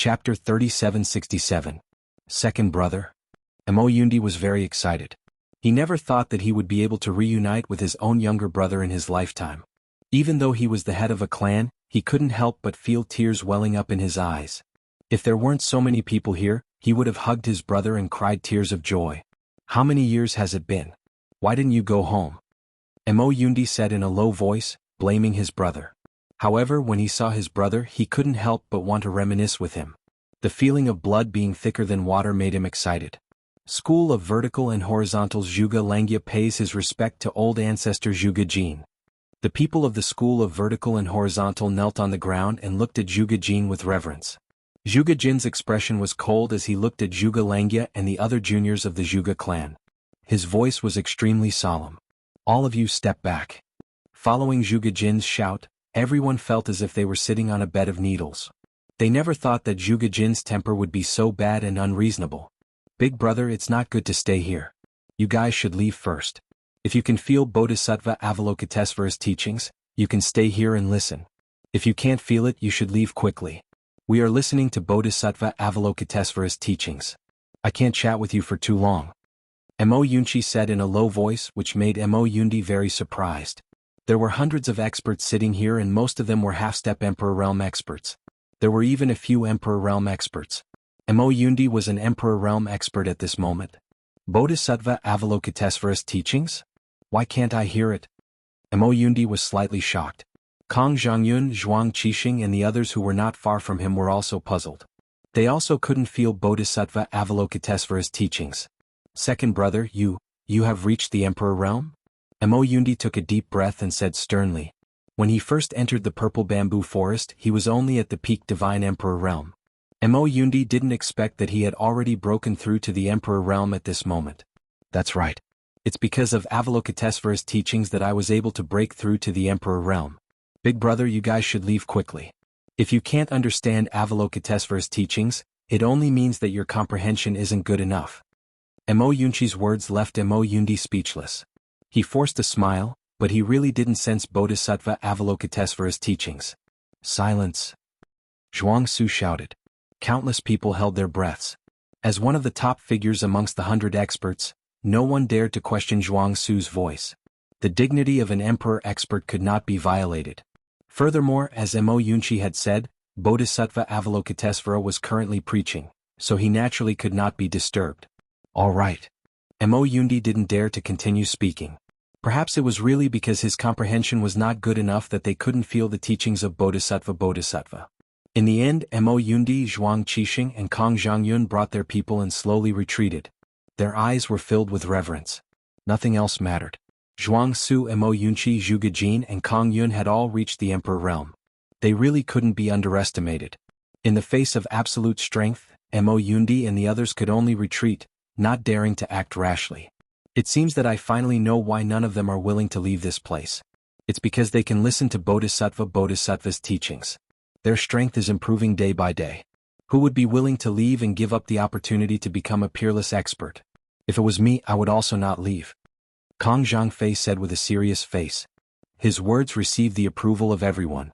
Chapter 3767. Second Brother. Mo Yundi was very excited. He never thought that he would be able to reunite with his own younger brother in his lifetime. Even though he was the head of a clan, he couldn't help but feel tears welling up in his eyes. If there weren't so many people here, he would have hugged his brother and cried tears of joy. How many years has it been? Why didn't you go home? Mo Yundi said in a low voice, blaming his brother. However, when he saw his brother, he couldn't help but want to reminisce with him. The feeling of blood being thicker than water made him excited. School of Vertical and Horizontal Zhuge Langia pays his respect to old ancestor Zhuge Jin. The people of the School of Vertical and Horizontal knelt on the ground and looked at Zhuge Jin with reverence. Zhuge Jin's expression was cold as he looked at Zhuge Langia and the other juniors of the Zhuge clan. His voice was extremely solemn. All of you step back. Following Zhuge Jin's shout, everyone felt as if they were sitting on a bed of needles. They never thought that Zhuge Jin's temper would be so bad and unreasonable. Big brother, it's not good to stay here. You guys should leave first. If you can feel Bodhisattva Avalokitesvara's teachings, you can stay here and listen. If you can't feel it, you should leave quickly. We are listening to Bodhisattva Avalokitesvara's teachings. I can't chat with you for too long. Mo Yunchi said in a low voice, which made Mo Yundi very surprised. There were hundreds of experts sitting here and most of them were half-step Emperor Realm experts. There were even a few Emperor Realm experts. Mo Yundi was an Emperor Realm expert at this moment. Bodhisattva Avalokitesvara's teachings? Why can't I hear it? Mo Yundi was slightly shocked. Kong Zhangyun, Zhuang Qixing and the others who were not far from him were also puzzled. They also couldn't feel Bodhisattva Avalokitesvara's teachings. Second brother, you have reached the Emperor Realm? Mo Yundi took a deep breath and said sternly. When he first entered the purple bamboo forest, he was only at the peak Divine Emperor Realm. Mo Yundi didn't expect that he had already broken through to the Emperor Realm at this moment. That's right. It's because of Avalokitesvara's teachings that I was able to break through to the Emperor Realm. Big brother, you guys should leave quickly. If you can't understand Avalokitesvara's teachings, it only means that your comprehension isn't good enough. Mo Yunchi's words left Mo Yundi speechless. He forced a smile, but he really didn't sense Bodhisattva Avalokitesvara's teachings. Silence. Zhuang Su shouted. Countless people held their breaths. As one of the top figures amongst the 100 experts, no one dared to question Zhuang Su's voice. The dignity of an emperor expert could not be violated. Furthermore, as Mo Yunchi had said, Bodhisattva Avalokitesvara was currently preaching, so he naturally could not be disturbed. All right. Mo Yundi didn't dare to continue speaking. Perhaps it was really because his comprehension was not good enough that they couldn't feel the teachings of Bodhisattva. In the end, Mo Yundi, Zhuang Qixing and Kong Zhangyun brought their people and slowly retreated. Their eyes were filled with reverence. Nothing else mattered. Zhuang Su, Mo Yunchi, Zhuge Jin and Kong Yun had all reached the Emperor Realm. They really couldn't be underestimated. In the face of absolute strength, Mo Yundi and the others could only retreat, not daring to act rashly. It seems that I finally know why none of them are willing to leave this place. It's because they can listen to Bodhisattva's teachings. Their strength is improving day by day. Who would be willing to leave and give up the opportunity to become a peerless expert? If it was me, I would also not leave. Kong Zhangfei said with a serious face. His words received the approval of everyone.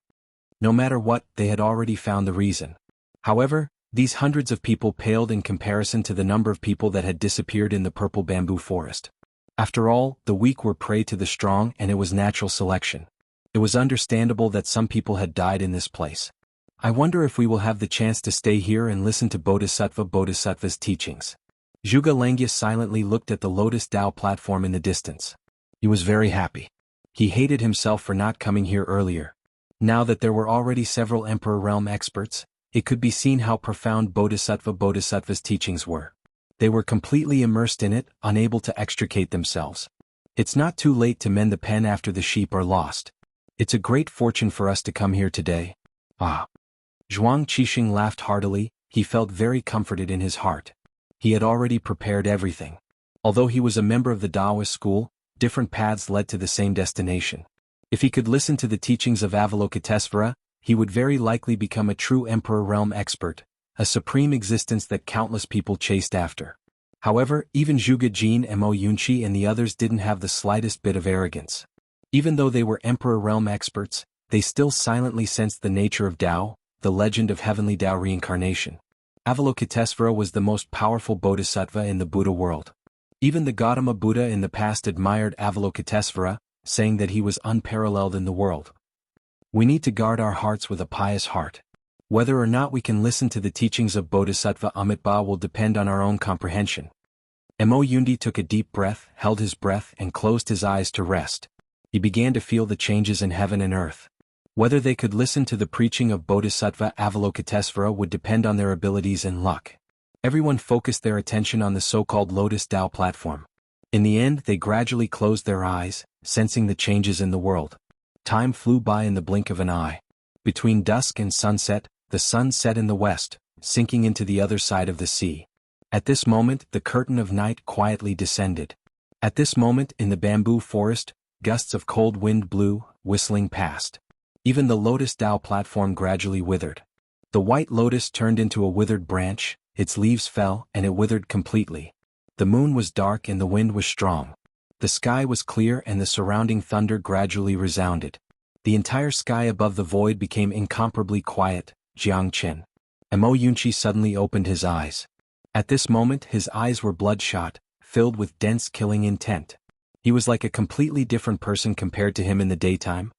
No matter what, they had already found the reason. However, these hundreds of people paled in comparison to the number of people that had disappeared in the purple bamboo forest. After all, the weak were prey to the strong and it was natural selection. It was understandable that some people had died in this place. I wonder if we will have the chance to stay here and listen to Bodhisattva's teachings. Zhuge Langia silently looked at the Lotus Dao platform in the distance. He was very happy. He hated himself for not coming here earlier. Now that there were already several Emperor Realm experts, it could be seen how profound Bodhisattva's teachings were. They were completely immersed in it, unable to extricate themselves. It's not too late to mend the pen after the sheep are lost. It's a great fortune for us to come here today. Ah. Zhuang Qixing laughed heartily. He felt very comforted in his heart. He had already prepared everything. Although he was a member of the Taoist school, different paths led to the same destination. If he could listen to the teachings of Avalokitesvara, he would very likely become a true Emperor Realm expert, a supreme existence that countless people chased after. However, even Zhuge Jin, Mo Yunchi and the others didn't have the slightest bit of arrogance. Even though they were Emperor Realm experts, they still silently sensed the nature of Tao, The Legend of Heavenly Tao Reincarnation. Avalokitesvara was the most powerful bodhisattva in the Buddha world. Even the Gautama Buddha in the past admired Avalokitesvara, saying that he was unparalleled in the world. We need to guard our hearts with a pious heart. Whether or not we can listen to the teachings of Bodhisattva Amitabha will depend on our own comprehension. Mo Yundi took a deep breath, held his breath, and closed his eyes to rest. He began to feel the changes in heaven and earth. Whether they could listen to the preaching of Bodhisattva Avalokitesvara would depend on their abilities and luck. Everyone focused their attention on the so-called Lotus Tao platform. In the end, they gradually closed their eyes, sensing the changes in the world. Time flew by in the blink of an eye. Between dusk and sunset, the sun set in the west, sinking into the other side of the sea. At this moment, the curtain of night quietly descended. At this moment, in the bamboo forest, gusts of cold wind blew, whistling past. Even the Lotus Tao platform gradually withered. The white lotus turned into a withered branch, its leaves fell, and it withered completely. The moon was dark and the wind was strong. The sky was clear and the surrounding thunder gradually resounded. The entire sky above the void became incomparably quiet. Xianxia. Mo Yunqi suddenly opened his eyes. At this moment his eyes were bloodshot, filled with dense killing intent. He was like a completely different person compared to him in the daytime.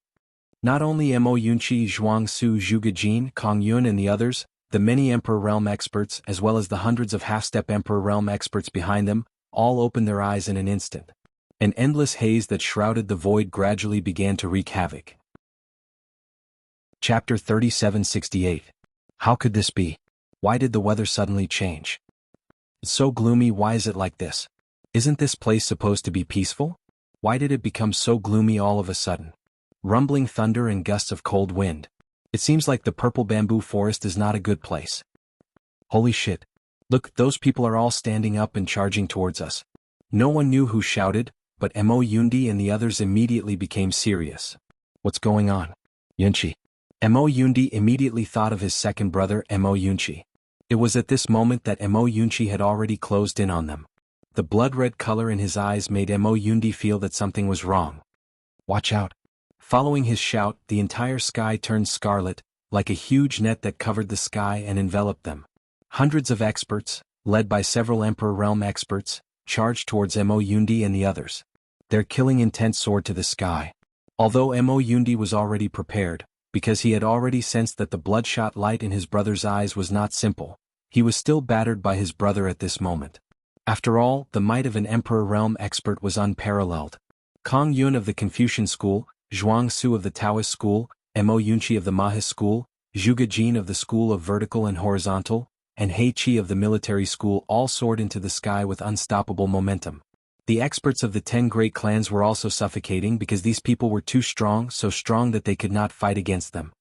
Not only Mo Yunqi, Zhuangsu, Zhuge Kongyun and the others, the many Emperor Realm experts as well as the hundreds of half-step Emperor Realm experts behind them, all opened their eyes in an instant. An endless haze that shrouded the void gradually began to wreak havoc. Chapter 3768. How could this be? Why did the weather suddenly change? It's so gloomy, why is it like this? Isn't this place supposed to be peaceful? Why did it become so gloomy all of a sudden? Rumbling thunder and gusts of cold wind. It seems like the purple bamboo forest is not a good place. Holy shit. Look, those people are all standing up and charging towards us. No one knew who shouted, but Mo Yundi and the others immediately became serious. What's going on? Yunqi. Mo Yundi immediately thought of his second brother Mo Yunqi. It was at this moment that Mo Yunqi had already closed in on them. The blood-red color in his eyes made Mo Yundi feel that something was wrong. Watch out. Following his shout, the entire sky turned scarlet, like a huge net that covered the sky and enveloped them. Hundreds of experts, led by several Emperor Realm experts, charged towards Mo Yundi and the others. Their killing intent soared to the sky. Although Mo Yundi was already prepared, because he had already sensed that the bloodshot light in his brother's eyes was not simple, he was still battered by his brother at this moment. After all, the might of an Emperor Realm expert was unparalleled. Kong Yun of the Confucian school, Zhuangsu of the Taoist school, Mo Yunqi of the Mahis school, Zhuge Jin of the school of vertical and horizontal, and He Qi of the military school all soared into the sky with unstoppable momentum. The experts of the 10 great clans were also suffocating because these people were too strong, so strong that they could not fight against them.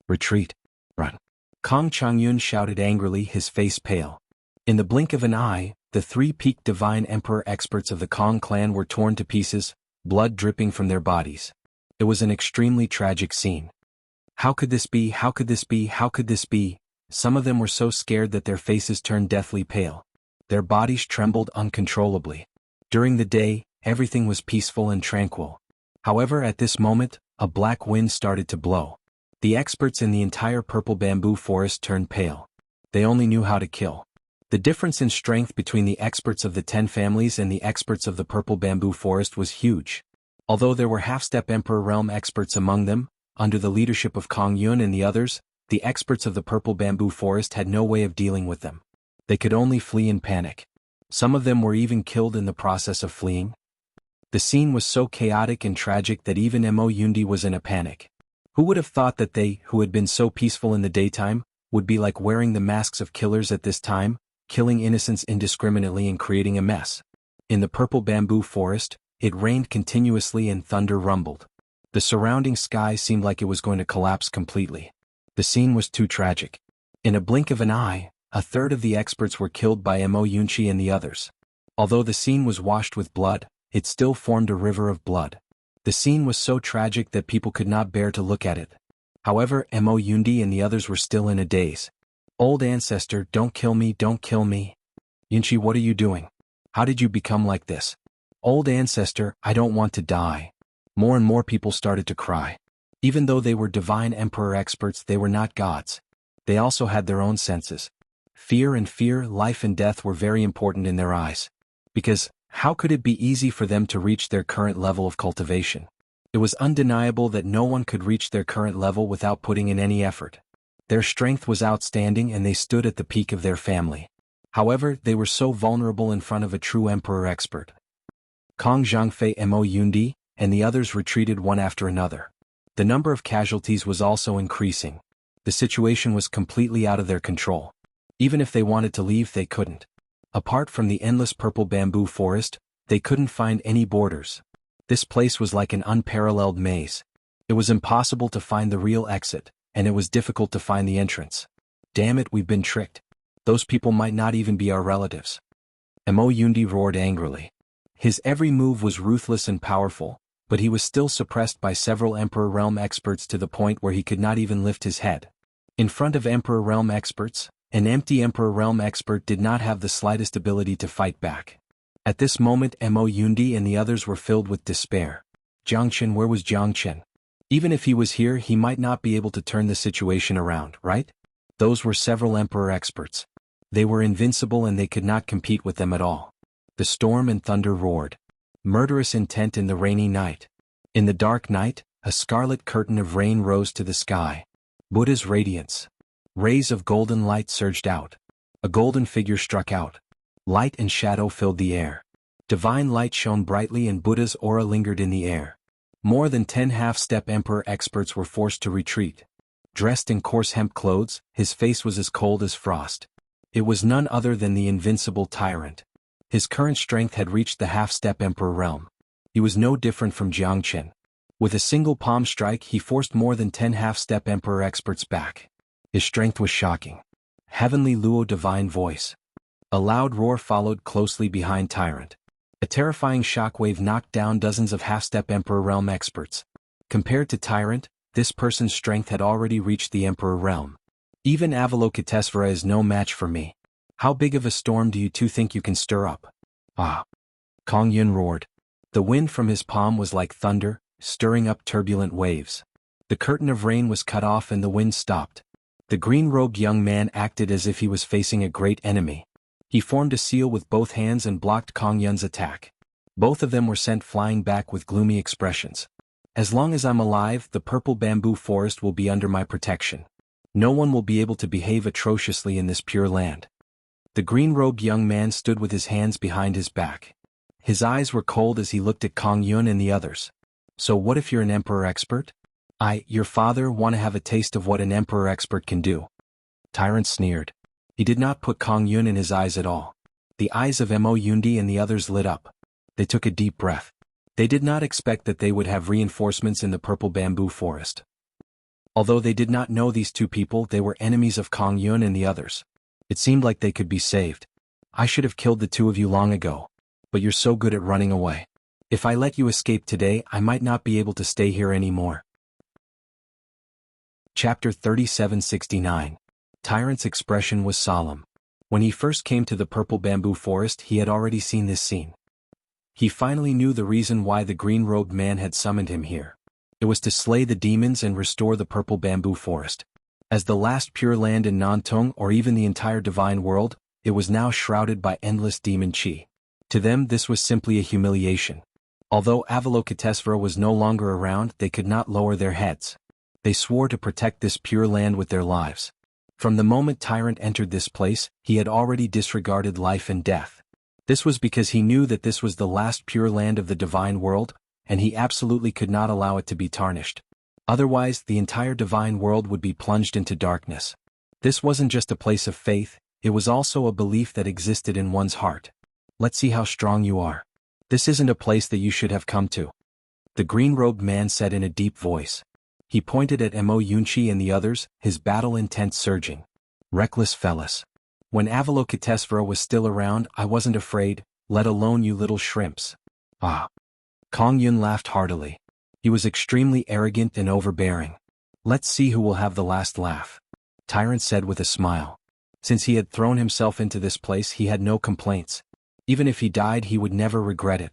Retreat. Run. Kong Changyun shouted angrily, his face pale. In the blink of an eye, the 3-peaked divine emperor experts of the Kong clan were torn to pieces, blood dripping from their bodies. It was an extremely tragic scene. How could this be? How could this be? How could this be? Some of them were so scared that their faces turned deathly pale. Their bodies trembled uncontrollably. During the day, everything was peaceful and tranquil. However, at this moment, a black wind started to blow. The experts in the entire purple bamboo forest turned pale. They only knew how to kill. The difference in strength between the experts of the 10 families and the experts of the purple bamboo forest was huge. Although there were half-step Emperor Realm experts among them, under the leadership of Kong Yun and the others, the experts of the purple bamboo forest had no way of dealing with them. They could only flee in panic. Some of them were even killed in the process of fleeing. The scene was so chaotic and tragic that even Mo Yundi was in a panic. Who would have thought that they, who had been so peaceful in the daytime, would be like wearing the masks of killers at this time, killing innocents indiscriminately and creating a mess? In the purple bamboo forest, it rained continuously and thunder rumbled. The surrounding sky seemed like it was going to collapse completely. The scene was too tragic. In a blink of an eye, a third of the experts were killed by Mo Yunqi and the others. Although the scene was washed with blood, it still formed a river of blood. The scene was so tragic that people could not bear to look at it. However, Mo Yundi and the others were still in a daze. Old ancestor, don't kill me, don't kill me. Yunqi, what are you doing? How did you become like this? Old ancestor, I don't want to die. More and more people started to cry. Even though they were divine emperor experts, they were not gods. they also had their own senses. Fear, life and death were very important in their eyes. Because, how could it be easy for them to reach their current level of cultivation? It was undeniable that no one could reach their current level without putting in any effort. Their strength was outstanding and they stood at the peak of their family. However, they were so vulnerable in front of a true emperor expert. Kong Zhangfei Mo Yundi and the others retreated one after another. The number of casualties was also increasing. The situation was completely out of their control. Even if they wanted to leave, they couldn't. Apart from the endless purple bamboo forest, they couldn't find any borders. This place was like an unparalleled maze. It was impossible to find the real exit, and it was difficult to find the entrance. Damn it, we've been tricked. Those people might not even be our relatives. Mo Yundi roared angrily. His every move was ruthless and powerful, but he was still suppressed by several Emperor Realm experts to the point where he could not even lift his head. In front of Emperor Realm experts, an empty Emperor Realm expert did not have the slightest ability to fight back. At this moment Mo Yundi and the others were filled with despair. Jiangchen, where was Jiangchen? Even if he was here, he might not be able to turn the situation around, right? Those were several Emperor experts. They were invincible and they could not compete with them at all. The storm and thunder roared. Murderous intent in the rainy night. In the dark night, a scarlet curtain of rain rose to the sky. Buddha's radiance. Rays of golden light surged out. A golden figure struck out. Light and shadow filled the air. Divine light shone brightly and Buddha's aura lingered in the air. More than 10 half-step Emperor experts were forced to retreat. Dressed in coarse hemp clothes, his face was as cold as frost. It was none other than the invincible tyrant. His current strength had reached the half-step Emperor realm. He was no different from Jiangchen. With a single palm strike he forced more than 10 half-step Emperor experts back. His strength was shocking. Heavenly Luo divine voice. A loud roar followed closely behind Tyrant. A terrifying shockwave knocked down dozens of half-step Emperor realm experts. Compared to Tyrant, this person's strength had already reached the Emperor realm. Even Avalokitesvara is no match for me. How big of a storm do you two think you can stir up? Ah! Kong Yun roared. The wind from his palm was like thunder, stirring up turbulent waves. The curtain of rain was cut off and the wind stopped. The green-robed young man acted as if he was facing a great enemy. He formed a seal with both hands and blocked Kong Yun's attack. Both of them were sent flying back with gloomy expressions. As long as I'm alive, the purple bamboo forest will be under my protection. No one will be able to behave atrociously in this pure land. The green-robed young man stood with his hands behind his back. His eyes were cold as he looked at Kong Yun and the others. So what if you're an emperor expert? Your father, want to have a taste of what an emperor expert can do. Tyrant sneered. He did not put Kong Yun in his eyes at all. The eyes of Mo Yundi and the others lit up. They took a deep breath. They did not expect that they would have reinforcements in the purple bamboo forest. Although they did not know these two people, they were enemies of Kong Yun and the others. It seemed like they could be saved. I should have killed the two of you long ago. But you're so good at running away. If I let you escape today, I might not be able to stay here anymore. Chapter 3769. Tyrant's expression was solemn. When he first came to the purple bamboo forest, he had already seen this scene. He finally knew the reason why the green-robed man had summoned him here. It was to slay the demons and restore the purple bamboo forest. As the last pure land in Nantung or even the entire divine world, it was now shrouded by endless demon chi. To them this was simply a humiliation. Although Avalokitesvara was no longer around, they could not lower their heads. They swore to protect this pure land with their lives. From the moment Tyrant entered this place, he had already disregarded life and death. This was because he knew that this was the last pure land of the divine world, and he absolutely could not allow it to be tarnished. Otherwise, the entire divine world would be plunged into darkness. This wasn't just a place of faith, it was also a belief that existed in one's heart. Let's see how strong you are. This isn't a place that you should have come to. The green-robed man said in a deep voice. He pointed at Mo Yunchi and the others, his battle intent surging. Reckless fellas. When Avalokitesvara was still around, I wasn't afraid, let alone you little shrimps. Ah. Kong Yun laughed heartily. He was extremely arrogant and overbearing. Let's see who will have the last laugh. Tyrant said with a smile. Since he had thrown himself into this place, he had no complaints. Even if he died, he would never regret it.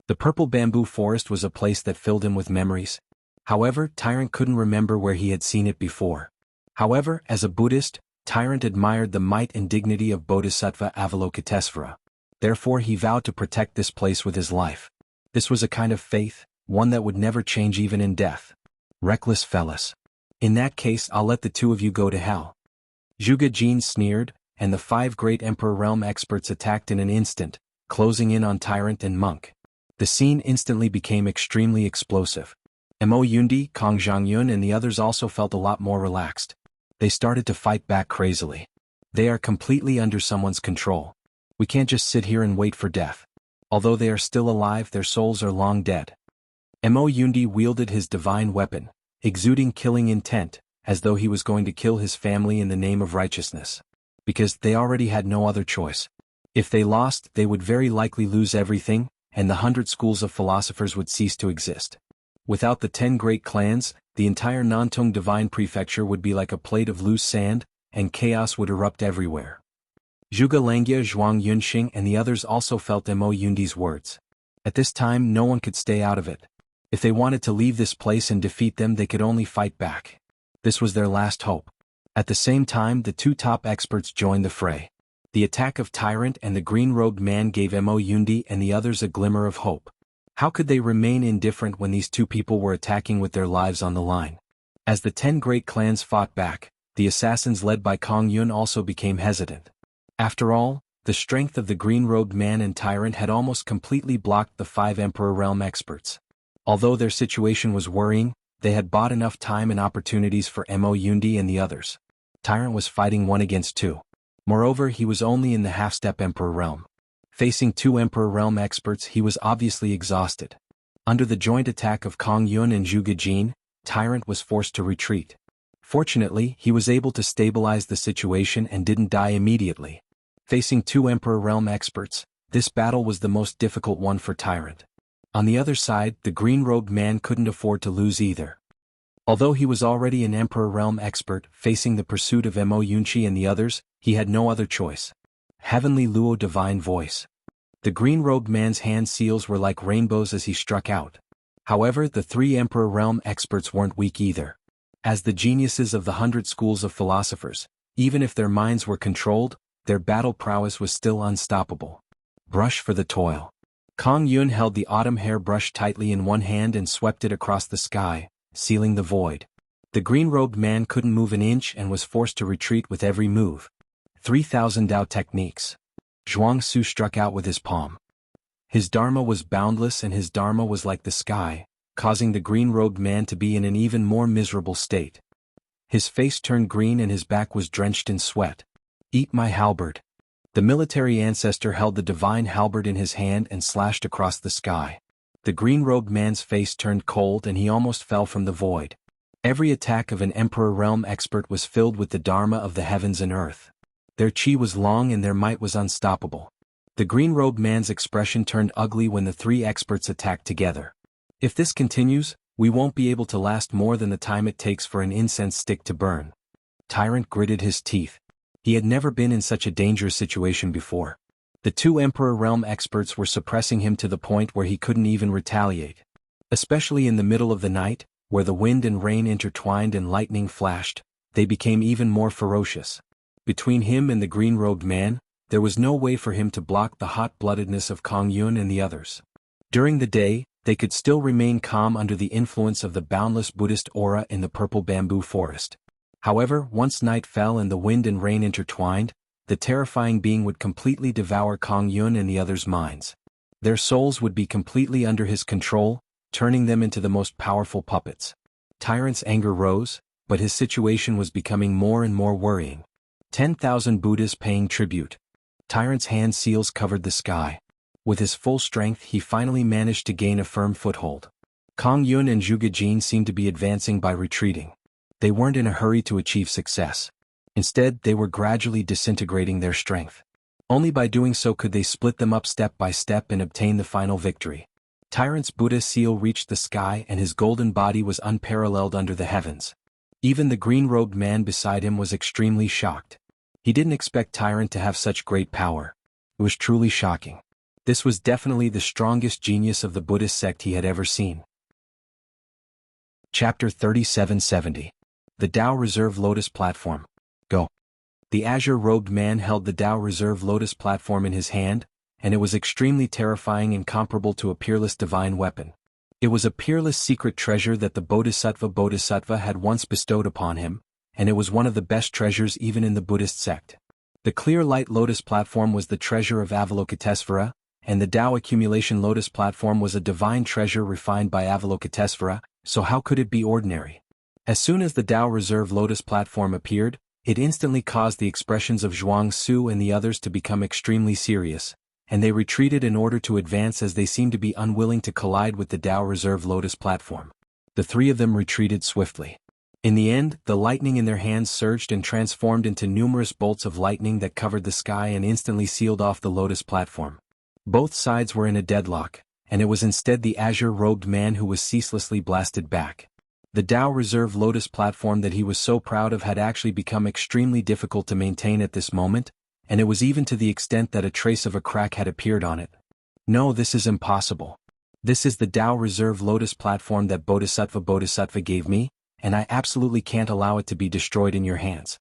The purple bamboo forest was a place that filled him with memories. However, Tyrant couldn't remember where he had seen it before. However, as a Buddhist, Tyrant admired the might and dignity of Bodhisattva Avalokitesvara. Therefore he vowed to protect this place with his life. This was a kind of faith, one that would never change even in death. Reckless fellas. In that case I'll let the two of you go to hell. Zhuge Jin sneered, and the 5 great Emperor Realm experts attacked in an instant, closing in on Tyrant and Monk. The scene instantly became extremely explosive. Mo Yundi, Kong Xiangyun and the others also felt a lot more relaxed. They started to fight back crazily. They are completely under someone's control. We can't just sit here and wait for death. Although they are still alive, their souls are long dead. Mo Yundi wielded his divine weapon, exuding killing intent, as though he was going to kill his family in the name of righteousness. Because they already had no other choice. If they lost, they would very likely lose everything, and the 100 schools of philosophers would cease to exist. Without the 10 great clans, the entire Nantung divine prefecture would be like a plate of loose sand, and chaos would erupt everywhere. Zhuge Langjie, Zhuang Yunxing and the others also felt Mo Yundi's words. At this time no one could stay out of it. If they wanted to leave this place and defeat them, they could only fight back. This was their last hope. At the same time, the 2 top experts joined the fray. The attack of Tyrant and the green-robed man gave Mo Yundi and the others a glimmer of hope. How could they remain indifferent when these 2 people were attacking with their lives on the line? As the 10 great clans fought back, the assassins led by Kong Yun also became hesitant. After all, the strength of the green-robed man and Tyrant had almost completely blocked the 5 Emperor Realm experts. Although their situation was worrying, they had bought enough time and opportunities for Mo Yundi and the others. Tyrant was fighting 1 against 2. Moreover, he was only in the half-step Emperor Realm. Facing 2 Emperor Realm experts, he was obviously exhausted. Under the joint attack of Kong Yun and Zhuge Jin, Tyrant was forced to retreat. Fortunately, he was able to stabilize the situation and didn't die immediately. Facing 2 Emperor Realm experts, this battle was the most difficult one for Tyrant. On the other side, the green-robed man couldn't afford to lose either. Although he was already an Emperor Realm expert, facing the pursuit of Mo Yunxi and the others, he had no other choice. Heavenly Luo Divine Voice. The green-robed man's hand seals were like rainbows as he struck out. However, the 3 Emperor Realm experts weren't weak either. As the geniuses of the 100 schools of philosophers, even if their minds were controlled, their battle prowess was still unstoppable. Brush for the toil. Kong Yun held the autumn hairbrush tightly in one hand and swept it across the sky, sealing the void. The green-robed man couldn't move an inch and was forced to retreat with every move. 3,000 Dao techniques. Zhuang Su struck out with his palm. His dharma was boundless and his dharma was like the sky, causing the green-robed man to be in an even more miserable state. His face turned green and his back was drenched in sweat. Eat my halberd. The military ancestor held the divine halberd in his hand and slashed across the sky. The green-robed man's face turned cold and he almost fell from the void. Every attack of an Emperor Realm expert was filled with the dharma of the heavens and earth. Their chi was long and their might was unstoppable. The green-robed man's expression turned ugly when the 3 experts attacked together. If this continues, we won't be able to last more than the time it takes for an incense stick to burn. Tyrant gritted his teeth. He had never been in such a dangerous situation before. The 2 Emperor Realm experts were suppressing him to the point where he couldn't even retaliate. Especially in the middle of the night, where the wind and rain intertwined and lightning flashed, they became even more ferocious. Between him and the green-robed man, there was no way for him to block the hot-bloodedness of Kong Yun and the others. During the day, they could still remain calm under the influence of the boundless Buddhist aura in the purple bamboo forest. However, once night fell and the wind and rain intertwined, the terrifying being would completely devour Kong Yun and the others' minds. Their souls would be completely under his control, turning them into the most powerful puppets. Tyrant's anger rose, but his situation was becoming more and more worrying. 10,000 Buddhas paying tribute. Tyrant's hand seals covered the sky. With his full strength he finally managed to gain a firm foothold. Kong Yun and Zhuge Jin seemed to be advancing by retreating. They weren't in a hurry to achieve success. Instead, they were gradually disintegrating their strength. Only by doing so could they split them up step by step and obtain the final victory. Tyrant's Buddha seal reached the sky and his golden body was unparalleled under the heavens. Even the green-robed man beside him was extremely shocked. He didn't expect Tyrant to have such great power. It was truly shocking. This was definitely the strongest genius of the Buddhist sect he had ever seen. Chapter 3770. The Tao Reserve Lotus Platform. Go. The azure-robed man held the Tao Reserve Lotus Platform in his hand, and it was extremely terrifying and comparable to a peerless divine weapon. It was a peerless secret treasure that the Bodhisattva had once bestowed upon him, and it was one of the best treasures even in the Buddhist sect. The clear light lotus platform was the treasure of Avalokitesvara, and the Tao accumulation lotus platform was a divine treasure refined by Avalokitesvara, so how could it be ordinary? As soon as the Tao Reserve Lotus platform appeared, it instantly caused the expressions of Zhuangzi and the others to become extremely serious, and they retreated in order to advance as they seemed to be unwilling to collide with the Tao Reserve Lotus platform. The three of them retreated swiftly. In the end, the lightning in their hands surged and transformed into numerous bolts of lightning that covered the sky and instantly sealed off the lotus platform. Both sides were in a deadlock, and it was instead the azure-robed man who was ceaselessly blasted back. The Tao Reserve Lotus platform that he was so proud of had actually become extremely difficult to maintain at this moment, and it was even to the extent that a trace of a crack had appeared on it. No, this is impossible. This is the Tao Reserve Lotus platform that Bodhisattva gave me, and I absolutely can't allow it to be destroyed in your hands.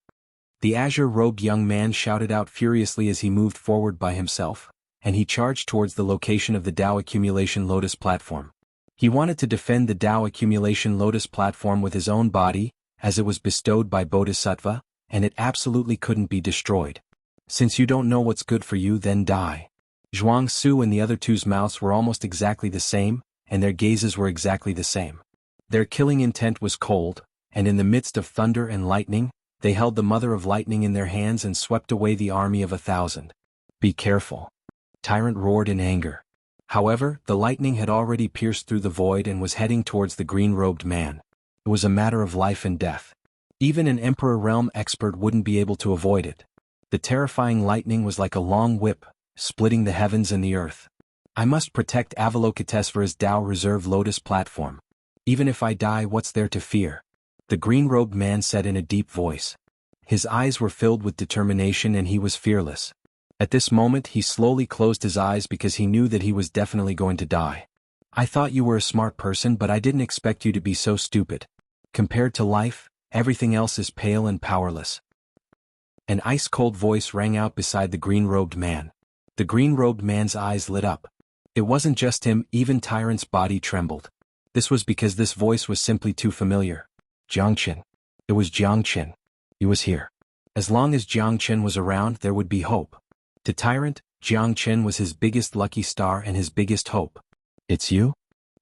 The azure-robed young man shouted out furiously as he moved forward by himself, and he charged towards the location of the Tao Accumulation Lotus platform. He wanted to defend the Tao Accumulation Lotus platform with his own body, as it was bestowed by Bodhisattva, and it absolutely couldn't be destroyed. Since you don't know what's good for you, then die. Zhuangzi and the other two's mouths were almost exactly the same, and their gazes were exactly the same. Their killing intent was cold, and in the midst of thunder and lightning, they held the Mother of Lightning in their hands and swept away the army of 1,000. Be careful. Tyrant roared in anger. However, the lightning had already pierced through the void and was heading towards the green-robed man. It was a matter of life and death. Even an Emperor Realm expert wouldn't be able to avoid it. The terrifying lightning was like a long whip, splitting the heavens and the earth. I must protect Avalokitesvara's Tao Reserve Lotus platform. Even if I die, what's there to fear? The green-robed man said in a deep voice. His eyes were filled with determination and he was fearless. At this moment he slowly closed his eyes because he knew that he was definitely going to die. I thought you were a smart person, but I didn't expect you to be so stupid. Compared to life, everything else is pale and powerless. An ice-cold voice rang out beside the green-robed man. The green-robed man's eyes lit up. It wasn't just him, even Tyrant's body trembled. This was because this voice was simply too familiar. Jiangchen. It was Jiangchen. He was here. As long as Jiangchen was around, there would be hope. To Tyrant, Jiangchen was his biggest lucky star and his biggest hope. It's you?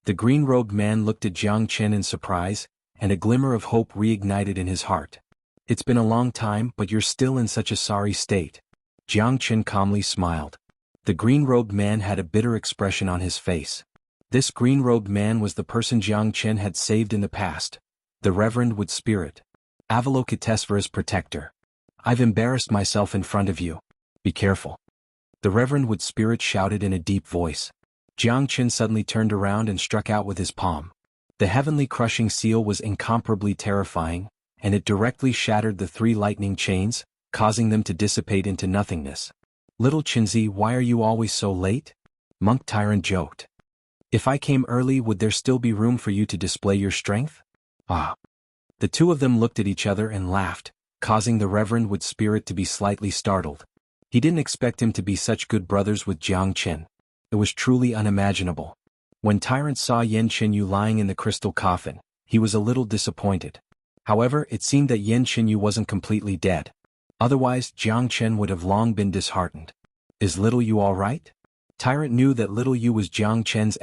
The green-robed man looked at Jiangchen in surprise, and a glimmer of hope reignited in his heart. It's been a long time, but you're still in such a sorry state. Jiangchen calmly smiled. The green-robed man had a bitter expression on his face. This green-robed man was the person Jiangchen had saved in the past, the Reverend Wood Spirit, Avalokitesvara's protector. I've embarrassed myself in front of you. Be careful. The Reverend Wood Spirit shouted in a deep voice. Jiangchen suddenly turned around and struck out with his palm. The heavenly crushing seal was incomparably terrifying, and it directly shattered the 3 lightning chains, causing them to dissipate into nothingness. Little Chinzi, why are you always so late? Monk Tyrant joked. If I came early, would there still be room for you to display your strength? Ah. The two of them looked at each other and laughed, causing the Reverend Wood Spirit to be slightly startled. He didn't expect him to be such good brothers with Jiangchen. It was truly unimaginable. When Tyrant saw Yan Qinyu lying in the crystal coffin, he was a little disappointed. However, it seemed that Yan Qinyu wasn't completely dead. Otherwise, Jiangchen would have long been disheartened. Is little Yu all right? Tyrant knew that little Yu was Jiangchen's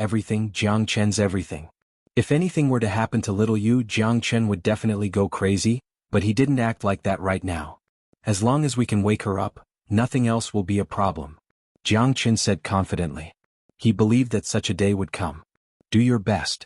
everything. If anything were to happen to little Yu, Jiangchen would definitely go crazy, but he didn't act like that right now. As long as we can wake her up, nothing else will be a problem. Jiangchen said confidently. He believed that such a day would come. Do your best.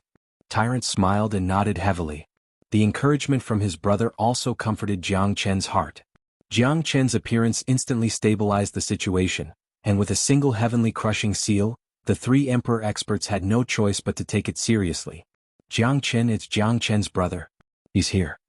Tyrant smiled and nodded heavily. The encouragement from his brother also comforted Jiangchen's heart. Jiangchen's appearance instantly stabilized the situation, and with a single heavenly crushing seal, the 3 emperor experts had no choice but to take it seriously. Jiangchen, it's Jiangchen's brother. He's here.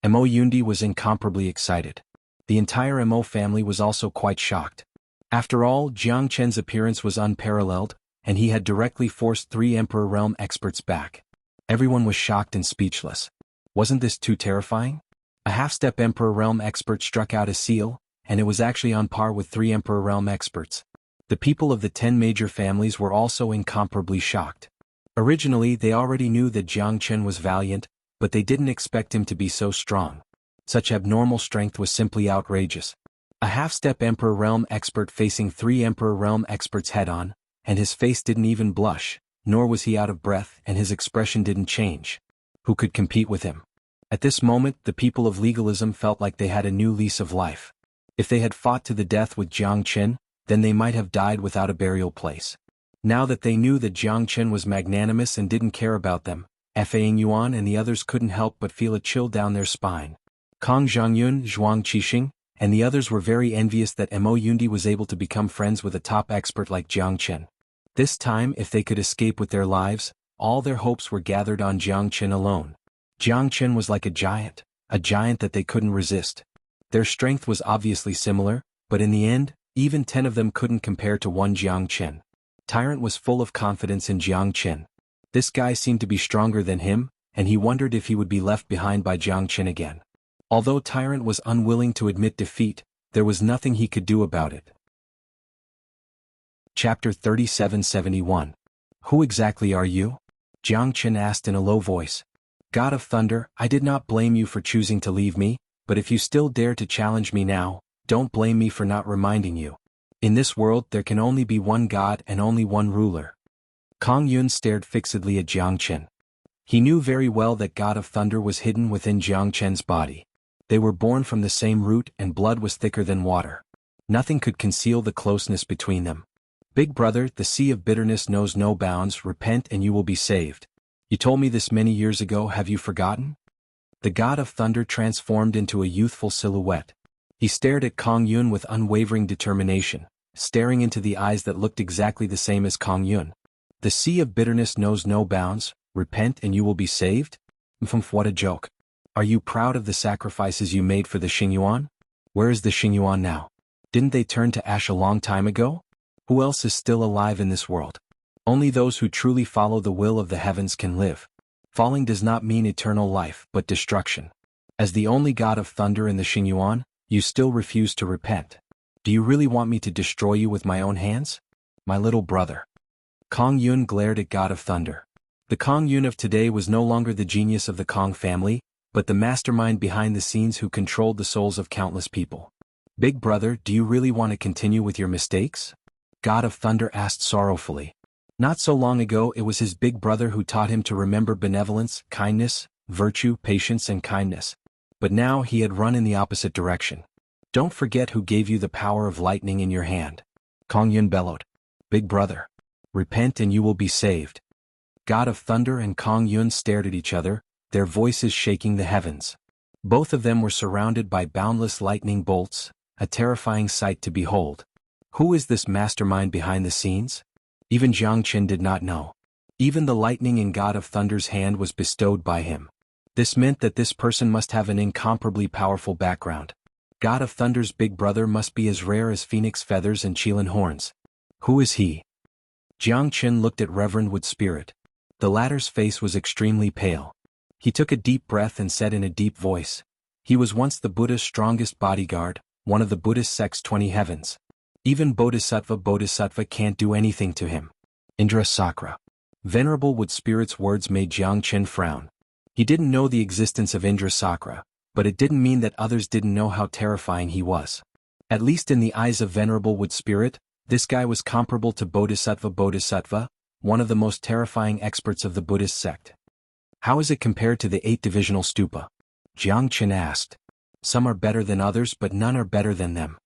Mo Yundi was incomparably excited. The entire Mo family was also quite shocked. After all, Jiangchen's appearance was unparalleled, and he had directly forced 3 Emperor Realm experts back. Everyone was shocked and speechless. Wasn't this too terrifying? A half-step Emperor Realm expert struck out a seal, and it was actually on par with 3 Emperor Realm experts. The people of the 10 major families were also incomparably shocked. Originally, they already knew that Jiang Chen was valiant, but they didn't expect him to be so strong. Such abnormal strength was simply outrageous. A half-step Emperor Realm expert facing 3 Emperor Realm experts head-on, and his face didn't even blush, nor was he out of breath, and his expression didn't change. Who could compete with him? At this moment, the people of legalism felt like they had a new lease of life. If they had fought to the death with Jiang Chen, then they might have died without a burial place. Now that they knew that Jiang Chen was magnanimous and didn't care about them, xuanhuan and the others couldn't help but feel a chill down their spine. Kong Zhongyun, Zhuang Qixing, and the others were very envious that Mo Yundi was able to become friends with a top expert like Jiang Chen. This time, if they could escape with their lives, all their hopes were gathered on Jiang Chen alone. Jiang Chen was like a giant that they couldn't resist. Their strength was obviously similar, but in the end, even 10 of them couldn't compare to one Jiang Chen. Tyrant was full of confidence in Jiang Chen. This guy seemed to be stronger than him, and he wondered if he would be left behind by Jiang Chen again. Although Tyrant was unwilling to admit defeat, there was nothing he could do about it. Chapter 3771. Who exactly are you? Jiang Chen asked in a low voice. God of Thunder, I did not blame you for choosing to leave me, but if you still dare to challenge me now, don't blame me for not reminding you. In this world there can only be one God and only one ruler. Kong Yun stared fixedly at Jiang Chen. He knew very well that God of Thunder was hidden within Jiang Chen's body. They were born from the same root and blood was thicker than water. Nothing could conceal the closeness between them. Big brother, the sea of bitterness knows no bounds, repent and you will be saved. You told me this many years ago, have you forgotten? The God of Thunder transformed into a youthful silhouette. He stared at Kong Yun with unwavering determination, staring into the eyes that looked exactly the same as Kong Yun. The sea of bitterness knows no bounds, repent and you will be saved? What a joke. Are you proud of the sacrifices you made for the Xingyuan? Where is the Xingyuan now? Didn't they turn to ash a long time ago? Who else is still alive in this world? Only those who truly follow the will of the heavens can live. Falling does not mean eternal life, but destruction. As the only God of Thunder in the Xingyuan, you still refuse to repent. Do you really want me to destroy you with my own hands? My little brother. Kong Yun glared at God of Thunder. The Kong Yun of today was no longer the genius of the Kong family, but the mastermind behind the scenes who controlled the souls of countless people. Big brother, do you really want to continue with your mistakes? God of Thunder asked sorrowfully. Not so long ago it was his big brother who taught him to remember benevolence, kindness, virtue, patience and kindness. But now he had run in the opposite direction. Don't forget who gave you the power of lightning in your hand. Kong Yun bellowed. Big brother. Repent and you will be saved. God of Thunder and Kong Yun stared at each other, their voices shaking the heavens. Both of them were surrounded by boundless lightning bolts, a terrifying sight to behold. Who is this mastermind behind the scenes? Even Jiang Chen did not know. Even the lightning in God of Thunder's hand was bestowed by him. This meant that this person must have an incomparably powerful background. God of Thunder's big brother must be as rare as phoenix feathers and Qilin horns. Who is he? Jiang Chen looked at Reverend Wood Spirit. The latter's face was extremely pale. He took a deep breath and said in a deep voice, he was once the Buddha's strongest bodyguard, one of the Buddhist sect's 20 heavens. Even Bodhisattva can't do anything to him. Indra Sakra. Venerable Wood Spirit's words made Jiang Chen frown. He didn't know the existence of Indra Sakra, but it didn't mean that others didn't know how terrifying he was. At least in the eyes of Venerable Wood Spirit, this guy was comparable to Bodhisattva, one of the most terrifying experts of the Buddhist sect. How is it compared to the 8 divisional stupa? Jiang Chen asked. Some are better than others but none are better than them.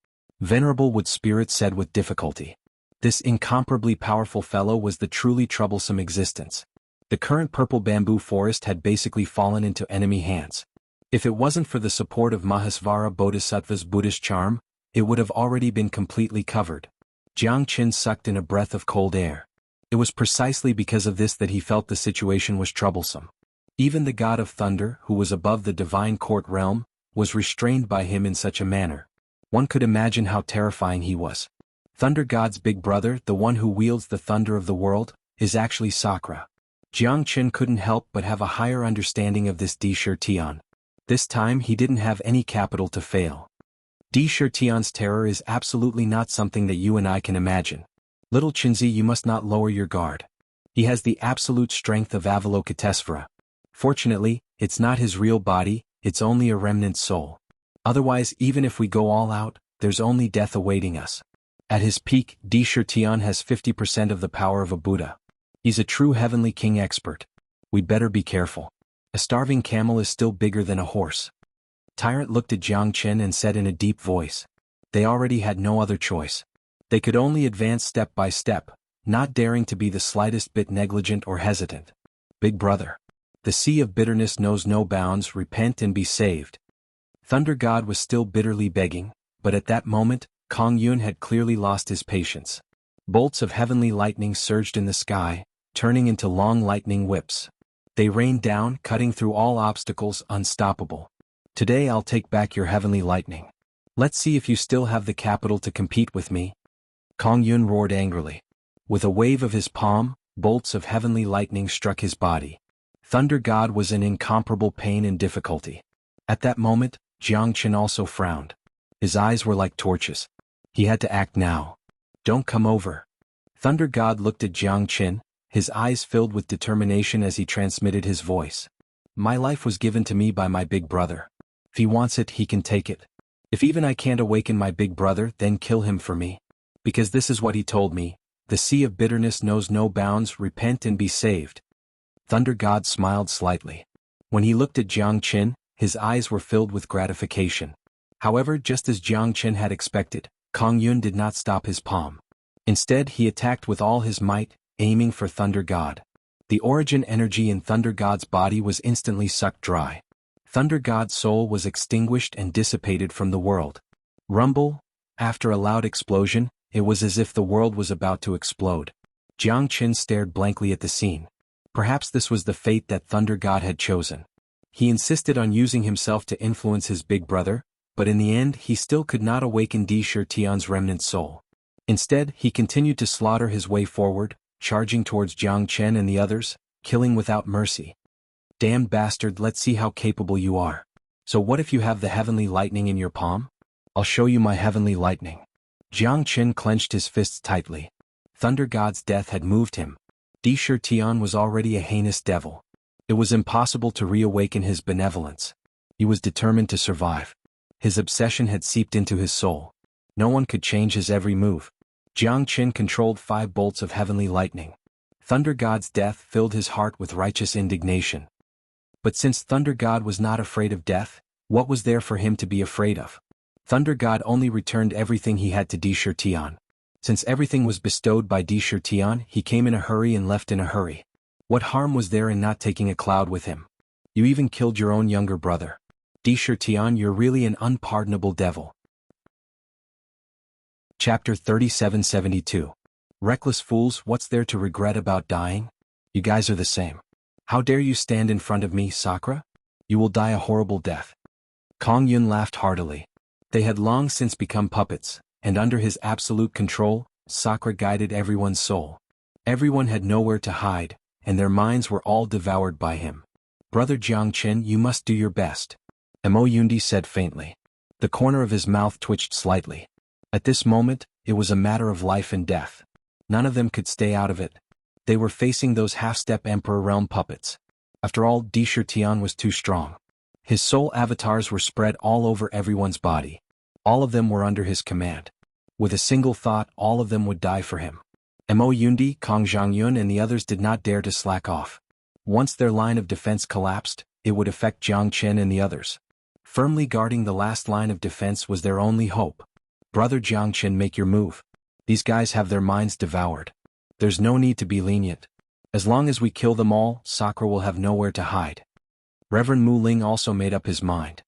Venerable Wood Spirit said with difficulty. This incomparably powerful fellow was the truly troublesome existence. The current purple bamboo forest had basically fallen into enemy hands. If it wasn't for the support of Mahasvara Bodhisattva's Buddhist charm, it would have already been completely covered. Jiang Chen sucked in a breath of cold air. It was precisely because of this that he felt the situation was troublesome. Even the God of Thunder, who was above the divine court realm, was restrained by him in such a manner. One could imagine how terrifying he was. Thunder God's big brother, the one who wields the thunder of the world, is actually Sakra. Jiang Qin couldn't help but have a higher understanding of this Di Tian. This time he didn't have any capital to fail. Di Tian's terror is absolutely not something that you and I can imagine. Little Qinzi, you must not lower your guard. He has the absolute strength of Avalokitesvara. Fortunately, it's not his real body, it's only a remnant soul. Otherwise, even if we go all out, there's only death awaiting us. At his peak, Di Tian has 50% of the power of a Buddha. He's a true heavenly king expert. We'd better be careful. A starving camel is still bigger than a horse. Tyrant looked at Jiang Qin and said in a deep voice. They already had no other choice. They could only advance step by step, not daring to be the slightest bit negligent or hesitant. Big brother. The sea of bitterness knows no bounds, repent and be saved. Thunder God was still bitterly begging, but at that moment, Kong Yun had clearly lost his patience. Bolts of heavenly lightning surged in the sky, turning into long lightning whips. They rained down, cutting through all obstacles, unstoppable. Today I'll take back your heavenly lightning. Let's see if you still have the capital to compete with me. Kong Yun roared angrily. With a wave of his palm, bolts of heavenly lightning struck his body. Thunder God was in incomparable pain and difficulty. At that moment, Jiang Qin also frowned. His eyes were like torches. He had to act now. Don't come over. Thunder God looked at Jiang Qin, his eyes filled with determination as he transmitted his voice. My life was given to me by my big brother. If he wants it, he can take it. If even I can't awaken my big brother, then kill him for me. Because this is what he told me, the sea of bitterness knows no bounds, repent and be saved. Thunder God smiled slightly. When he looked at Jiang Qin, his eyes were filled with gratification. However, just as Jiang Qin had expected, Kong Yun did not stop his palm. Instead, he attacked with all his might, aiming for Thunder God. The origin energy in Thunder God's body was instantly sucked dry. Thunder God's soul was extinguished and dissipated from the world. Rumble. After a loud explosion, it was as if the world was about to explode. Jiang Qin stared blankly at the scene. Perhaps this was the fate that Thunder God had chosen. He insisted on using himself to influence his big brother, but in the end he still could not awaken Di Tian's remnant soul. Instead, he continued to slaughter his way forward, charging towards Jiang Qin and the others, killing without mercy. Damned bastard, let's see how capable you are. So what if you have the heavenly lightning in your palm? I'll show you my heavenly lightning. Jiang Qin clenched his fists tightly. Thunder God's death had moved him. Di Tian was already a heinous devil. It was impossible to reawaken his benevolence. He was determined to survive. His obsession had seeped into his soul. No one could change his every move. Jiang Qin controlled 5 bolts of heavenly lightning. Thunder God's death filled his heart with righteous indignation. But since Thunder God was not afraid of death, what was there for him to be afraid of? Thunder God only returned everything he had to Di Tian. Since everything was bestowed by Di Tian, he came in a hurry and left in a hurry. What harm was there in not taking a cloud with him? You even killed your own younger brother. Di Tian, you're really an unpardonable devil. Chapter 3772. Reckless fools, what's there to regret about dying? You guys are the same. How dare you stand in front of me, Sakura? You will die a horrible death. Kong Yun laughed heartily. They had long since become puppets, and under his absolute control, Sakura guided everyone's soul. Everyone had nowhere to hide, and their minds were all devoured by him. Brother Jiang Qin, you must do your best. Mo Yundi said faintly. The corner of his mouth twitched slightly. At this moment, it was a matter of life and death. None of them could stay out of it. They were facing those half-step Emperor Realm puppets. After all, Di Tian was too strong. His soul avatars were spread all over everyone's body. All of them were under his command. With a single thought, all of them would die for him. Mo Yundi, Kong Zhangyun and the others did not dare to slack off. Once their line of defense collapsed, it would affect Jiang Qin and the others. Firmly guarding the last line of defense was their only hope. Brother Jiang Qin, make your move. These guys have their minds devoured. There's no need to be lenient. As long as we kill them all, Sakura will have nowhere to hide. Reverend Mu Ling also made up his mind.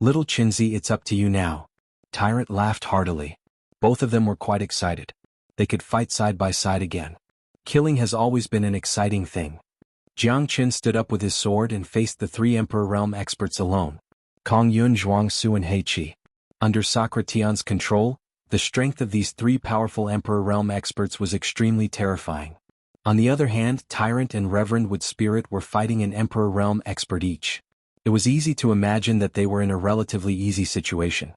Little Qinzi, it's up to you now. Tyrant laughed heartily. Both of them were quite excited. They could fight side by side again. Killing has always been an exciting thing. Jiang Qin stood up with his sword and faced the 3 Emperor Realm experts alone. Kong Yun, Zhuang Su and He Qi. Under Sakura Tian's control, the strength of these 3 powerful Emperor Realm experts was extremely terrifying. On the other hand, Tyrant and Reverend with Spirit were fighting an Emperor Realm expert each. It was easy to imagine that they were in a relatively easy situation.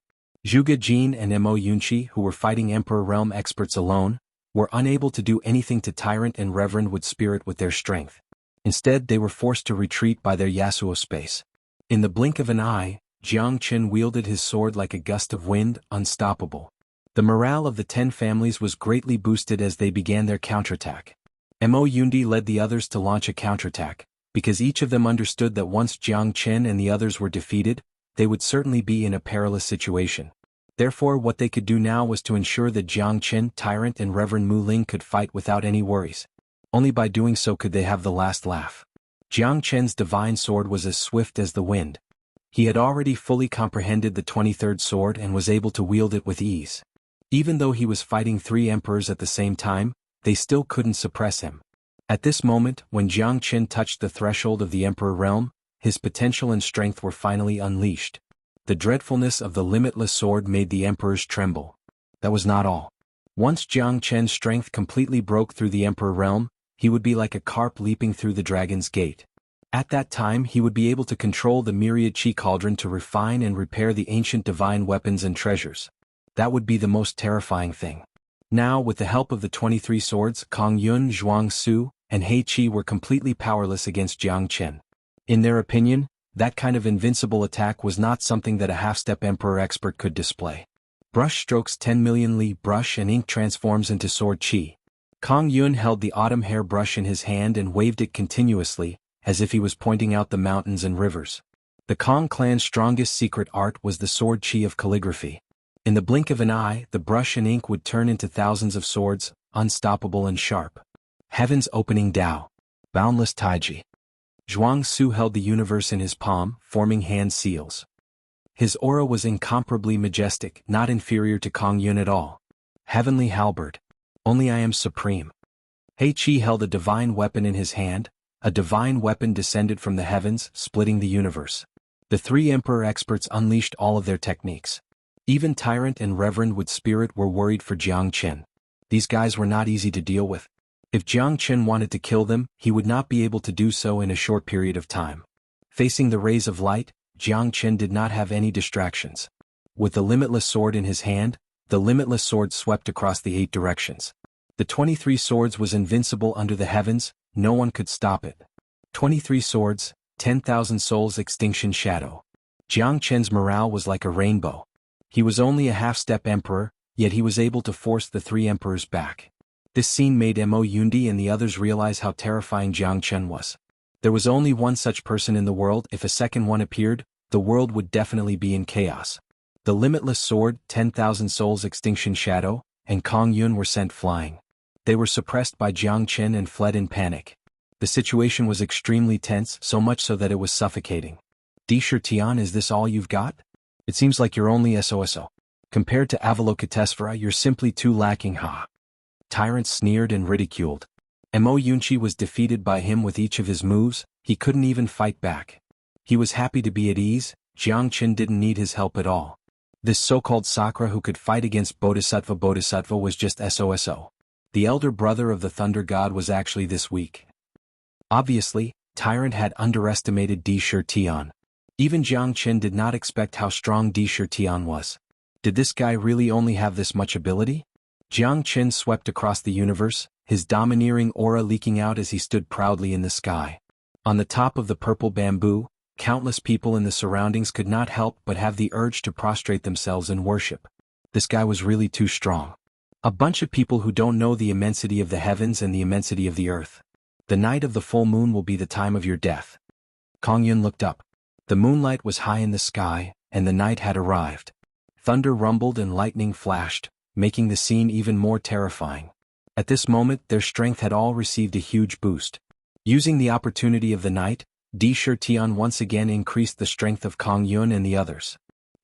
Zhuge Jin and Mo Yunqi, who were fighting Emperor Realm experts alone, were unable to do anything to Tyrant and Reverend with Spirit with their strength. Instead, they were forced to retreat by their Yasuo space. In the blink of an eye, Jiang Qin wielded his sword like a gust of wind, unstoppable. The morale of the 10 families was greatly boosted as they began their counterattack. Mo Yundi led the others to launch a counterattack, because each of them understood that once Jiang Qin and the others were defeated, they would certainly be in a perilous situation. Therefore, what they could do now was to ensure that Jiang Qin, Tyrant and Reverend Mu Ling could fight without any worries. Only by doing so could they have the last laugh. Jiang Qin's divine sword was as swift as the wind. He had already fully comprehended the 23rd sword and was able to wield it with ease. Even though he was fighting 3 emperors at the same time, they still couldn't suppress him. At this moment, when Jiang Qin touched the threshold of the Emperor Realm, his potential and strength were finally unleashed. The dreadfulness of the limitless sword made the emperors tremble. That was not all. Once Jiang Qin's strength completely broke through the Emperor Realm, he would be like a carp leaping through the dragon's gate. At that time he would be able to control the myriad chi cauldron to refine and repair the ancient divine weapons and treasures. That would be the most terrifying thing. Now, with the help of the 23 swords, Kong Yun, Zhuang Su, and He Qi were completely powerless against Jiang Qin. In their opinion, that kind of invincible attack was not something that a half-step emperor expert could display. Brush strokes 10 million li brush and ink transforms into sword chi. Kong Yun held the autumn hair brush in his hand and waved it continuously, as if he was pointing out the mountains and rivers. The Kong clan's strongest secret art was the sword chi of calligraphy. In the blink of an eye, the brush and ink would turn into thousands of swords, unstoppable and sharp. Heaven's opening Tao. Boundless Taiji. Zhuang Su held the universe in his palm, forming hand seals. His aura was incomparably majestic, not inferior to Kong Yun at all. Heavenly halberd. Only I am supreme. He Qi held a divine weapon in his hand. A divine weapon descended from the heavens, splitting the universe. The 3 emperor experts unleashed all of their techniques. Even Tyrant and Reverend with Spirit were worried for Jiang Qin. These guys were not easy to deal with. If Jiang Qin wanted to kill them, he would not be able to do so in a short period of time. Facing the rays of light, Jiang Qin did not have any distractions. With the limitless sword in his hand, the limitless sword swept across the 8 directions. The 23 swords was invincible under the heavens, no one could stop it. 23 swords, 10,000 souls extinction shadow. Jiang Qin's morale was like a rainbow. He was only a half-step emperor, yet he was able to force the 3 emperors back. This scene made Mo Yundi and the others realize how terrifying Jiang Qin was. There was only one such person in the world. If a second one appeared, the world would definitely be in chaos. The limitless sword, 10,000 souls extinction shadow, and Kong Yun were sent flying. They were suppressed by Jiang Qin and fled in panic. The situation was extremely tense, so much so that it was suffocating. Tian, is this all you've got? It seems like you're only SOSO. Compared to Avalokitesvara, you're simply too lacking, ha. Tyrant sneered and ridiculed. Mo Yunqi was defeated by him with each of his moves. He couldn't even fight back. He was happy to be at ease. Jiang Qin didn't need his help at all. This so-called Sakra who could fight against Bodhisattva was just SOSO. The elder brother of the thunder god was actually this weak. Obviously, Tyrant had underestimated Tian. Even Jiang Qin did not expect how strong Tian was. Did this guy really only have this much ability? Jiang Qin swept across the universe, his domineering aura leaking out as he stood proudly in the sky. On the top of the purple bamboo, countless people in the surroundings could not help but have the urge to prostrate themselves in worship. This guy was really too strong. A bunch of people who don't know the immensity of the heavens and the immensity of the earth. The night of the full moon will be the time of your death. Kong Yun looked up. The moonlight was high in the sky, and the night had arrived. Thunder rumbled and lightning flashed, making the scene even more terrifying. At this moment, their strength had all received a huge boost. Using the opportunity of the night, Tian once again increased the strength of Kong Yun and the others.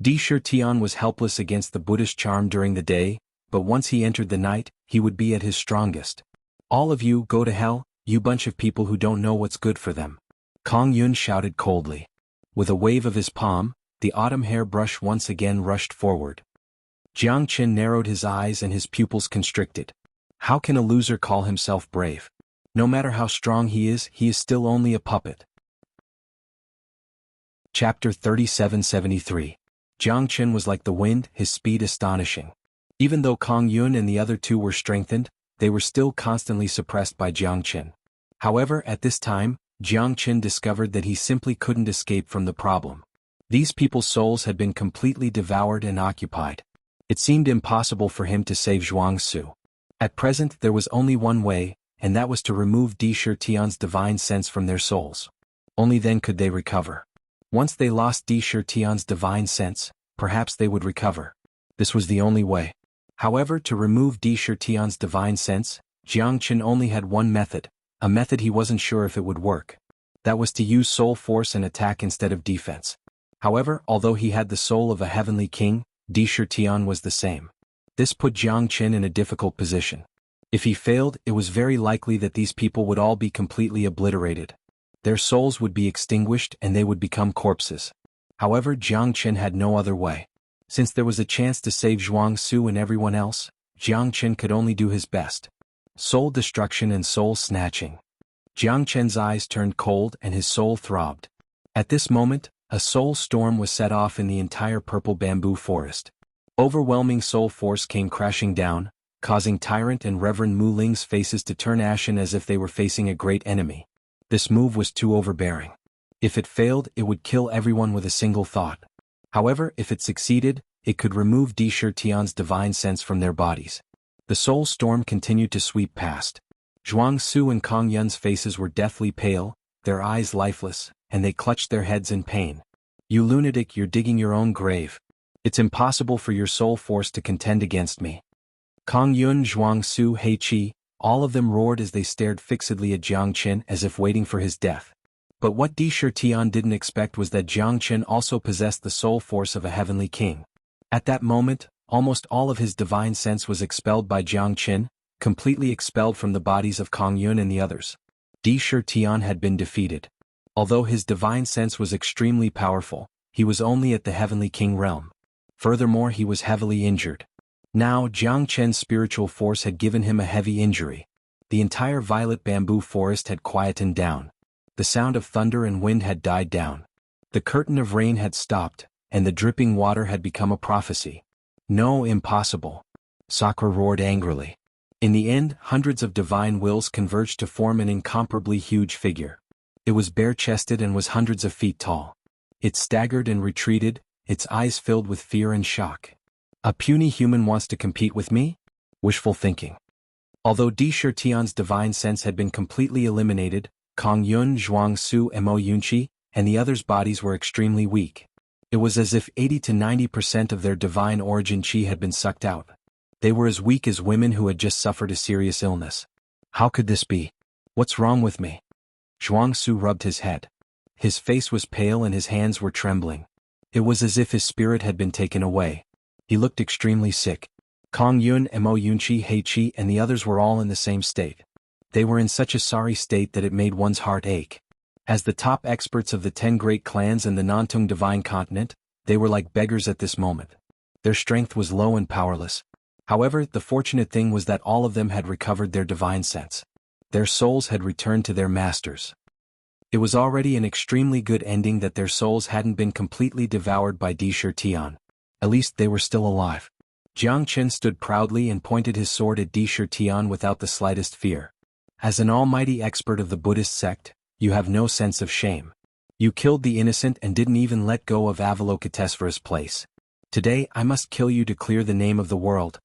Tian was helpless against the Buddhist charm during the day, but once he entered the night, he would be at his strongest. All of you go to hell, you bunch of people who don't know what's good for them. Kong Yun shouted coldly. With a wave of his palm, the autumn hair brush once again rushed forward. Jiang Qin narrowed his eyes and his pupils constricted. How can a loser call himself brave? No matter how strong he is still only a puppet. Chapter 3773. Jiangchen was like the wind, his speed astonishing. Even though Kong Yun and the other two were strengthened, they were still constantly suppressed by Jiangchen. However, at this time, Jiangchen discovered that he simply couldn't escape from the problem. These people's souls had been completely devoured and occupied. It seemed impossible for him to save Zhuangzi. At present there was only one way, and that was to remove Di Shirtian's divine sense from their souls. Only then could they recover. Once they lost Di Shirtian's divine sense, perhaps they would recover. This was the only way. However, to remove Di Shirtian's divine sense, Jiangchen only had one method, a method he wasn't sure if it would work. That was to use soul force and attack instead of defense. However, although he had the soul of a heavenly king, Di Shirtian was the same. This put Jiangchen in a difficult position. If he failed, it was very likely that these people would all be completely obliterated. Their souls would be extinguished and they would become corpses. However, Jiangchen had no other way. Since there was a chance to save Zhuangzi and everyone else, Jiangchen could only do his best. Soul destruction and soul snatching. Jiangchen's eyes turned cold and his soul throbbed. At this moment, a soul storm was set off in the entire purple bamboo forest. Overwhelming soul force came crashing down, causing Tyrant and Reverend Mu Ling's faces to turn ashen as if they were facing a great enemy. This move was too overbearing. If it failed, it would kill everyone with a single thought. However, if it succeeded, it could remove Di Shirtian's divine sense from their bodies. The soul storm continued to sweep past. Zhuangzi and Kong Yun's faces were deathly pale, their eyes lifeless, and they clutched their heads in pain. You lunatic, you're digging your own grave. It's impossible for your soul force to contend against me. Kong Yun, Zhuangzi, Heiqi, all of them roared as they stared fixedly at Jiangchen as if waiting for his death. But what Di Shirtian didn't expect was that Jiangchen also possessed the soul force of a heavenly king. At that moment, almost all of his divine sense was expelled by Jiangchen, completely expelled from the bodies of Kong Yun and the others. Di Shirtian had been defeated. Although his divine sense was extremely powerful, he was only at the heavenly king realm. Furthermore, he was heavily injured. Now, Jiangchen's spiritual force had given him a heavy injury. The entire violet bamboo forest had quietened down. The sound of thunder and wind had died down. The curtain of rain had stopped, and the dripping water had become a prophecy. No, impossible. Sakura roared angrily. In the end, hundreds of divine wills converged to form an incomparably huge figure. It was bare-chested and was hundreds of feet tall. It staggered and retreated, its eyes filled with fear and shock. A puny human wants to compete with me? Wishful thinking. Although Di Shirtian's divine sense had been completely eliminated, Kong Yun, Zhuangzi, and Mo Yunqi, and the others' bodies were extremely weak. It was as if 80 to 90% of their divine origin chi had been sucked out. They were as weak as women who had just suffered a serious illness. How could this be? What's wrong with me? Zhuangzi rubbed his head. His face was pale and his hands were trembling. It was as if his spirit had been taken away. He looked extremely sick. Kong Yun, Mo Yunqi, Heiqi, and the others were all in the same state. They were in such a sorry state that it made one's heart ache. As the top experts of the 10 great clans and the Nantung divine continent, they were like beggars at this moment. Their strength was low and powerless. However, the fortunate thing was that all of them had recovered their divine sense. Their souls had returned to their masters. It was already an extremely good ending that their souls hadn't been completely devoured by Di Shirtian. At least they were still alive. Jiangchen stood proudly and pointed his sword at Di Shirtian without the slightest fear. As an almighty expert of the Buddhist sect, you have no sense of shame. You killed the innocent and didn't even let go of Avalokitesvara's place. Today I must kill you to clear the name of the world.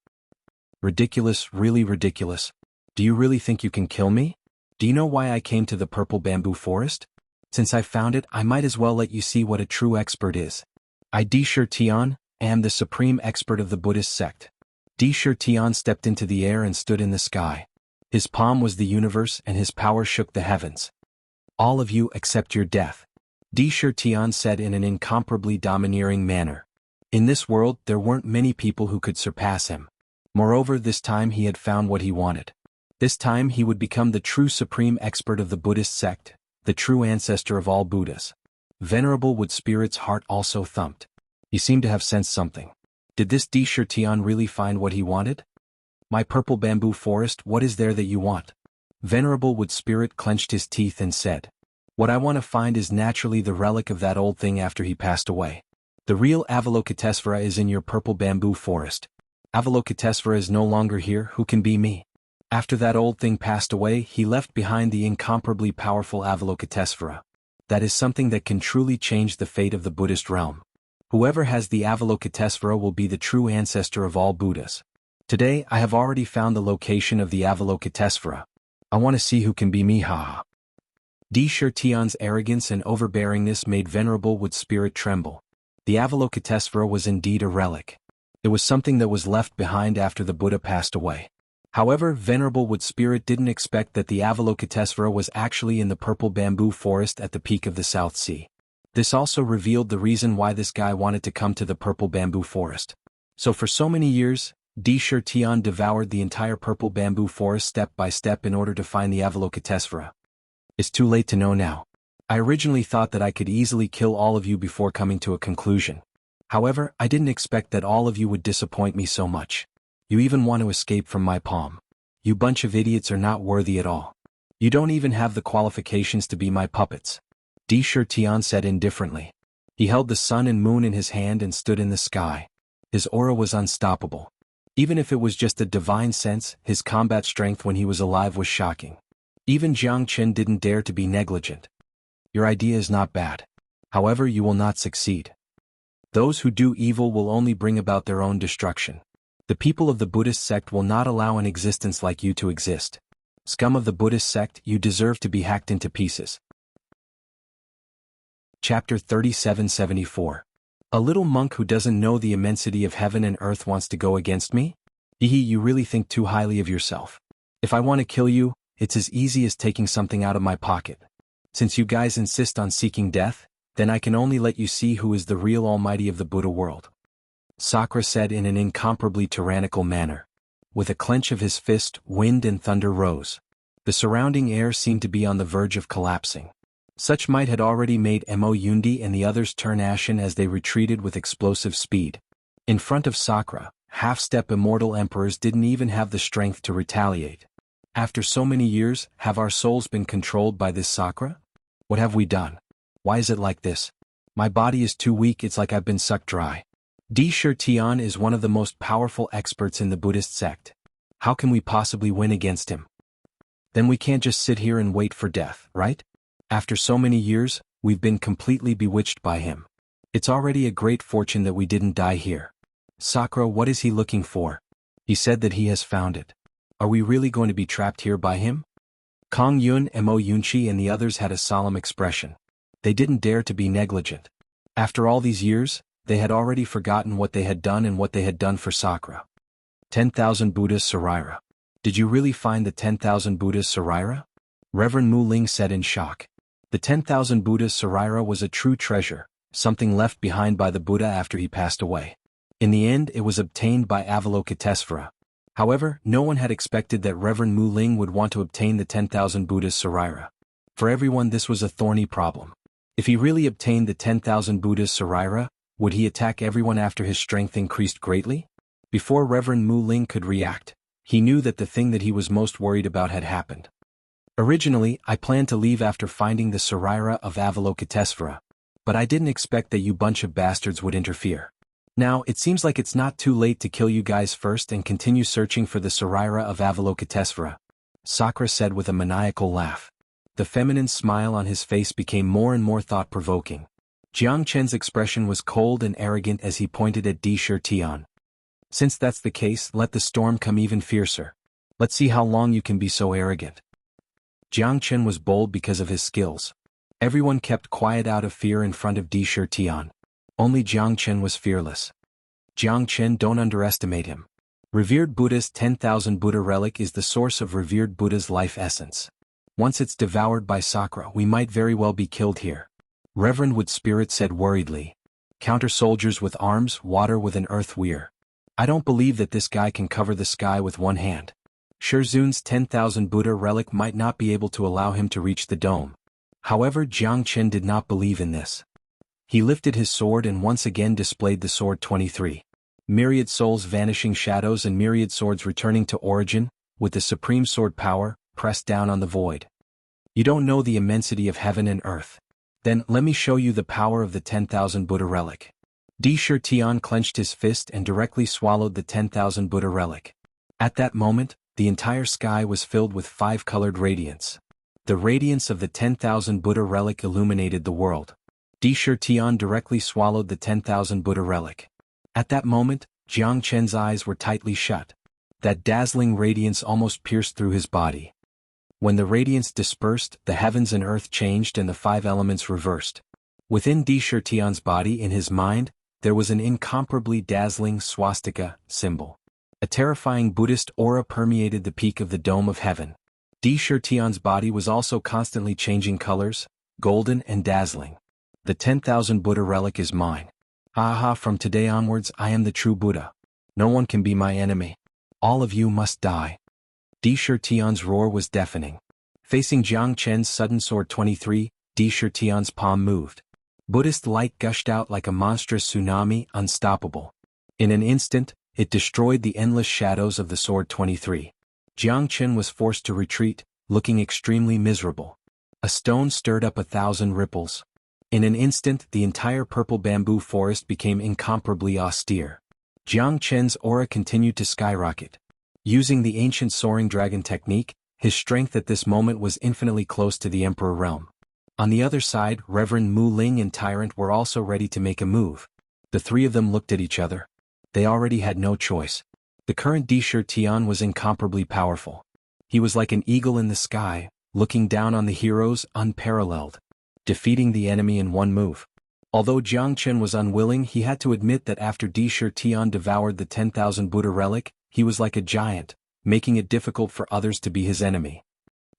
Ridiculous, really ridiculous. Do you really think you can kill me? Do you know why I came to the purple bamboo forest? Since I found it, I might as well let you see what a true expert is. I, Di Shirtian, am the supreme expert of the Buddhist sect. Di Shirtian stepped into the air and stood in the sky. His palm was the universe and his power shook the heavens. All of you accept your death. Di Shirtian said in an incomparably domineering manner. In this world there weren't many people who could surpass him. Moreover, this time he had found what he wanted. This time he would become the true supreme expert of the Buddhist sect, the true ancestor of all Buddhas. Venerable Wood Spirit's heart also thumped. He seemed to have sensed something. Did this Di Shirtian really find what he wanted? My purple bamboo forest, what is there that you want? Venerable Wood Spirit clenched his teeth and said, "What I want to find is naturally the relic of that old thing after he passed away. The real Avalokitesvara is in your purple bamboo forest. Avalokitesvara is no longer here. Who can be me? After that old thing passed away, he left behind the incomparably powerful Avalokitesvara. That is something that can truly change the fate of the Buddhist realm. Whoever has the Avalokitesvara will be the true ancestor of all Buddhas. Today I have already found the location of the Avalokitesvara. I want to see who can be me, ha." Di Shirtian's arrogance and overbearingness made Venerable Wood Spirit tremble. The Avalokitesvara was indeed a relic. It was something that was left behind after the Buddha passed away. However, Venerable Wood Spirit didn't expect that the Avalokitesvara was actually in the purple bamboo forest at the peak of the South Sea. This also revealed the reason why this guy wanted to come to the purple bamboo forest. So for so many years, Di Shirtian devoured the entire purple bamboo forest step by step in order to find the Avalokitesvara. It's too late to know now. I originally thought that I could easily kill all of you before coming to a conclusion. However, I didn't expect that all of you would disappoint me so much. You even want to escape from my palm. You bunch of idiots are not worthy at all. You don't even have the qualifications to be my puppets. Di Shirtian said indifferently. He held the sun and moon in his hand and stood in the sky. His aura was unstoppable. Even if it was just a divine sense, his combat strength when he was alive was shocking. Even Jiang Chen didn't dare to be negligent. Your idea is not bad. However, you will not succeed. Those who do evil will only bring about their own destruction. The people of the Buddhist sect will not allow an existence like you to exist. Scum of the Buddhist sect, you deserve to be hacked into pieces. Chapter 3774. A little monk who doesn't know the immensity of heaven and earth wants to go against me? You really think too highly of yourself. If I want to kill you, it's as easy as taking something out of my pocket. Since you guys insist on seeking death, then I can only let you see who is the real almighty of the Buddha world. Sakra said in an incomparably tyrannical manner. With a clench of his fist, wind and thunder rose. The surrounding air seemed to be on the verge of collapsing. Such might had already made Mo Yundi and the others turn ashen as they retreated with explosive speed. In front of Sakra, half-step immortal emperors didn't even have the strength to retaliate. After so many years, have our souls been controlled by this Sakra? What have we done? Why is it like this? My body is too weak, it's like I've been sucked dry. Di Shirtian is one of the most powerful experts in the Buddhist sect. How can we possibly win against him? Then we can't just sit here and wait for death, right? After so many years, we've been completely bewitched by him. It's already a great fortune that we didn't die here. Sakra, what is he looking for? He said that he has found it. Are we really going to be trapped here by him? Kong Yun, Mo Yunchi and the others had a solemn expression. They didn't dare to be negligent. After all these years, they had already forgotten what they had done and what they had done for Sakra. 10,000 Buddhas Saraira. Did you really find the 10,000 Buddhas Saraira? Reverend Mu Ling said in shock. The 10,000 Buddhas Saraira was a true treasure, something left behind by the Buddha after he passed away. In the end, it was obtained by Avalokitesvara. However, no one had expected that Reverend Mu Ling would want to obtain the 10,000 Buddhas Saraira. For everyone, this was a thorny problem. If he really obtained the 10,000 Buddhas Saraira, would he attack everyone after his strength increased greatly? Before Reverend Mu Ling could react, he knew that the thing that he was most worried about had happened. Originally, I planned to leave after finding the Saraira of Avalokitesvara, but I didn't expect that you bunch of bastards would interfere. Now, it seems like it's not too late to kill you guys first and continue searching for the Saraira of Avalokitesvara, Sakra said with a maniacal laugh. The feminine smile on his face became more and more thought-provoking. Jiang Chen's expression was cold and arrogant as he pointed at Di Shirtian. Since that's the case, let the storm come even fiercer. Let's see how long you can be so arrogant. Jiang Chen was bold because of his skills. Everyone kept quiet out of fear in front of Di Shirtian. Only Jiang Chen was fearless. Jiang Chen, don't underestimate him. Revered Buddha's 10,000 Buddha relic is the source of revered Buddha's life essence. Once it's devoured by Sakra, we might very well be killed here. Reverend Wood Spirit said worriedly. Counter soldiers with arms, water with an earth weir. I don't believe that this guy can cover the sky with one hand. Shirzun's 10,000 Buddha relic might not be able to allow him to reach the dome. However, Jiang Chen did not believe in this. He lifted his sword and once again displayed the sword 23. Myriad souls vanishing shadows and myriad swords returning to origin, with the supreme sword power, pressed down on the void. You don't know the immensity of heaven and earth. Then, let me show you the power of the 10,000 Buddha relic. Tian clenched his fist and directly swallowed the 10,000 Buddha relic. At that moment, the entire sky was filled with 5-colored radiance. The radiance of the 10,000 Buddha relic illuminated the world. Tian directly swallowed the 10,000 Buddha relic. At that moment, Jiang Chen's eyes were tightly shut. That dazzling radiance almost pierced through his body. When the radiance dispersed, the heavens and earth changed and the 5 elements reversed. Within Tian's body, in his mind, there was an incomparably dazzling swastika symbol. A terrifying Buddhist aura permeated the peak of the dome of heaven. Tian's body was also constantly changing colors, golden and dazzling. The 10,000 Buddha relic is mine. Aha, from today onwards I am the true Buddha. No one can be my enemy. All of you must die. Tian's roar was deafening. Facing Jiang Chen's sudden sword 23, Tian's palm moved. Buddhist light gushed out like a monstrous tsunami, unstoppable. In an instant, it destroyed the endless shadows of the sword 23. Jiang Chen was forced to retreat, looking extremely miserable. A stone stirred up 1,000 ripples. In an instant, the entire purple bamboo forest became incomparably austere. Jiang Chen's aura continued to skyrocket. Using the ancient soaring dragon technique, his strength at this moment was infinitely close to the Emperor realm. On the other side, Reverend Mu Ling and Tyrant were also ready to make a move. The 3 of them looked at each other. They already had no choice. The current Tian was incomparably powerful. He was like an eagle in the sky, looking down on the heroes unparalleled, defeating the enemy in one move. Although Jiang Chen was unwilling, he had to admit that after Tian devoured the 10,000 Buddha relic, he was like a giant, making it difficult for others to be his enemy.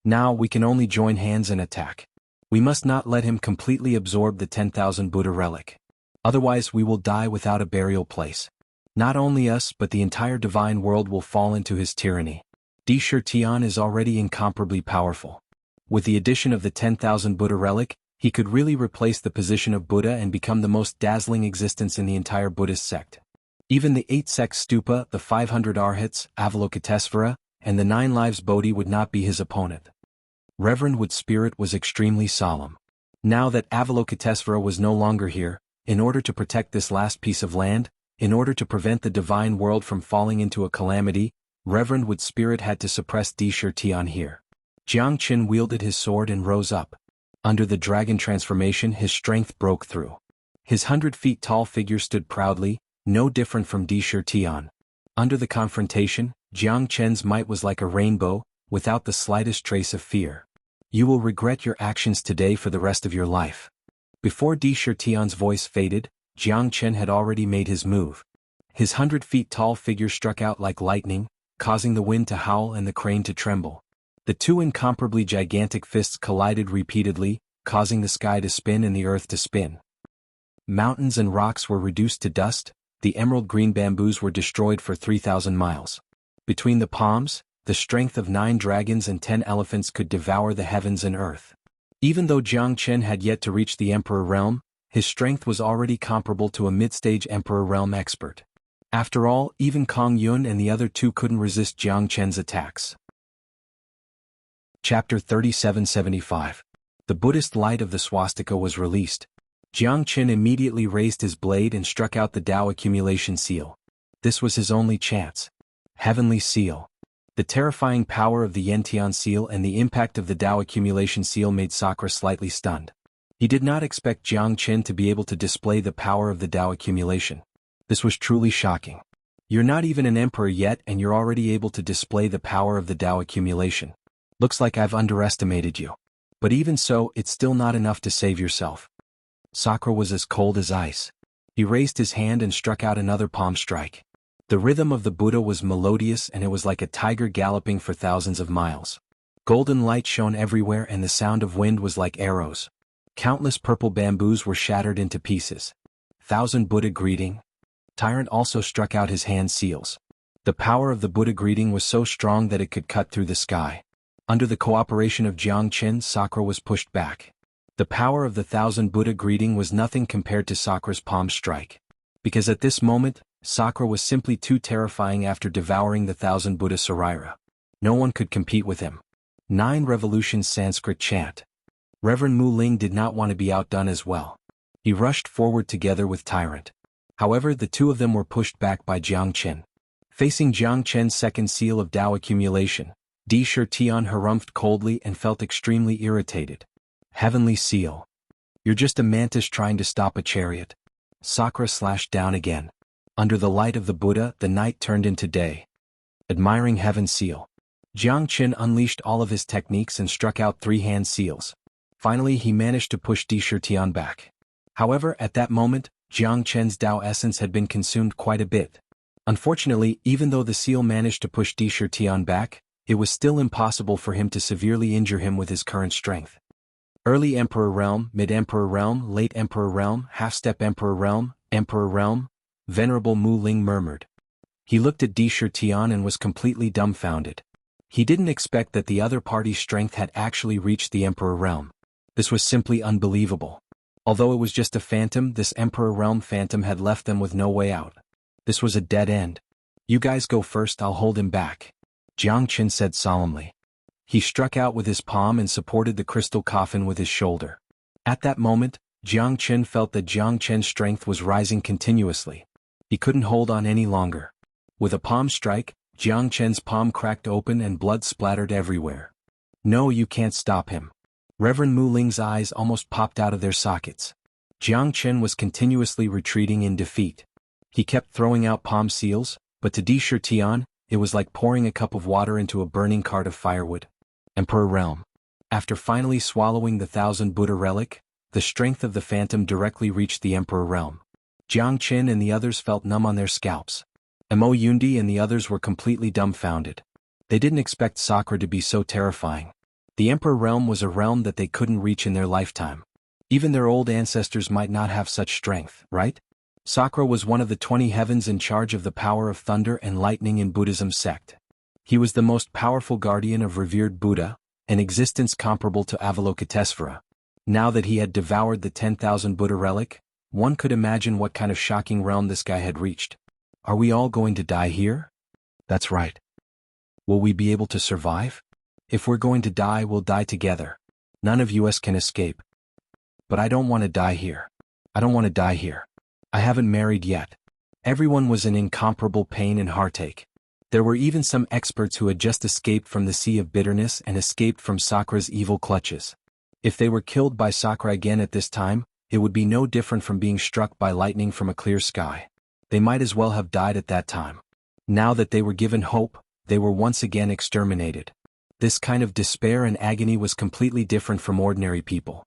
Now we can only join hands and attack. We must not let him completely absorb the 10,000 Buddha relic. Otherwise we will die without a burial place. Not only us but the entire divine world will fall into his tyranny. Tian is already incomparably powerful. With the addition of the 10,000 Buddha relic, he could really replace the position of Buddha and become the most dazzling existence in the entire Buddhist sect. Even the 8 sects stupa, the 500 arhats, Avalokitesvara, and the 9 lives Bodhi would not be his opponent. Reverend Wood's spirit was extremely solemn. Now that Avalokitesvara was no longer here, in order to protect this last piece of land, in order to prevent the divine world from falling into a calamity, Reverend Wood's spirit had to suppress Tian here. Jiang Chen wielded his sword and rose up. Under the dragon transformation, his strength broke through. His 100 feet tall figure stood proudly, no different from Tian. Under the confrontation, Jiang Chen's might was like a rainbow, without the slightest trace of fear. You will regret your actions today for the rest of your life. Before Tian's voice faded, Jiang Chen had already made his move. His 100 feet tall figure struck out like lightning, causing the wind to howl and the crane to tremble. The 2 incomparably gigantic fists collided repeatedly, causing the sky to spin and the earth to spin. Mountains and rocks were reduced to dust, the emerald green bamboos were destroyed for 3,000 miles. Between the palms, the strength of 9 dragons and 10 elephants could devour the heavens and earth. Even though Jiang Chen had yet to reach the Emperor realm, his strength was already comparable to a mid-stage Emperor realm expert. After all, even Kong Yun and the other 2 couldn't resist Jiang Chen's attacks. Chapter 3775. The Buddhist light of the swastika was released. Jiang Chen immediately raised his blade and struck out the Tao accumulation seal. This was his only chance. Heavenly seal. The terrifying power of the Yantian seal and the impact of the Tao accumulation seal made Sakura slightly stunned. He did not expect Jiang Chen to be able to display the power of the Tao accumulation. This was truly shocking. You're not even an emperor yet and you're already able to display the power of the Tao accumulation. Looks like I've underestimated you. But even so, it's still not enough to save yourself. Sakura was as cold as ice. He raised his hand and struck out another palm strike. The rhythm of the Buddha was melodious and it was like a tiger galloping for thousands of miles. Golden light shone everywhere and the sound of wind was like arrows. Countless purple bamboos were shattered into pieces. 1,000 Buddha greeting. Tyrant also struck out his hand seals. The power of the Buddha greeting was so strong that it could cut through the sky. Under the cooperation of Jiang Chen, Sakura was pushed back. The power of the 1,000 Buddha greeting was nothing compared to Sakura's palm strike. Because at this moment, Sakura was simply too terrifying after devouring the 1,000 Buddha Saraira. No one could compete with him. 9 Revolutions Sanskrit chant. Reverend Mu Ling did not want to be outdone as well. He rushed forward together with Tyrant. However, the two of them were pushed back by Jiang Chen. Facing Jiang Chen's second seal of Dao accumulation, Di Shirtian harumphed coldly and felt extremely irritated. Heavenly seal. You're just a mantis trying to stop a chariot. Sakura slashed down again. Under the light of the Buddha, the night turned into day. Admiring heaven seal. Jiang Chen unleashed all of his techniques and struck out 3 hand seals. Finally, he managed to push Di Shirtian back. However, at that moment, Jiang Chen's Dao essence had been consumed quite a bit. Unfortunately, even though the seal managed to push Di Shirtian back, it was still impossible for him to severely injure him with his current strength. Early Emperor Realm, Mid-Emperor Realm, Late Emperor Realm, Half-Step Emperor Realm, Venerable Mu Ling murmured. He looked at Di Shirtian and was completely dumbfounded. He didn't expect that the other party's strength had actually reached the Emperor Realm. This was simply unbelievable. Although it was just a phantom, this Emperor Realm phantom had left them with no way out. This was a dead end. You guys go first, I'll hold him back. Jiang Chen said solemnly. He struck out with his palm and supported the crystal coffin with his shoulder. At that moment, Jiang Chen felt that Jiang Chen's strength was rising continuously. He couldn't hold on any longer. With a palm strike, Jiang Chen's palm cracked open and blood splattered everywhere. No, you can't stop him. Reverend Mu Ling's eyes almost popped out of their sockets. Jiang Chen was continuously retreating in defeat. He kept throwing out palm seals, but to Di Shirtian, it was like pouring a cup of water into a burning cart of firewood. Emperor Realm. After finally swallowing the 1000 Buddha relic, the strength of the phantom directly reached the Emperor Realm. Jiang Chen and the others felt numb on their scalps. Mo Yundi and the others were completely dumbfounded. They didn't expect Sakura to be so terrifying. The Emperor Realm was a realm that they couldn't reach in their lifetime. Even their old ancestors might not have such strength, right? Sakura was one of the 20 heavens in charge of the power of thunder and lightning in Buddhism sect. He was the most powerful guardian of revered Buddha, an existence comparable to Avalokitesvara. Now that he had devoured the 10,000 Buddha relic, one could imagine what kind of shocking realm this guy had reached. Are we all going to die here? That's right. Will we be able to survive? If we're going to die, we'll die together. None of us can escape. But I don't want to die here. I don't want to die here. I haven't married yet. Everyone was in incomparable pain and heartache. There were even some experts who had just escaped from the sea of bitterness and escaped from Sakura's evil clutches. If they were killed by Sakura again at this time, it would be no different from being struck by lightning from a clear sky. They might as well have died at that time. Now that they were given hope, they were once again exterminated. This kind of despair and agony was completely different from ordinary people.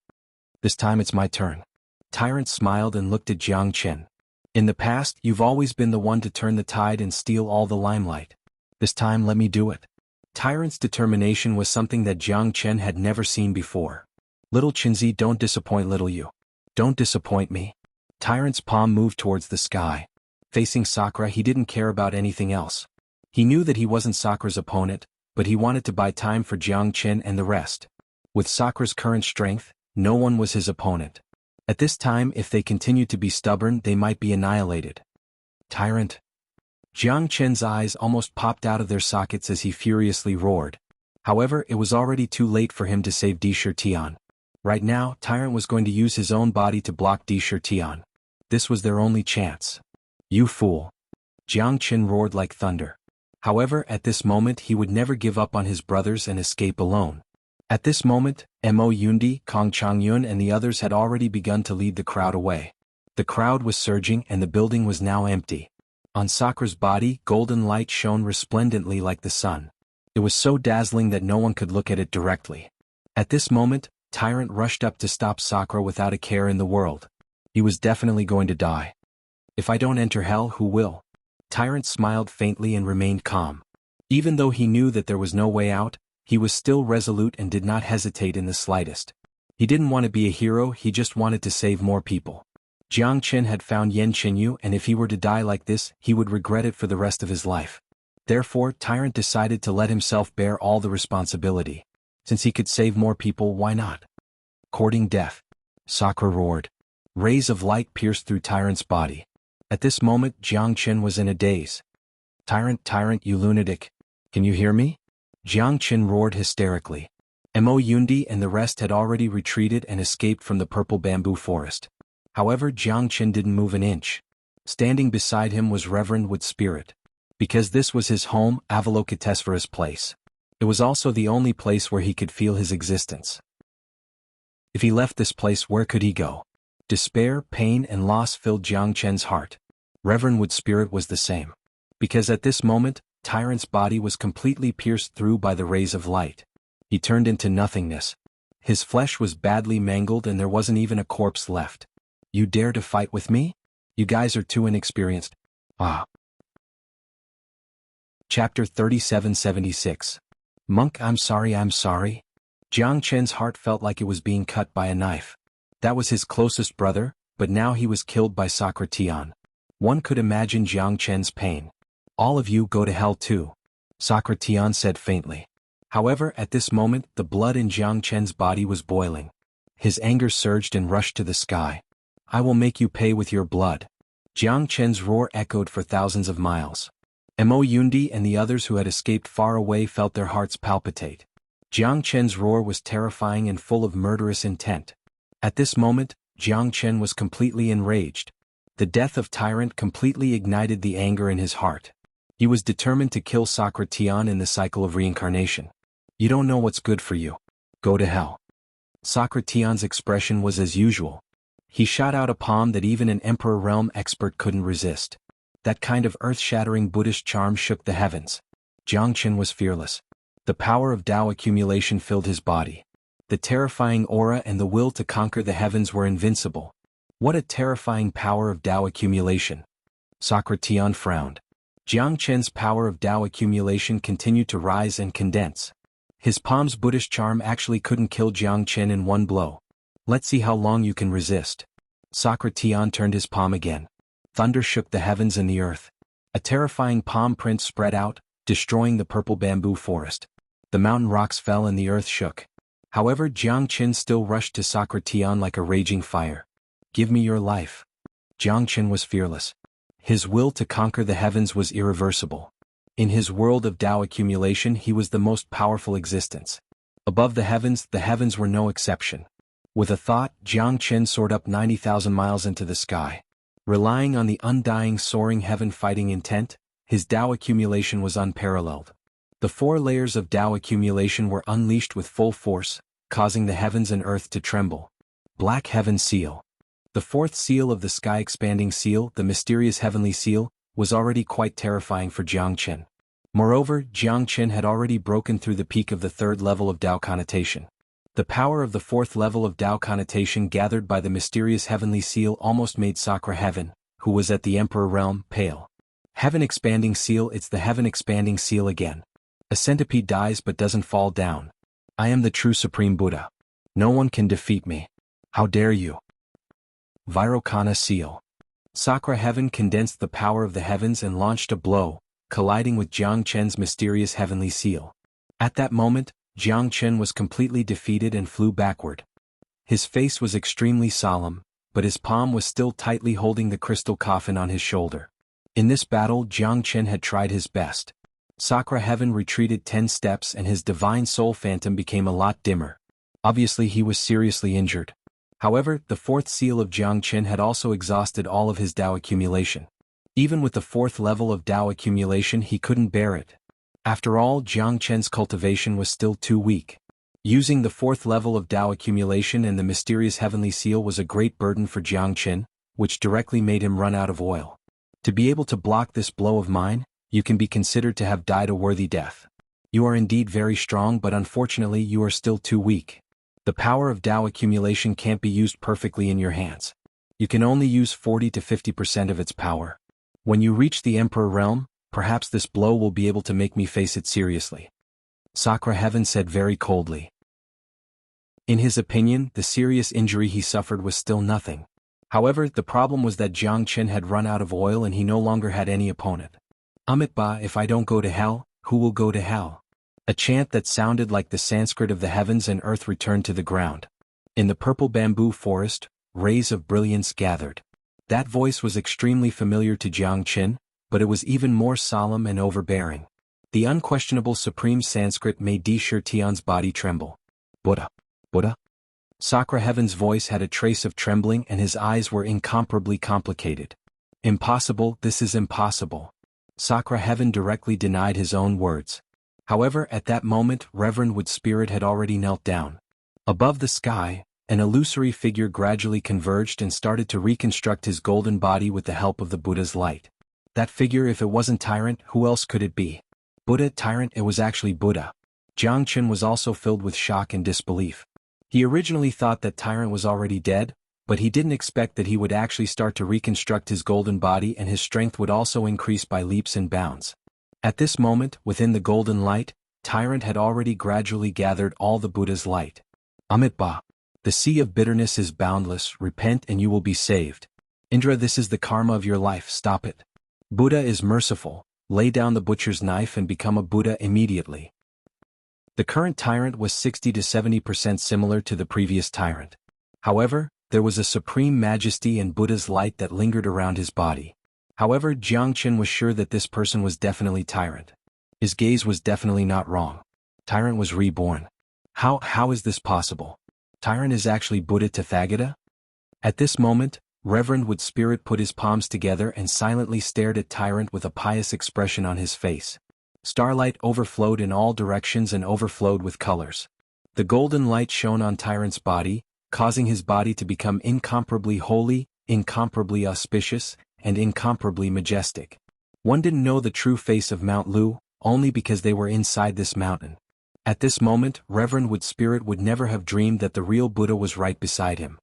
This time it's my turn. Tyrant smiled and looked at Jiang Chen. In the past, you've always been the one to turn the tide and steal all the limelight. This time let me do it. Tyrant's determination was something that Jiang Chen had never seen before. Little Chinzi, don't disappoint little you. Don't disappoint me. Tyrant's palm moved towards the sky. Facing Sakura, he didn't care about anything else. He knew that he wasn't Sakura's opponent, but he wanted to buy time for Jiang Chen and the rest. With Sakura's current strength, no one was his opponent. At this time, if they continued to be stubborn, they might be annihilated. Tyrant. Jiang Chen's eyes almost popped out of their sockets as he furiously roared. However, it was already too late for him to save Di Shirtian. Right now, Tyrant was going to use his own body to block Di Shirtian. This was their only chance. You fool. Jiang Chen roared like thunder. However, at this moment he would never give up on his brothers and escape alone. At this moment, Mo Yundi, Kong Changyun and the others had already begun to lead the crowd away. The crowd was surging and the building was now empty. On Sakura's body, golden light shone resplendently like the sun. It was so dazzling that no one could look at it directly. At this moment, Tyrant rushed up to stop Sakura without a care in the world. He was definitely going to die. If I don't enter hell, who will? Tyrant smiled faintly and remained calm. Even though he knew that there was no way out, he was still resolute and did not hesitate in the slightest. He didn't want to be a hero, he just wanted to save more people. Jiang Chen had found Yan Qinyu, and if he were to die like this, he would regret it for the rest of his life. Therefore, Tyrant decided to let himself bear all the responsibility. Since he could save more people, why not? Courting death. Sakura roared. Rays of light pierced through Tyrant's body. At this moment, Jiang Chen was in a daze. Tyrant, you lunatic. Can you hear me? Jiang Qin roared hysterically. Mo Yundi and the rest had already retreated and escaped from the purple bamboo forest. However, Jiang Qin didn't move an inch. Standing beside him was Reverend Wood Spirit. Because this was his home, Avalokitesvara's place. It was also the only place where he could feel his existence. If he left this place, where could he go? Despair, pain, and loss filled Jiang Qin's heart. Reverend Wood Spirit was the same. Because at this moment, Tyrant's body was completely pierced through by the rays of light. He turned into nothingness. His flesh was badly mangled and there wasn't even a corpse left. You dare to fight with me? You guys are too inexperienced. Ah. Chapter 3776. Monk, I'm sorry. Jiang Qin's heart felt like it was being cut by a knife. That was his closest brother, but now he was killed by Socrateon. One could imagine Jiang Qin's pain. All of you go to hell too, Socrateon said faintly. However, at this moment, the blood in Jiang Qin's body was boiling. His anger surged and rushed to the sky. I will make you pay with your blood. Jiang Qin's roar echoed for thousands of miles. Mo Yundi and the others who had escaped far away felt their hearts palpitate. Jiang Qin's roar was terrifying and full of murderous intent. At this moment, Jiang Qin was completely enraged. The death of Tyrant completely ignited the anger in his heart. He was determined to kill Socrateon in the cycle of reincarnation. You don't know what's good for you. Go to hell. Socrateon's expression was as usual. He shot out a palm that even an Emperor Realm expert couldn't resist. That kind of earth-shattering Buddhist charm shook the heavens. Jiang Qin was fearless. The power of Tao accumulation filled his body. The terrifying aura and the will to conquer the heavens were invincible. What a terrifying power of Tao accumulation. Socrateon frowned. Jiang Qin's power of Tao accumulation continued to rise and condense. His palm's Buddhist charm actually couldn't kill Jiang Qin in one blow. Let's see how long you can resist. Socrateon turned his palm again. Thunder shook the heavens and the earth. A terrifying palm print spread out, destroying the purple bamboo forest. The mountain rocks fell and the earth shook. However, Jiang Qin still rushed to Socrateon like a raging fire. Give me your life. Jiang Qin was fearless. His will to conquer the heavens was irreversible. In his world of Tao accumulation, he was the most powerful existence. Above the heavens were no exception. With a thought, Jiang Qin soared up 90,000 miles into the sky. Relying on the undying soaring heaven fighting intent, his Tao accumulation was unparalleled. The 4 layers of Tao accumulation were unleashed with full force, causing the heavens and earth to tremble. Black Heaven Seal. The 4th seal of the Sky Expanding Seal, the mysterious heavenly seal, was already quite terrifying for Jiang Qin. Moreover, Jiang Qin had already broken through the peak of the 3rd level of Tao connotation. The power of the 4th level of Tao connotation gathered by the mysterious heavenly seal almost made Sakra Heaven, who was at the Emperor Realm, pale. Heaven Expanding Seal. It's the Heaven Expanding Seal again. A centipede dies but doesn't fall down. I am the true Supreme Buddha. No one can defeat me. How dare you? Vairocana Seal. Sakra Heaven condensed the power of the heavens and launched a blow, colliding with Jiang Qin's mysterious heavenly seal. At that moment, Jiang Qin was completely defeated and flew backward. His face was extremely solemn, but his palm was still tightly holding the crystal coffin on his shoulder. In this battle, Jiang Qin had tried his best. Sakra Heaven retreated 10 steps and his divine soul phantom became a lot dimmer. Obviously he was seriously injured. However, the 4th seal of Jiang Qin had also exhausted all of his Tao accumulation. Even with the 4th level of Tao accumulation he couldn't bear it. After all, Jiang Qin's cultivation was still too weak. Using the 4th level of Tao accumulation and the mysterious heavenly seal was a great burden for Jiang Qin, which directly made him run out of oil. To be able to block this blow of mine, you can be considered to have died a worthy death. You are indeed very strong, but unfortunately you are still too weak. The power of Tao accumulation can't be used perfectly in your hands. You can only use 40 to 50% of its power. When you reach the Emperor Realm, perhaps this blow will be able to make me face it seriously. Sakra Heaven said very coldly. In his opinion, the serious injury he suffered was still nothing. However, the problem was that Jiang Qin had run out of oil and he no longer had any opponent. Amitba, if I don't go to hell, who will go to hell? A chant that sounded like the Sanskrit of the heavens and earth returned to the ground. In the purple bamboo forest, rays of brilliance gathered. That voice was extremely familiar to Jiang Qin, but it was even more solemn and overbearing. The unquestionable supreme Sanskrit made Dishir Tian's body tremble. Buddha. Buddha? Sakra Heaven's voice had a trace of trembling and his eyes were incomparably complicated. Impossible, this is impossible. Sakra Heaven directly denied his own words. However, at that moment Reverend Wood Spirit had already knelt down. Above the sky, an illusory figure gradually converged and started to reconstruct his golden body with the help of the Buddha's light. That figure, if it wasn't Tyrant, who else could it be? Buddha, Tyrant, it was actually Buddha. Jiangchen was also filled with shock and disbelief. He originally thought that Tyrant was already dead, but he didn't expect that he would actually start to reconstruct his golden body and his strength would also increase by leaps and bounds. At this moment, within the golden light, Tyrant had already gradually gathered all the Buddha's light. Amitba. The sea of bitterness is boundless, repent and you will be saved. Indra, this is the karma of your life, stop it. Buddha is merciful, lay down the butcher's knife and become a Buddha immediately. The current Tyrant was 60 to 70% similar to the previous Tyrant. However, there was a supreme majesty and Buddha's light that lingered around his body. However, Jiangchen was sure that this person was definitely Tyrant. His gaze was definitely not wrong. Tyrant was reborn. How is this possible? Tyrant is actually Buddha Tathagata? At this moment, Reverend Wood Spirit put his palms together and silently stared at Tyrant with a pious expression on his face. Starlight overflowed in all directions and overflowed with colors. The golden light shone on Tyrant's body, causing his body to become incomparably holy, incomparably auspicious, and incomparably majestic. One didn't know the true face of Mount Lu, only because they were inside this mountain. At this moment, Reverend Wood Spirit would never have dreamed that the real Buddha was right beside him.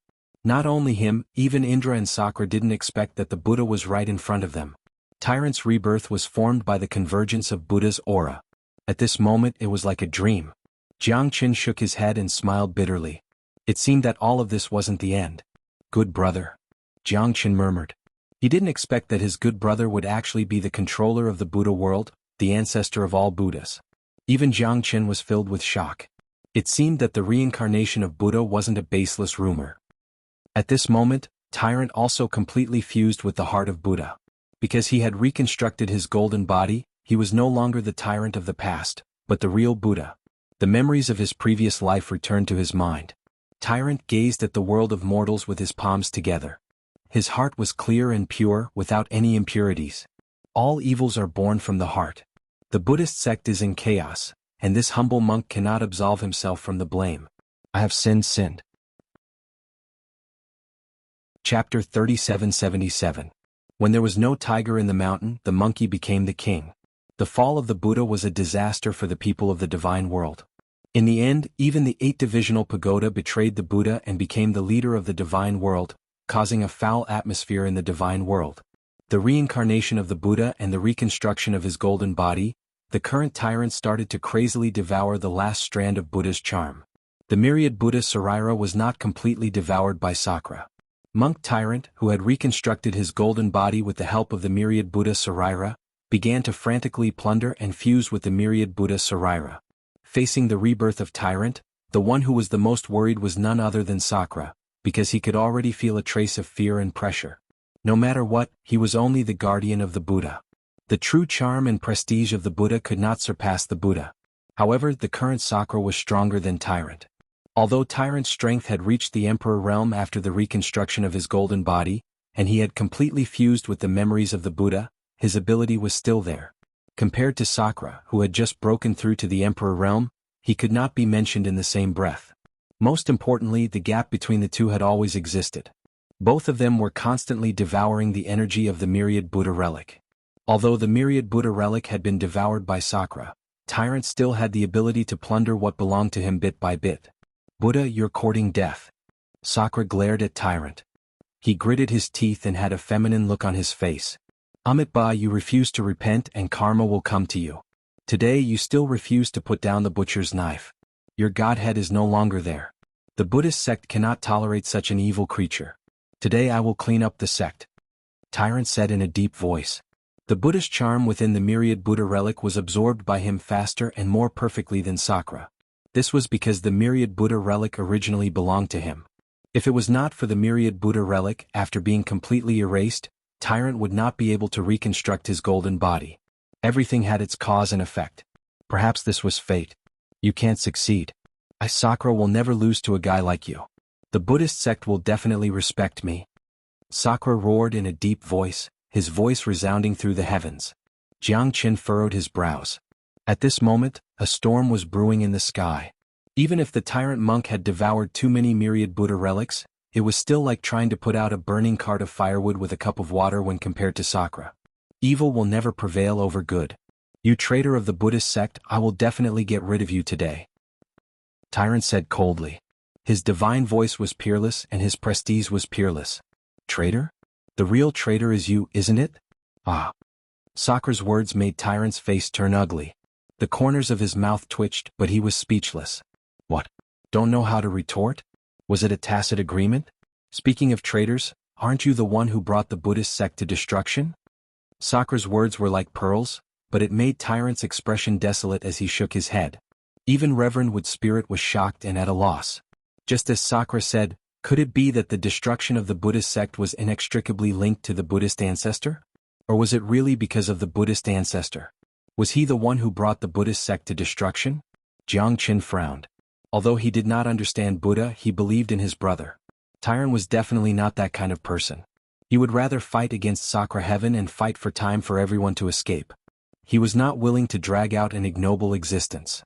Not only him, even Indra and Sakra didn't expect that the Buddha was right in front of them. Tyrant's rebirth was formed by the convergence of Buddha's aura. At this moment it was like a dream. Jiangchen shook his head and smiled bitterly. It seemed that all of this wasn't the end. Good brother. Jiangchen murmured. He didn't expect that his good brother would actually be the controller of the Buddha world, the ancestor of all Buddhas. Even Jiangchen was filled with shock. It seemed that the reincarnation of Buddha wasn't a baseless rumor. At this moment, Tyrant also completely fused with the heart of Buddha. Because he had reconstructed his golden body, he was no longer the Tyrant of the past, but the real Buddha. The memories of his previous life returned to his mind. Tyrant gazed at the world of mortals with his palms together. His heart was clear and pure, without any impurities. All evils are born from the heart. The Buddhist sect is in chaos, and this humble monk cannot absolve himself from the blame. I have sinned. Chapter 3777. When there was no tiger in the mountain, the monkey became the king. The fall of the Buddha was a disaster for the people of the divine world. In the end, even the 8-divisional pagoda betrayed the Buddha and became the leader of the divine world, causing a foul atmosphere in the divine world. The reincarnation of the Buddha and the reconstruction of his golden body, the current Tyrant started to crazily devour the last strand of Buddha's charm. The myriad Buddha Sarira was not completely devoured by Sakra. Monk Tyrant, who had reconstructed his golden body with the help of the myriad Buddha Sarira, began to frantically plunder and fuse with the myriad Buddha Sarira. Facing the rebirth of Tyrant, the one who was the most worried was none other than Sakra, because he could already feel a trace of fear and pressure. No matter what, he was only the guardian of the Buddha. The true charm and prestige of the Buddha could not surpass the Buddha. However, the current Sakra was stronger than Tyrant. Although Tyrant's strength had reached the Emperor realm after the reconstruction of his golden body, and he had completely fused with the memories of the Buddha, his ability was still there. Compared to Sakra, who had just broken through to the Emperor realm, he could not be mentioned in the same breath. Most importantly, the gap between the two had always existed. Both of them were constantly devouring the energy of the myriad Buddha relic. Although the myriad Buddha relic had been devoured by Sakra, Tyrant still had the ability to plunder what belonged to him bit by bit. Buddha, you're courting death. Sakra glared at Tyrant. He gritted his teeth and had a feminine look on his face. Amitba, you refuse to repent and karma will come to you. Today you still refuse to put down the butcher's knife. Your godhead is no longer there. The Buddhist sect cannot tolerate such an evil creature. Today I will clean up the sect. Tyrant said in a deep voice. The Buddhist charm within the myriad Buddha relic was absorbed by him faster and more perfectly than Sakra. This was because the myriad Buddha relic originally belonged to him. If it was not for the myriad Buddha relic, after being completely erased, Tyrant would not be able to reconstruct his golden body. Everything had its cause and effect. Perhaps this was fate. You can't succeed. Sakura will never lose to a guy like you. The Buddhist sect will definitely respect me. Sakura roared in a deep voice, his voice resounding through the heavens. Jiang Qin furrowed his brows. At this moment, a storm was brewing in the sky. Even if the tyrant monk had devoured too many myriad Buddha relics, it was still like trying to put out a burning cart of firewood with a cup of water when compared to Sakura. Evil will never prevail over good. You traitor of the Buddhist sect, I will definitely get rid of you today. Tyrant said coldly. His divine voice was peerless and his prestige was peerless. Traitor? The real traitor is you, isn't it? Ah. Sakura's words made Tyrant's face turn ugly. The corners of his mouth twitched, but he was speechless. What? Don't know how to retort? Was it a tacit agreement? Speaking of traitors, aren't you the one who brought the Buddhist sect to destruction? Sakura's words were like pearls, but it made Tyrant's expression desolate as he shook his head. Even Reverend Wood's spirit was shocked and at a loss. Just as Sakura said, could it be that the destruction of the Buddhist sect was inextricably linked to the Buddhist ancestor? Or was it really because of the Buddhist ancestor? Was he the one who brought the Buddhist sect to destruction? Jiang Qin frowned. Although he did not understand Buddha, he believed in his brother. Tyrant was definitely not that kind of person. He would rather fight against Sakura Heaven and fight for time for everyone to escape. He was not willing to drag out an ignoble existence.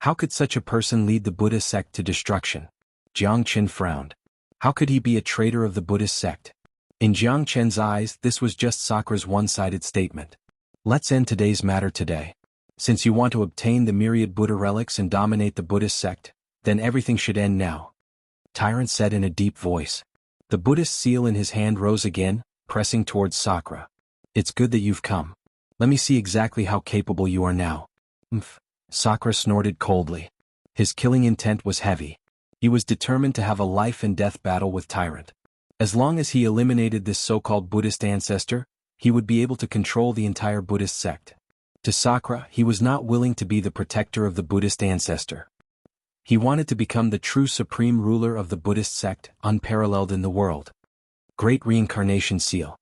How could such a person lead the Buddhist sect to destruction? Jiang Qin frowned. How could he be a traitor of the Buddhist sect? In Jiang Qin's eyes, this was just Sakura's one-sided statement. Let's end today's matter today. Since you want to obtain the myriad Buddha relics and dominate the Buddhist sect, then everything should end now. Tyrant said in a deep voice. The Buddhist seal in his hand rose again, pressing towards Sakura. It's good that you've come. Let me see exactly how capable you are now. Sakura snorted coldly. His killing intent was heavy. He was determined to have a life-and-death battle with Tyrant. As long as he eliminated this so-called Buddhist ancestor, he would be able to control the entire Buddhist sect. To Sakura, he was not willing to be the protector of the Buddhist ancestor. He wanted to become the true supreme ruler of the Buddhist sect, unparalleled in the world. Great Reincarnation Seal.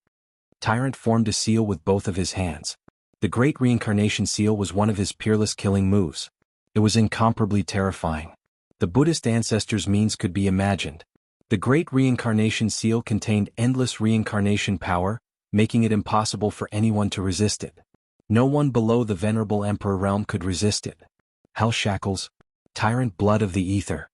Tyrant formed a seal with both of his hands. The Great Reincarnation Seal was one of his peerless killing moves. It was incomparably terrifying. The Buddhist ancestor's means could be imagined. The Great Reincarnation Seal contained endless reincarnation power, making it impossible for anyone to resist it. No one below the Venerable Emperor realm could resist it. Hell shackles. Tyrant blood of the ether.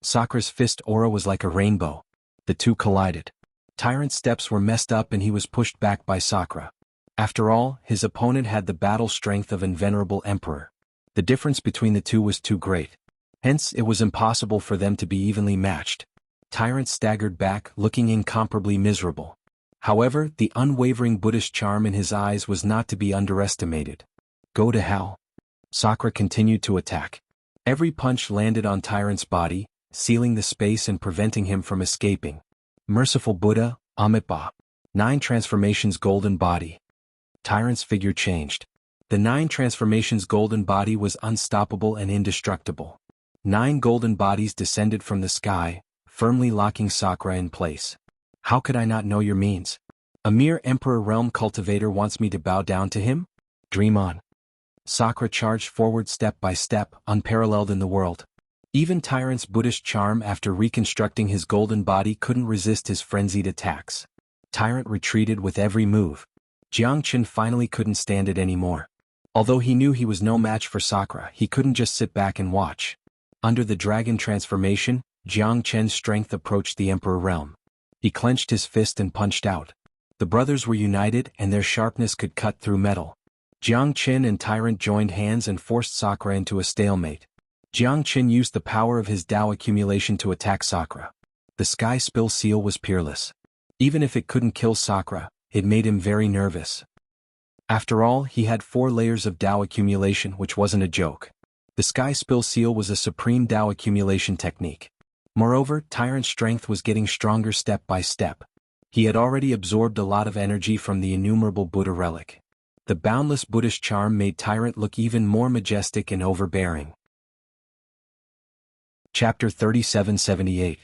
Sakura's fist aura was like a rainbow. The two collided. Tyrant's steps were messed up and he was pushed back by Sakura. After all, his opponent had the battle strength of an Venerable Emperor. The difference between the two was too great. Hence, it was impossible for them to be evenly matched. Tyrant staggered back, looking incomparably miserable. However, the unwavering Buddhist charm in his eyes was not to be underestimated. Go to hell. Sakura continued to attack. Every punch landed on Tyrant's body, sealing the space and preventing him from escaping. Merciful Buddha, Amitabha. 9 transformations golden body. Tyrant's figure changed. The 9 transformations golden body was unstoppable and indestructible. 9 golden bodies descended from the sky, firmly locking Sakura in place. How could I not know your means? A mere Emperor Realm cultivator wants me to bow down to him? Dream on. Sakura charged forward step by step, unparalleled in the world. Even Tyrant's Buddhist charm after reconstructing his golden body couldn't resist his frenzied attacks. Tyrant retreated with every move. Jiang Qin finally couldn't stand it anymore. Although he knew he was no match for Sakura, he couldn't just sit back and watch. Under the dragon transformation, Jiang Qin's strength approached the Emperor Realm. He clenched his fist and punched out. The brothers were united and their sharpness could cut through metal. Jiang Qin and Tyrant joined hands and forced Sakura into a stalemate. Jiang Qin used the power of his Tao accumulation to attack Sakura. The Sky Spill Seal was peerless. Even if it couldn't kill Sakura, it made him very nervous. After all, he had 4 layers of Tao accumulation, which wasn't a joke. The Sky Spill Seal was a supreme Tao accumulation technique. Moreover, Tyrant's strength was getting stronger step by step. He had already absorbed a lot of energy from the innumerable Buddha relic. The boundless Buddhist charm made Tyrant look even more majestic and overbearing. Chapter 3778.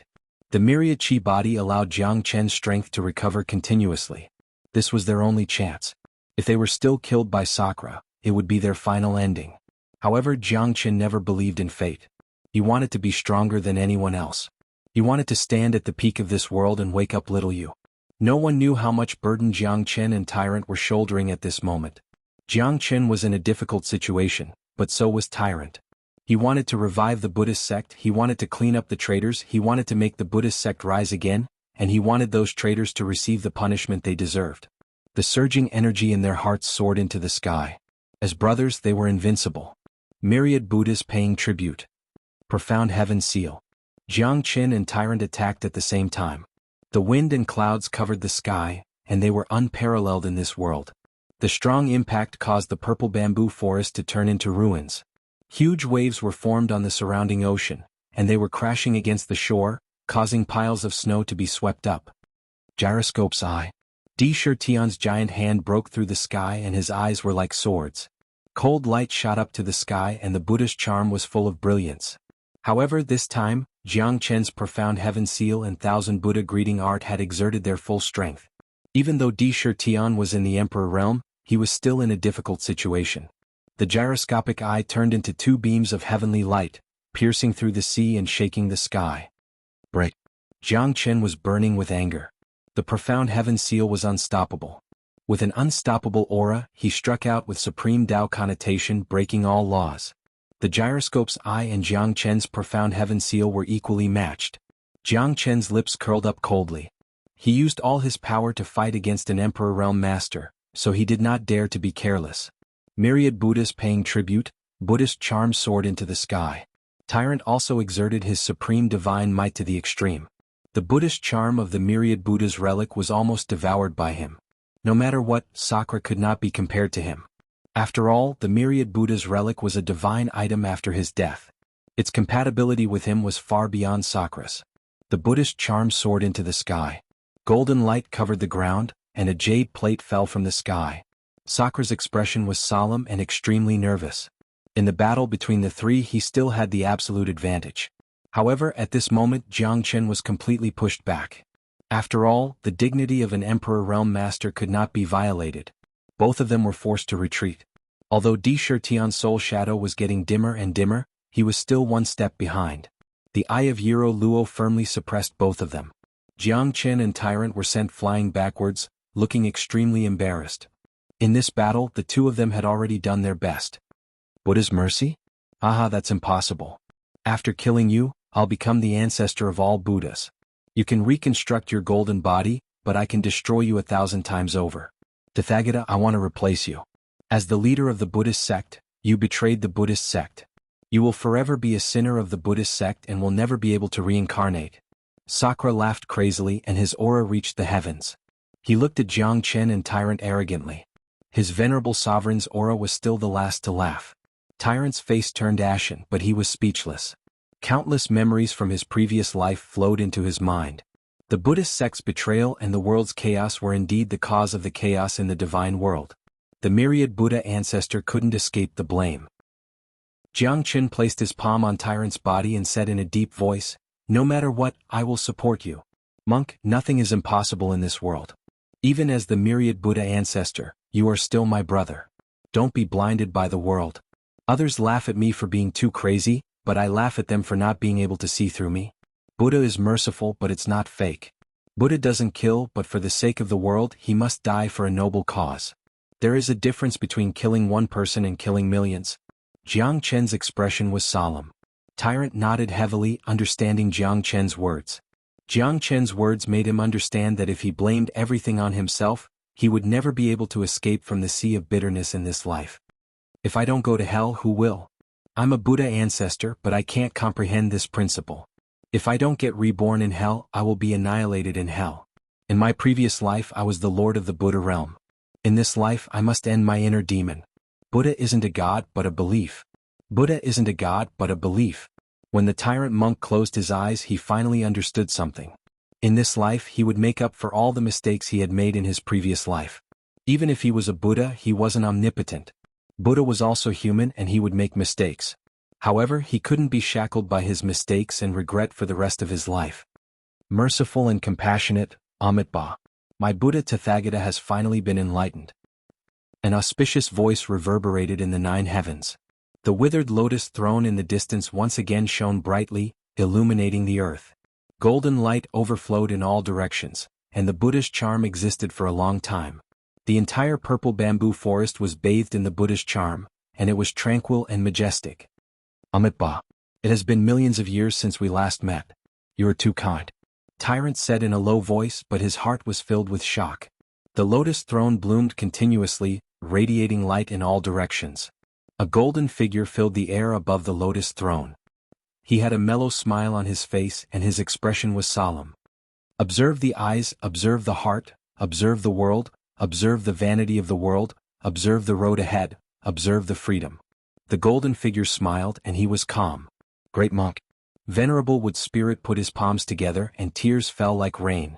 The myriad chi body allowed Jiang Qin's strength to recover continuously. This was their only chance. If they were still killed by Sakura, it would be their final ending. However, Jiangchen never believed in fate. He wanted to be stronger than anyone else. He wanted to stand at the peak of this world and wake up little you. No one knew how much burden Jiangchen and Tyrant were shouldering at this moment. Jiangchen was in a difficult situation, but so was Tyrant. He wanted to revive the Buddhist sect, he wanted to clean up the traitors, he wanted to make the Buddhist sect rise again, and he wanted those traitors to receive the punishment they deserved. The surging energy in their hearts soared into the sky. As brothers, they were invincible. Myriad Buddhas paying tribute. Profound heaven seal. Jiangchen and Tyrant attacked at the same time. The wind and clouds covered the sky, and they were unparalleled in this world. The strong impact caused the purple bamboo forest to turn into ruins. Huge waves were formed on the surrounding ocean, and they were crashing against the shore, causing piles of snow to be swept up. Gyroscope's eye. Di Shirtian's giant hand broke through the sky and his eyes were like swords. Cold light shot up to the sky and the Buddhist charm was full of brilliance. However, this time, Jiangchen's profound heaven seal and thousand Buddha greeting art had exerted their full strength. Even though Di Shirtian was in the Emperor realm, he was still in a difficult situation. The gyroscopic eye turned into two beams of heavenly light, piercing through the sea and shaking the sky. Break. Jiangchen was burning with anger. The profound heaven seal was unstoppable. With an unstoppable aura, he struck out with supreme Tao connotation, breaking all laws. The gyroscope's eye and Jiangchen's profound heaven seal were equally matched. Jiangchen's lips curled up coldly. He used all his power to fight against an Emperor realm master, so he did not dare to be careless. Myriad Buddhas paying tribute, Buddhist charm soared into the sky. Tyrant also exerted his supreme divine might to the extreme. The Buddhist charm of the myriad Buddha's relic was almost devoured by him. No matter what, Sakra could not be compared to him. After all, the myriad Buddha's relic was a divine item after his death. Its compatibility with him was far beyond Sakra's. The Buddhist charm soared into the sky. Golden light covered the ground, and a jade plate fell from the sky. Sakra's expression was solemn and extremely nervous. In the battle between the three, he still had the absolute advantage. However, at this moment, Jiangchen was completely pushed back. After all, the dignity of an Emperor realm master could not be violated. Both of them were forced to retreat. Although Di Shirtian's soul shadow was getting dimmer and dimmer, he was still one step behind. The eye of Yiro Luo firmly suppressed both of them. Jiangchen and Tyrant were sent flying backwards, looking extremely embarrassed. In this battle, the two of them had already done their best. Buddha's mercy? Aha, that's impossible. After killing you, I'll become the ancestor of all Buddhas. You can reconstruct your golden body, but I can destroy you 1,000 times over. Tathagata, I want to replace you. As the leader of the Buddhist sect, you betrayed the Buddhist sect. You will forever be a sinner of the Buddhist sect and will never be able to reincarnate. Sakra laughed crazily and his aura reached the heavens. He looked at Jiangchen and Tyrant arrogantly. His venerable sovereign's aura was still the last to laugh. Tyrant's face turned ashen, but he was speechless. Countless memories from his previous life flowed into his mind. The Buddhist sect's betrayal and the world's chaos were indeed the cause of the chaos in the divine world. The myriad Buddha ancestor couldn't escape the blame. Jiangchen placed his palm on Tyrant's body and said in a deep voice, "No matter what, I will support you. Monk, nothing is impossible in this world. Even as the myriad Buddha ancestor, you are still my brother. Don't be blinded by the world. Others laugh at me for being too crazy, but I laugh at them for not being able to see through me. Buddha is merciful, but it's not fake. Buddha doesn't kill, but for the sake of the world, he must die for a noble cause. There is a difference between killing one person and killing millions." Jiangchen's expression was solemn. Tyrant nodded heavily, understanding Jiangchen's words. Jiangchen's words made him understand that if he blamed everything on himself, he would never be able to escape from the sea of bitterness in this life. If I don't go to hell, who will? I'm a Buddha ancestor, but I can't comprehend this principle. If I don't get reborn in hell, I will be annihilated in hell. In my previous life, I was the lord of the Buddha realm. In this life, I must end my inner demon. Buddha isn't a god, but a belief. Buddha isn't a god, but a belief. When the tyrant monk closed his eyes, he finally understood something. In this life, he would make up for all the mistakes he had made in his previous life. Even if he was a Buddha, he wasn't omnipotent. Buddha was also human and he would make mistakes. However, he couldn't be shackled by his mistakes and regret for the rest of his life. Merciful and compassionate, Amitabha. My Buddha Tathagata has finally been enlightened. An auspicious voice reverberated in the 9 heavens. The withered lotus throne in the distance once again shone brightly, illuminating the earth. Golden light overflowed in all directions, and the Buddha's charm existed for a long time. The entire purple bamboo forest was bathed in the Buddha's charm, and it was tranquil and majestic. Amitabha. It has been millions of years since we last met. You are too kind. Tyrant said in a low voice, but his heart was filled with shock. The lotus throne bloomed continuously, radiating light in all directions. A golden figure filled the air above the lotus throne. He had a mellow smile on his face and his expression was solemn. Observe the eyes, observe the heart, observe the world, observe the vanity of the world, observe the road ahead, observe the freedom. The golden figure smiled and he was calm. Great monk. Venerable Wood Spirit put his palms together and tears fell like rain.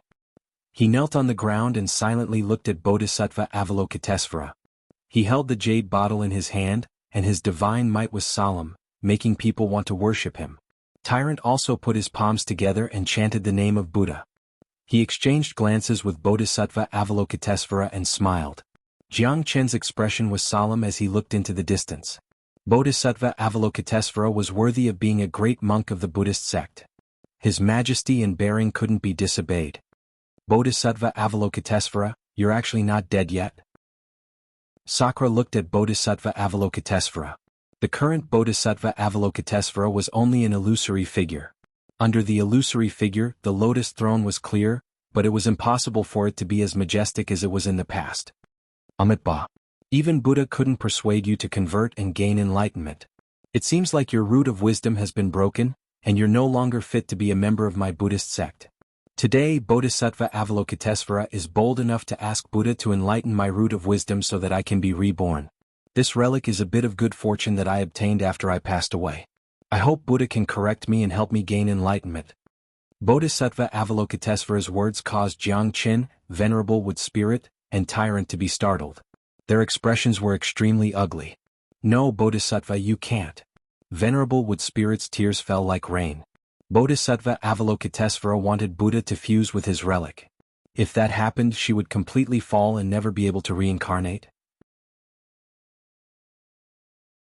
He knelt on the ground and silently looked at Bodhisattva Avalokitesvara. He held the jade bottle in his hand, and his divine might was solemn, making people want to worship him. Tyrant also put his palms together and chanted the name of Buddha. He exchanged glances with Bodhisattva Avalokitesvara and smiled. Jiangchen's expression was solemn as he looked into the distance. Bodhisattva Avalokitesvara was worthy of being a great monk of the Buddhist sect. His majesty and bearing couldn't be disobeyed. Bodhisattva Avalokitesvara, you're actually not dead yet? Sakra looked at Bodhisattva Avalokitesvara. The current Bodhisattva Avalokitesvara was only an illusory figure. Under the illusory figure, the lotus throne was clear, but it was impossible for it to be as majestic as it was in the past. Amitabha. Even Buddha couldn't persuade you to convert and gain enlightenment. It seems like your root of wisdom has been broken, and you're no longer fit to be a member of my Buddhist sect. Today Bodhisattva Avalokitesvara is bold enough to ask Buddha to enlighten my root of wisdom so that I can be reborn. This relic is a bit of good fortune that I obtained after I passed away. I hope Buddha can correct me and help me gain enlightenment. Bodhisattva Avalokitesvara's words caused Jiangchen, Venerable Wood Spirit, and Tyrant to be startled. Their expressions were extremely ugly. No, Bodhisattva, you can't. Venerable Wood Spirit's tears fell like rain. Bodhisattva Avalokitesvara wanted Buddha to fuse with his relic. If that happened, she would completely fall and never be able to reincarnate.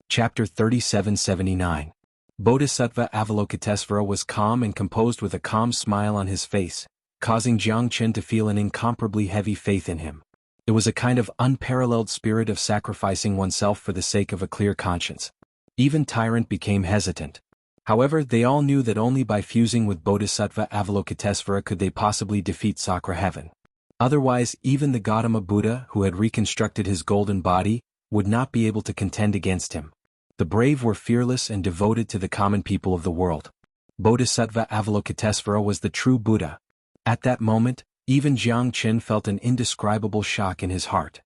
Chapter 3779. Bodhisattva Avalokitesvara was calm and composed with a calm smile on his face, causing Jiangchen to feel an incomparably heavy faith in him. It was a kind of unparalleled spirit of sacrificing oneself for the sake of a clear conscience. Even Tyrant became hesitant. However, they all knew that only by fusing with Bodhisattva Avalokitesvara could they possibly defeat Sakra Heaven. Otherwise, even the Gautama Buddha, who had reconstructed his golden body, would not be able to contend against him. The brave were fearless and devoted to the common people of the world. Bodhisattva Avalokitesvara was the true Buddha. At that moment, even Jiangchen felt an indescribable shock in his heart.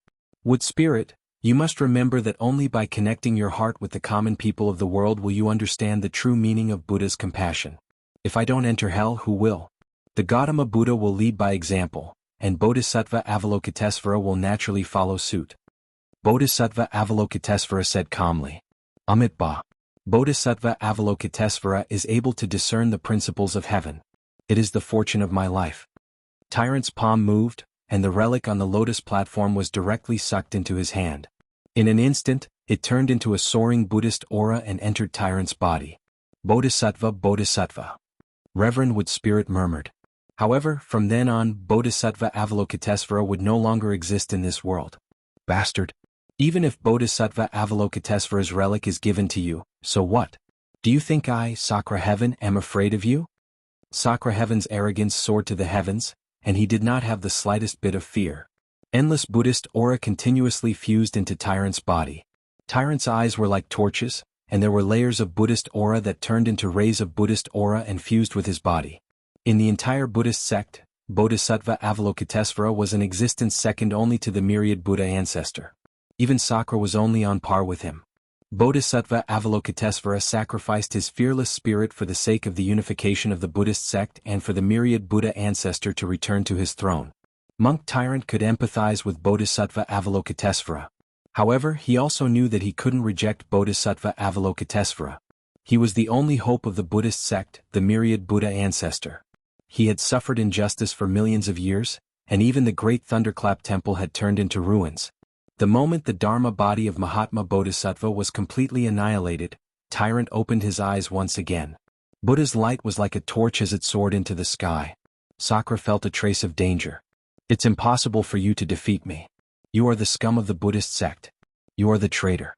Wood Spirit, you must remember that only by connecting your heart with the common people of the world will you understand the true meaning of Buddha's compassion. If I don't enter hell, who will? The Gautama Buddha will lead by example, and Bodhisattva Avalokitesvara will naturally follow suit. Bodhisattva Avalokitesvara said calmly. Amitabha. Bodhisattva Avalokitesvara is able to discern the principles of heaven. It is the fortune of my life. Tyrant's palm moved, and the relic on the lotus platform was directly sucked into his hand. In an instant, it turned into a soaring Buddhist aura and entered Tyrant's body. Bodhisattva, Bodhisattva. Reverend Wood Spirit murmured. However, from then on, Bodhisattva Avalokitesvara would no longer exist in this world. Bastard. Even if Bodhisattva Avalokitesvara's relic is given to you, so what? Do you think I, Sakra Heaven, am afraid of you? Sakra Heaven's arrogance soared to the heavens, and he did not have the slightest bit of fear. Endless Buddhist aura continuously fused into Tyrant's body. Tyrant's eyes were like torches, and there were layers of Buddhist aura that turned into rays of Buddhist aura and fused with his body. In the entire Buddhist sect, Bodhisattva Avalokitesvara was in existence second only to the myriad Buddha ancestor. Even Sakra was only on par with him. Bodhisattva Avalokitesvara sacrificed his fearless spirit for the sake of the unification of the Buddhist sect and for the myriad Buddha ancestor to return to his throne. Monk Tyrant could empathize with Bodhisattva Avalokitesvara. However, he also knew that he couldn't reject Bodhisattva Avalokitesvara. He was the only hope of the Buddhist sect, the myriad Buddha ancestor. He had suffered injustice for millions of years, and even the great thunderclap temple had turned into ruins. The moment the Dharma body of Mahatma Bodhisattva was completely annihilated, Tyrant opened his eyes once again. Buddha's light was like a torch as it soared into the sky. Sakura felt a trace of danger. It's impossible for you to defeat me. You are the scum of the Buddhist sect. You are the traitor.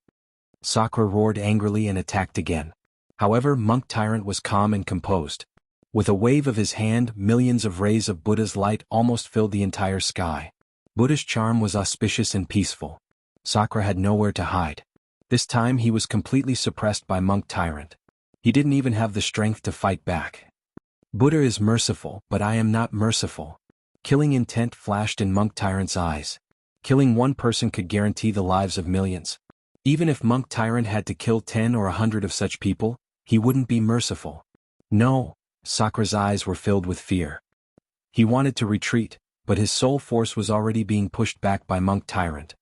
Sakura roared angrily and attacked again. However, Monk Tyrant was calm and composed. With a wave of his hand, millions of rays of Buddha's light almost filled the entire sky. Buddha's charm was auspicious and peaceful. Sakura had nowhere to hide. This time he was completely suppressed by Monk Tyrant. He didn't even have the strength to fight back. Buddha is merciful, but I am not merciful. Killing intent flashed in Monk Tyrant's eyes. Killing one person could guarantee the lives of millions. Even if Monk Tyrant had to kill 10 or 100 of such people, he wouldn't be merciful. No, Sakura's eyes were filled with fear. He wanted to retreat, but his soul force was already being pushed back by Monk Tyrant.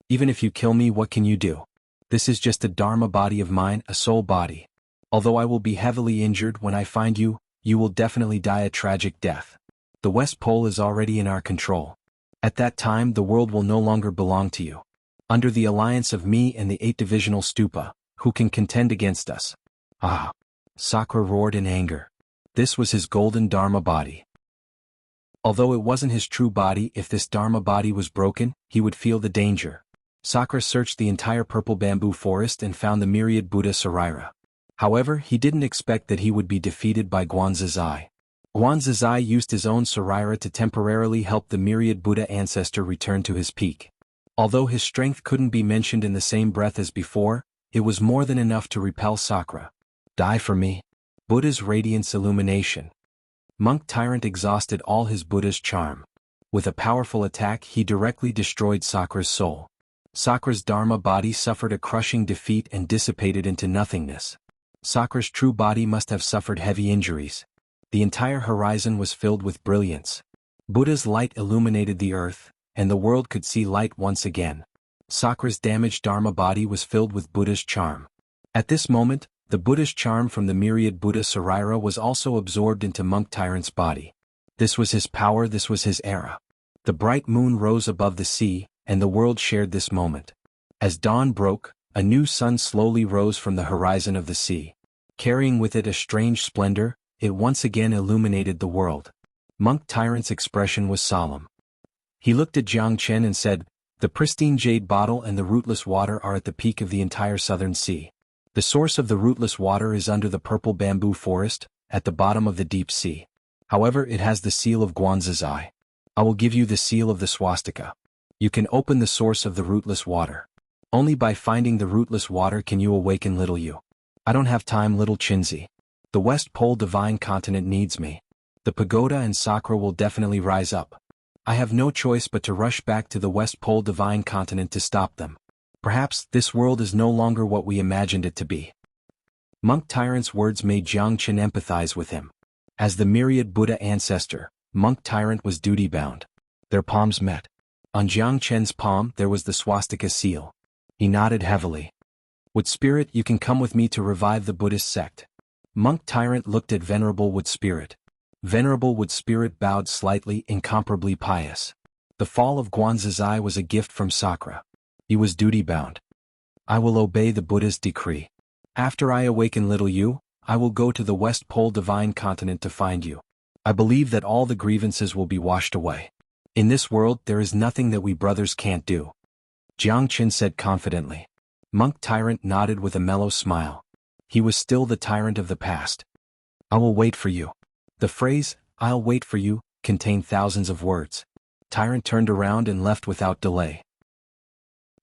Even if you kill me, what can you do? This is just a Dharma body of mine, a soul body. Although I will be heavily injured when I find you, you will definitely die a tragic death. The West Pole is already in our control. At that time the world will no longer belong to you. Under the alliance of me and the 8 divisional stupa, who can contend against us? Ah! Sakura roared in anger. This was his golden Dharma body. Although it wasn't his true body, if this Dharma body was broken, he would feel the danger. Sakura searched the entire purple bamboo forest and found the myriad Buddha Sarira. However, he didn't expect that he would be defeated by Guanzazai. Guanzazai used his own Sarira to temporarily help the myriad Buddha ancestor return to his peak. Although his strength couldn't be mentioned in the same breath as before, it was more than enough to repel Sakura. Die for me. Buddha's radiance illumination. Monk Tyrant exhausted all his Buddha's charm. With a powerful attack he directly destroyed Sakura's soul. Sakura's Dharma body suffered a crushing defeat and dissipated into nothingness. Sakura's true body must have suffered heavy injuries. The entire horizon was filled with brilliance. Buddha's light illuminated the earth, and the world could see light once again. Sakura's damaged Dharma body was filled with Buddha's charm. At this moment, the Buddha's charm from the myriad Buddha Sarira was also absorbed into Monk Tyrant's body. This was his power, this was his era. The bright moon rose above the sea, and the world shared this moment. As dawn broke, a new sun slowly rose from the horizon of the sea. Carrying with it a strange splendor, it once again illuminated the world. Monk Tyrant's expression was solemn. He looked at Jiang Chen and said, "The pristine jade bottle and the rootless water are at the peak of the entire southern sea. The source of the rootless water is under the purple bamboo forest, at the bottom of the deep sea. However, it has the seal of Guanzazai. I will give you the seal of the swastika. You can open the source of the rootless water. Only by finding the rootless water can you awaken little you. I don't have time, little Chinzi. The West Pole divine continent needs me. The pagoda and Sakura will definitely rise up. I have no choice but to rush back to the West Pole divine continent to stop them. Perhaps this world is no longer what we imagined it to be." Monk Tyrant's words made Jiang Chen empathize with him. As the myriad Buddha ancestor, Monk Tyrant was duty-bound. Their palms met. On Jiang Chen's palm there was the swastika seal. He nodded heavily. "Wood Spirit, you can come with me to revive the Buddhist sect." Monk Tyrant looked at Venerable Wood Spirit. Venerable Wood Spirit bowed slightly, incomparably pious. The fall of Guanzazai was a gift from Sakura. He was duty-bound. "I will obey the Buddha's decree. After I awaken little you, I will go to the West Pole divine continent to find you. I believe that all the grievances will be washed away. In this world there is nothing that we brothers can't do," Jiang Chen said confidently. Monk Tyrant nodded with a mellow smile. He was still the tyrant of the past. "I will wait for you." The phrase, "I'll wait for you," contained thousands of words. Tyrant turned around and left without delay.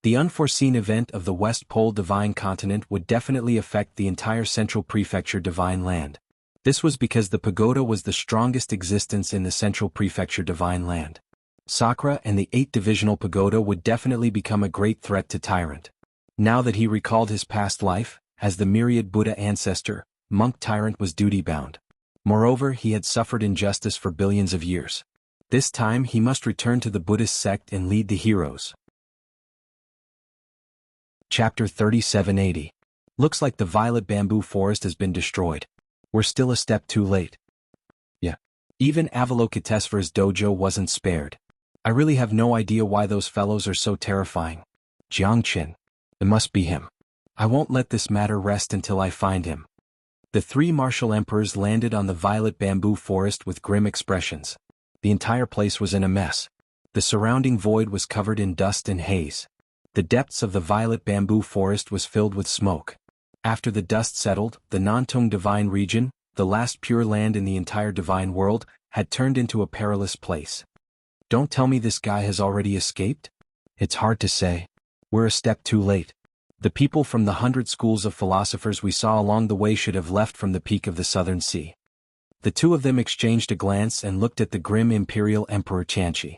The unforeseen event of the West Pole divine continent would definitely affect the entire Central Prefecture divine land. This was because the pagoda was the strongest existence in the Central Prefecture divine land. Sakura and the 8 divisional pagoda would definitely become a great threat to Tyrant. Now that he recalled his past life, as the myriad Buddha ancestor, Monk Tyrant was duty-bound. Moreover, he had suffered injustice for billions of years. This time he must return to the Buddhist sect and lead the heroes. Chapter 3780. Looks like the violet bamboo forest has been destroyed. We're still a step too late. Yeah. Even Avalokitesvara's dojo wasn't spared. I really have no idea why those fellows are so terrifying. Jiangchen. It must be him. I won't let this matter rest until I find him. The three martial emperors landed on the violet bamboo forest with grim expressions. The entire place was in a mess. The surrounding void was covered in dust and haze. The depths of the violet bamboo forest was filled with smoke. After the dust settled, the Nantung divine region, the last pure land in the entire divine world, had turned into a perilous place. Don't tell me this guy has already escaped? It's hard to say. We're a step too late. The people from the 100 schools of philosophers we saw along the way should have left from the peak of the southern sea. The two of them exchanged a glance and looked at the grim imperial emperor Xianxia.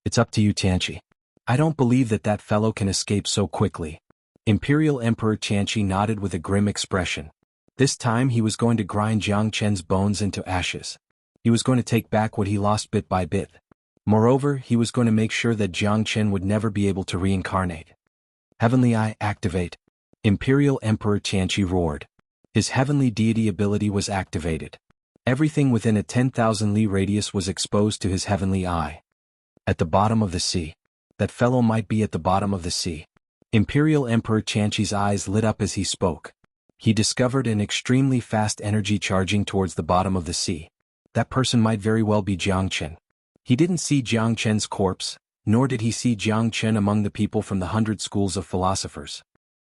It's up to you, Xianxia. I don't believe that fellow can escape so quickly. Imperial Emperor Xianxia nodded with a grim expression. This time he was going to grind Jiang Chen's bones into ashes. He was going to take back what he lost bit by bit. Moreover, he was going to make sure that Jiang Chen would never be able to reincarnate. Heavenly Eye, activate. Imperial Emperor Xianxia roared. His heavenly deity ability was activated. Everything within a 10,000 li radius was exposed to his heavenly eye. At the bottom of the sea. That fellow might be at the bottom of the sea. Imperial Emperor Xianxia's eyes lit up as he spoke. He discovered an extremely fast energy charging towards the bottom of the sea. That person might very well be Jiang Chen. He didn't see Jiang Chen's corpse, nor did he see Jiang Chen among the people from the 100 schools of philosophers.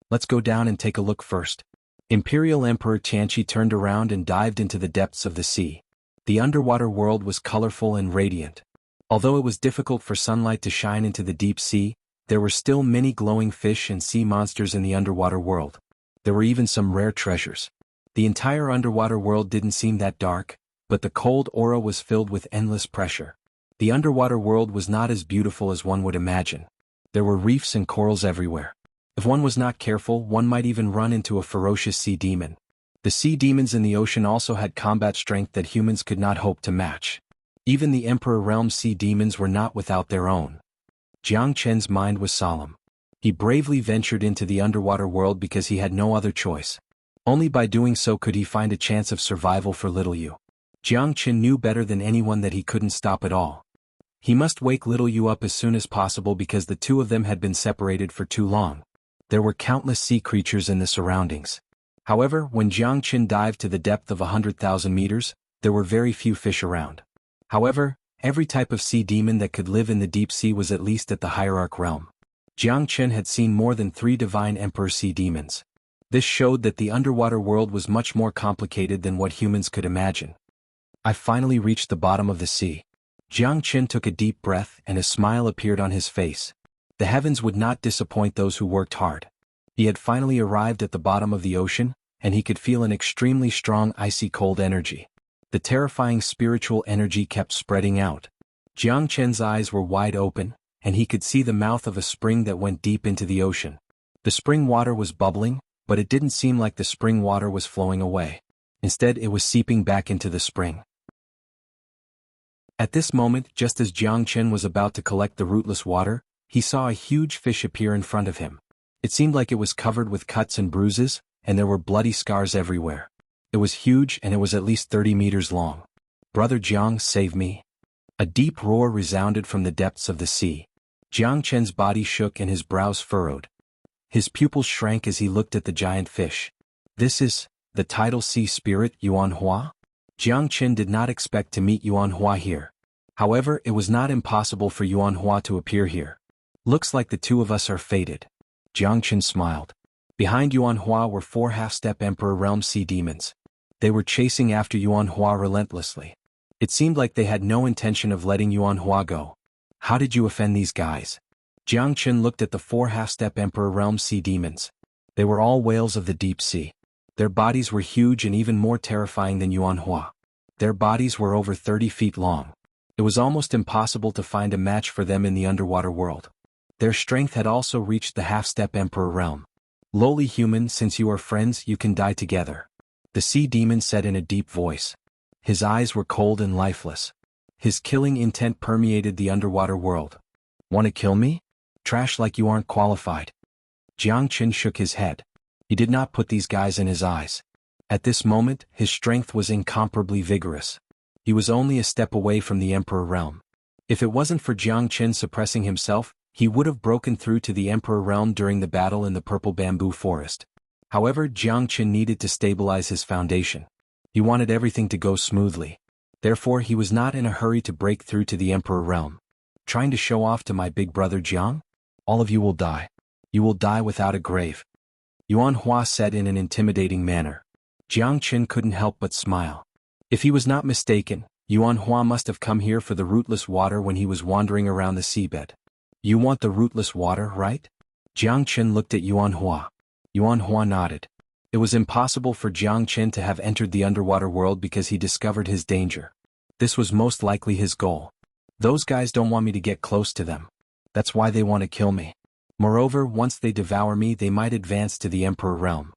Let's go down and take a look first. Imperial Emperor Xianxia turned around and dived into the depths of the sea. The underwater world was colorful and radiant. Although it was difficult for sunlight to shine into the deep sea, there were still many glowing fish and sea monsters in the underwater world. There were even some rare treasures. The entire underwater world didn't seem that dark, but the cold aura was filled with endless pressure. The underwater world was not as beautiful as one would imagine. There were reefs and corals everywhere. If one was not careful, one might even run into a ferocious sea demon. The sea demons in the ocean also had combat strength that humans could not hope to match. Even the Emperor Realm sea demons were not without their own. Jiang Chen's mind was solemn. He bravely ventured into the underwater world because he had no other choice. Only by doing so could he find a chance of survival for little Yu. Jiang Chen knew better than anyone that he couldn't stop at all. He must wake little Yu up as soon as possible because the two of them had been separated for too long. There were countless sea creatures in the surroundings. However, when Jiang Chen dived to the depth of 100,000 meters, there were very few fish around. However, every type of sea demon that could live in the deep sea was at least at the hierarch realm. Jiang Chen had seen more than 3 divine emperor sea demons. This showed that the underwater world was much more complicated than what humans could imagine. I finally reached the bottom of the sea. Jiang Chen took a deep breath and a smile appeared on his face. The heavens would not disappoint those who worked hard. He had finally arrived at the bottom of the ocean, and he could feel an extremely strong icy cold energy. The terrifying spiritual energy kept spreading out. Jiang Chen's eyes were wide open, and he could see the mouth of a spring that went deep into the ocean. The spring water was bubbling, but it didn't seem like the spring water was flowing away. Instead, it was seeping back into the spring. At this moment, just as Jiang Chen was about to collect the rootless water, he saw a huge fish appear in front of him. It seemed like it was covered with cuts and bruises, and there were bloody scars everywhere. It was huge and it was at least 30 meters long. Brother Jiang, save me. A deep roar resounded from the depths of the sea. Jiang Chen's body shook and his brows furrowed. His pupils shrank as he looked at the giant fish. This is the tidal sea spirit Xuanhuan? Jiang Chen did not expect to meet Xuanhuan here. However, it was not impossible for Xuanhuan to appear here. Looks like the two of us are fated. Jiang Chen smiled. Behind Xuanhuan were 4 half-step Emperor Realm sea demons. They were chasing after Xuanhuan relentlessly. It seemed like they had no intention of letting Xuanhuan go. How did you offend these guys? Jiang Chen looked at the 4 half-step Emperor Realm sea demons. They were all whales of the deep sea. Their bodies were huge and even more terrifying than Xuanhuan. Their bodies were over 30 feet long. It was almost impossible to find a match for them in the underwater world. Their strength had also reached the half-step Emperor Realm. Lowly human, since you are friends, you can die together. The sea demon said in a deep voice. His eyes were cold and lifeless. His killing intent permeated the underwater world. Want to kill me? Trash like you aren't qualified. Jiang Chen shook his head. He did not put these guys in his eyes. At this moment, his strength was incomparably vigorous. He was only a step away from the Emperor Realm. If it wasn't for Jiang Chen suppressing himself, he would have broken through to the Emperor realm during the battle in the purple bamboo forest. However, Jianghu needed to stabilize his foundation. He wanted everything to go smoothly. Therefore, he was not in a hurry to break through to the Emperor realm. Trying to show off to my big brother Jiang? All of you will die. You will die without a grave. Xuanhuan said in an intimidating manner. Jianghu couldn't help but smile. If he was not mistaken, Xuanhuan must have come here for the rootless water when he was wandering around the seabed. You want the rootless water, right? Jianghu looked at Xuanhuan. Xuanhuan nodded. It was impossible for Jianghu to have entered the underwater world because he discovered his danger. This was most likely his goal. Those guys don't want me to get close to them. That's why they want to kill me. Moreover, once they devour me, they might advance to the Emperor realm.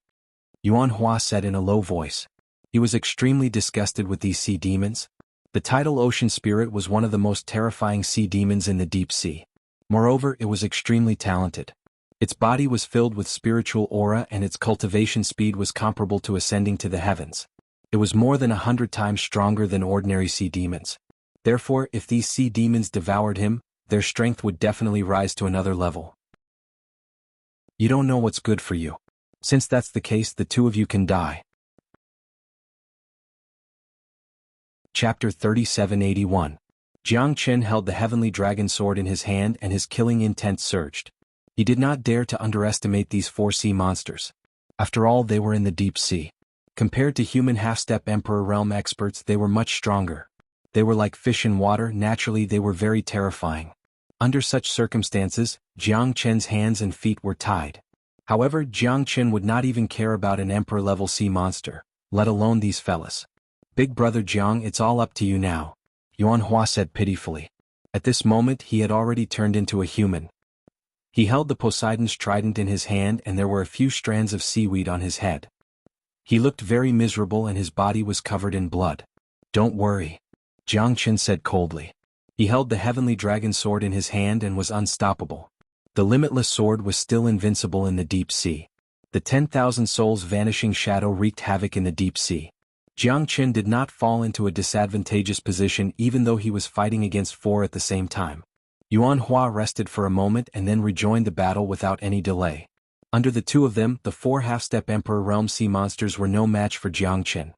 Xuanhuan said in a low voice. He was extremely disgusted with these sea demons. The tidal ocean spirit was one of the most terrifying sea demons in the deep sea. Moreover, it was extremely talented. Its body was filled with spiritual aura and its cultivation speed was comparable to ascending to the heavens. It was more than 100 times stronger than ordinary sea demons. Therefore, if these sea demons devoured him, their strength would definitely rise to another level. You don't know what's good for you. Since that's the case, the two of you can die. Chapter 3781. Jianghu held the heavenly dragon sword in his hand and his killing intent surged. He did not dare to underestimate these 4 sea monsters. After all, they were in the deep sea. Compared to human half-step Emperor realm experts, they were much stronger. They were like fish in water. Naturally, they were very terrifying. Under such circumstances, Jianghu's hands and feet were tied. However, Jianghu would not even care about an Emperor-level sea monster, let alone these fellas. Big brother Jiang, it's all up to you now, Xuanhuan said pitifully. At this moment, he had already turned into a human. He held the Poseidon's trident in his hand and there were a few strands of seaweed on his head. He looked very miserable and his body was covered in blood. Don't worry, Jianghu said coldly. He held the heavenly dragon sword in his hand and was unstoppable. The limitless sword was still invincible in the deep sea. The 10,000 souls vanishing shadow wreaked havoc in the deep sea. Jianghu did not fall into a disadvantageous position even though he was fighting against 4 at the same time. Xuanhuan rested for a moment and then rejoined the battle without any delay. Under the two of them, the 4 half-step Emperor realm sea monsters were no match for Jianghu.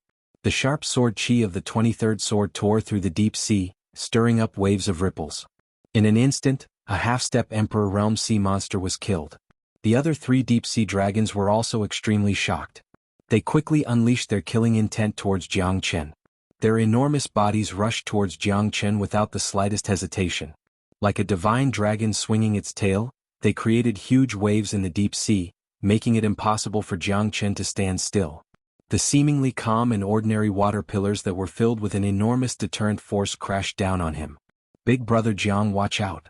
The sharp sword chi of the 23rd sword tore through the deep sea, stirring up waves of ripples. In an instant, a half-step Emperor realm sea monster was killed. The other 3 deep-sea dragons were also extremely shocked. They quickly unleashed their killing intent towards Jianghu. Their enormous bodies rushed towards Jianghu without the slightest hesitation. Like a divine dragon swinging its tail, they created huge waves in the deep sea, making it impossible for Jianghu to stand still. The seemingly calm and ordinary water pillars that were filled with an enormous deterrent force crashed down on him. Big brother Jiang, watch out,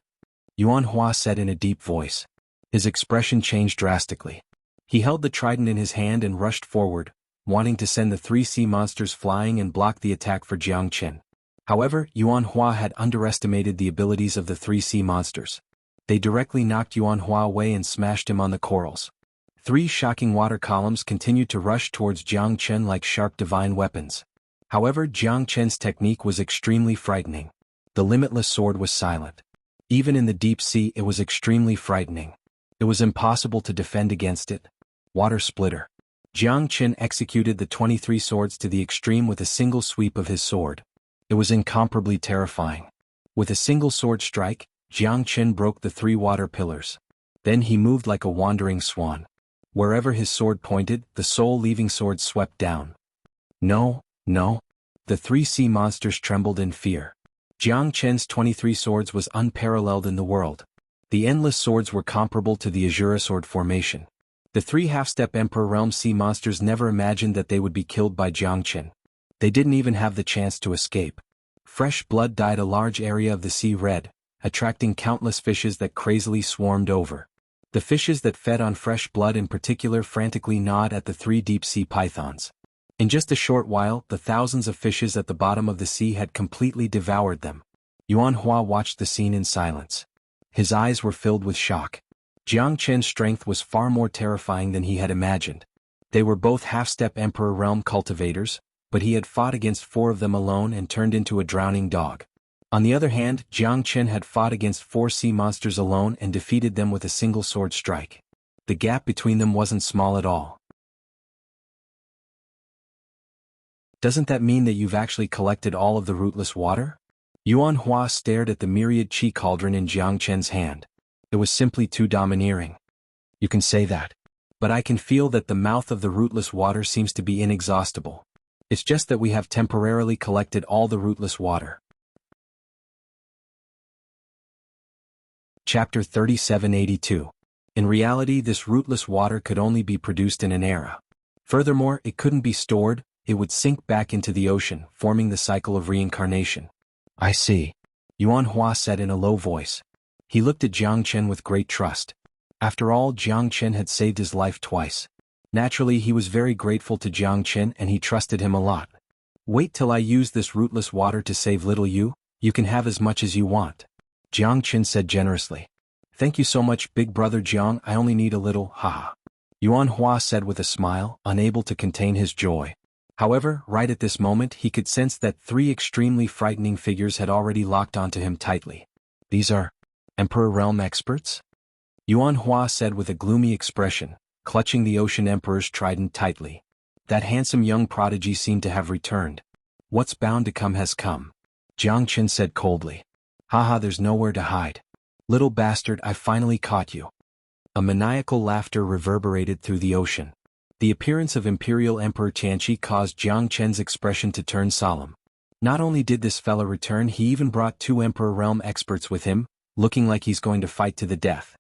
Xuanhuan said in a deep voice. His expression changed drastically. He held the trident in his hand and rushed forward, wanting to send the 3 sea monsters flying and block the attack for Jianghu. However, Xuanhuan had underestimated the abilities of the 3 sea monsters. They directly knocked Xuanhuan away and smashed him on the corals. 3 shocking water columns continued to rush towards Jianghu like sharp divine weapons. However, Jianghu's technique was extremely frightening. The limitless sword was silent. Even in the deep sea, it was extremely frightening. It was impossible to defend against it. Water splitter. Jianghu executed the 23 swords to the extreme with a single sweep of his sword. It was incomparably terrifying. With a single sword strike, Jianghu broke the 3 water pillars. Then he moved like a wandering swan. Wherever his sword pointed, the soul-leaving sword swept down. No, no. The 3 sea monsters trembled in fear. Jianghu's 23 swords was unparalleled in the world. The endless swords were comparable to the Azura sword formation. The 3 half-step Emperor realm sea monsters never imagined that they would be killed by Jianghu. They didn't even have the chance to escape. Fresh blood dyed a large area of the sea red, attracting countless fishes that crazily swarmed over. The fishes that fed on fresh blood in particular frantically gnawed at the 3 deep-sea pythons. In just a short while, the thousands of fishes at the bottom of the sea had completely devoured them. Xuanhuan watched the scene in silence. His eyes were filled with shock. Jianghu's strength was far more terrifying than he had imagined. They were both half-step Emperor realm cultivators, but he had fought against 4 of them alone and turned into a drowning dog. On the other hand, Jiang Chen had fought against 4 sea monsters alone and defeated them with a single sword strike. The gap between them wasn't small at all. Doesn't that mean that you've actually collected all of the rootless water? Xuanhuan stared at the myriad qi cauldron in Jiang Chen's hand. It was simply too domineering. You can say that. But I can feel that the mouth of the rootless water seems to be inexhaustible. It's just that we have temporarily collected all the rootless water. Chapter 3782. In reality, this rootless water could only be produced in an era. Furthermore, it couldn't be stored, it would sink back into the ocean, forming the cycle of reincarnation. I see. Xuanhuan said in a low voice. He looked at Jiang Chen with great trust. After all, Jiang Chen had saved his life twice. Naturally, he was very grateful to Jiang Chen and he trusted him a lot. Wait till I use this rootless water to save little you can have as much as you want. Jiang Chen said generously. Thank you so much, big brother Jiang, I only need a little, haha. Xuanhuan said with a smile, unable to contain his joy. However, right at this moment he could sense that 3 extremely frightening figures had already locked onto him tightly. These are Emperor Realm experts? Xuanhuan said with a gloomy expression, clutching the Ocean Emperor's trident tightly. That handsome young prodigy seemed to have returned. What's bound to come has come. Jiang Chen said coldly. Haha, there's nowhere to hide. Little bastard, I finally caught you. A maniacal laughter reverberated through the ocean. The appearance of Imperial Emperor Xianxia caused Jiang Chen's expression to turn solemn. Not only did this fella return, he even brought 2 Emperor Realm experts with him, looking like he's going to fight to the death.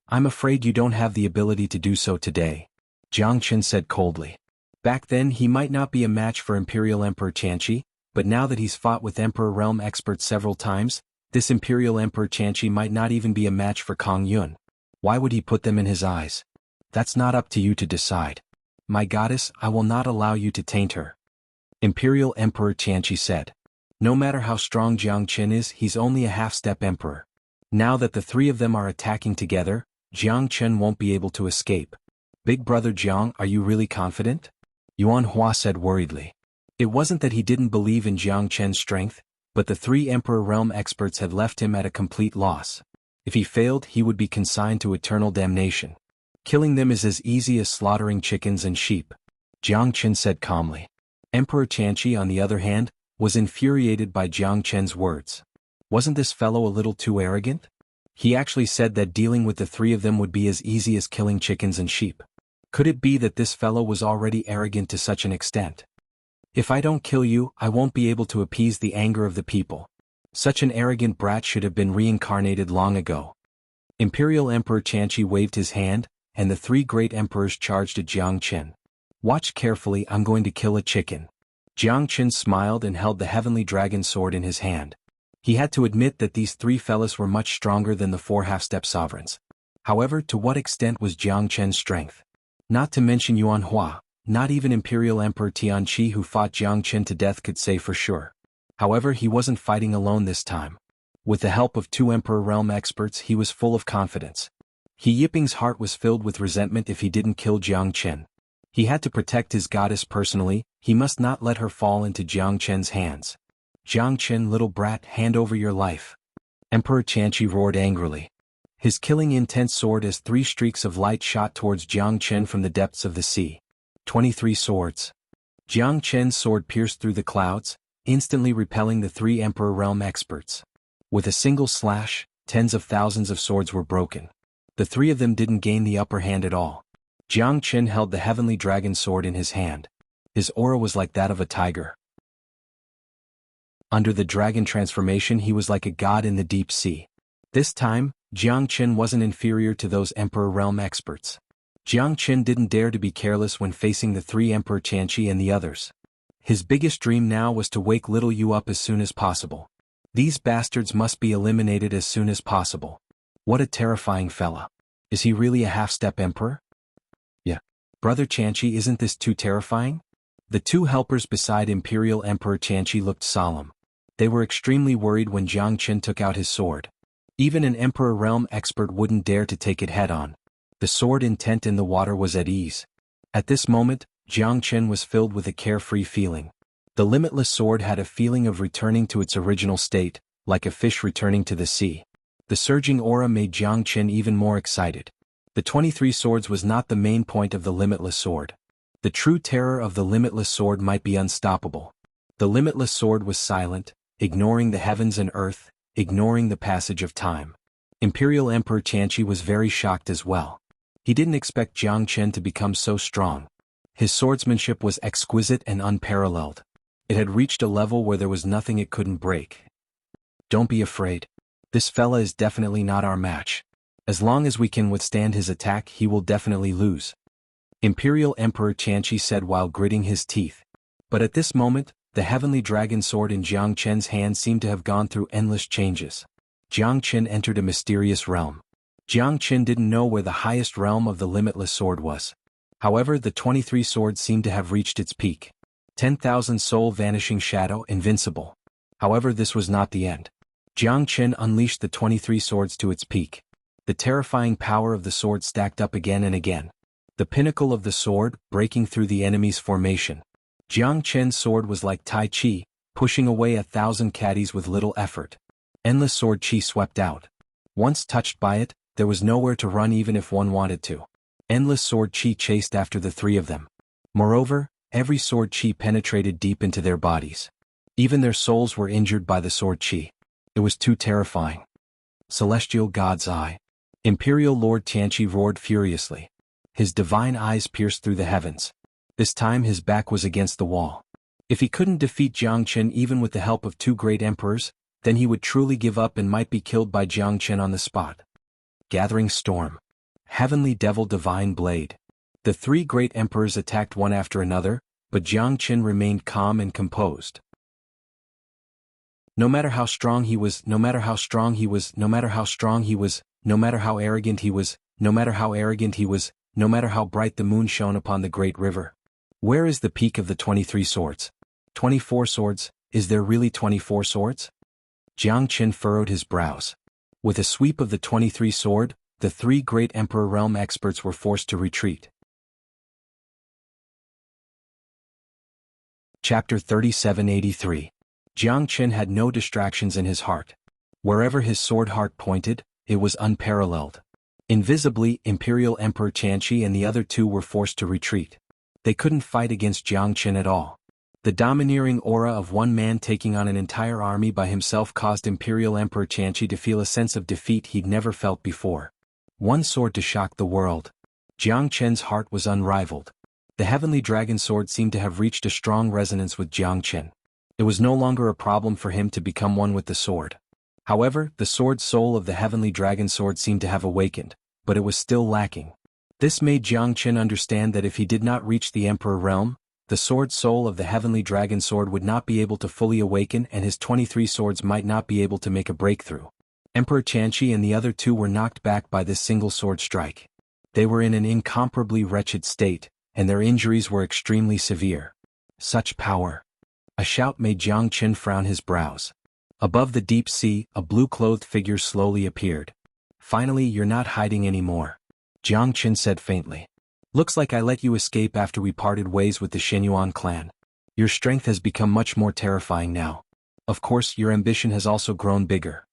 I'm afraid you don't have the ability to do so today. Jiang Chen said coldly. Back then he might not be a match for Imperial Emperor Xianxia, but now that he's fought with Emperor Realm experts several times, this Imperial Emperor Xianxia might not even be a match for Kong Yun. Why would he put them in his eyes? That's not up to you to decide. My goddess, I will not allow you to taint her. Imperial Emperor Xianxia said. No matter how strong Jiang Chen is, he's only a half-step emperor. Now that the 3 of them are attacking together, Jiang Chen won't be able to escape. Big brother Jiang, are you really confident? Xuanhuan said worriedly. It wasn't that he didn't believe in Jiang Chen's strength, but the 3 Emperor Realm experts had left him at a complete loss. If he failed, he would be consigned to eternal damnation. Killing them is as easy as slaughtering chickens and sheep. Jiang Chen said calmly. Emperor Xianxia, on the other hand, was infuriated by Jiang Chen's words. Wasn't this fellow a little too arrogant? He actually said that dealing with the 3 of them would be as easy as killing chickens and sheep. Could it be that this fellow was already arrogant to such an extent? If I don't kill you, I won't be able to appease the anger of the people. Such an arrogant brat should have been reincarnated long ago. Imperial Emperor Xianxia waved his hand, and the 3 great emperors charged at Jiang Chen. Watch carefully, I'm going to kill a chicken. Jiang Chen smiled and held the heavenly dragon sword in his hand. He had to admit that these 3 fellas were much stronger than the 4 half-step sovereigns. However, to what extent was Jiang Chen's strength? Not to mention Xuanhuan, not even Imperial Emperor Tianqi who fought Jiang Chen to death could say for sure. However, he wasn't fighting alone this time. With the help of 2 Emperor Realm experts, he was full of confidence. He Yiping's heart was filled with resentment if he didn't kill Jiang Chen. He had to protect his goddess personally, he must not let her fall into Jiang Chen's hands. Jiang Chen, little brat, hand over your life. Emperor Xianxia roared angrily. His killing intense sword as 3 streaks of light shot towards Jiang Chen from the depths of the sea. 23 swords. Jiang Chen's sword pierced through the clouds, instantly repelling the 3 Emperor Realm experts. With a single slash, tens of thousands of swords were broken. The 3 of them didn't gain the upper hand at all. Jiang Chen held the heavenly dragon sword in his hand. His aura was like that of a tiger. Under the dragon transformation he was like a god in the deep sea. This time, Jiang Chen wasn't inferior to those Emperor Realm experts. Jiang Chen didn't dare to be careless when facing the 3 Emperor Xianxia and the others. His biggest dream now was to wake little you up as soon as possible. These bastards must be eliminated as soon as possible. What a terrifying fella. Is he really a half-step emperor? Yeah. Brother Xianxia, isn't this too terrifying? The 2 helpers beside Imperial Emperor Xianxia looked solemn. They were extremely worried when Jiang Chen took out his sword. Even an Emperor Realm expert wouldn't dare to take it head-on. The sword intent in the water was at ease. At this moment, Jiang Chen was filled with a carefree feeling. The limitless sword had a feeling of returning to its original state, like a fish returning to the sea. The surging aura made Jiang Chen even more excited. The 23 swords was not the main point of the limitless sword. The true terror of the limitless sword might be unstoppable. The limitless sword was silent, ignoring the heavens and earth, ignoring the passage of time. Imperial Emperor Xianxia was very shocked as well. He didn't expect Jiang Chen to become so strong. His swordsmanship was exquisite and unparalleled. It had reached a level where there was nothing it couldn't break. Don't be afraid. This fella is definitely not our match. As long as we can withstand his attack, he will definitely lose. Imperial Emperor Xianxia said while gritting his teeth. But at this moment, the heavenly dragon sword in Jiang Chen's hand seemed to have gone through endless changes. Jiang Chen entered a mysterious realm. Jiang Chen didn't know where the highest realm of the limitless sword was. However, the 23 swords seemed to have reached its peak. 10,000 soul vanishing shadow, invincible. However, this was not the end. Jiang Chen unleashed the 23 swords to its peak. The terrifying power of the sword stacked up again and again. The pinnacle of the sword, breaking through the enemy's formation. Jiang Chen's sword was like Tai Chi, pushing away 1,000 caddies with little effort. Endless sword chi swept out. Once touched by it, there was nowhere to run even if one wanted to. Endless sword chi chased after the three of them. Moreover, every sword chi penetrated deep into their bodies. Even their souls were injured by the sword chi. It was too terrifying. Celestial God's Eye. Imperial Lord Xianxia roared furiously. His divine eyes pierced through the heavens. This time his back was against the wall. If he couldn't defeat Jiang Chen even with the help of two great emperors, then he would truly give up and might be killed by Jiang Chen on the spot. Gathering Storm. Heavenly Devil Divine Blade. The three great emperors attacked one after another, but Jiang Chen remained calm and composed. No matter how strong he was, no matter how strong he was, no matter how strong he was, no matter how arrogant he was, no matter how arrogant he was, no matter how bright the moon shone upon the great river. Where is the peak of the 23 swords? 24 swords, is there really 24 swords? Jiang Chen furrowed his brows. With a sweep of the 23 sword, the three great Emperor Realm experts were forced to retreat. Chapter 3783. Jiang Chen had no distractions in his heart. Wherever his sword heart pointed, it was unparalleled. Invisibly, Imperial Emperor Xianxia and the other two were forced to retreat. They couldn't fight against Jiang Chen at all. The domineering aura of one man taking on an entire army by himself caused Imperial Emperor Xianxia to feel a sense of defeat he'd never felt before. One sword to shock the world. Jiang Chen's heart was unrivaled. The heavenly dragon sword seemed to have reached a strong resonance with Jiang Chen. It was no longer a problem for him to become one with the sword. However, the sword soul of the heavenly dragon sword seemed to have awakened, but it was still lacking. This made Jiang Chen understand that if he did not reach the Emperor Realm, the sword soul of the heavenly dragon sword would not be able to fully awaken and his 23 swords might not be able to make a breakthrough. Emperor Xianxia and the other two were knocked back by this single sword strike. They were in an incomparably wretched state, and their injuries were extremely severe. Such power. A shout made Jiang Chen frown his brows. Above the deep sea, a blue-clothed figure slowly appeared. Finally, you're not hiding anymore. Jiang Chen said faintly. Looks like I let you escape after we parted ways with the Xuanhuan clan. Your strength has become much more terrifying now. Of course, your ambition has also grown bigger.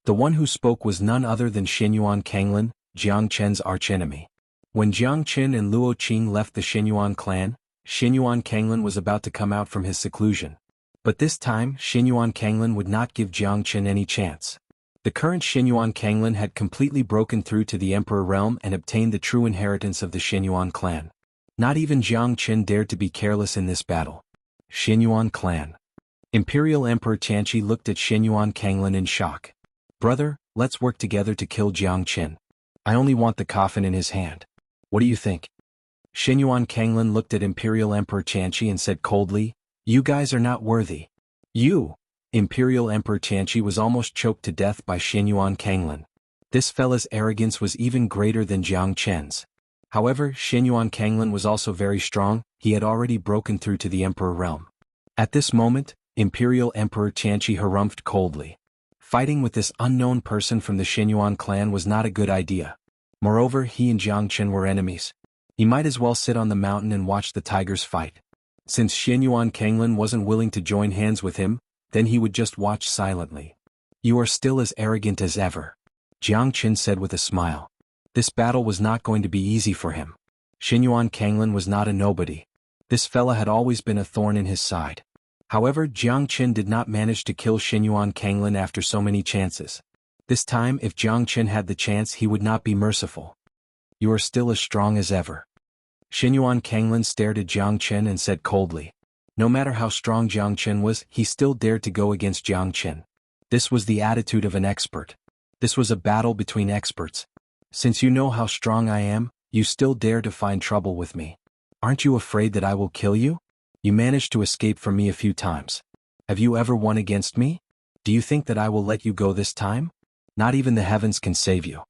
The one who spoke was none other than Xuanhuan Kanglan, Jiang Chen's archenemy. When Jiang Chen and Luo Qing left the Xuanhuan clan, Xuanhuan Kanglan was about to come out from his seclusion. But this time, Xuanhuan Kanglan would not give Jiang Chen any chance. The current Xuanhuan Kanglan had completely broken through to the Emperor Realm and obtained the true inheritance of the Xuanhuan clan. Not even Jiang Chen dared to be careless in this battle. Xuanhuan clan. Imperial Emperor Xianxia looked at Xuanhuan Kanglan in shock. Brother, let's work together to kill Jiang Chen. I only want the coffin in his hand. What do you think? Xuanhuan Kanglan looked at Imperial Emperor Xianxia and said coldly, You guys are not worthy. You! Imperial Emperor Xianxia was almost choked to death by Xuanhuan Kanglan. This fella's arrogance was even greater than Jiang Chen's. However, Xuanhuan Kanglan was also very strong, he had already broken through to the Emperor Realm. At this moment, Imperial Emperor Xianxia harumphed coldly. Fighting with this unknown person from the Xuanhuan clan was not a good idea. Moreover, he and Jiang Chen were enemies. He might as well sit on the mountain and watch the tigers fight. Since Xuanhuan Kanglan wasn't willing to join hands with him, then he would just watch silently. You are still as arrogant as ever, Jiang Qin said with a smile. This battle was not going to be easy for him. Xuanhuan Kanglin was not a nobody. This fella had always been a thorn in his side. However, Jiang Qin did not manage to kill Xuanhuan Kanglin after so many chances. This time, if Jiang Qin had the chance, he would not be merciful. You are still as strong as ever. Xuanhuan Kanglin stared at Jiang Qin and said coldly. No matter how strong Jiang Qin was, he still dared to go against Jiang Qin. This was the attitude of an expert. This was a battle between experts. Since you know how strong I am, you still dare to find trouble with me. Aren't you afraid that I will kill you? You managed to escape from me a few times. Have you ever won against me? Do you think that I will let you go this time? Not even the heavens can save you.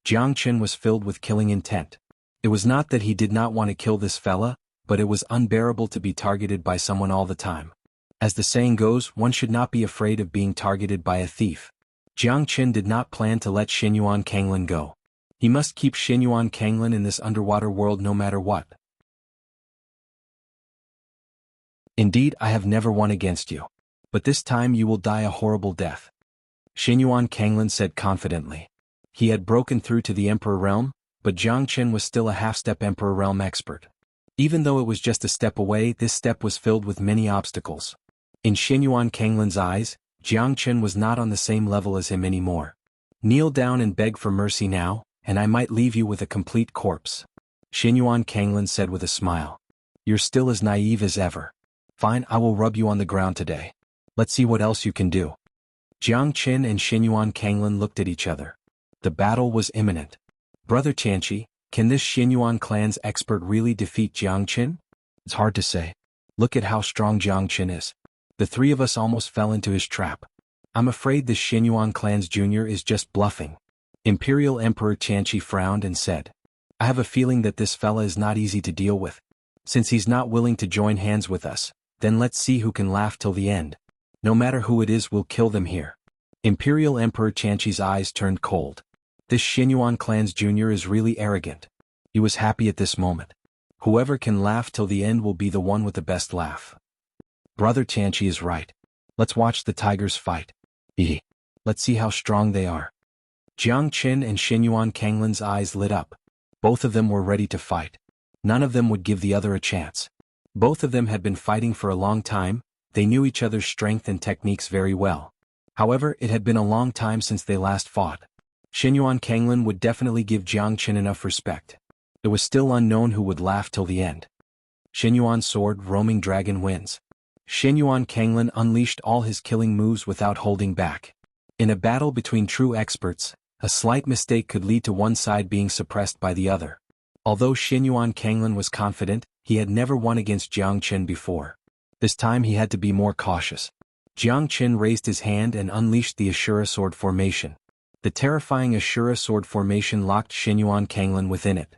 Jiang Qin was filled with killing intent. It was not that he did not want to kill this fella, but it was unbearable to be targeted by someone all the time. As the saying goes, one should not be afraid of being targeted by a thief. Jiang Qin did not plan to let Xuanhuan Kanglin go. He must keep Xuanhuan Kanglin in this underwater world no matter what. Indeed, I have never won against you. But this time you will die a horrible death, Xuanhuan Kanglin said confidently. He had broken through to the Emperor Realm, but Jiang Qin was still a half-step Emperor Realm expert. Even though it was just a step away, this step was filled with many obstacles. In Xuanhuan Kanglin's eyes, Jiang Qin was not on the same level as him anymore. Kneel down and beg for mercy now, and I might leave you with a complete corpse, Xuanhuan Kanglin said with a smile. You're still as naive as ever. Fine, I will rub you on the ground today. Let's see what else you can do. Jiang Qin and Xuanhuan Kanglin looked at each other. The battle was imminent. Brother Qianxia, can this Xuanhuan clan's expert really defeat Jiang Qin? It's hard to say. Look at how strong Jiang Qin is. The three of us almost fell into his trap. I'm afraid this Xuanhuan clan's junior is just bluffing. Imperial Emperor Qianxia frowned and said, I have a feeling that this fella is not easy to deal with. Since he's not willing to join hands with us, then let's see who can laugh till the end. No matter who it is, we'll kill them here. Imperial Emperor Qianxia's eyes turned cold. This Xuanhuan clan's junior is really arrogant. He was happy at this moment. Whoever can laugh till the end will be the one with the best laugh. Brother Qianxia is right. Let's watch the tigers fight. Let's see how strong they are. Jiang Qin and Xuanhuan Kanglin's eyes lit up. Both of them were ready to fight. None of them would give the other a chance. Both of them had been fighting for a long time. They knew each other's strength and techniques very well. However, it had been a long time since they last fought. Xuanhuan Kanglin would definitely give Jiang Qin enough respect. It was still unknown who would laugh till the end. Xuanhuan sword roaming dragon wins. Xuanhuan Kanglin unleashed all his killing moves without holding back. In a battle between true experts, a slight mistake could lead to one side being suppressed by the other. Although Xuanhuan Kanglin was confident, he had never won against Jiang Qin before. This time he had to be more cautious. Jiang Qin raised his hand and unleashed the Ashura sword formation. The terrifying Ashura sword formation locked Xuanhuan Kanglin within it.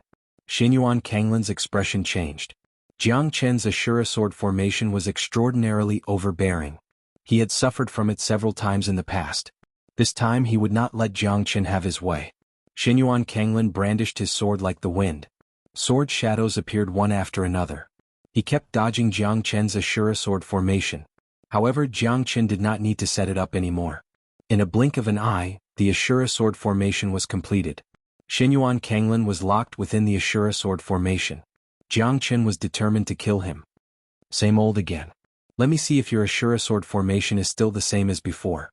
Xuanhuan Kanglin's expression changed. Jiang Qin's Ashura sword formation was extraordinarily overbearing. He had suffered from it several times in the past. This time he would not let Jiang Qin have his way. Xuanhuan Kanglin brandished his sword like the wind. Sword shadows appeared one after another. He kept dodging Jiang Qin's Ashura sword formation. However, Jiang Qin did not need to set it up anymore. In a blink of an eye, the Ashura sword formation was completed. Xuanhuan Kanglin was locked within the Ashura sword formation. Jiang Qin was determined to kill him. Same old again. Let me see if your Ashura sword formation is still the same as before.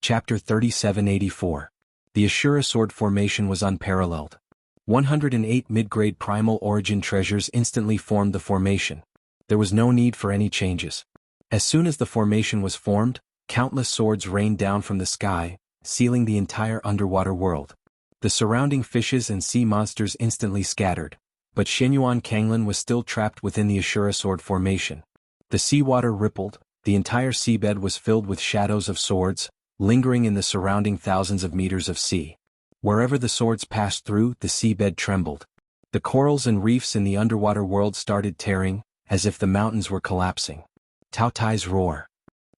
Chapter 3784. The Ashura sword formation was unparalleled. 108 mid-grade primal origin treasures instantly formed the formation. There was no need for any changes. As soon as the formation was formed, countless swords rained down from the sky, sealing the entire underwater world. The surrounding fishes and sea monsters instantly scattered, but Xuanhuan Kanglin was still trapped within the Ashura sword formation. The seawater rippled, the entire seabed was filled with shadows of swords, lingering in the surrounding thousands of meters of sea. Wherever the swords passed through, the seabed trembled. The corals and reefs in the underwater world started tearing, as if the mountains were collapsing. Tao Tai's roar.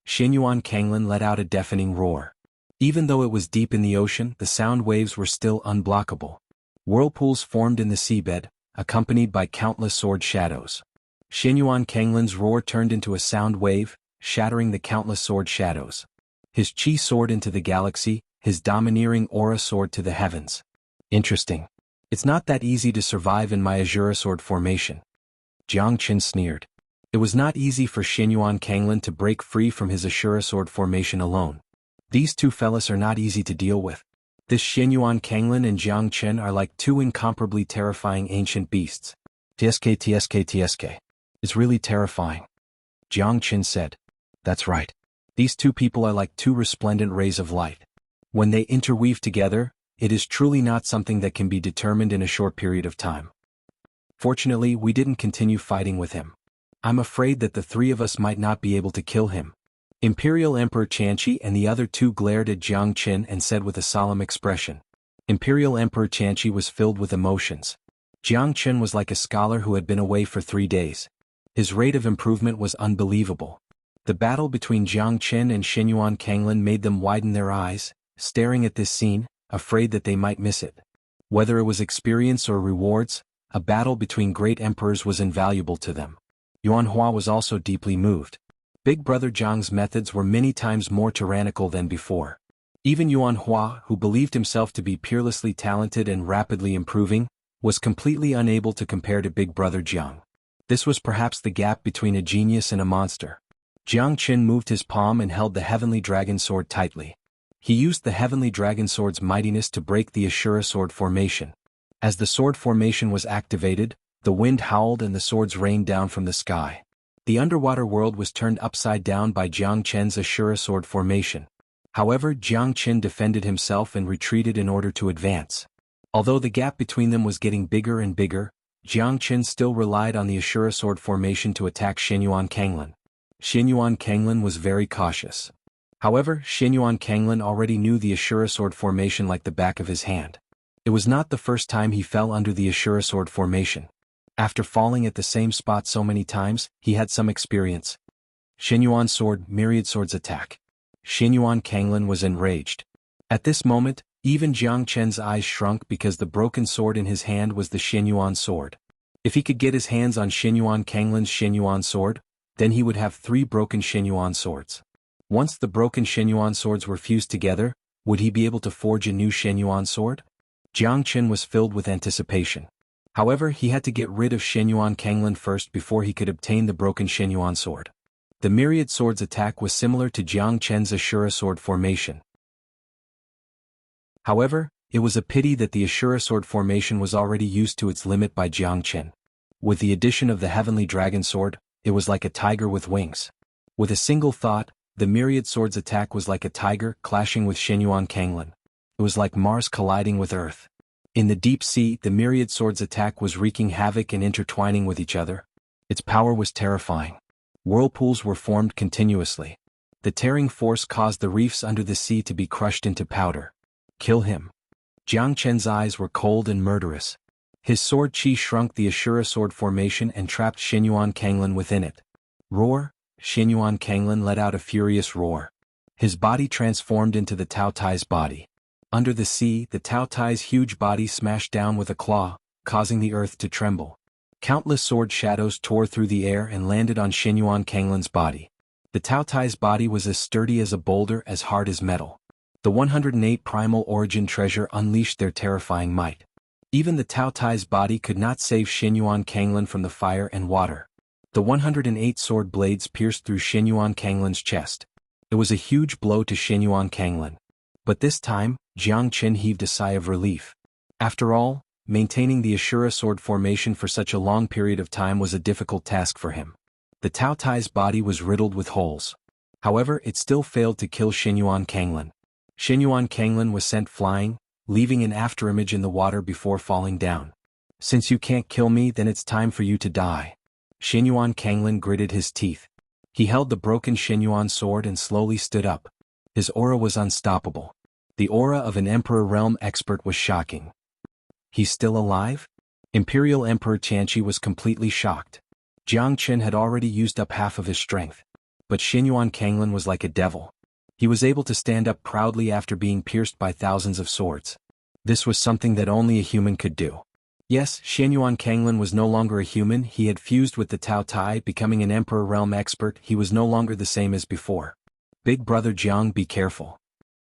Xuanhuan Kanglin let out a deafening roar. Even though it was deep in the ocean, the sound waves were still unblockable. Whirlpools formed in the seabed, accompanied by countless sword shadows. Xuanhuan Kanglin's roar turned into a sound wave, shattering the countless sword shadows. His chi soared into the galaxy, his domineering aura soared to the heavens. Interesting. It's not that easy to survive in my Azura sword formation. Jiang Qin sneered. It was not easy for Xuanhuan Kanglin to break free from his Ashura sword formation alone. These two fellas are not easy to deal with. This Xuanhuan Kanglin and Jiang Qin are like two incomparably terrifying ancient beasts. TSK. It's really terrifying. Jiang Qin said. That's right. These two people are like two resplendent rays of light. When they interweave together, it is truly not something that can be determined in a short period of time. Fortunately, we didn't continue fighting with him. I'm afraid that the three of us might not be able to kill him. Imperial Emperor Qianxia and the other two glared at Jiang Qin and said with a solemn expression. Imperial Emperor Qianxia was filled with emotions. Jiang Qin was like a scholar who had been away for 3 days. His rate of improvement was unbelievable. The battle between Jiang Qin and Xuanhuan Kanglin made them widen their eyes, staring at this scene, afraid that they might miss it. Whether it was experience or rewards, a battle between great emperors was invaluable to them. Xuanhuan was also deeply moved. Big Brother Jiang's methods were many times more tyrannical than before. Even Xuanhuan, who believed himself to be peerlessly talented and rapidly improving, was completely unable to compare to Big Brother Jiang. This was perhaps the gap between a genius and a monster. Jiang Qin moved his palm and held the Heavenly Dragon Sword tightly. He used the Heavenly Dragon Sword's mightiness to break the Ashura sword formation. As the sword formation was activated, the wind howled and the swords rained down from the sky. The underwater world was turned upside down by Jiang Qin's Ashura sword formation. However, Jiang Qin defended himself and retreated in order to advance. Although the gap between them was getting bigger and bigger, Jiang Qin still relied on the Ashura sword formation to attack Xuanhuan Kanglin. Xuanhuan Kanglin was very cautious. However, Xuanhuan Kanglin already knew the Ashura sword formation like the back of his hand. It was not the first time he fell under the Ashura sword formation. After falling at the same spot so many times, he had some experience. Xuanhuan sword, myriad swords attack. Xuanhuan Kanglin was enraged. At this moment, even Jiang Qin's eyes shrunk because the broken sword in his hand was the Xuanhuan sword. If he could get his hands on Xuanhuan Kanglin's Xuanhuan sword, then he would have 3 broken Xuanhuan swords. Once the broken Xuanhuan swords were fused together, would he be able to forge a new Xuanhuan sword? Jiang Qin was filled with anticipation. However, he had to get rid of Xuanhuan Kanglin first before he could obtain the broken Xuanhuan sword. The myriad swords attack was similar to Jiang Qin's Ashura sword formation. However, it was a pity that the Ashura sword formation was already used to its limit by Jiang Qin. With the addition of the Heavenly Dragon Sword, it was like a tiger with wings. With a single thought, the myriad swords attack was like a tiger clashing with Xuanhuan Kanglin. It was like Mars colliding with Earth. In the deep sea, the myriad swords attack was wreaking havoc and intertwining with each other. Its power was terrifying. Whirlpools were formed continuously. The tearing force caused the reefs under the sea to be crushed into powder. Kill him. Jiang Qin's eyes were cold and murderous. His sword chi shrunk the Ashura sword formation and trapped Xuanhuan Kanglin within it. Roar! Xuanhuan Kanglin let out a furious roar. His body transformed into the Tao Tai's body. Under the sea, the Tao Tai's huge body smashed down with a claw, causing the earth to tremble. Countless sword shadows tore through the air and landed on Xuanhuan Kanglin's body. The Tao Tai's body was as sturdy as a boulder, as hard as metal. The 108 primal origin treasure unleashed their terrifying might. Even the Tao Tai's body could not save Xuanhuan Kanglin from the fire and water. The 108 sword blades pierced through Xuanhuan Kanglin's chest. It was a huge blow to Xuanhuan Kanglin. But this time, Jiang Qin heaved a sigh of relief. After all, maintaining the Ashura sword formation for such a long period of time was a difficult task for him. The Tao Tai's body was riddled with holes. However, it still failed to kill Xuanhuan Kanglin. Xuanhuan Kanglin was sent flying, leaving an afterimage in the water before falling down. Since you can't kill me, then it's time for you to die. Xuanhuan Kanglin gritted his teeth. He held the broken Xuanhuan sword and slowly stood up. His aura was unstoppable. The aura of an Emperor Realm expert was shocking. He's still alive? Imperial Emperor Qianxia was completely shocked. Jiang Qin had already used up half of his strength. But Xuanhuan Kanglin was like a devil. He was able to stand up proudly after being pierced by thousands of swords. This was something that only a human could do. Yes, Xuanhuan Kanglin was no longer a human. He had fused with the Tao Tai, becoming an Emperor realm expert. He was no longer the same as before. Big brother Jiang, be careful,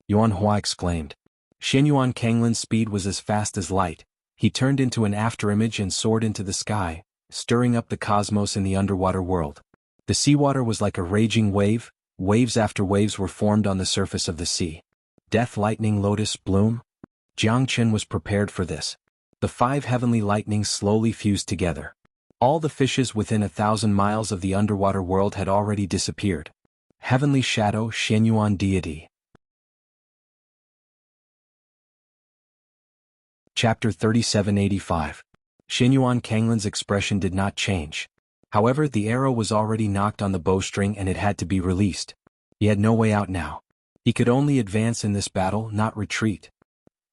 Xuanhuan exclaimed. Xuanhuan Kanglin's speed was as fast as light. He turned into an afterimage and soared into the sky, stirring up the cosmos in the underwater world. The seawater was like a raging wave. Waves after waves were formed on the surface of the sea. Death lightning lotus bloom? Jiang Chen was prepared for this. The 5 heavenly lightnings slowly fused together. All the fishes within 1,000 miles of the underwater world had already disappeared. Heavenly Shadow Xuanhuan Deity. Chapter 3785. Xuanhuan Kanglin's expression did not change. However, the arrow was already knocked on the bowstring and it had to be released. He had no way out now. He could only advance in this battle, not retreat.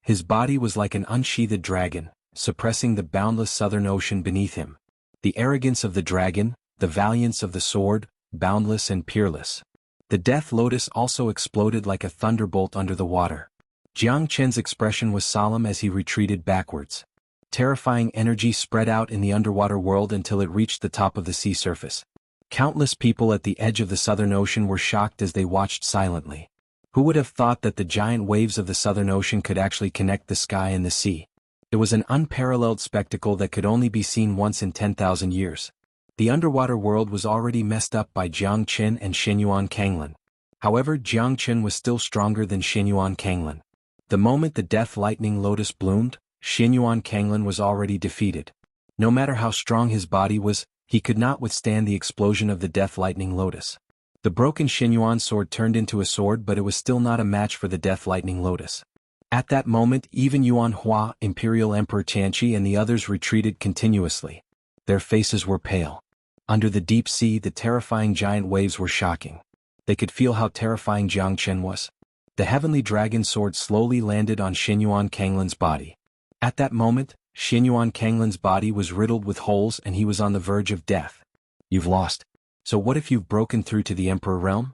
His body was like an unsheathed dragon, suppressing the boundless southern ocean beneath him. The arrogance of the dragon, the valiance of the sword, boundless and peerless. The death lotus also exploded like a thunderbolt under the water. Jiang Chen's expression was solemn as he retreated backwards. Terrifying energy spread out in the underwater world until it reached the top of the sea surface. Countless people at the edge of the Southern Ocean were shocked as they watched silently. Who would have thought that the giant waves of the Southern Ocean could actually connect the sky and the sea? It was an unparalleled spectacle that could only be seen once in 10,000 years. The underwater world was already messed up by Jiang Chen and Xuanhuan Kanglin. However, Jiang Chen was still stronger than Xuanhuan Kanglin. The moment the death lightning lotus bloomed, Xuanhuan Kanglin was already defeated. No matter how strong his body was, he could not withstand the explosion of the death lightning lotus. The broken Xuanhuan sword turned into a sword, but it was still not a match for the death lightning lotus. At that moment, even Xuanhuan, Imperial Emperor Tianqi and the others retreated continuously. Their faces were pale. Under the deep sea, the terrifying giant waves were shocking. They could feel how terrifying Jiang Chen was. The heavenly dragon sword slowly landed on Xuanhuan Kanglin's body. At that moment, Xuanhuan Kanglin's body was riddled with holes and he was on the verge of death. You've lost. So what if you've broken through to the Emperor realm?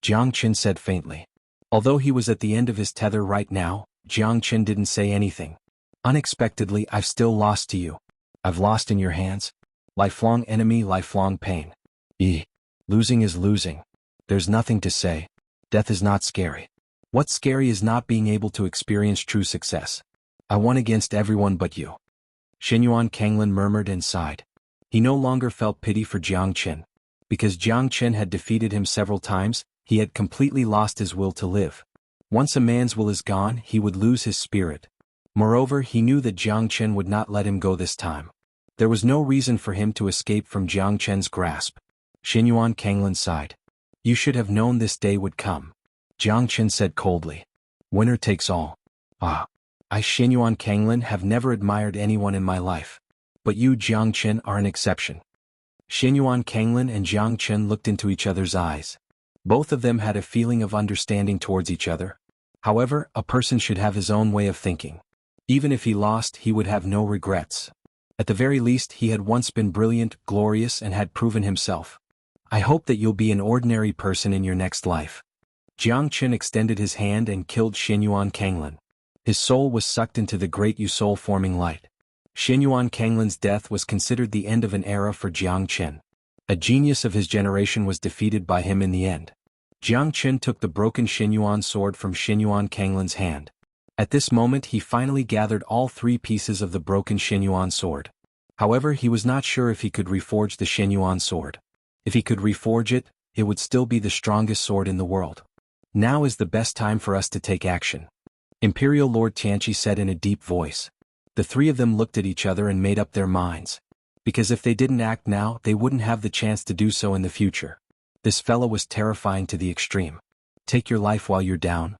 Jiang Chen said faintly. Although he was at the end of his tether right now, Jiang Chen didn't say anything. Unexpectedly, I've still lost to you. I've lost in your hands. Lifelong enemy, lifelong pain. Losing is losing. There's nothing to say. Death is not scary. What's scary is not being able to experience true success. I won against everyone but you. Xuanhuan Kanglin murmured and sighed. He no longer felt pity for Jiang Chen. Because Jiang Chen had defeated him several times, he had completely lost his will to live. Once a man's will is gone, he would lose his spirit. Moreover, he knew that Jiang Chen would not let him go this time. There was no reason for him to escape from Jiang Chen's grasp. Xuanhuan Kanglin sighed. You should have known this day would come. Jiang Chen said coldly. Winner takes all. I, Xuanhuan Kanglin, have never admired anyone in my life. But you, Jiang Chen, are an exception. Xuanhuan Kanglin and Jiang Chen looked into each other's eyes. Both of them had a feeling of understanding towards each other. However, a person should have his own way of thinking. Even if he lost, he would have no regrets. At the very least, he had once been brilliant, glorious, and had proven himself. I hope that you'll be an ordinary person in your next life. Jiang Chen extended his hand and killed Xuanhuan Kanglin. His soul was sucked into the great soul-forming light. Xuanhuan Kanglin's death was considered the end of an era for Jiang Chen. A genius of his generation was defeated by him in the end. Jiang Chen took the broken Xuanhuan sword from Xuanhuan Kanglin's hand. At this moment he finally gathered all 3 pieces of the broken Xuanhuan sword. However, he was not sure if he could reforge the Xuanhuan sword. If he could reforge it, it would still be the strongest sword in the world. Now is the best time for us to take action. Imperial Lord Tianqi said in a deep voice. The 3 of them looked at each other and made up their minds. Because if they didn't act now, they wouldn't have the chance to do so in the future. This fellow was terrifying to the extreme. Take your life while you're down.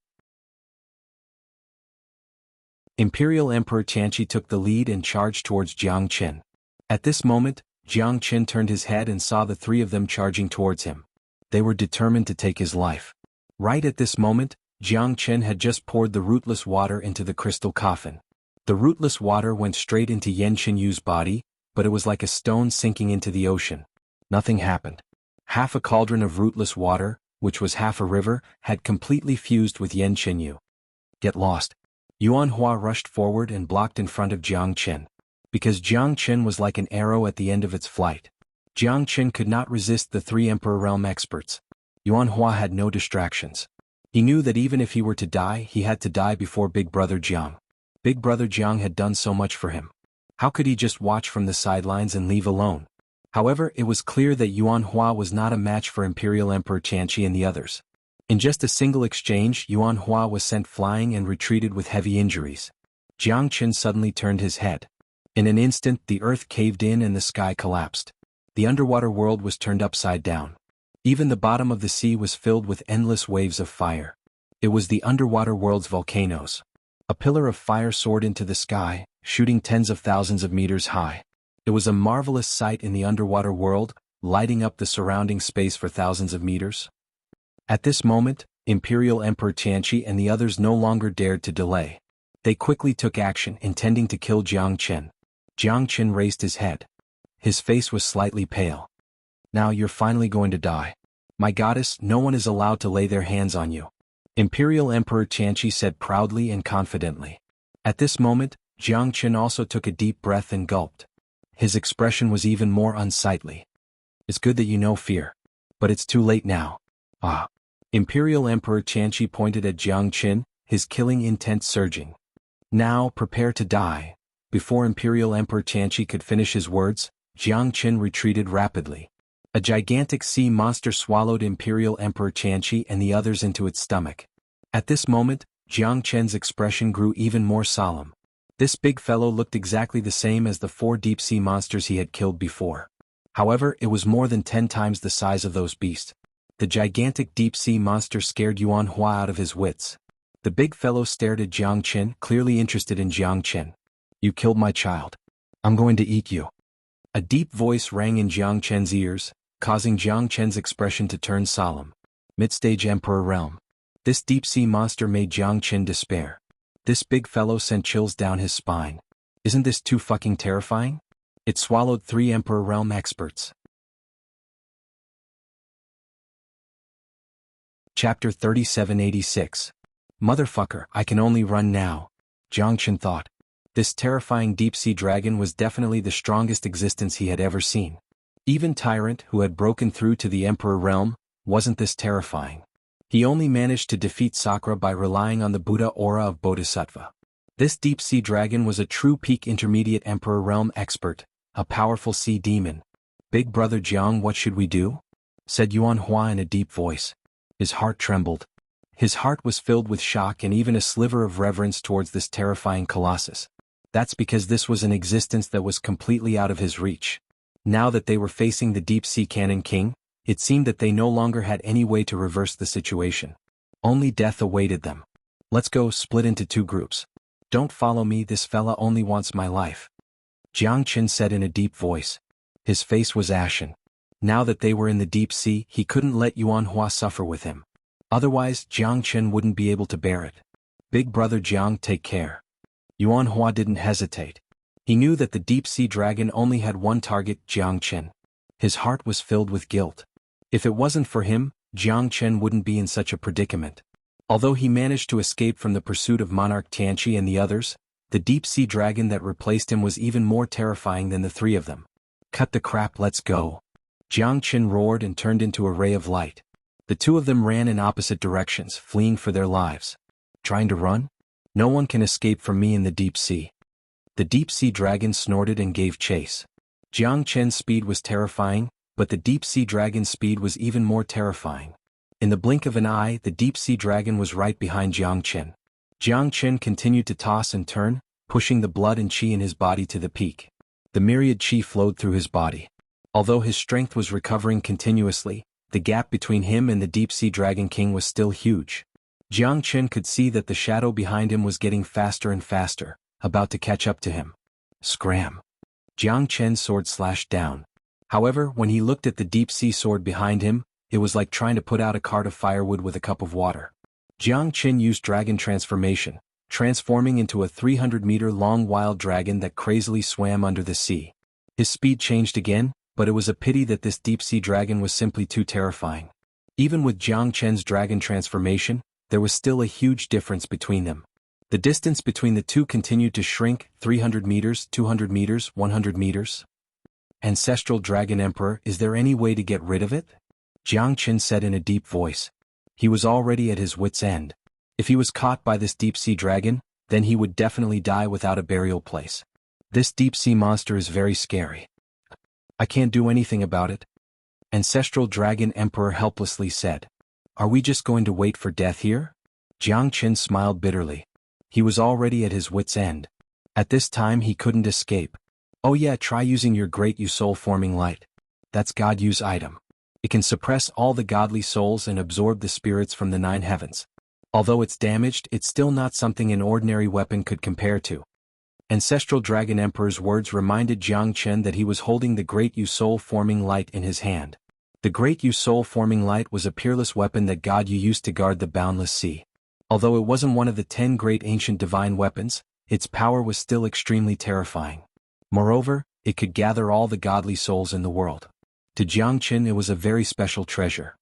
Imperial Emperor Tianqi took the lead and charged towards Jiang Chen. At this moment, Jiang Chen turned his head and saw the 3 of them charging towards him. They were determined to take his life. Right at this moment, Jiang Chen had just poured the rootless water into the crystal coffin. The rootless water went straight into Yan Qinyu's body, but it was like a stone sinking into the ocean. Nothing happened. Half a cauldron of rootless water, which was half a river, had completely fused with Yan Qinyu. Get lost. Xuanhuan rushed forward and blocked in front of Jiang Chen. because Jiang Chen was like an arrow at the end of its flight. Jiang Chen could not resist the three Emperor Realm experts. Xuanhuan had no distractions. He knew that even if he were to die, he had to die before Big Brother Jiang. Big Brother Jiang had done so much for him. How could he just watch from the sidelines and leave alone? However, it was clear that Xuanhuan was not a match for Imperial Emperor Xianxia and the others. In just a single exchange, Xuanhuan was sent flying and retreated with heavy injuries. Jiang Chen suddenly turned his head. In an instant, the earth caved in and the sky collapsed. The underwater world was turned upside down. Even the bottom of the sea was filled with endless waves of fire. It was the underwater world's volcanoes. A pillar of fire soared into the sky, shooting tens of thousands of meters high. It was a marvelous sight in the underwater world, lighting up the surrounding space for thousands of meters. At this moment, Imperial Emperor Xianxia and the others no longer dared to delay. They quickly took action, intending to kill Jiang Chen. Jiang Chen raised his head. His face was slightly pale. Now you're finally going to die. My goddess, no one is allowed to lay their hands on you. Imperial Emperor Xianxia said proudly and confidently. At this moment, Jiang Chen also took a deep breath and gulped. His expression was even more unsightly. It's good that you know fear. But it's too late now. Ah. Imperial Emperor Xianxia pointed at Jiang Chen, his killing intent surging. Now prepare to die. Before Imperial Emperor Xianxia could finish his words, Jiang Chen retreated rapidly. A gigantic sea monster swallowed Imperial Emperor Xianxia and the others into its stomach. At this moment, Jiang Chen's expression grew even more solemn. This big fellow looked exactly the same as the 4 deep-sea monsters he had killed before. However, it was more than 10 times the size of those beasts. The gigantic deep-sea monster scared Xuanhuan out of his wits. The big fellow stared at Jiang Chen, clearly interested in Jiang Chen. You killed my child. I'm going to eat you. A deep voice rang in Jiang Chen's ears, causing Jiang Chen's expression to turn solemn. Mid-stage Emperor Realm. This deep-sea monster made Jiang Chen despair. This big fellow sent chills down his spine. Isn't this too fucking terrifying? It swallowed 3 Emperor Realm experts. Chapter 3786. Motherfucker, I can only run now. Jiang Chen thought. This terrifying deep-sea dragon was definitely the strongest existence he had ever seen. Even Tyrant, who had broken through to the Emperor Realm, wasn't this terrifying. He only managed to defeat Sakura by relying on the Buddha aura of Bodhisattva. This deep-sea dragon was a true peak intermediate Emperor Realm expert, a powerful sea demon. Big Brother Jiang, what should we do? Said Xuanhuan in a deep voice. His heart trembled. His heart was filled with shock and even a sliver of reverence towards this terrifying colossus. That's because this was an existence that was completely out of his reach. Now that they were facing the deep-sea cannon king, it seemed that they no longer had any way to reverse the situation. Only death awaited them. Let's go, split into 2 groups. Don't follow me, this fella only wants my life. Jiang Chen said in a deep voice. His face was ashen. Now that they were in the deep sea, he couldn't let Xuanhuan suffer with him. Otherwise, Jiang Chen wouldn't be able to bear it. Big Brother Jiang, take care. Xuanhuan didn't hesitate. He knew that the deep-sea dragon only had one target, Jiang Chen. His heart was filled with guilt. If it wasn't for him, Jiang Chen wouldn't be in such a predicament. Although he managed to escape from the pursuit of Monarch Xianxia and the others, the deep-sea dragon that replaced him was even more terrifying than the 3 of them. Cut the crap, let's go. Jiang Chen roared and turned into a ray of light. The 2 of them ran in opposite directions, fleeing for their lives. Trying to run? No one can escape from me in the deep sea. The deep-sea dragon snorted and gave chase. Jiang Chen's speed was terrifying, but the deep-sea dragon's speed was even more terrifying. In the blink of an eye, the deep-sea dragon was right behind Jiang Chen. Jiang Chen continued to toss and turn, pushing the blood and qi in his body to the peak. The myriad qi flowed through his body. Although his strength was recovering continuously, the gap between him and the deep-sea dragon king was still huge. Jiang Chen could see that the shadow behind him was getting faster and faster, about to catch up to him. Scram. Jiang Chen's sword slashed down. However, when he looked at the deep-sea sword behind him, it was like trying to put out a cart of firewood with a cup of water. Jiang Chen used dragon transformation, transforming into a 300-meter-long wild dragon that crazily swam under the sea. His speed changed again, but it was a pity that this deep-sea dragon was simply too terrifying. Even with Jiang Chen's dragon transformation, there was still a huge difference between them. The distance between the two continued to shrink, 300 meters, 200 meters, 100 meters. Ancestral Dragon Emperor, is there any way to get rid of it? Jiang Qin said in a deep voice. He was already at his wit's end. If he was caught by this deep-sea dragon, then he would definitely die without a burial place. This deep-sea monster is very scary. I can't do anything about it. Ancestral Dragon Emperor helplessly said. Are we just going to wait for death here? Jiang Qin smiled bitterly. He was already at his wit's end. At this time he couldn't escape. Oh yeah, try using your great soul-forming light. That's God-use item. It can suppress all the godly souls and absorb the spirits from the 9 heavens. Although it's damaged, it's still not something an ordinary weapon could compare to. Ancestral Dragon Emperor's words reminded Jiang Qin that he was holding the great soul-forming light in his hand. The great soul-forming light was a peerless weapon that God used to guard the boundless sea. Although it wasn't one of the 10 great ancient divine weapons, its power was still extremely terrifying. Moreover, it could gather all the godly souls in the world. To Jiang Qin it was a very special treasure.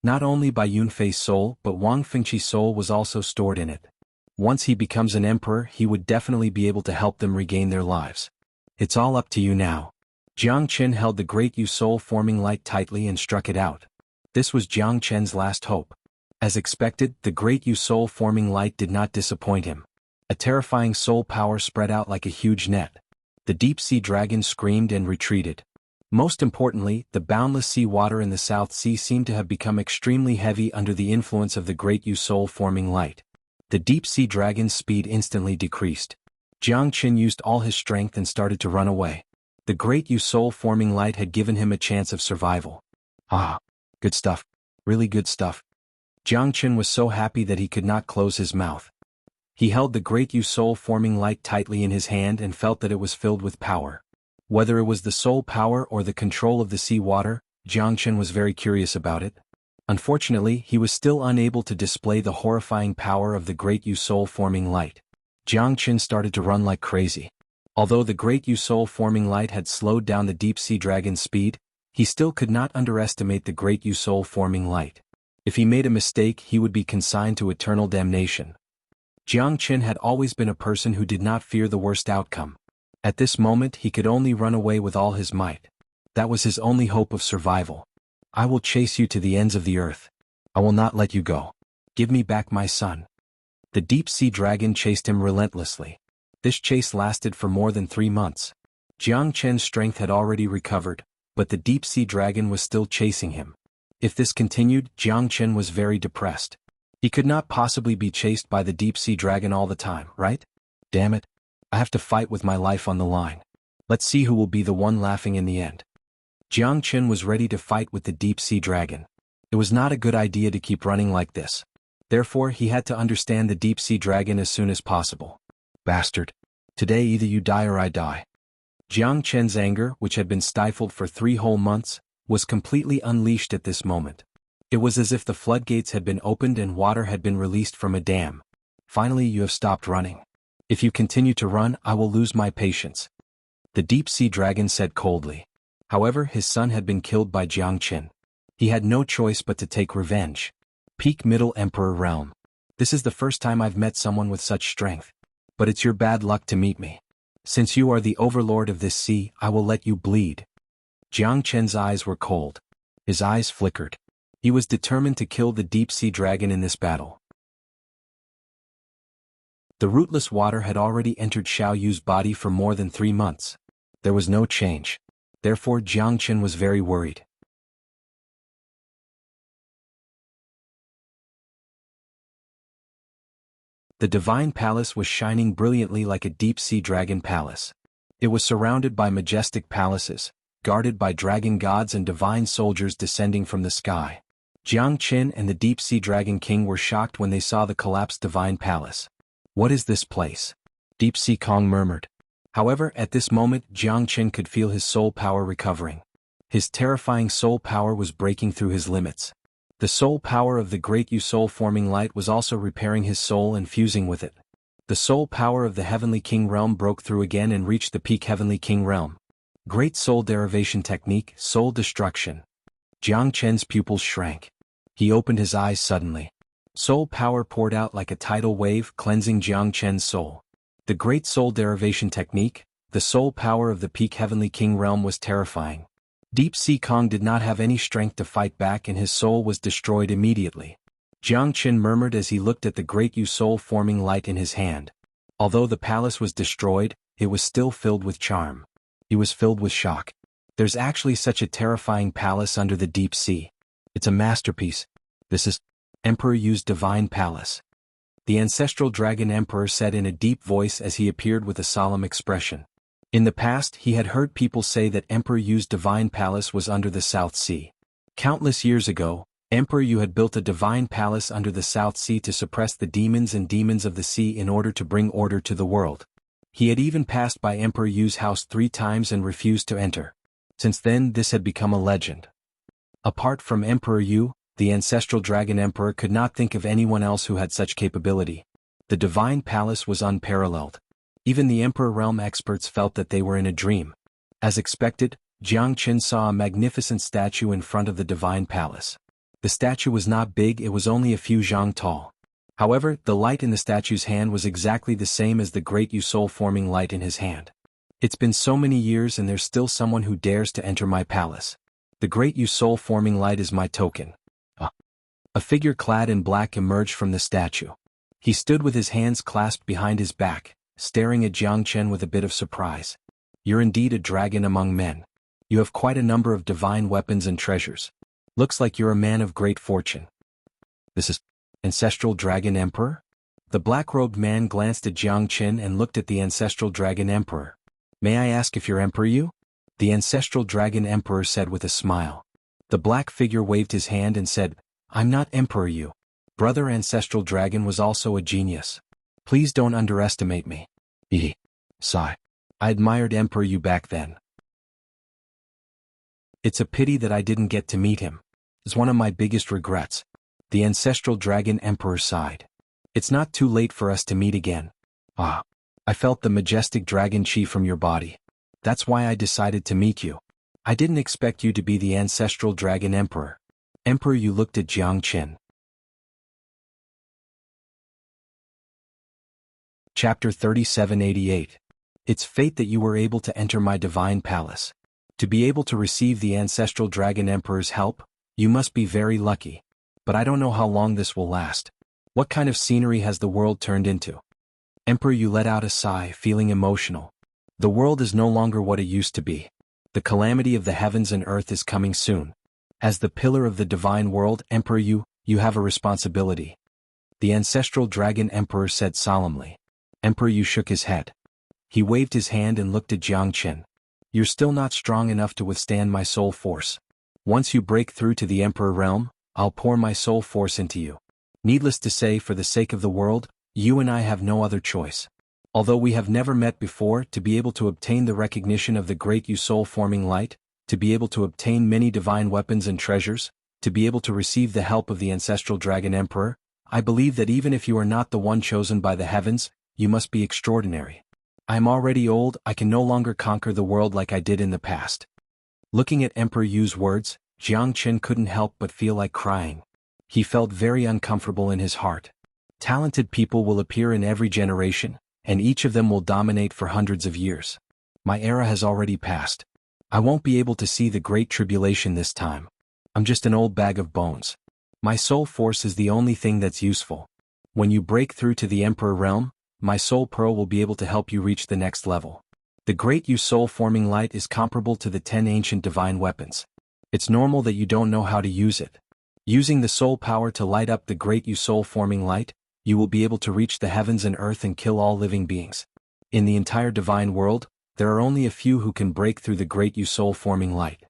Not only Bai Yunfei's soul but Wang Fengqi's soul was also stored in it. Once he becomes an emperor he would definitely be able to help them regain their lives. It's all up to you now. Jiang Qin held the great soul-forming light tightly and struck it out. This was Jiang Qin's last hope. As expected, the great soul-forming light did not disappoint him. A terrifying soul power spread out like a huge net. The deep-sea dragon screamed and retreated. Most importantly, the boundless sea water in the South Sea seemed to have become extremely heavy under the influence of the great soul-forming light. The deep-sea dragon's speed instantly decreased. Jiang Qin used all his strength and started to run away. The great soul-forming light had given him a chance of survival. Ah, good stuff. Really good stuff. Jiang Qin was so happy that he could not close his mouth. He held the great soul-forming light tightly in his hand and felt that it was filled with power. Whether it was the soul power or the control of the sea water, Jiang Qin was very curious about it. Unfortunately, he was still unable to display the horrifying power of the great soul-forming light. Jiang Qin started to run like crazy. Although the great soul-forming light had slowed down the deep-sea dragon's speed, he still could not underestimate the great soul-forming light. If he made a mistake he would be consigned to eternal damnation. Jiang Qin had always been a person who did not fear the worst outcome. At this moment he could only run away with all his might. That was his only hope of survival. I will chase you to the ends of the earth. I will not let you go. Give me back my son. The deep-sea dragon chased him relentlessly. This chase lasted for more than 3 months. Jiang Qin's strength had already recovered, but the deep-sea dragon was still chasing him. If this continued, Jiang Qin was very depressed. He could not possibly be chased by the deep-sea dragon all the time, right? Damn it. I have to fight with my life on the line. Let's see who will be the one laughing in the end. Jiang Qin was ready to fight with the deep-sea dragon. It was not a good idea to keep running like this. Therefore he had to understand the deep-sea dragon as soon as possible. Bastard. Today either you die or I die. Jiang Qin's anger, which had been stifled for 3 whole months, was completely unleashed at this moment. It was as if the floodgates had been opened and water had been released from a dam. Finally you have stopped running. If you continue to run, I will lose my patience. The deep-sea dragon said coldly. However, his son had been killed by Jiang Qin. He had no choice but to take revenge. Peak Middle Emperor Realm. This is the first time I've met someone with such strength. But it's your bad luck to meet me. Since you are the overlord of this sea, I will let you bleed. Jiang Qin's eyes were cold. His eyes flickered. He was determined to kill the deep-sea dragon in this battle. The rootless water had already entered Xiao Yu's body for more than 3 months. There was no change. Therefore Jiang Qin was very worried. The divine palace was shining brilliantly like a deep-sea dragon palace. It was surrounded by majestic palaces, guarded by dragon gods and divine soldiers descending from the sky. Jiang Qin and the deep-sea dragon king were shocked when they saw the collapsed divine palace. What is this place? Deep-sea Kong murmured. However, at this moment Jiang Qin could feel his soul power recovering. His terrifying soul power was breaking through his limits. The soul power of the great soul-forming light was also repairing his soul and fusing with it. The soul power of the Heavenly King realm broke through again and reached the peak Heavenly King realm. Great soul derivation technique, soul destruction. Jiang Qin's pupils shrank. He opened his eyes suddenly. Soul power poured out like a tidal wave, cleansing Jiang Chen's soul. The great soul derivation technique, the soul power of the peak heavenly king realm, was terrifying. Deep Sea Kong did not have any strength to fight back, and his soul was destroyed immediately. Jiang Chen murmured as he looked at the great soul forming light in his hand. Although the palace was destroyed, it was still filled with charm. He was filled with shock. There's actually such a terrifying palace under the deep sea. It's a masterpiece. This is Emperor Yu's divine palace. The ancestral dragon emperor said in a deep voice as he appeared with a solemn expression. In the past, he had heard people say that Emperor Yu's divine palace was under the South Sea. Countless years ago, Emperor Yu had built a divine palace under the South Sea to suppress the demons of the sea in order to bring order to the world. He had even passed by Emperor Yu's house 3 times and refused to enter. Since then, this had become a legend. Apart from Emperor Yu, the ancestral dragon emperor could not think of anyone else who had such capability. The divine palace was unparalleled. Even the Emperor Realm experts felt that they were in a dream. As expected, Jiang Chen saw a magnificent statue in front of the divine palace. The statue was not big, it was only a few zhang tall. However, the light in the statue's hand was exactly the same as the great soul-forming light in his hand. It's been so many years and there's still someone who dares to enter my palace. The great soul-forming light is my token. A figure clad in black emerged from the statue. He stood with his hands clasped behind his back, staring at Jiang Chen with a bit of surprise. You're indeed a dragon among men. You have quite a number of divine weapons and treasures. Looks like you're a man of great fortune. This is Ancestral Dragon Emperor? The black-robed man glanced at Jiang Chen and looked at the Ancestral Dragon Emperor. May I ask if you're Emperor Yu? The Ancestral Dragon Emperor said with a smile. The black figure waved his hand and said, I'm not Emperor Yu. Brother Ancestral Dragon was also a genius. Please don't underestimate me. Sigh. I admired Emperor Yu back then. It's a pity that I didn't get to meet him. It's one of my biggest regrets. The Ancestral Dragon Emperor sighed. It's not too late for us to meet again. I felt the majestic dragon chi from your body. That's why I decided to meet you. I didn't expect you to be the Ancestral Dragon Emperor. Emperor Yu looked at Jiang Chen. Chapter 3788. It's fate that you were able to enter my divine palace. To be able to receive the Ancestral Dragon Emperor's help, you must be very lucky. But I don't know how long this will last. What kind of scenery has the world turned into? Emperor Yu let out a sigh, feeling emotional. The world is no longer what it used to be. The calamity of the heavens and earth is coming soon. As the pillar of the divine world, Emperor Yu, you have a responsibility. The Ancestral Dragon Emperor said solemnly. Emperor Yu shook his head. He waved his hand and looked at Jiang Chen. You're still not strong enough to withstand my soul force. Once you break through to the Emperor realm, I'll pour my soul force into you. Needless to say, for the sake of the world, you and I have no other choice. Although we have never met before, to be able to obtain the recognition of the great soul-forming light, to be able to obtain many divine weapons and treasures, to be able to receive the help of the Ancestral Dragon Emperor, I believe that even if you are not the one chosen by the heavens, you must be extraordinary. I am already old, I can no longer conquer the world like I did in the past. Looking at Emperor Yu's words, Jiang Chen couldn't help but feel like crying. He felt very uncomfortable in his heart. Talented people will appear in every generation, and each of them will dominate for hundreds of years. My era has already passed. I won't be able to see the Great Tribulation this time. I'm just an old bag of bones. My soul force is the only thing that's useful. When you break through to the Emperor realm, my soul pearl will be able to help you reach the next level. The great soul-forming light is comparable to the 10 ancient divine weapons. It's normal that you don't know how to use it. Using the soul power to light up the great soul-forming light, you will be able to reach the heavens and earth and kill all living beings. In the entire divine world, there are only a few who can break through the great soul-forming light.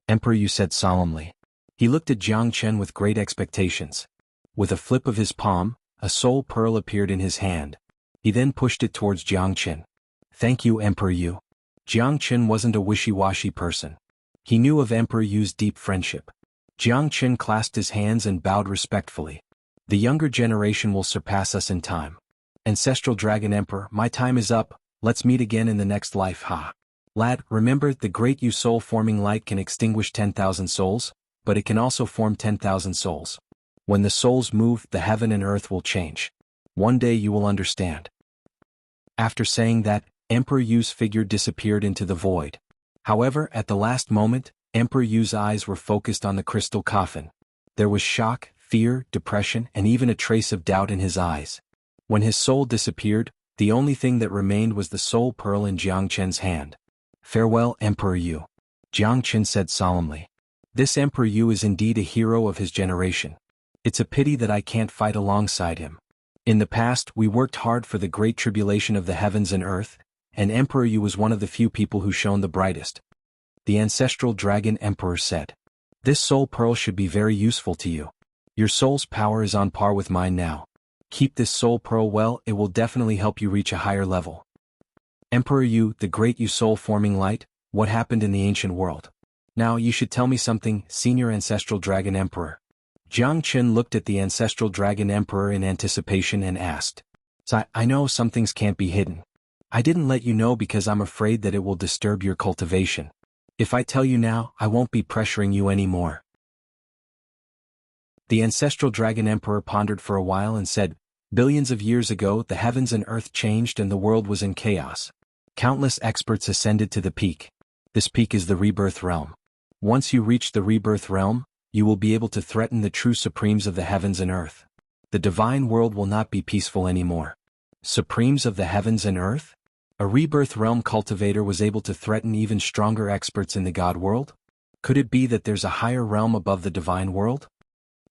Emperor Yu said solemnly. He looked at Jiang Chen with great expectations. With a flip of his palm, a soul pearl appeared in his hand. He then pushed it towards Jiang Chen. Thank you, Emperor Yu. Jiang Chen wasn't a wishy-washy person. He knew of Emperor Yu's deep friendship. Jiang Chen clasped his hands and bowed respectfully. The younger generation will surpass us in time. Ancestral Dragon Emperor, my time is up, let's meet again in the next life, ha. Lad, remember, the great soul-forming light can extinguish 10,000 souls, but it can also form 10,000 souls. When the souls move, the heaven and earth will change. One day you will understand. After saying that, Emperor Yu's figure disappeared into the void. However, at the last moment, Emperor Yu's eyes were focused on the crystal coffin. There was shock, fear, depression, and even a trace of doubt in his eyes. When his soul disappeared, the only thing that remained was the soul pearl in Jiang Chen's hand. "Farewell, Emperor Yu," Jiang Chen said solemnly. "This Emperor Yu is indeed a hero of his generation. It's a pity that I can't fight alongside him. In the past, we worked hard for the great tribulation of the heavens and earth, and Emperor Yu was one of the few people who shone the brightest." The ancestral dragon emperor said, "This soul pearl should be very useful to you. Your soul's power is on par with mine now. Keep this soul pearl well, it will definitely help you reach a higher level." Emperor Yu, the great Yu soul-forming light, what happened in the ancient world? Now you should tell me something, senior ancestral dragon emperor. Jiang Chen looked at the ancestral dragon emperor in anticipation and asked, I know some things can't be hidden. I didn't let you know because I'm afraid that it will disturb your cultivation. If I tell you now, I won't be pressuring you anymore." The ancestral dragon emperor pondered for a while and said, "Billions of years ago the heavens and earth changed and the world was in chaos. Countless experts ascended to the peak. This peak is the rebirth realm. Once you reach the rebirth realm, you will be able to threaten the true supremes of the heavens and earth. The divine world will not be peaceful anymore." Supremes of the heavens and earth? A rebirth realm cultivator was able to threaten even stronger experts in the god world? Could it be that there's a higher realm above the divine world?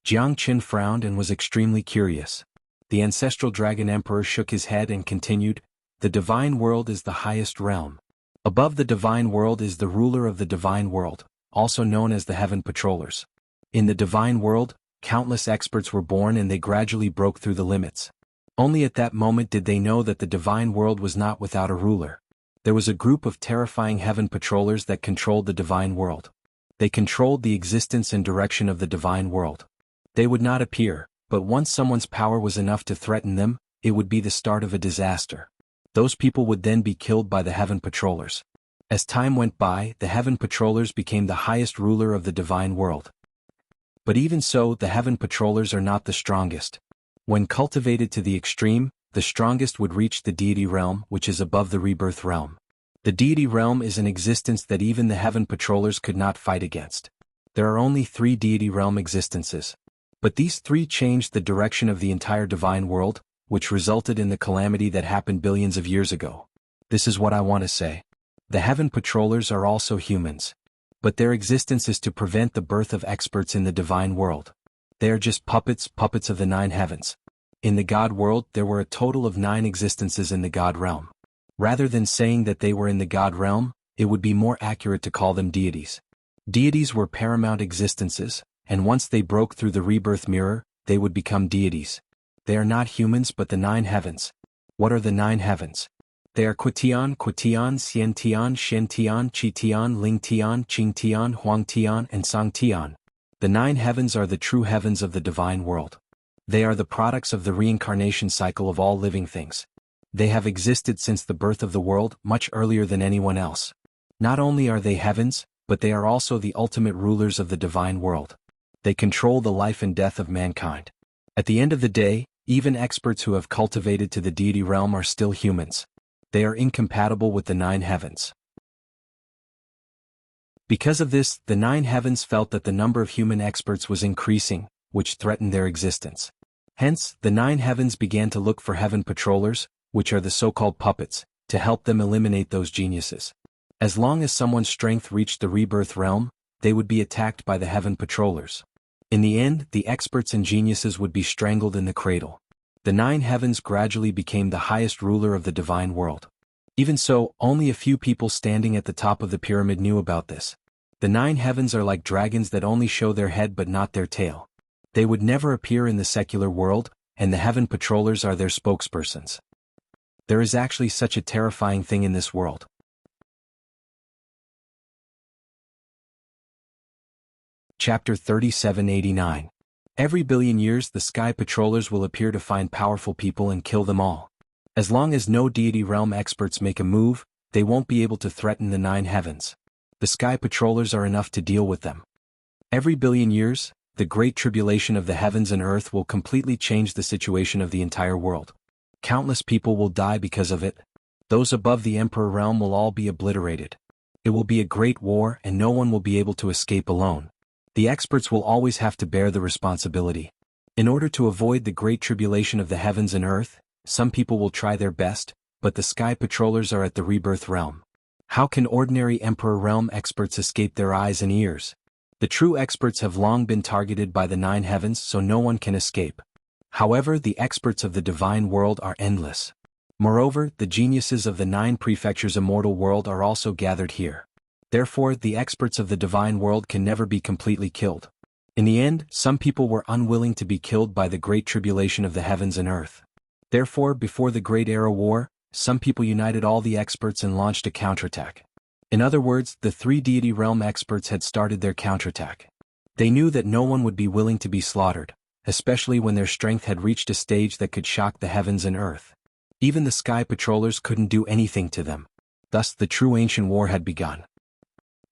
Jiang Qin frowned and was extremely curious. The ancestral dragon emperor shook his head and continued, "The divine world is the highest realm. Above the divine world is the ruler of the divine world, also known as the heaven patrollers. In the divine world, countless experts were born and they gradually broke through the limits. Only at that moment did they know that the divine world was not without a ruler. There was a group of terrifying heaven patrollers that controlled the divine world. They controlled the existence and direction of the divine world. They would not appear, but once someone's power was enough to threaten them, it would be the start of a disaster. Those people would then be killed by the heaven patrollers. As time went by, the heaven patrollers became the highest ruler of the divine world. But even so, the heaven patrollers are not the strongest. When cultivated to the extreme, the strongest would reach the deity realm, which is above the rebirth realm. The deity realm is an existence that even the heaven patrollers could not fight against. There are only 3 deity realm existences. But these 3 changed the direction of the entire divine world, which resulted in the calamity that happened billions of years ago. This is what I want to say. The heaven patrollers are also humans. But their existence is to prevent the birth of experts in the divine world. They are just puppets of the 9 heavens. In the god world there were a total of 9 existences in the god realm. Rather than saying that they were in the god realm, it would be more accurate to call them deities. Deities were paramount existences, and once they broke through the rebirth mirror, they would become deities. They are not humans but the 9 heavens. What are the 9 heavens? They are Quitian, Xiantian, Shentian, Qitian, Lingtian, Qingtian, Huangtian, and Sangtian. The 9 heavens are the true heavens of the divine world. They are the products of the reincarnation cycle of all living things. They have existed since the birth of the world, much earlier than anyone else. Not only are they heavens, but they are also the ultimate rulers of the divine world. They control the life and death of mankind. At the end of the day, even experts who have cultivated to the deity realm are still humans. They are incompatible with the 9 heavens. Because of this, the 9 heavens felt that the number of human experts was increasing, which threatened their existence. Hence, the 9 heavens began to look for heaven patrollers, which are the so-called puppets, to help them eliminate those geniuses. As long as someone's strength reached the rebirth realm, they would be attacked by the heaven patrollers. In the end, the experts and geniuses would be strangled in the cradle. The 9 heavens gradually became the highest ruler of the divine world. Even so, only a few people standing at the top of the pyramid knew about this. The 9 heavens are like dragons that only show their head but not their tail. They would never appear in the secular world, and the heaven patrollers are their spokespersons. There is actually such a terrifying thing in this world. Chapter 3789. Every billion years the sky patrollers will appear to find powerful people and kill them all. As long as no deity realm experts make a move, they won't be able to threaten the 9 heavens. The sky patrollers are enough to deal with them. Every billion years, the great tribulation of the heavens and earth will completely change the situation of the entire world. Countless people will die because of it. Those above the Emperor realm will all be obliterated. It will be a great war and no one will be able to escape alone. The experts will always have to bear the responsibility. In order to avoid the great tribulation of the heavens and earth, some people will try their best, but the sky patrollers are at the rebirth realm. How can ordinary Emperor realm experts escape their eyes and ears? The true experts have long been targeted by the 9 heavens, so no one can escape. However, the experts of the divine world are endless. Moreover, the geniuses of the 9 prefectures' immortal world are also gathered here. Therefore, the experts of the divine world can never be completely killed. In the end, some people were unwilling to be killed by the great tribulation of the heavens and earth. Therefore, before the Great Era War, some people united all the experts and launched a counterattack. In other words, the 3 deity realm experts had started their counterattack. They knew that no one would be willing to be slaughtered, especially when their strength had reached a stage that could shock the heavens and earth. Even the sky patrollers couldn't do anything to them. Thus the true ancient war had begun.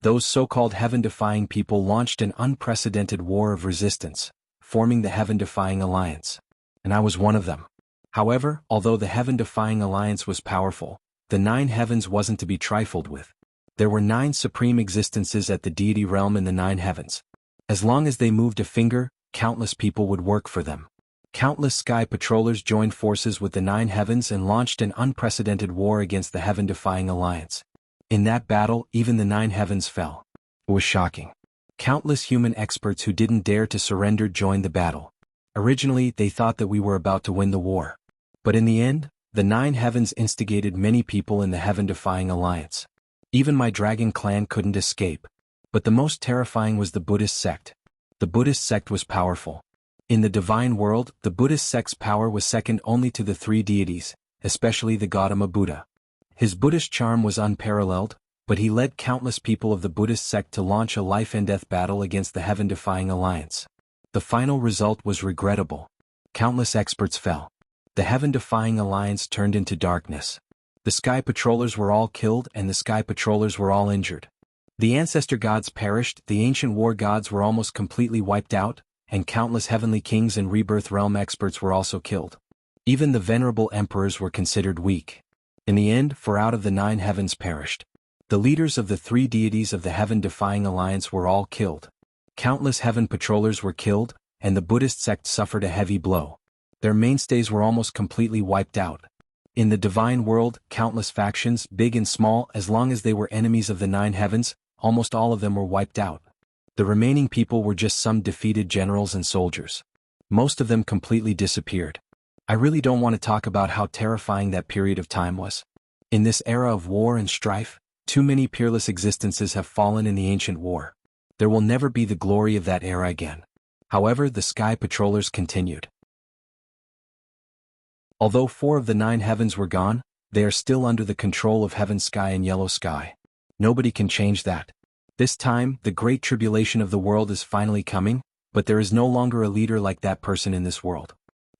Those so-called heaven-defying people launched an unprecedented war of resistance, forming the heaven-defying alliance. And I was one of them. However, although the heaven-defying alliance was powerful, the 9 heavens wasn't to be trifled with. There were 9 supreme existences at the deity realm in the 9 heavens. As long as they moved a finger, countless people would work for them. Countless sky patrollers joined forces with the 9 heavens and launched an unprecedented war against the heaven-defying alliance. In that battle, even the 9 heavens fell. It was shocking. Countless human experts who didn't dare to surrender joined the battle. Originally, they thought that we were about to win the war. But in the end, the 9 heavens instigated many people in the heaven-defying alliance. Even my dragon clan couldn't escape. But the most terrifying was the Buddhist sect. The Buddhist sect was powerful. In the divine world, the Buddhist sect's power was second only to the 3 deities, especially the Gautama Buddha. His Buddhist charm was unparalleled, but he led countless people of the Buddhist sect to launch a life-and-death battle against the heaven-defying alliance. The final result was regrettable. Countless experts fell. The heaven-defying alliance turned into darkness. The sky patrollers were all killed and the sky patrollers were all injured. The ancestor gods perished, the ancient war gods were almost completely wiped out, and countless heavenly kings and rebirth realm experts were also killed. Even the venerable emperors were considered weak. In the end, 4 out of the 9 heavens perished. The leaders of the 3 deities of the heaven-defying alliance were all killed. Countless heaven patrollers were killed, and the Buddhist sect suffered a heavy blow. Their mainstays were almost completely wiped out. In the divine world, countless factions, big and small, as long as they were enemies of the 9 heavens, almost all of them were wiped out. The remaining people were just some defeated generals and soldiers. Most of them completely disappeared. I really don't want to talk about how terrifying that period of time was. In this era of war and strife, too many peerless existences have fallen in the ancient war. There will never be the glory of that era again. However, the sky patrollers continued. Although 4 of the 9 heavens were gone, they are still under the control of heaven sky and yellow sky. Nobody can change that. This time, the great tribulation of the world is finally coming, but there is no longer a leader like that person in this world.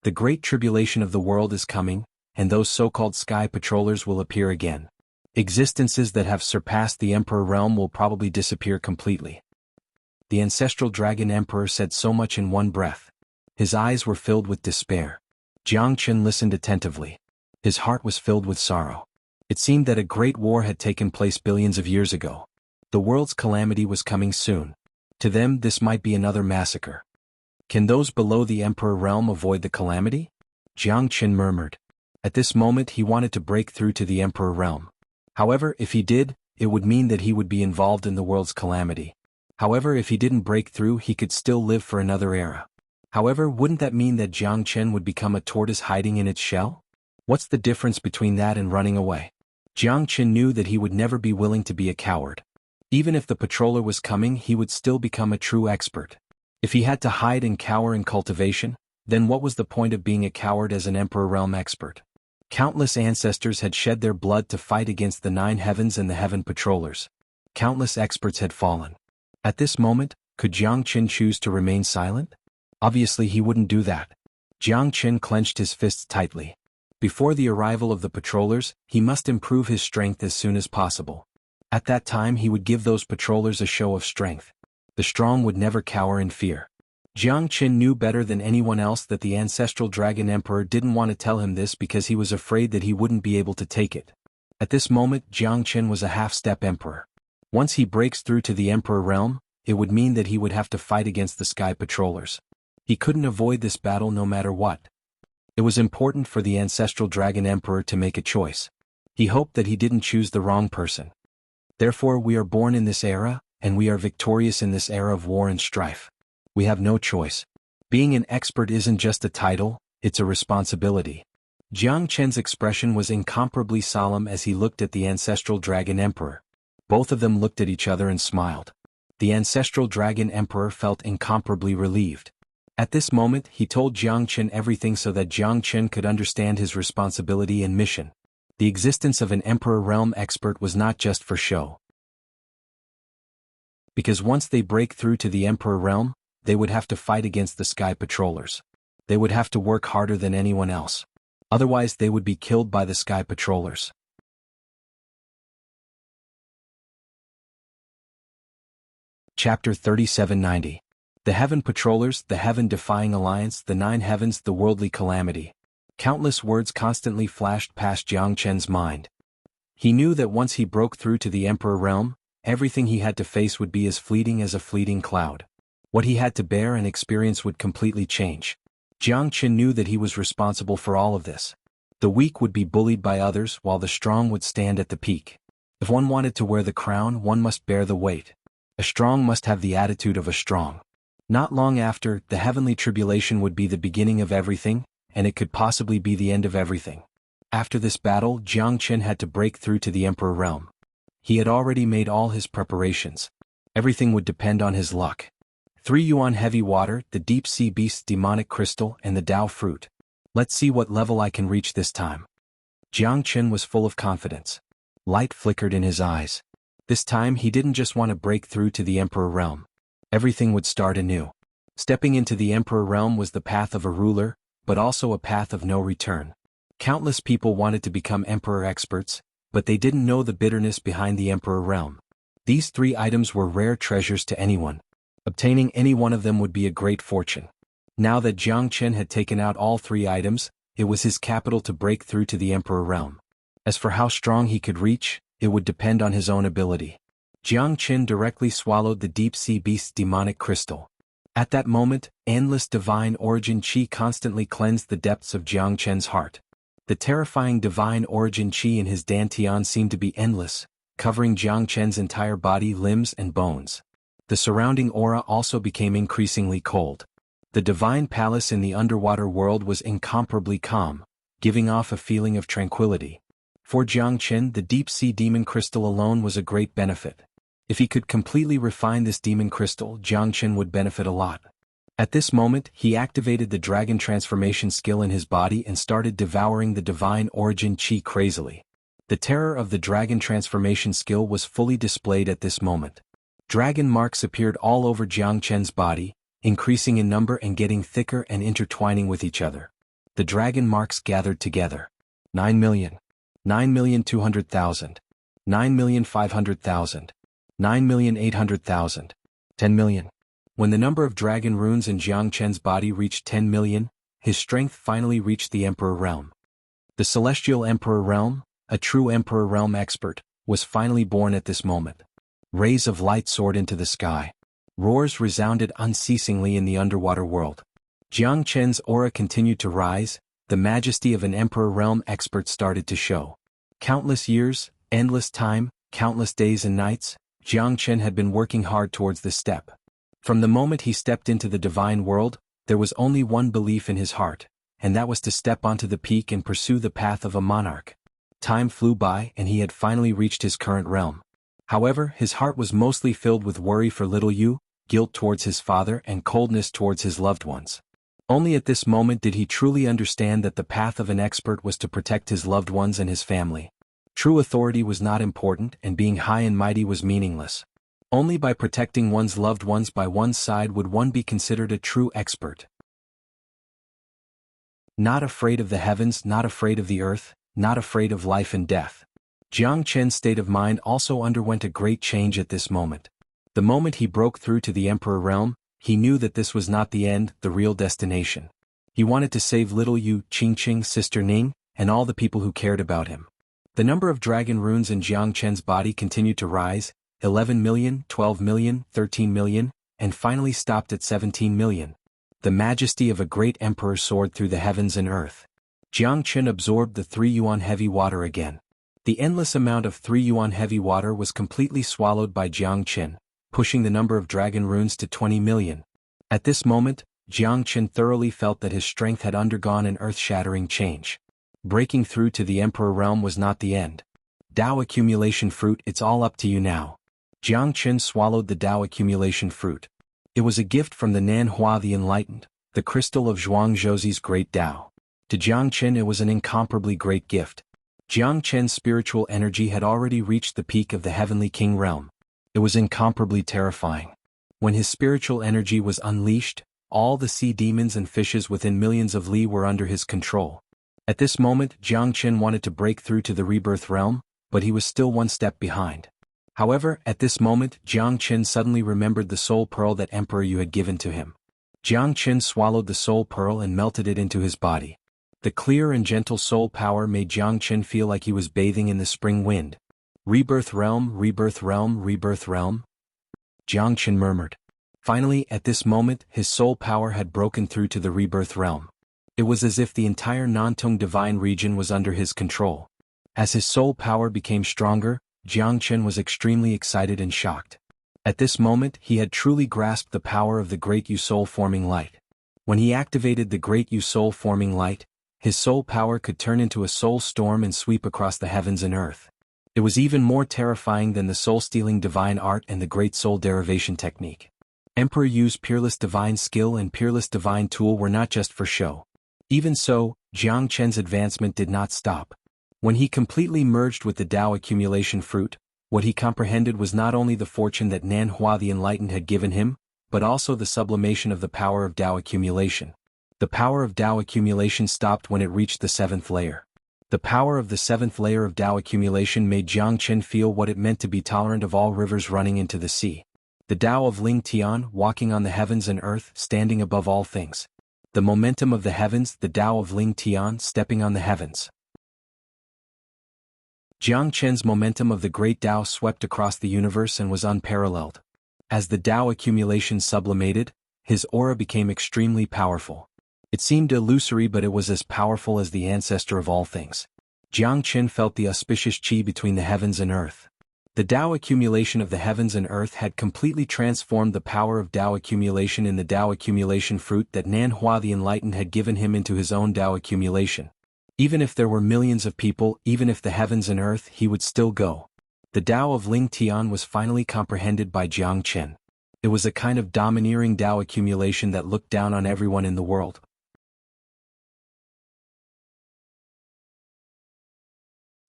The great tribulation of the world is coming, and those so-called sky patrollers will appear again. Existences that have surpassed the Emperor realm will probably disappear completely. The ancestral dragon emperor said so much in one breath. His eyes were filled with despair. Jianghu listened attentively. His heart was filled with sorrow. It seemed that a great war had taken place billions of years ago. The world's calamity was coming soon. To them, this might be another massacre. Can those below the Emperor realm avoid the calamity? Jianghu murmured. At this moment he wanted to break through to the Emperor realm. However, if he did, it would mean that he would be involved in the world's calamity. However, if he didn't break through, he could still live for another era. However, wouldn't that mean that Jianghu would become a tortoise hiding in its shell? What's the difference between that and running away? Jianghu knew that he would never be willing to be a coward. Even if the patroller was coming, he would still become a true expert. If he had to hide and cower in cultivation, then what was the point of being a coward as an Emperor realm expert? Countless ancestors had shed their blood to fight against the 9 heavens and the heaven patrollers. Countless experts had fallen. At this moment, could Jianghu choose to remain silent? Obviously he wouldn't do that. Jianghu clenched his fists tightly. Before the arrival of the patrollers, he must improve his strength as soon as possible. At that time he would give those patrollers a show of strength. The strong would never cower in fear. Jiang Qin knew better than anyone else that the ancestral dragon emperor didn't want to tell him this because he was afraid that he wouldn't be able to take it. At this moment, Jiang Qin was a half-step emperor. Once he breaks through to the emperor realm, it would mean that he would have to fight against the sky patrollers. He couldn't avoid this battle no matter what. It was important for the ancestral dragon emperor to make a choice. He hoped that he didn't choose the wrong person. Therefore, we are born in this era, and we are victorious in this era of war and strife. We have no choice. Being an expert isn't just a title, it's a responsibility. Jiang Chen's expression was incomparably solemn as he looked at the ancestral dragon emperor. Both of them looked at each other and smiled. The ancestral dragon emperor felt incomparably relieved. At this moment, he told Jiang Chen everything so that Jiang Chen could understand his responsibility and mission. The existence of an emperor realm expert was not just for show. Because once they break through to the emperor realm, they would have to fight against the sky patrollers. They would have to work harder than anyone else. Otherwise, they would be killed by the sky patrollers. Chapter 3790. The Heaven Patrollers, the Heaven-Defying Alliance, the Nine Heavens, the Worldly Calamity. Countless words constantly flashed past Jiang Chen's mind. He knew that once he broke through to the Emperor realm, everything he had to face would be as fleeting as a fleeting cloud. What he had to bear and experience would completely change. Jiang Chen knew that he was responsible for all of this. The weak would be bullied by others while the strong would stand at the peak. If one wanted to wear the crown, one must bear the weight. A strong must have the attitude of a strong. Not long after, the heavenly tribulation would be the beginning of everything, and it could possibly be the end of everything. After this battle, Jiang Chen had to break through to the Emperor realm. He had already made all his preparations. Everything would depend on his luck. 3 yuan heavy water, the deep sea beast's demonic crystal, and the Dao fruit. Let's see what level I can reach this time. Jiang Chen was full of confidence. Light flickered in his eyes. This time he didn't just want to break through to the Emperor realm. Everything would start anew. Stepping into the Emperor realm was the path of a ruler, but also a path of no return. Countless people wanted to become Emperor experts, but they didn't know the bitterness behind the Emperor realm. These 3 items were rare treasures to anyone. Obtaining any one of them would be a great fortune. Now that Jiang Chen had taken out all 3 items, it was his capital to break through to the Emperor realm. As for how strong he could reach, it would depend on his own ability. Jiang Chen directly swallowed the deep sea beast's demonic crystal. At that moment, endless divine origin qi constantly cleansed the depths of Jiang Chen's heart. The terrifying divine origin qi in his dantian seemed to be endless, covering Jiang Chen's entire body, limbs, and bones. The surrounding aura also became increasingly cold. The divine palace in the underwater world was incomparably calm, giving off a feeling of tranquility. For Jiang Chen, the deep-sea demon crystal alone was a great benefit. If he could completely refine this demon crystal, Jiang Chen would benefit a lot. At this moment, he activated the dragon transformation skill in his body and started devouring the divine origin qi crazily. The terror of the dragon transformation skill was fully displayed at this moment. Dragon marks appeared all over Jiang Chen's body, increasing in number and getting thicker and intertwining with each other. The dragon marks gathered together. 9 million. 9,200,000. 9,500,000. 9,800,000. 10 million. When the number of dragon runes in Jiang Chen's body reached 10 million, his strength finally reached the Emperor realm. The Celestial Emperor realm, a true Emperor realm expert, was finally born at this moment. Rays of light soared into the sky. Roars resounded unceasingly in the underwater world. Jiang Chen's aura continued to rise, the majesty of an Emperor realm expert started to show. Countless years, endless time, countless days and nights, Jiang Chen had been working hard towards this step. From the moment he stepped into the divine world, there was only one belief in his heart, and that was to step onto the peak and pursue the path of a monarch. Time flew by and he had finally reached his current realm. However, his heart was mostly filled with worry for little Yu, guilt towards his father, and coldness towards his loved ones. Only at this moment did he truly understand that the path of an expert was to protect his loved ones and his family. True authority was not important, and being high and mighty was meaningless. Only by protecting one's loved ones by one's side would one be considered a true expert. Not afraid of the heavens, not afraid of the earth, not afraid of life and death. Jiang Chen's state of mind also underwent a great change at this moment. The moment he broke through to the Emperor realm, he knew that this was not the end, the real destination. He wanted to save little Yu Qingqing, Sister Ning, and all the people who cared about him. The number of dragon runes in Jiang Chen's body continued to rise, 11 million, 12 million, 13 million, and finally stopped at 17 million. The majesty of a great emperor soared through the heavens and earth. Jiang Chen absorbed the 3 yuan heavy water again. The endless amount of 3 yuan heavy water was completely swallowed by Jiang Chen, pushing the number of dragon runes to 20 million. At this moment, Jiang Chen thoroughly felt that his strength had undergone an earth-shattering change. Breaking through to the Emperor realm was not the end. Dao accumulation fruit, it's all up to you now. Jiang Chen swallowed the Dao accumulation fruit. It was a gift from the Nanhua the Enlightened, the crystal of Zhuangzhou's great Dao. To Jiang Chen it was an incomparably great gift. Jiang Chen's spiritual energy had already reached the peak of the Heavenly King realm. It was incomparably terrifying. When his spiritual energy was unleashed, all the sea demons and fishes within millions of li were under his control. At this moment, Jiang Chen wanted to break through to the rebirth realm, but he was still one step behind. However, at this moment, Jiang Chen suddenly remembered the soul pearl that Emperor Yu had given to him. Jiang Chen swallowed the soul pearl and melted it into his body. The clear and gentle soul power made Jiang Chen feel like he was bathing in the spring wind. Rebirth realm, rebirth realm, rebirth realm? Jiang Chen murmured. Finally, at this moment, his soul power had broken through to the rebirth realm. It was as if the entire Nantung divine region was under his control. As his soul power became stronger, Jiang Chen was extremely excited and shocked. At this moment, he had truly grasped the power of the Great Yu Soul-forming light. When he activated the Great Yu Soul-forming light, his soul power could turn into a soul storm and sweep across the heavens and earth. It was even more terrifying than the soul-stealing divine art and the great soul derivation technique. Emperor Yu's peerless divine skill and peerless divine tool were not just for show. Even so, Jiang Chen's advancement did not stop. When he completely merged with the Dao accumulation fruit, what he comprehended was not only the fortune that Nanhua the Enlightened had given him, but also the sublimation of the power of Dao accumulation. The power of Dao accumulation stopped when it reached the 7th layer. The power of the 7th layer of Dao accumulation made Jiang Chen feel what it meant to be tolerant of all rivers running into the sea. The Dao of Ling Tian, walking on the heavens and earth, standing above all things. The momentum of the heavens, the Dao of Ling Tian, stepping on the heavens. Jiang Chen's momentum of the great Dao swept across the universe and was unparalleled. As the Dao accumulation sublimated, his aura became extremely powerful. It seemed illusory, but it was as powerful as the ancestor of all things. Jiang Chen felt the auspicious qi between the heavens and earth. The Dao accumulation of the heavens and earth had completely transformed the power of Dao accumulation in the Dao accumulation fruit that Nanhua the Enlightened had given him into his own Dao accumulation. Even if there were millions of people, even if the heavens and earth, he would still go. The Dao of Ling Tian was finally comprehended by Jiang Chen. It was a kind of domineering Dao accumulation that looked down on everyone in the world.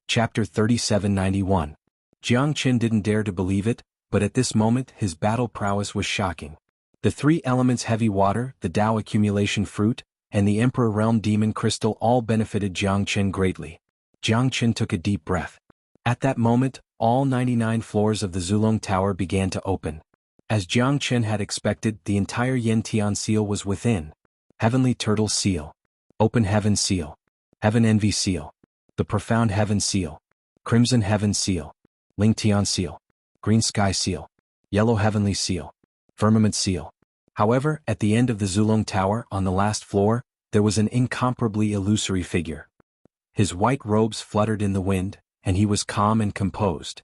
Chapter 3791. Jiang Chen didn't dare to believe it, but at this moment his battle prowess was shocking. The 3 elements heavy water, the Dao accumulation fruit, and the Emperor Realm Demon Crystal all benefited Jiang Chen greatly. Jiang Chen took a deep breath. At that moment, all 99 floors of the Zulong Tower began to open. As Jiang Chen had expected, the entire Yantian seal was within. Heavenly Turtle Seal. Open Heaven Seal. Heaven Envy Seal. The Profound Heaven Seal. Crimson Heaven Seal. Lingtian Seal. Green Sky Seal. Yellow Heavenly Seal. Firmament Seal. However, at the end of the Zulong Tower, on the last floor, there was an incomparably illusory figure. His white robes fluttered in the wind, and he was calm and composed.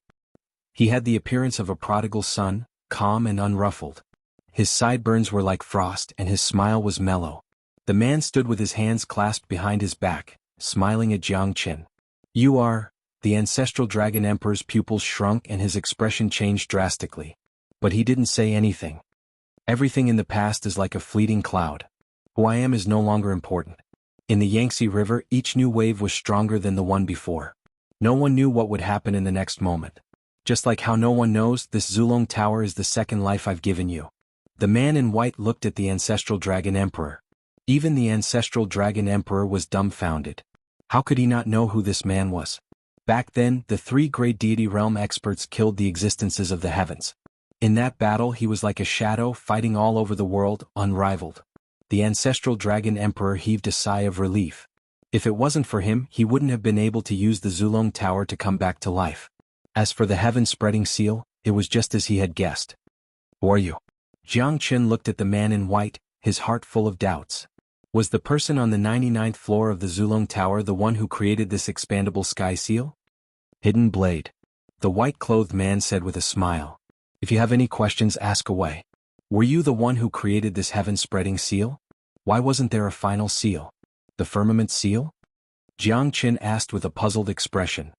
He had the appearance of a prodigal son, calm and unruffled. His sideburns were like frost and his smile was mellow. The man stood with his hands clasped behind his back, smiling at Jiang Chen. "You are..." The ancestral dragon emperor's pupils shrunk and his expression changed drastically. But he didn't say anything. Everything in the past is like a fleeting cloud. Who I am is no longer important. In the Yangtze River, each new wave was stronger than the one before. No one knew what would happen in the next moment. Just like how no one knows, this Zulong Tower is the second life I've given you. The man in white looked at the ancestral dragon emperor. Even the ancestral dragon emperor was dumbfounded. How could he not know who this man was? Back then, the 3 great deity realm experts killed the existences of the heavens. In that battle he was like a shadow fighting all over the world, unrivaled. The ancestral dragon emperor heaved a sigh of relief. If it wasn't for him, he wouldn't have been able to use the Zulong Tower to come back to life. As for the heaven-spreading seal, it was just as he had guessed. Who are you? Jiang Qin looked at the man in white, his heart full of doubts. Was the person on the 99th floor of the Zulong Tower the one who created this expandable sky seal? Hidden Blade. The white-clothed man said with a smile. If you have any questions, ask away. Were you the one who created this heaven-spreading seal? Why wasn't there a final seal? The firmament seal? Jiang Qin asked with a puzzled expression.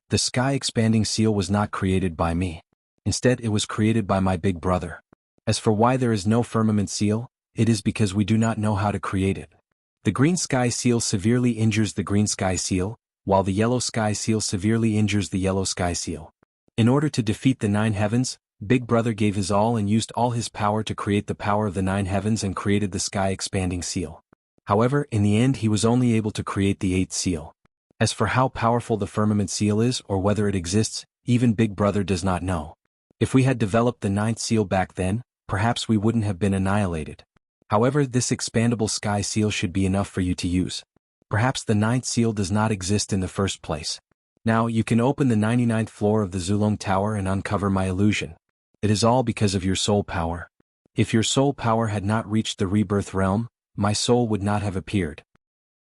The sky-expanding seal was not created by me. Instead, it was created by my big brother. As for why there is no firmament seal, it is because we do not know how to create it. The green sky seal severely injures the green sky seal, while the yellow sky seal severely injures the yellow sky seal. In order to defeat the 9 heavens, Big Brother gave his all and used all his power to create the power of the 9 heavens and created the sky-expanding seal. However, in the end he was only able to create the 8th seal. As for how powerful the firmament seal is or whether it exists, even Big Brother does not know. If we had developed the 9th seal back then, perhaps we wouldn't have been annihilated. However, this expandable sky seal should be enough for you to use. Perhaps the 9th seal does not exist in the first place. Now you can open the 99th floor of the Zulong Tower and uncover my illusion. It is all because of your soul power. If your soul power had not reached the rebirth realm, my soul would not have appeared.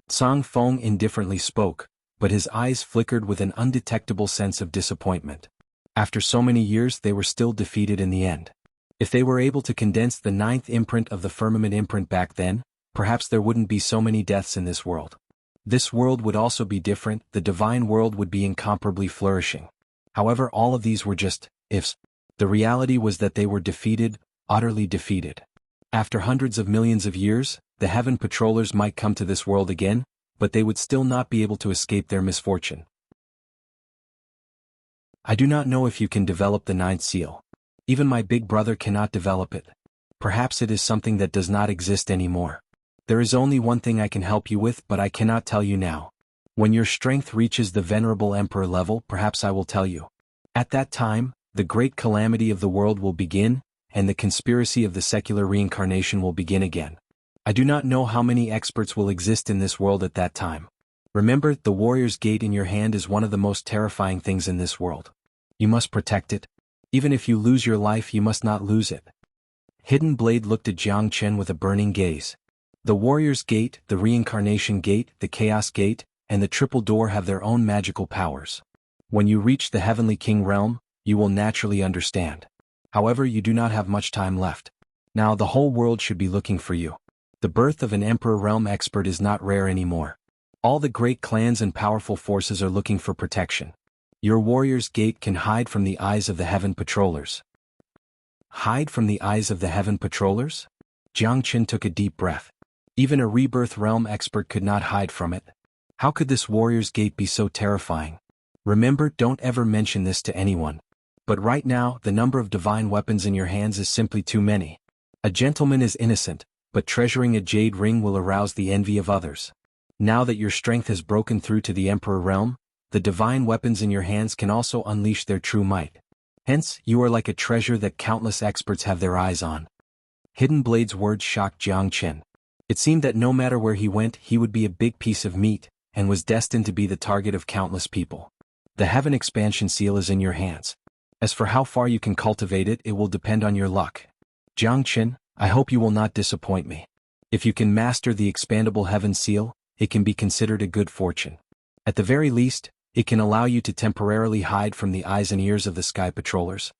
Zhang Feng indifferently spoke, but his eyes flickered with an undetectable sense of disappointment. After so many years they were still defeated in the end. If they were able to condense the 9th imprint of the firmament imprint back then, perhaps there wouldn't be so many deaths in this world. This world would also be different, the divine world would be incomparably flourishing. However, all of these were just ifs. The reality was that they were defeated, utterly defeated. After hundreds of millions of years, the heaven patrollers might come to this world again, but they would still not be able to escape their misfortune. I do not know if you can develop the 9th seal. Even my big brother cannot develop it. Perhaps it is something that does not exist anymore. There is only one thing I can help you with, but I cannot tell you now. When your strength reaches the venerable emperor level, perhaps I will tell you. At that time, the great calamity of the world will begin, and the conspiracy of the secular reincarnation will begin again. I do not know how many experts will exist in this world at that time. Remember, the warrior's gate in your hand is one of the most terrifying things in this world. You must protect it. Even if you lose your life, you must not lose it. Hidden Blade looked at Jiang Qin with a burning gaze. The warrior's gate, the reincarnation gate, the chaos gate, and the triple door have their own magical powers. When you reach the heavenly king realm, you will naturally understand. However, you do not have much time left. Now the whole world should be looking for you. The birth of an emperor realm expert is not rare anymore. All the great clans and powerful forces are looking for protection. Your warrior's gate can hide from the eyes of the heaven patrollers. Hide from the eyes of the heaven patrollers? Jiang Qin took a deep breath. Even a rebirth realm expert could not hide from it. How could this warrior's gate be so terrifying? Remember, don't ever mention this to anyone. But right now, the number of divine weapons in your hands is simply too many. A gentleman is innocent, but treasuring a jade ring will arouse the envy of others. Now that your strength has broken through to the emperor realm, the divine weapons in your hands can also unleash their true might. Hence, you are like a treasure that countless experts have their eyes on. Hidden Blade's words shocked Jiang Qin. It seemed that no matter where he went, he would be a big piece of meat, and was destined to be the target of countless people. The heaven expansion seal is in your hands. As for how far you can cultivate it, it will depend on your luck. Jiang Qin, I hope you will not disappoint me. If you can master the expandable heaven seal, it can be considered a good fortune. At the very least, it can allow you to temporarily hide from the eyes and ears of the sky patrollers.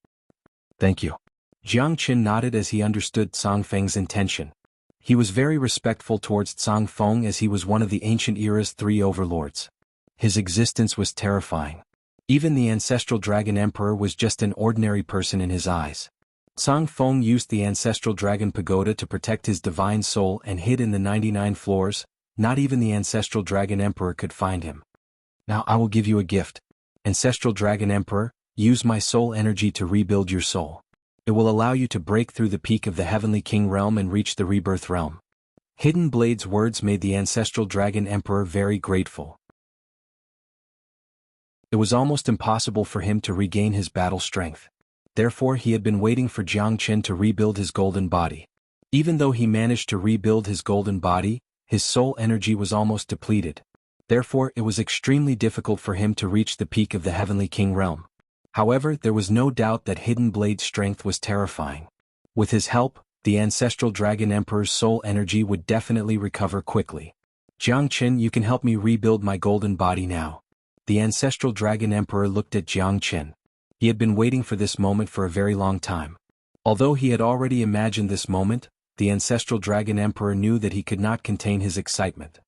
Thank you. Jiang Qin nodded as he understood Zhang Feng's intention. He was very respectful towards Zhang Feng as he was one of the ancient era's 3 overlords. His existence was terrifying. Even the ancestral dragon emperor was just an ordinary person in his eyes. Zhang Feng used the ancestral dragon pagoda to protect his divine soul and hid in the 99 floors. Not even the ancestral dragon emperor could find him. Now I will give you a gift. Ancestral dragon emperor, use my soul energy to rebuild your soul. It will allow you to break through the peak of the heavenly king realm and reach the rebirth realm. Hidden Blade's words made the ancestral dragon emperor very grateful. It was almost impossible for him to regain his battle strength. Therefore he had been waiting for Jiang Qin to rebuild his golden body. Even though he managed to rebuild his golden body, his soul energy was almost depleted. Therefore it was extremely difficult for him to reach the peak of the Heavenly King realm. However, there was no doubt that Hidden Blade's strength was terrifying. With his help, the Ancestral Dragon Emperor's soul energy would definitely recover quickly. Jiang Qin, you can help me rebuild my golden body now. The Ancestral Dragon Emperor looked at Jiang Qin. He had been waiting for this moment for a very long time. Although he had already imagined this moment, the Ancestral Dragon Emperor knew that he could not contain his excitement.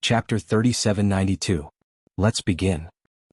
Chapter 3792. Let's begin.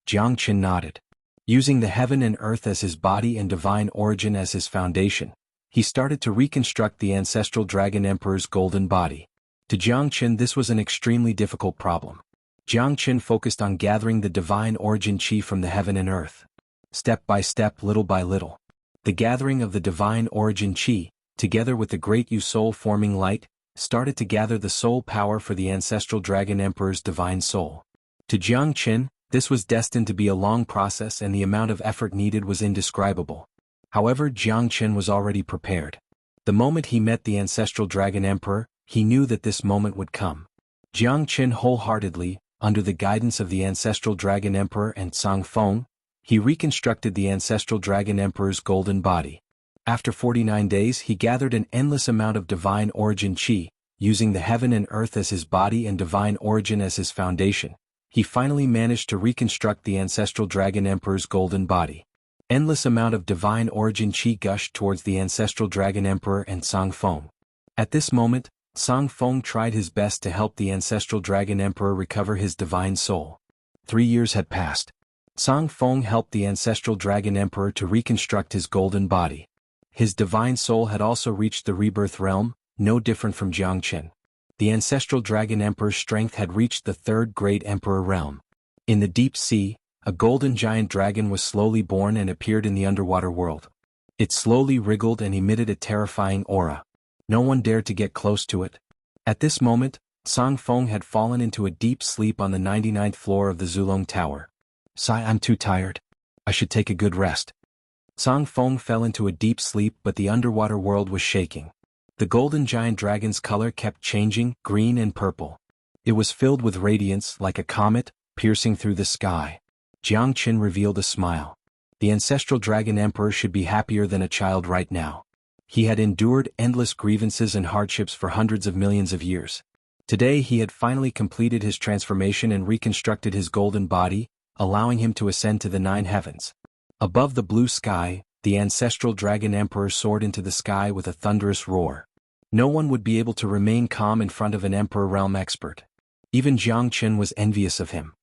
Jiang Qin nodded. Using the heaven and earth as his body and divine origin as his foundation, he started to reconstruct the Ancestral Dragon Emperor's golden body. To Jiang Qin this was an extremely difficult problem. Jiang Qin focused on gathering the divine origin chi from the heaven and earth. Step by step, little by little. The gathering of the divine origin chi, together with the great Yu soul forming light, started to gather the soul power for the Ancestral Dragon Emperor's divine soul. To Jiang Qin, this was destined to be a long process and the amount of effort needed was indescribable. However, Jiang Qin was already prepared. The moment he met the Ancestral Dragon Emperor, he knew that this moment would come. Jiang Qin wholeheartedly, under the guidance of the Ancestral Dragon Emperor and Sang Feng, he reconstructed the Ancestral Dragon Emperor's golden body. After 49 days he gathered an endless amount of divine origin chi, using the heaven and earth as his body and divine origin as his foundation. He finally managed to reconstruct the Ancestral Dragon Emperor's golden body. Endless amount of divine origin chi gushed towards the Ancestral Dragon Emperor and Sang Feng. At this moment, Sang Feng tried his best to help the Ancestral Dragon Emperor recover his divine soul. 3 years had passed. Sang Feng helped the Ancestral Dragon Emperor to reconstruct his golden body. His divine soul had also reached the rebirth realm, no different from Jiang Qin. The Ancestral Dragon Emperor's strength had reached the third great emperor realm. In the deep sea, a golden giant dragon was slowly born and appeared in the underwater world. It slowly wriggled and emitted a terrifying aura. No one dared to get close to it. At this moment, Sang Feng had fallen into a deep sleep on the 99th floor of the Zulong Tower. "Sigh, I'm too tired. I should take a good rest." Sang Feng fell into a deep sleep, but the underwater world was shaking. The golden giant dragon's color kept changing, green and purple. It was filled with radiance like a comet, piercing through the sky. Jiang Qin revealed a smile. The Ancestral Dragon Emperor should be happier than a child right now. He had endured endless grievances and hardships for hundreds of millions of years. Today he had finally completed his transformation and reconstructed his golden body, allowing him to ascend to the 9 heavens. Above the blue sky, the Ancestral Dragon Emperor soared into the sky with a thunderous roar. No one would be able to remain calm in front of an Emperor realm expert. Even Jiang Qin was envious of him.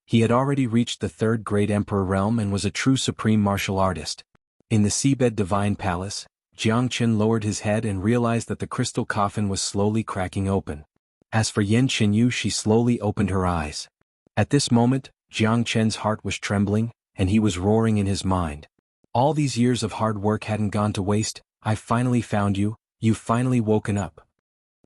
He had already reached the third great Emperor realm and was a true supreme martial artist. In the seabed divine palace, Jiang Qin lowered his head and realized that the crystal coffin was slowly cracking open. As for Yan Qinyu, she slowly opened her eyes. At this moment, Jiang Qin's heart was trembling, and he was roaring in his mind. All these years of hard work hadn't gone to waste. I finally found you, you've finally woken up.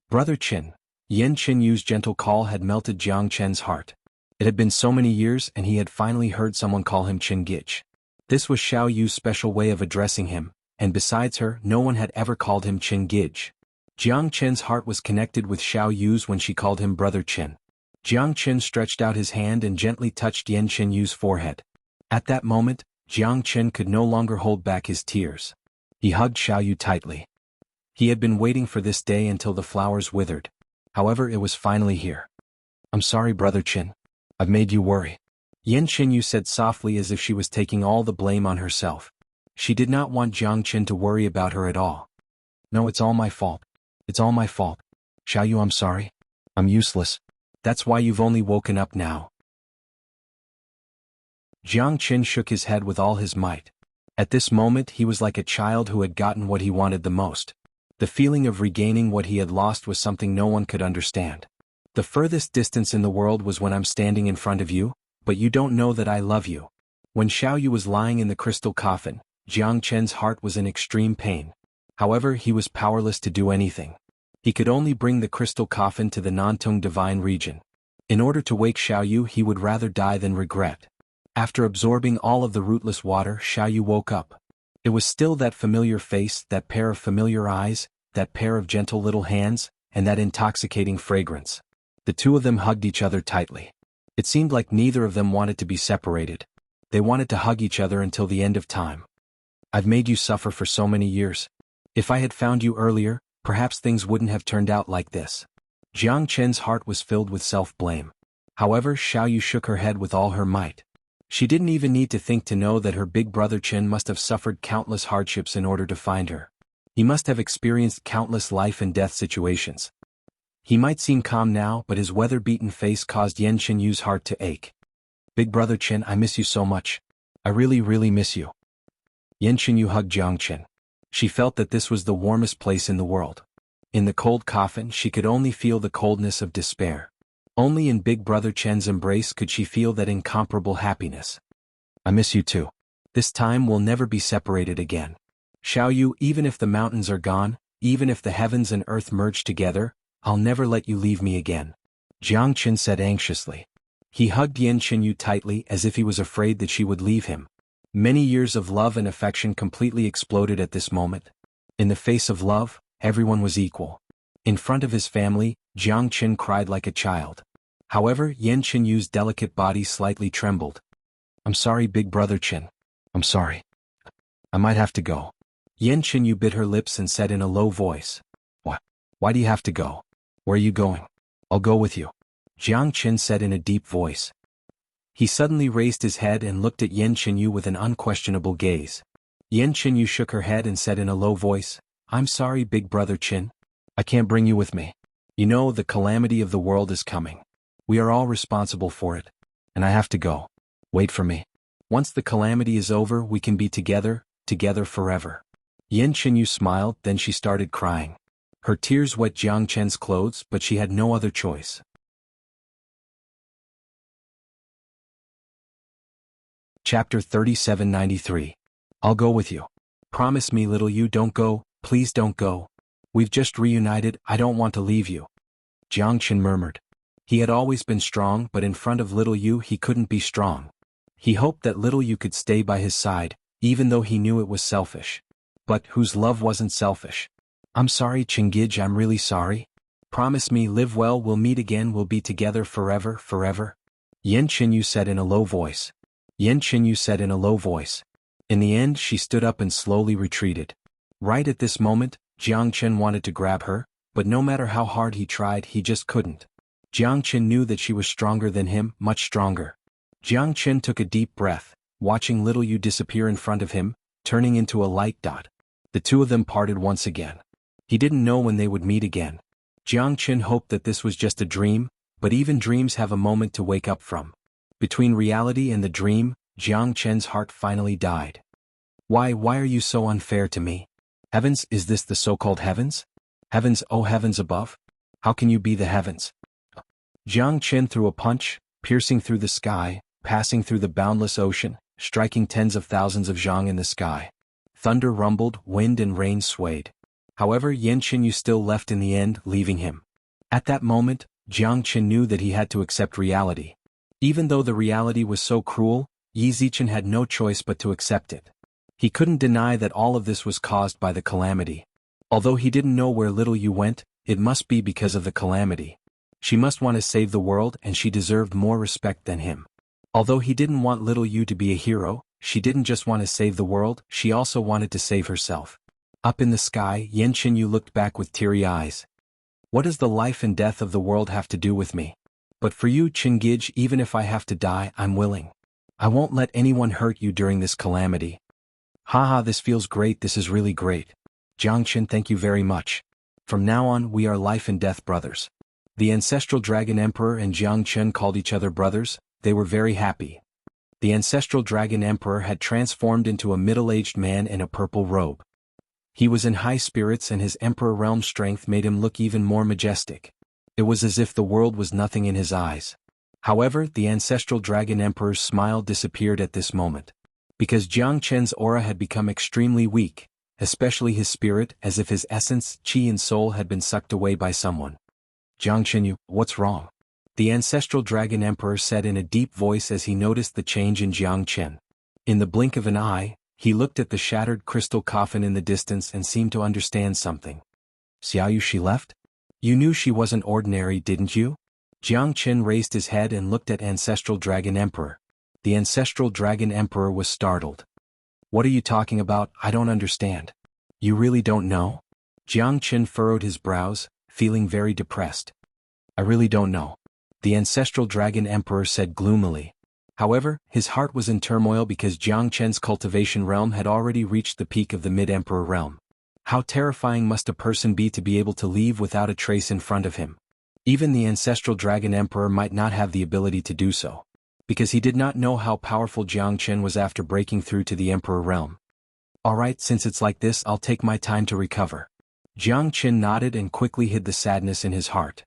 Brother Qin. Yan Qinyu's gentle call had melted Jiang Qin's heart. It had been so many years and he had finally heard someone call him Qin Gich. This was Xiao Yu's special way of addressing him, and besides her no one had ever called him Qin Gich. Jiang Qin's heart was connected with Xiao Yu's when she called him Brother Qin. Jiang Qin stretched out his hand and gently touched Yan Qinyu's forehead. At that moment, Jiang Qin could no longer hold back his tears. He hugged Xiao Yu tightly. He had been waiting for this day until the flowers withered. However, it was finally here. "I'm sorry, Brother Qin. I've made you worry," Yan Qinyu said softly as if she was taking all the blame on herself. She did not want Jiang Qin to worry about her at all. "No, it's all my fault. It's all my fault. Xiao Yu, I'm sorry. I'm useless. That's why you've only woken up now." Jiang Qin shook his head with all his might. At this moment he was like a child who had gotten what he wanted the most. The feeling of regaining what he had lost was something no one could understand. "The furthest distance in the world was when I'm standing in front of you, but you don't know that I love you." When Xiao Yu was lying in the crystal coffin, Jiang Qin's heart was in extreme pain. However, he was powerless to do anything. He could only bring the crystal coffin to the Nantung divine region. In order to wake Xiaoyu, he would rather die than regret. After absorbing all of the rootless water, Xiaoyu woke up. It was still that familiar face, that pair of familiar eyes, that pair of gentle little hands, and that intoxicating fragrance. The two of them hugged each other tightly. It seemed like neither of them wanted to be separated. They wanted to hug each other until the end of time. I've made you suffer for so many years. If I had found you earlier, perhaps things wouldn't have turned out like this. Jiang Chen's heart was filled with self-blame. However, Xiaoyu shook her head with all her might. She didn't even need to think to know that her big brother Chen must have suffered countless hardships in order to find her. He must have experienced countless life and death situations. He might seem calm now, but his weather-beaten face caused Yan Qinyu's heart to ache. Big brother Chen, I miss you so much. I really, really miss you. Yan Qinyu hugged Jiang Chen. She felt that this was the warmest place in the world. In the cold coffin, she could only feel the coldness of despair. Only in Big Brother Chen's embrace could she feel that incomparable happiness. I miss you too. This time we'll never be separated again. Xiaoyu, even if the mountains are gone, even if the heavens and earth merge together, I'll never let you leave me again. Jiang Chen said anxiously. He hugged Yan Qinyu tightly as if he was afraid that she would leave him. Many years of love and affection completely exploded at this moment. In the face of love, everyone was equal. In front of his family, Jiang Chen cried like a child. However, Yan Qinyu's delicate body slightly trembled. I'm sorry, Big Brother Chen. I'm sorry. I might have to go. Yan Qinyu bit her lips and said in a low voice. What? Why do you have to go? Where are you going? I'll go with you. Jiang Chen said in a deep voice. He suddenly raised his head and looked at Yan Qinyu with an unquestionable gaze. Yan Qinyu shook her head and said in a low voice, I'm sorry, Big Brother Chen. I can't bring you with me. You know, the calamity of the world is coming. We are all responsible for it. And I have to go. Wait for me. Once the calamity is over, we can be together forever. Yan Qinyu smiled, then she started crying. Her tears wet Jiang Chen's clothes, but she had no other choice. Chapter 3793. I'll go with you. Promise me, little you, don't go, please don't go. We've just reunited, I don't want to leave you. Jiang Chen murmured. He had always been strong, but in front of little you he couldn't be strong. He hoped that little you could stay by his side, even though he knew it was selfish. But whose love wasn't selfish? I'm sorry, Chingij, I'm really sorry. Promise me, live well, we'll meet again, we'll be together forever. Yan Qinyu said in a low voice. Yan Qinyu said in a low voice. In the end, she stood up and slowly retreated. Right at this moment, Jiang Chen wanted to grab her, but no matter how hard he tried, he just couldn't. Jiang Chen knew that she was stronger than him, much stronger. Jiang Chen took a deep breath, watching little you disappear in front of him, turning into a light dot. The two of them parted once again. He didn't know when they would meet again. Jiang Chen hoped that this was just a dream, but even dreams have a moment to wake up from. Between reality and the dream, Jiang Chen's heart finally died. Why are you so unfair to me? Heavens, is this the so-called heavens? Heavens, oh heavens above? How can you be the heavens? Jiang Chen threw a punch, piercing through the sky, passing through the boundless ocean, striking tens of thousands of zhang in the sky. Thunder rumbled, wind and rain swayed. However, Yan Qinyu still left in the end, leaving him. At that moment, Jiang Chen knew that he had to accept reality. Even though the reality was so cruel, Yi Zichen had no choice but to accept it. He couldn't deny that all of this was caused by the calamity. Although he didn't know where little Yu went, it must be because of the calamity. She must want to save the world, and she deserved more respect than him. Although he didn't want little Yu to be a hero, she didn't just want to save the world, she also wanted to save herself. Up in the sky, Yan Qinyu looked back with teary eyes. What does the life and death of the world have to do with me? But for you, Chingij, even if I have to die, I'm willing. I won't let anyone hurt you during this calamity. Haha, this feels great, this is really great. Jiang Chen, thank you very much. From now on, we are life and death brothers. The ancestral dragon emperor and Jiang Chen called each other brothers. They were very happy. The ancestral dragon emperor had transformed into a middle-aged man in a purple robe. He was in high spirits and his emperor realm strength made him look even more majestic. It was as if the world was nothing in his eyes. However, the ancestral dragon emperor's smile disappeared at this moment. Because Jiang Chen's aura had become extremely weak, especially his spirit, as if his essence, qi and soul had been sucked away by someone. Jiang Qinyu, what's wrong? the ancestral dragon emperor said in a deep voice as he noticed the change in Jiang Chen. In the blink of an eye, he looked at the shattered crystal coffin in the distance and seemed to understand something. Xiaoyu, she left? You knew she wasn't ordinary, didn't you? Jiang Chen raised his head and looked at ancestral dragon emperor. The ancestral dragon emperor was startled. What are you talking about? I don't understand. You really don't know? Jiang Chen furrowed his brows, feeling very depressed. I really don't know. The ancestral dragon emperor said gloomily. However, his heart was in turmoil because Jiang Chen's cultivation realm had already reached the peak of the mid-emperor realm. How terrifying must a person be to be able to leave without a trace in front of him? Even the ancestral dragon emperor might not have the ability to do so, because he did not know how powerful Jiang Chen was after breaking through to the emperor realm. Alright, since it's like this, I'll take my time to recover. Jiang Chen nodded and quickly hid the sadness in his heart.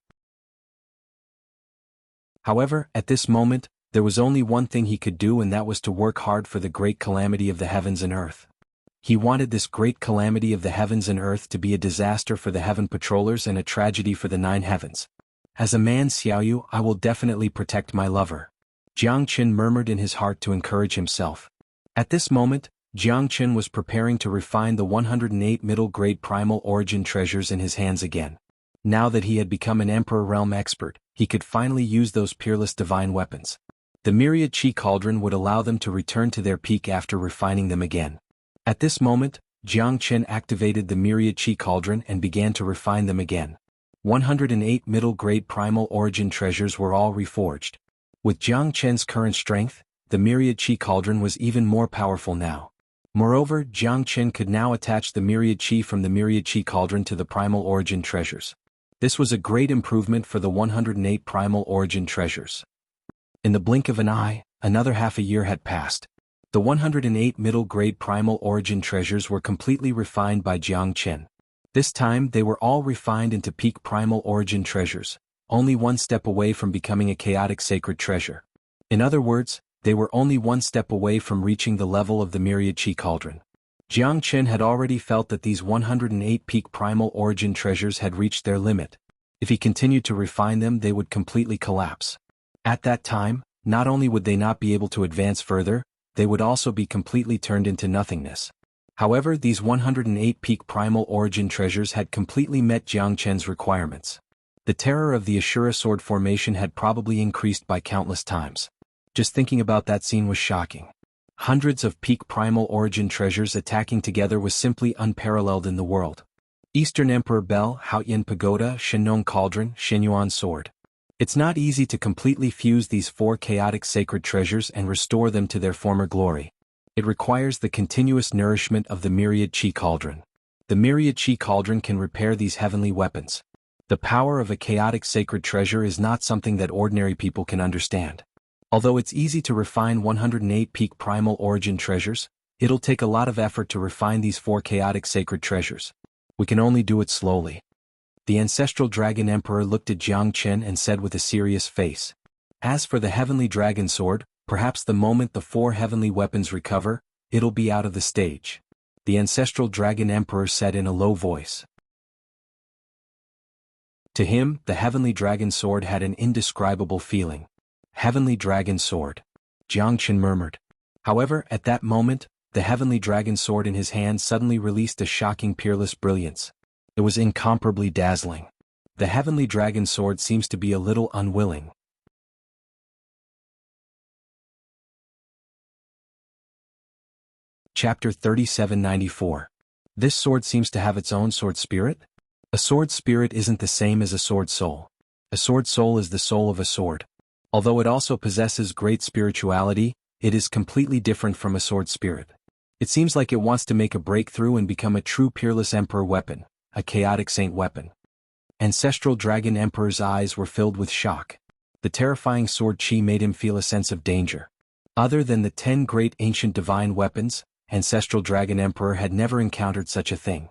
However, at this moment, there was only one thing he could do, and that was to work hard for the great calamity of the heavens and earth. He wanted this great calamity of the heavens and earth to be a disaster for the heaven patrollers and a tragedy for the 9 heavens. As a man, Xiaoyu, I will definitely protect my lover. Jiang Chen murmured in his heart to encourage himself. At this moment, Jiang Chen was preparing to refine the 108 middle-grade primal origin treasures in his hands again. Now that he had become an Emperor Realm expert, he could finally use those peerless divine weapons. The myriad chi cauldron would allow them to return to their peak after refining them again. At this moment, Jiang Chen activated the myriad chi cauldron and began to refine them again. 108 middle-grade primal origin treasures were all reforged. With Jiang Chen's current strength, the myriad chi cauldron was even more powerful now. Moreover, Jiang Chen could now attach the myriad chi from the myriad chi cauldron to the primal origin treasures. This was a great improvement for the 108 primal origin treasures. In the blink of an eye, another half a year had passed. The 108 middle-grade primal origin treasures were completely refined by Jiang Chen. This time they were all refined into peak primal origin treasures, only one step away from becoming a chaotic sacred treasure. In other words, they were only one step away from reaching the level of the myriad chi cauldron. Jiang Chen had already felt that these 108 peak primal origin treasures had reached their limit. If he continued to refine them, they would completely collapse. At that time, not only would they not be able to advance further, they would also be completely turned into nothingness. However, these 108 peak primal origin treasures had completely met Jiang Chen's requirements. The terror of the Ashura sword formation had probably increased by countless times. Just thinking about that scene was shocking. Hundreds of peak primal origin treasures attacking together was simply unparalleled in the world. Eastern Emperor Bell, Haoyan Pagoda, Shenong Cauldron, Xuanhuan Sword. It's not easy to completely fuse these 4 chaotic sacred treasures and restore them to their former glory. It requires the continuous nourishment of the myriad chi cauldron. The myriad chi cauldron can repair these heavenly weapons. The power of a chaotic sacred treasure is not something that ordinary people can understand. Although it's easy to refine 108 peak primal origin treasures, it'll take a lot of effort to refine these 4 chaotic sacred treasures. We can only do it slowly. The ancestral dragon emperor looked at Jiang Chen and said with a serious face. As for the heavenly dragon sword, perhaps the moment the 4 heavenly weapons recover, it'll be out of the stage. The ancestral dragon emperor said in a low voice. To him, the heavenly dragon sword had an indescribable feeling. Heavenly dragon sword. Jiang Chen murmured. However, at that moment, the heavenly dragon sword in his hand suddenly released a shocking peerless brilliance. It was incomparably dazzling. The heavenly dragon sword seems to be a little unwilling. Chapter 3794. This sword seems to have its own sword spirit? A sword spirit isn't the same as a sword soul. A sword soul is the soul of a sword. Although it also possesses great spirituality, it is completely different from a sword spirit. It seems like it wants to make a breakthrough and become a true peerless emperor weapon, a chaotic saint weapon. Ancestral Dragon Emperor's eyes were filled with shock. The terrifying sword chi made him feel a sense of danger. Other than the 10 great ancient divine weapons, Ancestral Dragon Emperor had never encountered such a thing.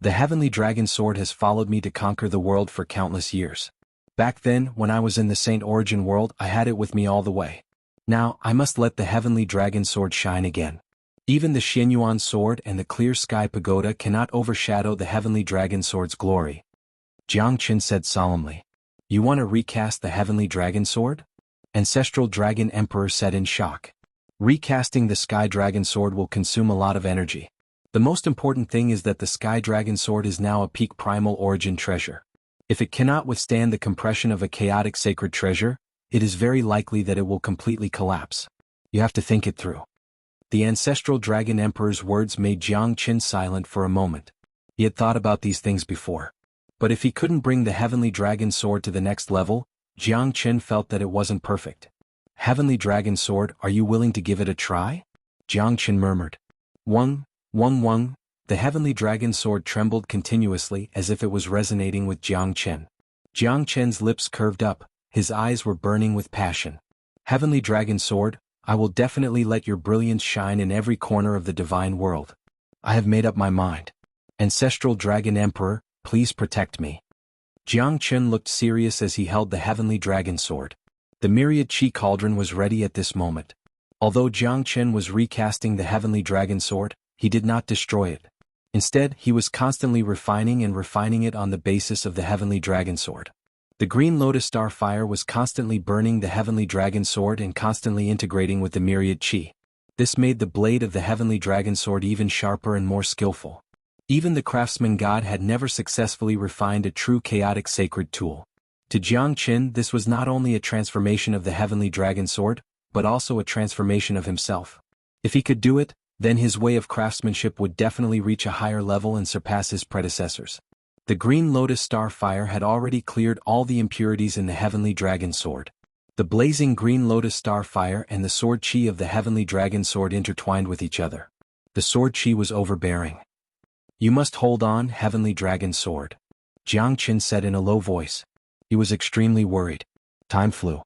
The heavenly dragon sword has followed me to conquer the world for countless years. Back then, when I was in the Saint Origin world, I had it with me all the way. Now, I must let the heavenly dragon sword shine again. Even the Xuanhuan sword and the clear sky pagoda cannot overshadow the heavenly dragon sword's glory. Jiang Chen said solemnly. You want to recast the Heavenly Dragon Sword? Ancestral Dragon Emperor said in shock. Recasting the Sky Dragon Sword will consume a lot of energy. The most important thing is that the Sky Dragon Sword is now a peak primal origin treasure. If it cannot withstand the compression of a chaotic sacred treasure, it is very likely that it will completely collapse. You have to think it through. The Ancestral Dragon Emperor's words made Jiang Qin silent for a moment. He had thought about these things before. But if he couldn't bring the Heavenly Dragon Sword to the next level, Jiang Qin felt that it wasn't perfect. Heavenly Dragon Sword, are you willing to give it a try? Jiang Qin murmured. Wung. The Heavenly Dragon Sword trembled continuously as if it was resonating with Jiang Qin. Jiang Qin's lips curved up, his eyes were burning with passion. Heavenly Dragon Sword, I will definitely let your brilliance shine in every corner of the divine world. I have made up my mind. Ancestral Dragon Emperor, please protect me. Jiang Qin looked serious as he held the Heavenly Dragon Sword. The myriad chi cauldron was ready at this moment. Although Jiang Qin was recasting the Heavenly Dragon Sword, he did not destroy it. Instead, he was constantly refining it on the basis of the Heavenly Dragon Sword. The green lotus star fire was constantly burning the Heavenly Dragon Sword and constantly integrating with the myriad chi. This made the blade of the Heavenly Dragon Sword even sharper and more skillful. Even the craftsman god had never successfully refined a true chaotic sacred tool. To Jiang Qin, this was not only a transformation of the Heavenly Dragon Sword, but also a transformation of himself. If he could do it, then his way of craftsmanship would definitely reach a higher level and surpass his predecessors. The green lotus star fire had already cleared all the impurities in the Heavenly Dragon Sword. The blazing green lotus star fire and the sword chi of the Heavenly Dragon Sword intertwined with each other. The sword chi was overbearing. You must hold on, Heavenly Dragon Sword. Jiang Qin said in a low voice. He was extremely worried. Time flew.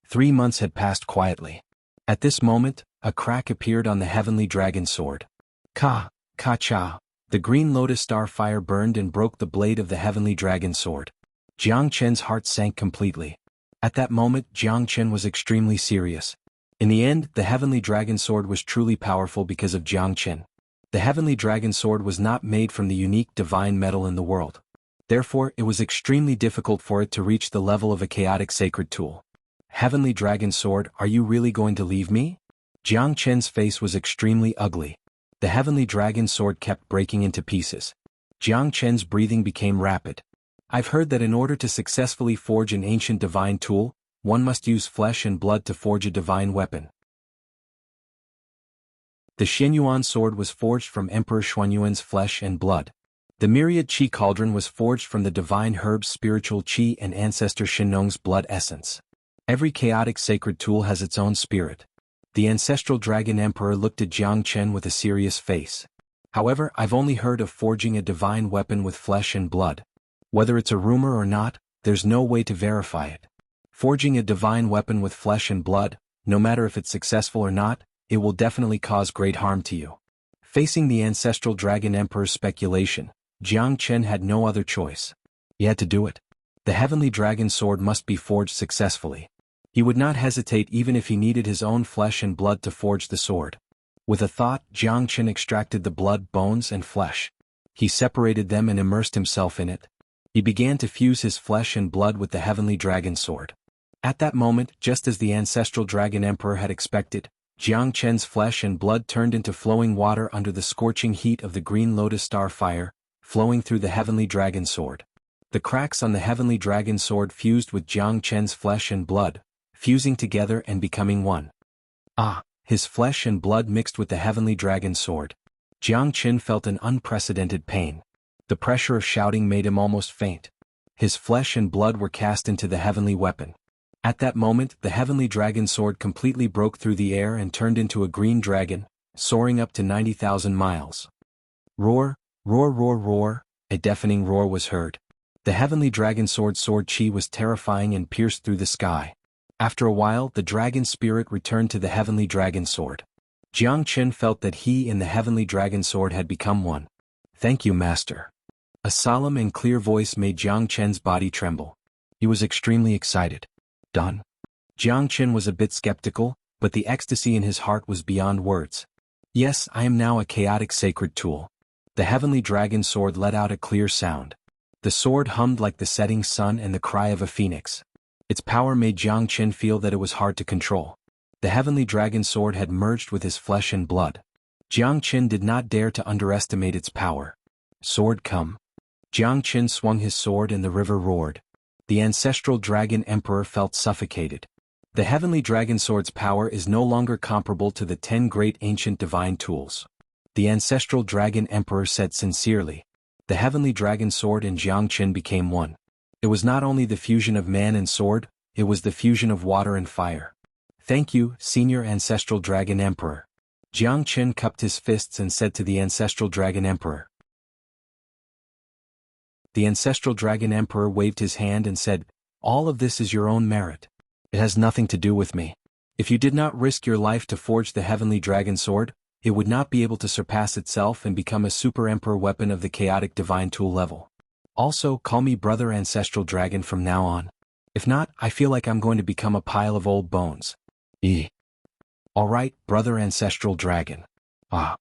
3 months had passed quietly. At this moment, a crack appeared on the Heavenly Dragon Sword. Ka-cha. The green lotus star fire burned and broke the blade of the Heavenly Dragon Sword. Jiang Qin's heart sank completely. At that moment, Jiang Qin was extremely serious. In the end, the Heavenly Dragon Sword was truly powerful because of Jiang Qin. The Heavenly Dragon Sword was not made from the unique divine metal in the world. Therefore, it was extremely difficult for it to reach the level of a chaotic sacred tool. Heavenly Dragon Sword, are you really going to leave me? Jiang Qin's face was extremely ugly. The Heavenly Dragon Sword kept breaking into pieces. Jiang Qin's breathing became rapid. I've heard that in order to successfully forge an ancient divine tool, one must use flesh and blood to forge a divine weapon. The Xuanhuan sword was forged from Emperor Xuanhuan's flesh and blood. The myriad chi cauldron was forged from the divine herb's spiritual chi and ancestor Shinong's blood essence. Every chaotic sacred tool has its own spirit. The ancestral dragon emperor looked at Jiang Qin with a serious face. However, I've only heard of forging a divine weapon with flesh and blood. Whether it's a rumor or not, there's no way to verify it. Forging a divine weapon with flesh and blood, no matter if it's successful or not, it will definitely cause great harm to you. Facing the ancestral dragon emperor's speculation, Jiang Qin had no other choice. He had to do it. The Heavenly Dragon Sword must be forged successfully. He would not hesitate even if he needed his own flesh and blood to forge the sword. With a thought, Jiang Qin extracted the blood, bones, and flesh. He separated them and immersed himself in it. He began to fuse his flesh and blood with the Heavenly Dragon Sword. At that moment, just as the ancestral dragon emperor had expected, Jiang Qin's flesh and blood turned into flowing water under the scorching heat of the green lotus star fire, flowing through the Heavenly Dragon Sword. The cracks on the Heavenly Dragon Sword fused with Jiang Qin's flesh and blood, fusing together and becoming one. His flesh and blood mixed with the Heavenly Dragon Sword. Jiang Qin felt an unprecedented pain. The pressure of shouting made him almost faint. His flesh and blood were cast into the heavenly weapon. At that moment, the Heavenly Dragon Sword completely broke through the air and turned into a green dragon, soaring up to 90,000 miles. Roar, roar, roar, roar, a deafening roar was heard. The Heavenly Dragon Sword chi was terrifying and pierced through the sky. After a while, the dragon spirit returned to the Heavenly Dragon Sword. Jiang Qin felt that he and the Heavenly Dragon Sword had become one. Thank you, Master. A solemn and clear voice made Jiang Qin's body tremble. He was extremely excited. Done. Jiang Qin was a bit skeptical, but the ecstasy in his heart was beyond words. Yes, I am now a chaotic sacred tool. The Heavenly Dragon Sword let out a clear sound. The sword hummed like the setting sun and the cry of a phoenix. Its power made Jiang Qin feel that it was hard to control. The heavenly dragon sword had merged with his flesh and blood. Jiang Qin did not dare to underestimate its power. Sword come. Jiang Qin swung his sword and the river roared. The ancestral dragon emperor felt suffocated. The heavenly dragon sword's power is no longer comparable to the 10 great ancient divine tools. The ancestral dragon emperor said sincerely. The heavenly dragon sword and Jiang Qin became one. It was not only the fusion of man and sword, it was the fusion of water and fire. Thank you, senior ancestral dragon emperor. Jiang Qin cupped his fists and said to the ancestral dragon emperor. The ancestral dragon emperor waved his hand and said, all of this is your own merit. It has nothing to do with me. If you did not risk your life to forge the heavenly dragon sword, it would not be able to surpass itself and become a super emperor weapon of the chaotic divine tool level. Also, call me brother ancestral dragon from now on. If not, I feel like I'm going to become a pile of old bones. Alright, brother ancestral dragon. Ah.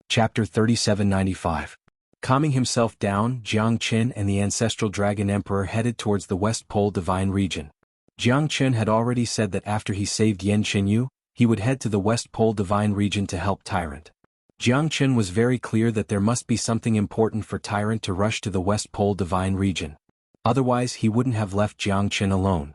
Chapter 3795. Calming himself down, Jiang Qin and the ancestral dragon emperor headed towards the West Pole divine region. Jiang Qin had already said that after he saved Yan Qinyu, he would head to the West Pole divine region to help Tyrant. Jiang Qin was very clear that there must be something important for Tyrant to rush to the West Pole divine region. Otherwise he wouldn't have left Jiang Qin alone.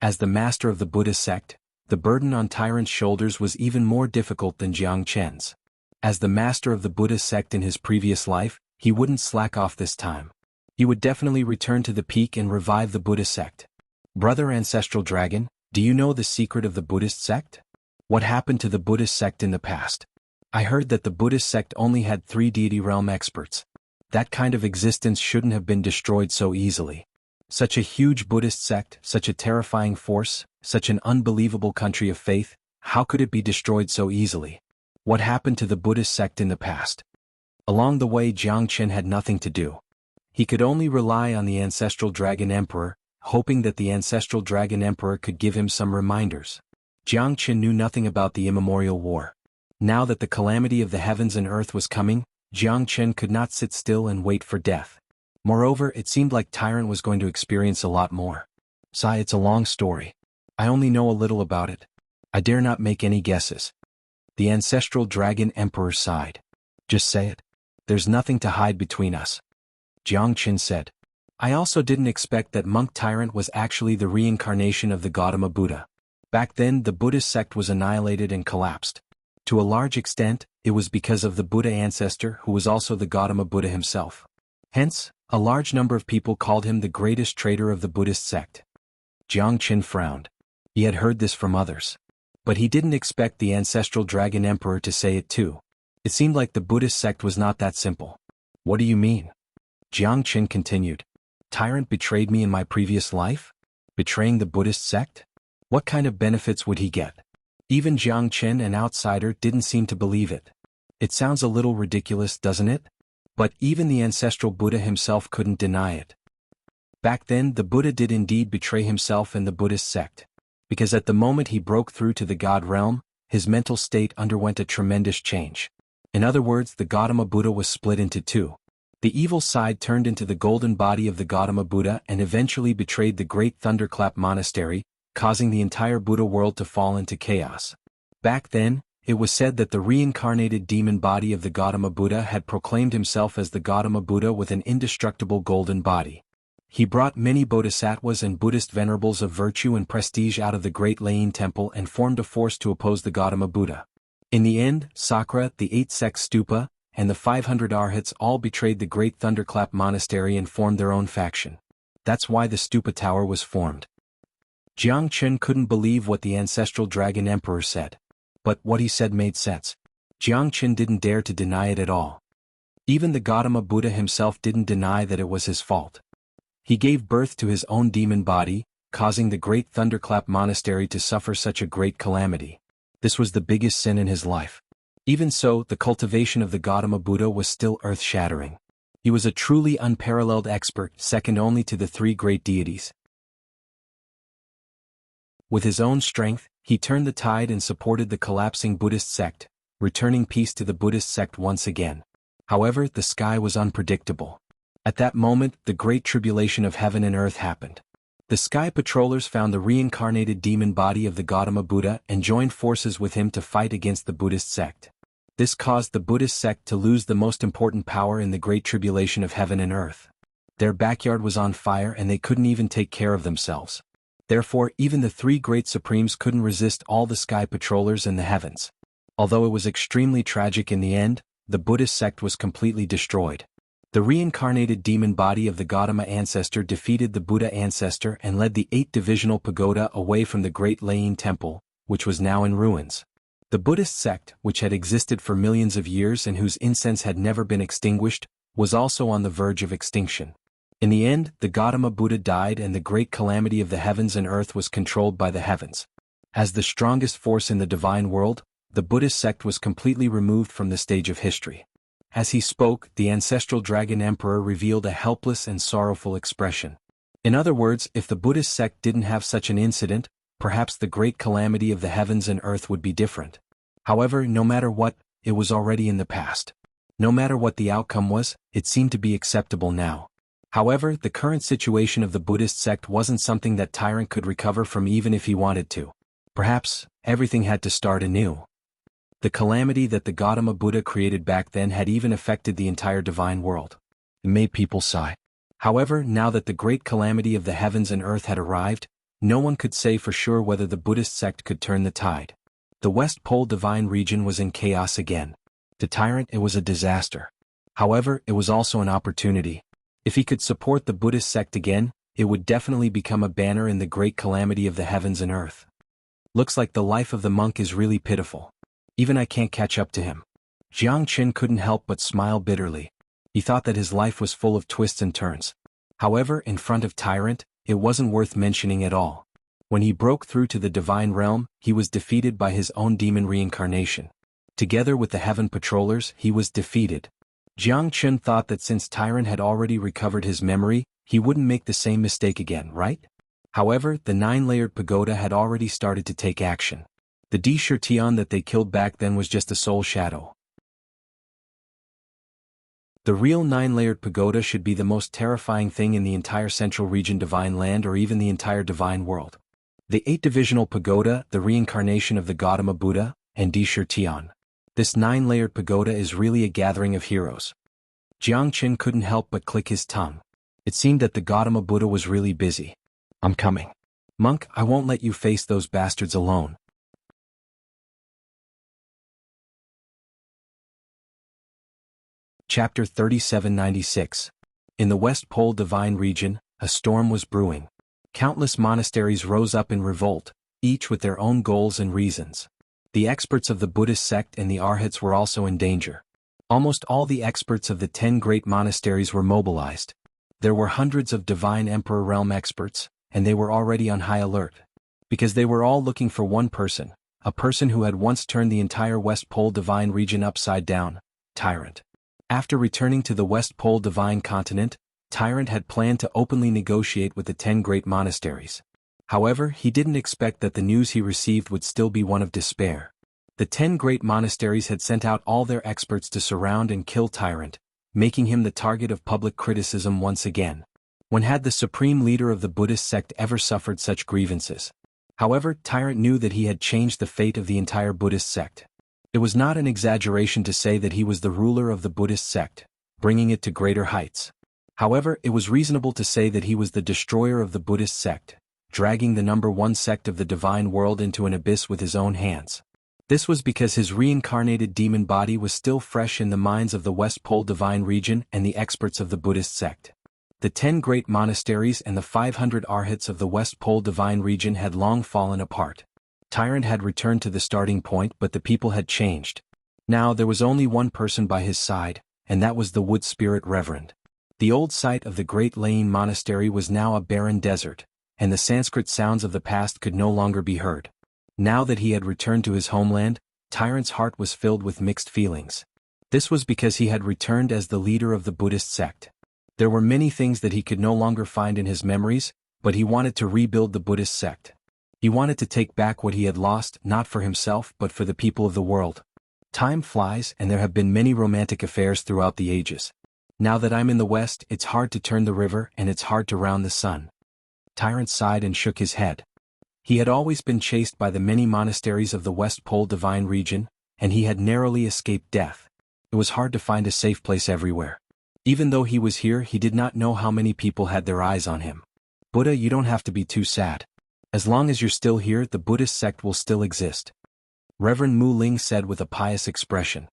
As the master of the Buddhist sect, the burden on Tyrant's shoulders was even more difficult than Jiang Qin's. As the master of the Buddhist sect in his previous life, he wouldn't slack off this time. He would definitely return to the peak and revive the Buddhist sect. Brother ancestral dragon, do you know the secret of the Buddhist sect? What happened to the Buddhist sect in the past? I heard that the Buddhist sect only had 3 deity realm experts. That kind of existence shouldn't have been destroyed so easily. Such a huge Buddhist sect, such a terrifying force, such an unbelievable country of faith, how could it be destroyed so easily? What happened to the Buddhist sect in the past? Along the way Jiang Qin had nothing to do. He could only rely on the ancestral dragon emperor, hoping that the ancestral dragon emperor could give him some reminders. Jiang Qin knew nothing about the immemorial war. Now that the calamity of the heavens and earth was coming, Jiang Qin could not sit still and wait for death. Moreover, it seemed like Tyrant was going to experience a lot more. Sigh, it's a long story. I only know a little about it. I dare not make any guesses. The ancestral dragon emperor sighed. Just say it. There's nothing to hide between us. Jiang Qin said. I also didn't expect that monk Tyrant was actually the reincarnation of the Gautama Buddha. Back then the Buddhist sect was annihilated and collapsed. To a large extent, it was because of the Buddha ancestor who was also the Gautama Buddha himself. Hence, a large number of people called him the greatest traitor of the Buddhist sect. Jiang Qin frowned. He had heard this from others. But he didn't expect the ancestral dragon emperor to say it too. It seemed like the Buddhist sect was not that simple. What do you mean? Jiang Qin continued. Tyrant betrayed me in my previous life? Betraying the Buddhist sect? What kind of benefits would he get? Even Jiang Qin, an outsider, didn't seem to believe it. It sounds a little ridiculous, doesn't it? But even the ancestral Buddha himself couldn't deny it. Back then the Buddha did indeed betray himself and the Buddhist sect. Because at the moment he broke through to the God realm, his mental state underwent a tremendous change. In other words, the Gautama Buddha was split into 2. The evil side turned into the golden body of the Gautama Buddha and eventually betrayed the great thunderclap monastery, causing the entire Buddha world to fall into chaos. Back then, it was said that the reincarnated demon body of the Gautama Buddha had proclaimed himself as the Gautama Buddha with an indestructible golden body. He brought many bodhisattvas and Buddhist venerables of virtue and prestige out of the great Lain temple and formed a force to oppose the Gautama Buddha. In the end, Sakra, the 8 sects stupa, and the 500 arhats all betrayed the great thunderclap monastery and formed their own faction. That's why the stupa tower was formed. Jiang Qin couldn't believe what the ancestral dragon emperor said. But what he said made sense. Jiang Qin didn't dare to deny it at all. Even the Gautama Buddha himself didn't deny that it was his fault. He gave birth to his own demon body, causing the great thunderclap monastery to suffer such a great calamity. This was the biggest sin in his life. Even so, the cultivation of the Gautama Buddha was still earth-shattering. He was a truly unparalleled expert, second only to the 3 great deities. With his own strength, he turned the tide and supported the collapsing Buddhist sect, returning peace to the Buddhist sect once again. However, the sky was unpredictable. At that moment, the great tribulation of heaven and earth happened. The sky patrollers found the reincarnated demon body of the Gautama Buddha and joined forces with him to fight against the Buddhist sect. This caused the Buddhist sect to lose the most important power in the great tribulation of heaven and earth. Their backyard was on fire and they couldn't even take care of themselves. Therefore, even the three great supremes couldn't resist all the sky patrollers in the heavens. Although it was extremely tragic in the end, the Buddhist sect was completely destroyed. The reincarnated demon body of the Gautama ancestor defeated the Buddha ancestor and led the 8-divisional pagoda away from the great Lain temple, which was now in ruins. The Buddhist sect, which had existed for millions of years and whose incense had never been extinguished, was also on the verge of extinction. In the end, the Gautama Buddha died and the great calamity of the heavens and earth was controlled by the heavens. As the strongest force in the divine world, the Buddhist sect was completely removed from the stage of history. As he spoke, the ancestral dragon emperor revealed a helpless and sorrowful expression. In other words, if the Buddhist sect didn't have such an incident, perhaps the great calamity of the heavens and earth would be different. However, no matter what, it was already in the past. No matter what the outcome was, it seemed to be acceptable now. However, the current situation of the Buddhist sect wasn't something that Tyrant could recover from even if he wanted to. Perhaps, everything had to start anew. The calamity that the Gautama Buddha created back then had even affected the entire divine world. It made people sigh. However, now that the great calamity of the heavens and earth had arrived, no one could say for sure whether the Buddhist sect could turn the tide. The West Pole divine region was in chaos again. To Tyrant, it was a disaster. However, it was also an opportunity. If he could support the Buddhist sect again, it would definitely become a banner in the great calamity of the heavens and earth. Looks like the life of the monk is really pitiful. Even I can't catch up to him. Jiang couldn't help but smile bitterly. He thought that his life was full of twists and turns. However, in front of Tyrant, it wasn't worth mentioning at all. When he broke through to the divine realm, he was defeated by his own demon reincarnation. Together with the heaven patrollers, he was defeated. Jiang thought that since Tyrant had already recovered his memory, he wouldn't make the same mistake again, right? However, the 9-layered pagoda had already started to take action. The Xianxia that they killed back then was just a soul shadow. The real 9-layered pagoda should be the most terrifying thing in the entire central region divine land or even the entire divine world. The 8-divisional pagoda, the reincarnation of the Gautama Buddha, and Xianxia. This 9-layered pagoda is really a gathering of heroes. Jiang couldn't help but click his tongue. It seemed that the Gautama Buddha was really busy. I'm coming. Monk, I won't let you face those bastards alone. Chapter 3796. In the West Pole Divine Region, a storm was brewing. Countless monasteries rose up in revolt, each with their own goals and reasons. The experts of the Buddhist sect and the arhats were also in danger. Almost all the experts of the 10 great monasteries were mobilized. There were hundreds of Divine Emperor Realm experts, and they were already on high alert. Because they were all looking for one person, a person who had once turned the entire West Pole Divine Region upside down, Tyrant. After returning to the West Pole Divine Continent, Tyrant had planned to openly negotiate with the 10 great monasteries. However, he didn't expect that the news he received would still be one of despair. The 10 great monasteries had sent out all their experts to surround and kill Tyrant, making him the target of public criticism once again. When had the supreme leader of the Buddhist sect ever suffered such grievances? However, Tyrant knew that he had changed the fate of the entire Buddhist sect. It was not an exaggeration to say that he was the ruler of the Buddhist sect, bringing it to greater heights. However, it was reasonable to say that he was the destroyer of the Buddhist sect, dragging the number 1 sect of the divine world into an abyss with his own hands. This was because his reincarnated demon body was still fresh in the minds of the West Pole Divine Region and the experts of the Buddhist sect. The 10 great monasteries and the 500 arhats of the West Pole Divine Region had long fallen apart. Tyrant had returned to the starting point, but the people had changed. Now there was only one person by his side, and that was the wood spirit reverend. The old site of the great Lain monastery was now a barren desert, and the Sanskrit sounds of the past could no longer be heard. Now that he had returned to his homeland, Tyrant's heart was filled with mixed feelings. This was because he had returned as the leader of the Buddhist sect. There were many things that he could no longer find in his memories, but he wanted to rebuild the Buddhist sect. He wanted to take back what he had lost, not for himself but for the people of the world. Time flies and there have been many romantic affairs throughout the ages. Now that I'm in the West, it's hard to turn the river and it's hard to round the sun. Tyrant sighed and shook his head. He had always been chased by the many monasteries of the West Pole Divine region, and he had narrowly escaped death. It was hard to find a safe place everywhere. Even though he was here, he did not know how many people had their eyes on him. Buddha, you don't have to be too sad. As long as you're still here, the Buddhist sect will still exist. Reverend Mu Ling said with a pious expression.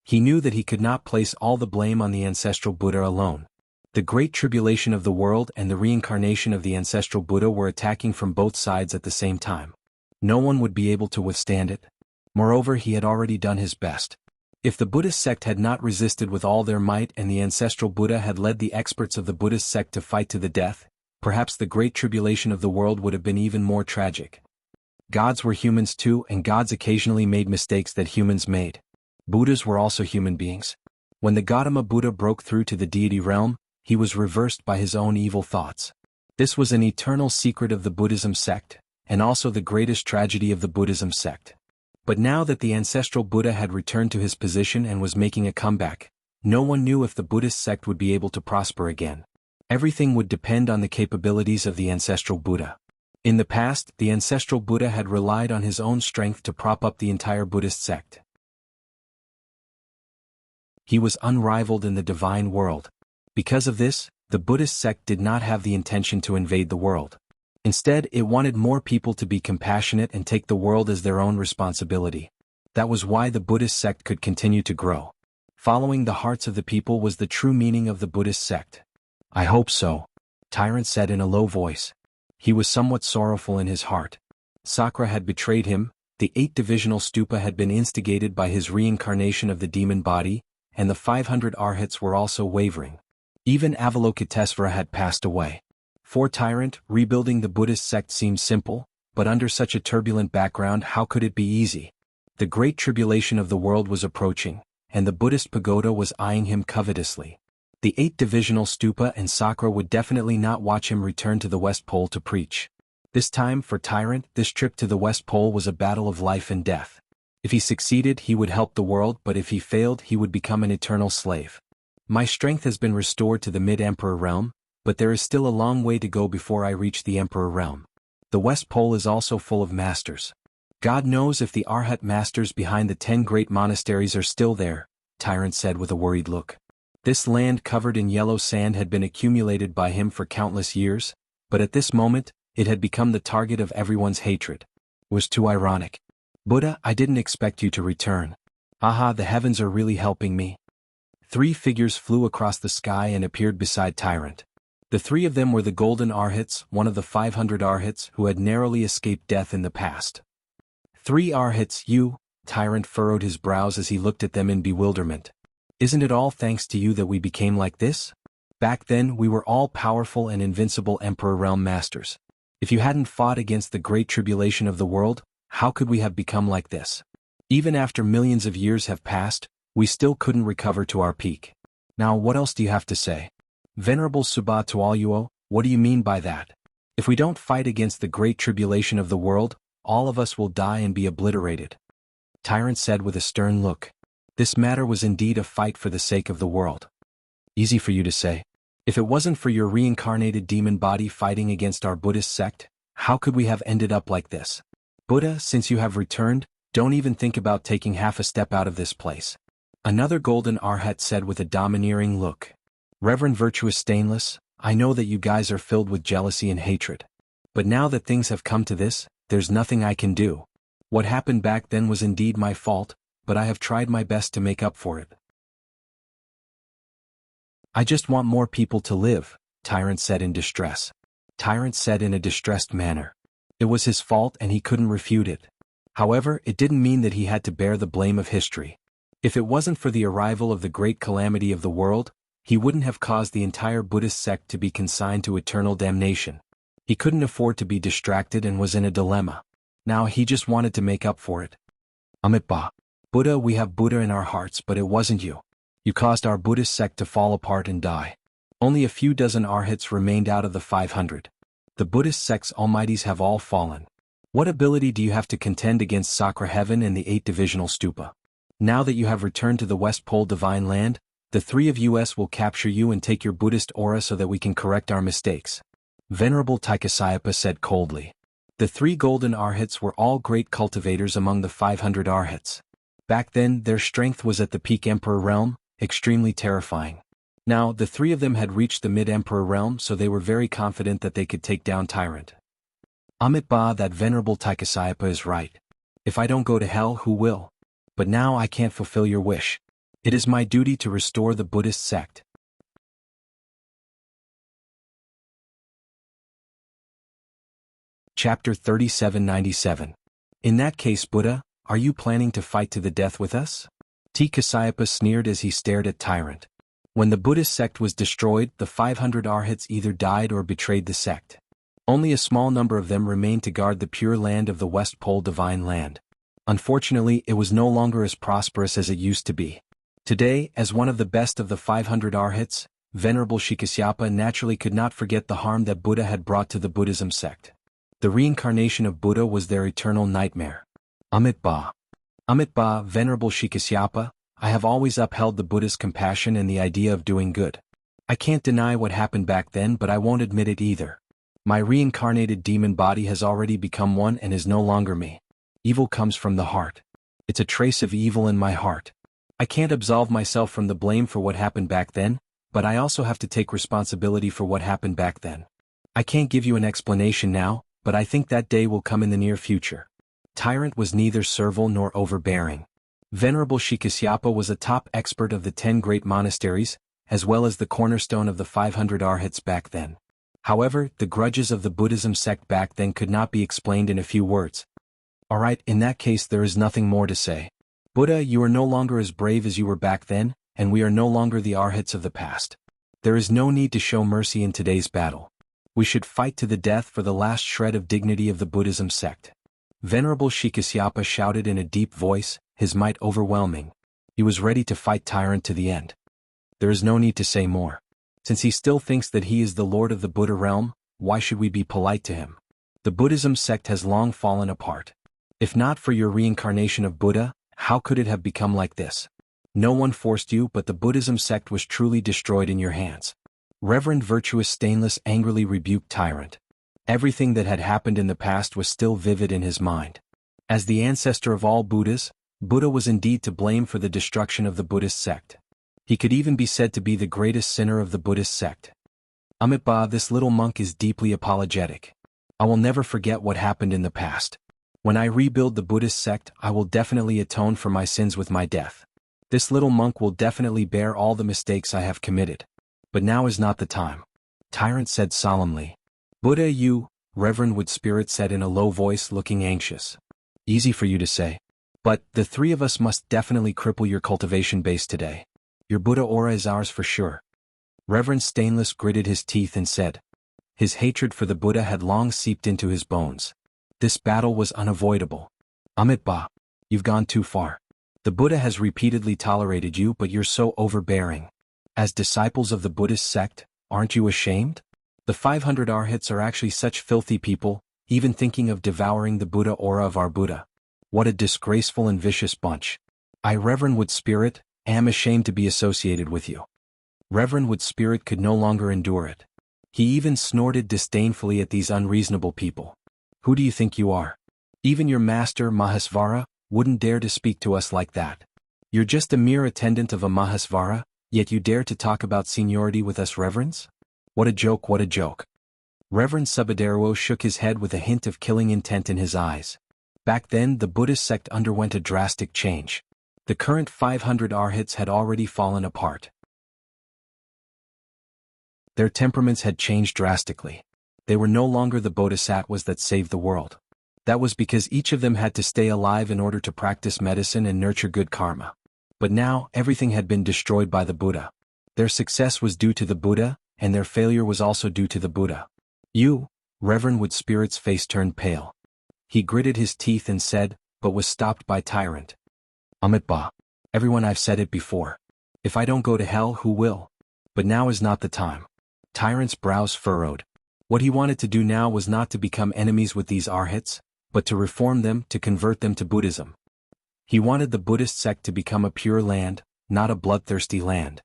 He knew that he could not place all the blame on the ancestral Buddha alone. The Great Tribulation of the world and the reincarnation of the ancestral Buddha were attacking from both sides at the same time. No one would be able to withstand it. Moreover, he had already done his best. If the Buddhist sect had not resisted with all their might and the ancestral Buddha had led the experts of the Buddhist sect to fight to the death, perhaps the Great Tribulation of the world would have been even more tragic. Gods were humans too, and gods occasionally made mistakes that humans made. Buddhas were also human beings. When the Gautama Buddha broke through to the deity realm, he was reversed by his own evil thoughts. This was an eternal secret of the Buddhism sect, and also the greatest tragedy of the Buddhism sect. But now that the ancestral Buddha had returned to his position and was making a comeback, no one knew if the Buddhist sect would be able to prosper again. Everything would depend on the capabilities of the ancestral Buddha. In the past, the ancestral Buddha had relied on his own strength to prop up the entire Buddhist sect. He was unrivaled in the divine world. Because of this, the Buddhist sect did not have the intention to invade the world. Instead, it wanted more people to be compassionate and take the world as their own responsibility. That was why the Buddhist sect could continue to grow. Following the hearts of the people was the true meaning of the Buddhist sect. I hope so, Tyrant said in a low voice. He was somewhat sorrowful in his heart. Sakra had betrayed him, the 8-divisional stupa had been instigated by his reincarnation of the demon body, and the 500 arhats were also wavering. Even Avalokitesvara had passed away. For Tyrant, rebuilding the Buddhist sect seemed simple, but under such a turbulent background, how could it be easy? The Great Tribulation of the world was approaching, and the Buddhist pagoda was eyeing him covetously. The 8-divisional stupa and Sakra would definitely not watch him return to the West Pole to preach. This time, for Tyrant, this trip to the West Pole was a battle of life and death. If he succeeded, he would help the world, but if he failed, he would become an eternal slave. My strength has been restored to the mid-emperor realm, but there is still a long way to go before I reach the emperor realm. The West Pole is also full of masters. God knows if the Arhat masters behind the 10 great monasteries are still there, Tyrant said with a worried look. This land covered in yellow sand had been accumulated by him for countless years, but at this moment, it had become the target of everyone's hatred. It was too ironic. Buddha, I didn't expect you to return. Aha, the heavens are really helping me. 3 figures flew across the sky and appeared beside Tyrant. The 3 of them were the golden arhats, one of the 500 arhats who had narrowly escaped death in the past. 3 arhats, you, Tyrant furrowed his brows as he looked at them in bewilderment. Isn't it all thanks to you that we became like this? Back then, we were all powerful and invincible Emperor Realm Masters. If you hadn't fought against the Great Tribulation of the world, how could we have become like this? Even after millions of years have passed, we still couldn't recover to our peak. Now what else do you have to say? Venerable Subha Tualuo, what do you mean by that? If we don't fight against the Great Tribulation of the world, all of us will die and be obliterated. Tyrant said with a stern look. This matter was indeed a fight for the sake of the world. Easy for you to say. If it wasn't for your reincarnated demon body fighting against our Buddhist sect, how could we have ended up like this? Buddha, since you have returned, don't even think about taking half a step out of this place. Another golden arhat said with a domineering look. Reverend Virtuous Stainless, I know that you guys are filled with jealousy and hatred. But now that things have come to this, there's nothing I can do. What happened back then was indeed my fault, but I have tried my best to make up for it. I just want more people to live, Tyrant said in distress. Tyrant said in a distressed manner. It was his fault and he couldn't refute it. However, it didn't mean that he had to bear the blame of history. If it wasn't for the arrival of the great calamity of the world, he wouldn't have caused the entire Buddhist sect to be consigned to eternal damnation. He couldn't afford to be distracted and was in a dilemma. Now he just wanted to make up for it. Amitba. Buddha, we have Buddha in our hearts, but it wasn't you. You caused our Buddhist sect to fall apart and die. Only a few dozen arhats remained out of the 500. The Buddhist sect's almighties have all fallen. What ability do you have to contend against Sakra Heaven and the 8-divisional stupa? Now that you have returned to the West Pole Divine Land, the three of us will capture you and take your Buddhist aura so that we can correct our mistakes. Venerable Taikasayapa said coldly. The three golden arhats were all great cultivators among the 500 arhats. Back then, their strength was at the peak Emperor realm, extremely terrifying. Now, the three of them had reached the mid-Emperor realm, so they were very confident that they could take down Tyrant. Amitabha, that Venerable Taikasayapa is right. If I don't go to hell, who will? But now I can't fulfill your wish. It is my duty to restore the Buddhist sect. Chapter 3797. In that case, Buddha, are you planning to fight to the death with us? Taikasayapa sneered as he stared at Tyrant. When the Buddhist sect was destroyed, the 500 arhats either died or betrayed the sect. Only a small number of them remained to guard the pure land of the West Pole Divine Land. Unfortunately, it was no longer as prosperous as it used to be. Today, as one of the best of the 500 arhats, Venerable Xianxia naturally could not forget the harm that Buddha had brought to the Buddhism sect. The reincarnation of Buddha was their eternal nightmare. Amitabha, Venerable Xianxia, I have always upheld the Buddha's compassion and the idea of doing good. I can't deny what happened back then, but I won't admit it either. My reincarnated demon body has already become one and is no longer me. Evil comes from the heart. It's a trace of evil in my heart. I can't absolve myself from the blame for what happened back then, but I also have to take responsibility for what happened back then. I can't give you an explanation now, but I think that day will come in the near future. Tyrant was neither servile nor overbearing. Venerable Xianxia was a top expert of the 10 great monasteries, as well as the cornerstone of the 500 arhats back then. However, the grudges of the Buddhism sect back then could not be explained in a few words. Alright, in that case there is nothing more to say. Buddha, you are no longer as brave as you were back then, and we are no longer the arhats of the past. There is no need to show mercy in today's battle. We should fight to the death for the last shred of dignity of the Buddhism sect. Venerable Xianxia shouted in a deep voice, his might overwhelming. He was ready to fight Tyrant to the end. There is no need to say more. Since he still thinks that he is the Lord of the Buddha realm, why should we be polite to him? The Buddhism sect has long fallen apart. If not for your reincarnation of Buddha, how could it have become like this? No one forced you, but the Buddhism sect was truly destroyed in your hands. Reverend Virtuous Stainless angrily rebuked Tyrant. Everything that had happened in the past was still vivid in his mind. As the ancestor of all Buddhas, Buddha was indeed to blame for the destruction of the Buddhist sect. He could even be said to be the greatest sinner of the Buddhist sect. Amitabha, this little monk is deeply apologetic. I will never forget what happened in the past. When I rebuild the Buddhist sect, I will definitely atone for my sins with my death. This little monk will definitely bear all the mistakes I have committed. But now is not the time. Tyrant said solemnly. Buddha, you, Reverend Wood Spirit said in a low voice, looking anxious. Easy for you to say. But the three of us must definitely cripple your cultivation base today. Your Buddha aura is ours for sure. Reverend Stainless gritted his teeth and said. His hatred for the Buddha had long seeped into his bones. This battle was unavoidable. Amitabha, you've gone too far. The Buddha has repeatedly tolerated you, but you're so overbearing. As disciples of the Buddhist sect, aren't you ashamed? The 500 arhats are actually such filthy people, even thinking of devouring the Buddha aura of our Buddha. What a disgraceful and vicious bunch. I, Reverend Wood Spirit, am ashamed to be associated with you. Reverend Wood Spirit could no longer endure it. He even snorted disdainfully at these unreasonable people. Who do you think you are? Even your master, Mahasvara, wouldn't dare to speak to us like that. You're just a mere attendant of a Mahasvara, yet you dare to talk about seniority with us reverends? What a joke, what a joke. Reverend Subhadero shook his head with a hint of killing intent in his eyes. Back then, the Buddhist sect underwent a drastic change. The current 500 arhats had already fallen apart. Their temperaments had changed drastically. They were no longer the bodhisattvas that saved the world. That was because each of them had to stay alive in order to practice medicine and nurture good karma. But now, everything had been destroyed by the Buddha. Their success was due to the Buddha, and their failure was also due to the Buddha. You, Reverend Wood Spirit's face turned pale. He gritted his teeth and said, but was stopped by Tyrant. Amitabha, everyone, I've said it before. If I don't go to hell, who will? But now is not the time. Tyrant's brows furrowed. What he wanted to do now was not to become enemies with these arhats, but to reform them, to convert them to Buddhism. He wanted the Buddhist sect to become a pure land, not a bloodthirsty land.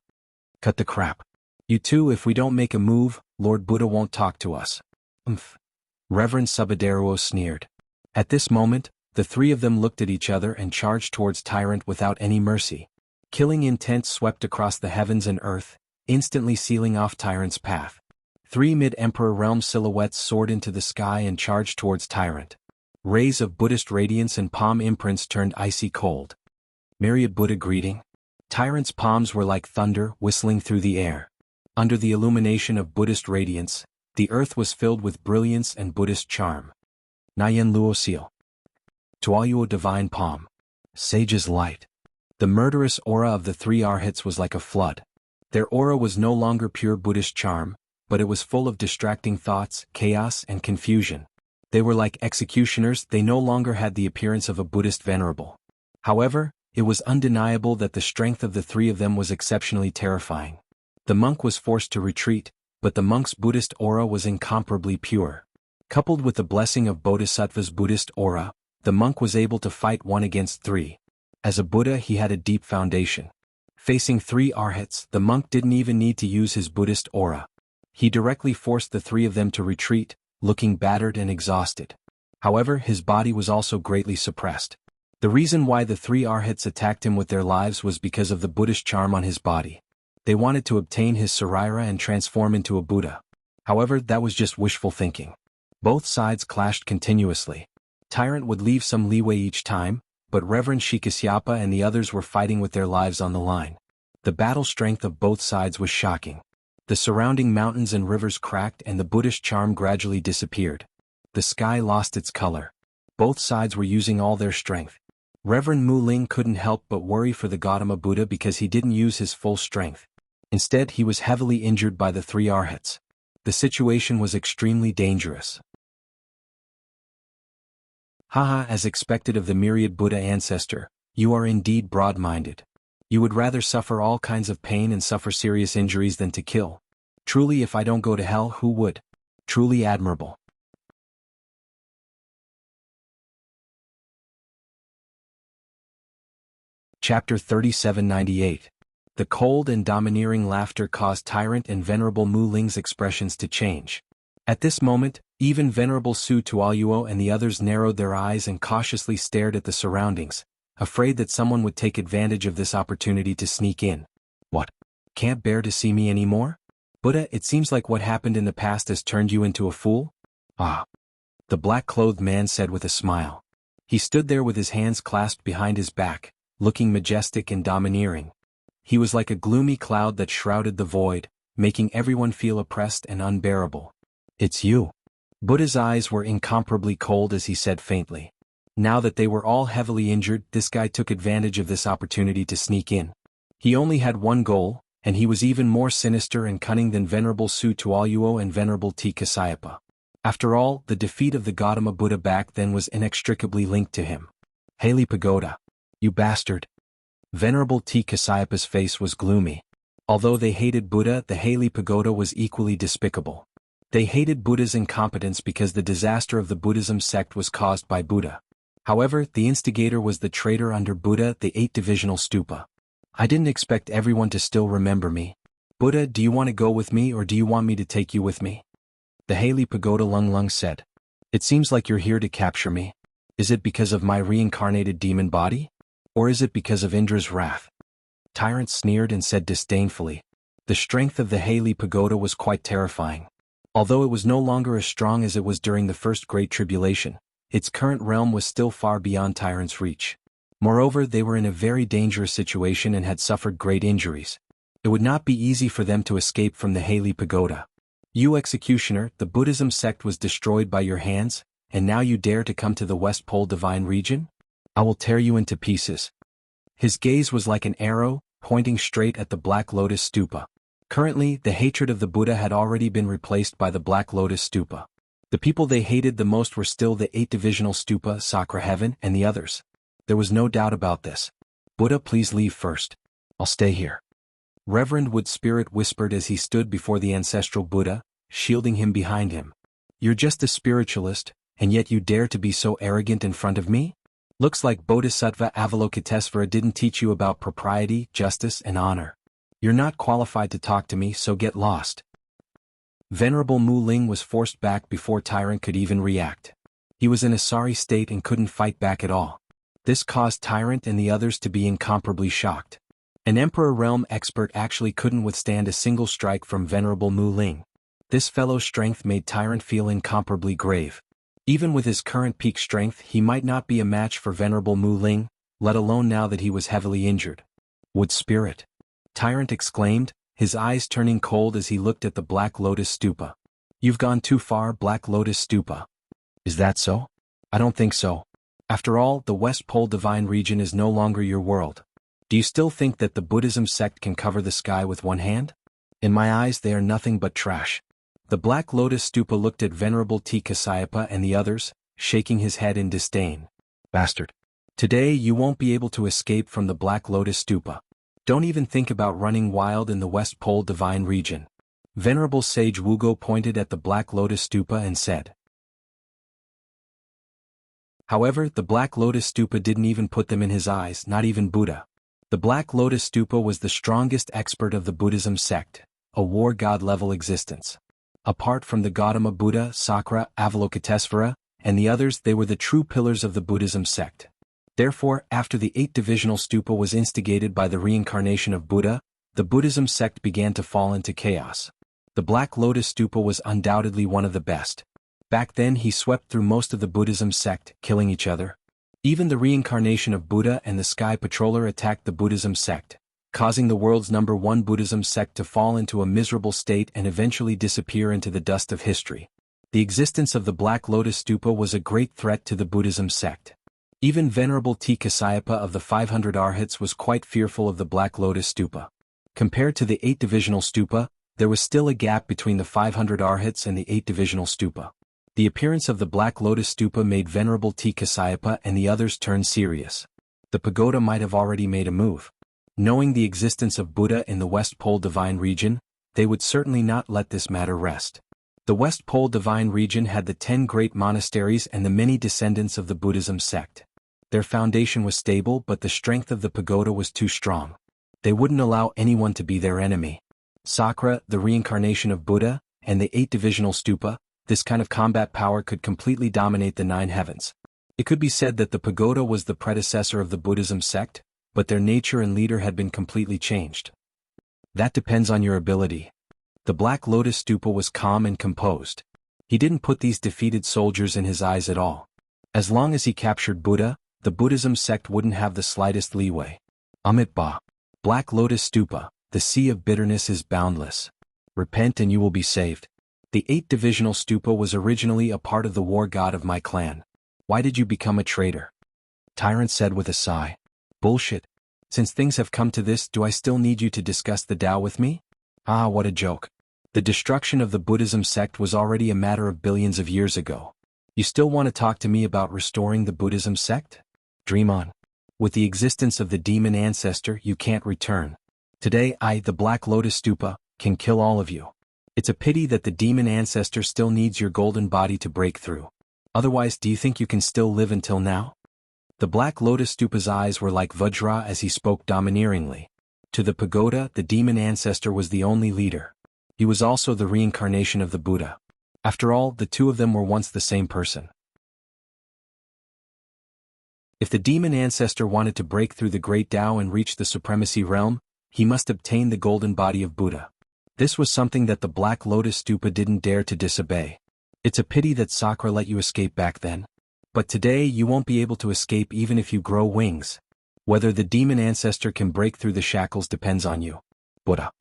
Cut the crap. You two, if we don't make a move, Lord Buddha won't talk to us. Reverend Subhadero sneered. At this moment, the three of them looked at each other and charged towards Tyrant without any mercy. Killing intent swept across the heavens and earth, instantly sealing off Tyrant's path. Three mid-emperor realm silhouettes soared into the sky and charged towards Tyrant. Rays of Buddhist radiance and palm imprints turned icy cold. Myriad Buddha greeting. Tyrant's palms were like thunder whistling through the air. Under the illumination of Buddhist radiance, the earth was filled with brilliance and Buddhist charm. Nayan Luo Seal. Tuayuo Divine Palm. Sage's Light. The murderous aura of the three arhats was like a flood. Their aura was no longer pure Buddhist charm, but it was full of distracting thoughts, chaos, and confusion. They were like executioners, they no longer had the appearance of a Buddhist venerable. However, it was undeniable that the strength of the three of them was exceptionally terrifying. The monk was forced to retreat, but the monk's Buddhist aura was incomparably pure. Coupled with the blessing of Bodhisattva's Buddhist aura, the monk was able to fight 1 against 3. As a Buddha, he had a deep foundation. Facing 3 arhats, the monk didn't even need to use his Buddhist aura. He directly forced the 3 of them to retreat, looking battered and exhausted. However, his body was also greatly suppressed. The reason why the 3 arhats attacked him with their lives was because of the Buddhist charm on his body. They wanted to obtain his sarira and transform into a Buddha. However, that was just wishful thinking. Both sides clashed continuously. Tyrant would leave some leeway each time, but Reverend Shikasyapa and the others were fighting with their lives on the line. The battle strength of both sides was shocking. The surrounding mountains and rivers cracked and the Buddhist charm gradually disappeared. The sky lost its color. Both sides were using all their strength. Reverend Mu Ling couldn't help but worry for the Gautama Buddha because he didn't use his full strength. Instead, he was heavily injured by the 3 arhats. The situation was extremely dangerous. Haha, as expected of the myriad Buddha ancestor, you are indeed broad-minded. You would rather suffer all kinds of pain and suffer serious injuries than to kill. Truly, if I don't go to hell, who would? Truly admirable. Chapter 3798. The cold and domineering laughter caused Tyrant and Venerable Mu Ling's expressions to change. At this moment, even Venerable Su Tualuo and the others narrowed their eyes and cautiously stared at the surroundings, afraid that someone would take advantage of this opportunity to sneak in. What? Can't bear to see me anymore? Buddha, it seems like what happened in the past has turned you into a fool? Ah. The black-clothed man said with a smile. He stood there with his hands clasped behind his back, looking majestic and domineering. He was like a gloomy cloud that shrouded the void, making everyone feel oppressed and unbearable. It's you. Buddha's eyes were incomparably cold as he said faintly. Now that they were all heavily injured, this guy took advantage of this opportunity to sneak in. He only had one goal, and he was even more sinister and cunning than Venerable Su Tualuo and Venerable T. Kasayapa. After all, the defeat of the Gautama Buddha back then was inextricably linked to him. Haley Pagoda. You bastard. Venerable T. Kasayapa's face was gloomy. Although they hated Buddha, the Haley Pagoda was equally despicable. They hated Buddha's incompetence because the disaster of the Buddhism sect was caused by Buddha. However, the instigator was the traitor under Buddha, the 8-divisional stupa. I didn't expect everyone to still remember me. Buddha, do you want to go with me or do you want me to take you with me? The Haley Pagoda Lung Lung said. It seems like you're here to capture me. Is it because of my reincarnated demon body? Or is it because of Indra's wrath? Tyrant sneered and said disdainfully. The strength of the Haley Pagoda was quite terrifying. Although it was no longer as strong as it was during the first Great Tribulation, its current realm was still far beyond Tyrant's reach. Moreover, they were in a very dangerous situation and had suffered great injuries. It would not be easy for them to escape from the Haley Pagoda. You executioner, the Buddhism sect was destroyed by your hands, and now you dare to come to the West Pole Divine Region? I will tear you into pieces. His gaze was like an arrow, pointing straight at the Black Lotus Stupa. Currently, the hatred of the Buddha had already been replaced by the Black Lotus Stupa. The people they hated the most were still the 8-divisional Stupa, Sakra Heaven, and the others. There was no doubt about this. Buddha, please leave first. I'll stay here. Reverend Wood Spirit whispered as he stood before the ancestral Buddha, shielding him behind him. You're just a spiritualist, and yet you dare to be so arrogant in front of me? Looks like Bodhisattva Avalokitesvara didn't teach you about propriety, justice, and honor. You're not qualified to talk to me, so get lost. Venerable Mu Ling was forced back before Tyrant could even react. He was in a sorry state and couldn't fight back at all. This caused Tyrant and the others to be incomparably shocked. An Emperor Realm expert actually couldn't withstand a single strike from Venerable Mu Ling. This fellow's strength made Tyrant feel incomparably grave. Even with his current peak strength, he might not be a match for Venerable Mu Ling, let alone now that he was heavily injured. Wood Spirit! Tyrant exclaimed, his eyes turning cold as he looked at the Black Lotus Stupa. You've gone too far, Black Lotus Stupa. Is that so? I don't think so. After all, the West Pole Divine Region is no longer your world. Do you still think that the Buddhism sect can cover the sky with one hand? In my eyes they are nothing but trash. The Black Lotus Stupa looked at Venerable T. Kasayapa and the others, shaking his head in disdain. Bastard. Today you won't be able to escape from the Black Lotus Stupa. Don't even think about running wild in the West Pole Divine Region. Venerable Sage Wugo pointed at the Black Lotus Stupa and said. However, the Black Lotus Stupa didn't even put them in his eyes, not even Buddha. The Black Lotus Stupa was the strongest expert of the Buddhism sect, a war god-level existence. Apart from the Gautama Buddha, Sakra, Avalokitesvara, and the others, they were the true pillars of the Buddhism sect. Therefore, after the 8-divisional stupa was instigated by the reincarnation of Buddha, the Buddhism sect began to fall into chaos. The Black Lotus Stupa was undoubtedly one of the best. Back then he swept through most of the Buddhism sect, killing each other. Even the reincarnation of Buddha and the Sky Patroller attacked the Buddhism sect, causing the world's #1 Buddhism sect to fall into a miserable state and eventually disappear into the dust of history. The existence of the Black Lotus Stupa was a great threat to the Buddhism sect. Even Venerable T. Kasayapa of the 500 Arhats was quite fearful of the Black Lotus Stupa. Compared to the 8-divisional stupa, there was still a gap between the 500 Arhats and the 8-divisional stupa. The appearance of the Black Lotus Stupa made Venerable T. Kasayapa and the others turn serious. The pagoda might have already made a move. Knowing the existence of Buddha in the West Pole Divine Region, they would certainly not let this matter rest. The West Pole Divine Region had the 10 great monasteries and the many descendants of the Buddhism sect. Their foundation was stable, but the strength of the pagoda was too strong. They wouldn't allow anyone to be their enemy. Sakra, the reincarnation of Buddha, and the 8-divisional stupa, this kind of combat power could completely dominate the 9 heavens. It could be said that the pagoda was the predecessor of the Buddhism sect, but their nature and leader had been completely changed. That depends on your ability. The Black Lotus Stupa was calm and composed. He didn't put these defeated soldiers in his eyes at all. As long as he captured Buddha, the Buddhism sect wouldn't have the slightest leeway. Amitabha. Black Lotus Stupa, the sea of bitterness is boundless. Repent and you will be saved. The 8-divisional stupa was originally a part of the war god of my clan. Why did you become a traitor? Tyrant said with a sigh. Bullshit. Since things have come to this, do I still need you to discuss the Tao with me? Ah, what a joke. The destruction of the Buddhism sect was already a matter of billions of years ago. You still want to talk to me about restoring the Buddhism sect? Dream on. With the existence of the demon ancestor, you can't return. Today I, the Black Lotus Stupa, can kill all of you. It's a pity that the demon ancestor still needs your golden body to break through. Otherwise, do you think you can still live until now? The Black Lotus Stupa's eyes were like Vajra as he spoke domineeringly. To the pagoda, the demon ancestor was the only leader. He was also the reincarnation of the Buddha. After all, the two of them were once the same person. If the demon ancestor wanted to break through the great Tao and reach the supremacy realm, he must obtain the golden body of Buddha. This was something that the Black Lotus Stupa didn't dare to disobey. It's a pity that Sakra let you escape back then. But today you won't be able to escape even if you grow wings. Whether the demon ancestor can break through the shackles depends on you. Buddha.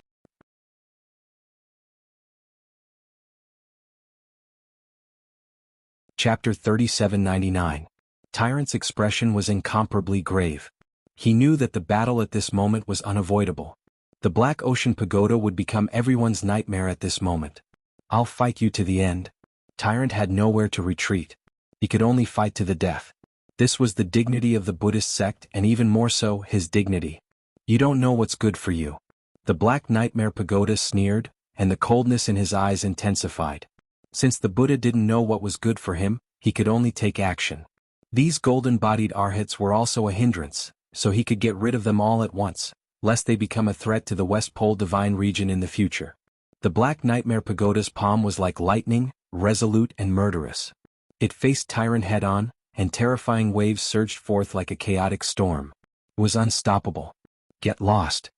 Chapter 3799. Tyrant's expression was incomparably grave. He knew that the battle at this moment was unavoidable. The Black Ocean Pagoda would become everyone's nightmare at this moment. I'll fight you to the end. Tyrant had nowhere to retreat. He could only fight to the death. This was the dignity of the Buddhist sect and even more so, his dignity. You don't know what's good for you. The Black Nightmare Pagoda sneered, and the coldness in his eyes intensified. Since the Buddha didn't know what was good for him, he could only take action. These golden-bodied arhats were also a hindrance, so he could get rid of them all at once, lest they become a threat to the West Pole Divine region in the future. The Black Nightmare Pagoda's palm was like lightning, resolute and murderous. It faced Tyrant head-on, and terrifying waves surged forth like a chaotic storm. It was unstoppable. Get lost.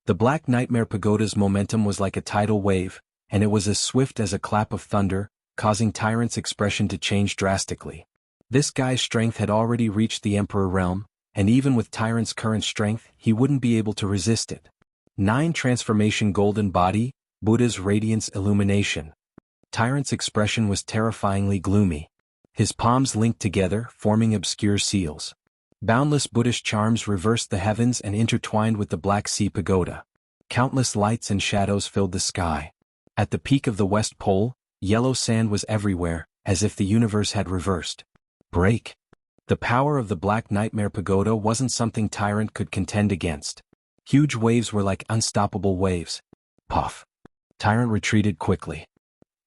The Black Nightmare Pagoda's momentum was like a tidal wave, and it was as swift as a clap of thunder, causing Tyrant's expression to change drastically. This guy's strength had already reached the Emperor realm, and even with Tyrant's current strength, he wouldn't be able to resist it. 9 Transformation Golden Body, Buddha's Radiance Illumination. Tyrant's expression was terrifyingly gloomy. His palms linked together, forming obscure seals. Boundless Buddhist charms reversed the heavens and intertwined with the Black Sea Pagoda. Countless lights and shadows filled the sky. At the peak of the West Pole, yellow sand was everywhere, as if the universe had reversed. Break. The power of the Black Nightmare Pagoda wasn't something Tyrant could contend against. Huge waves were like unstoppable waves. Puff. Tyrant retreated quickly.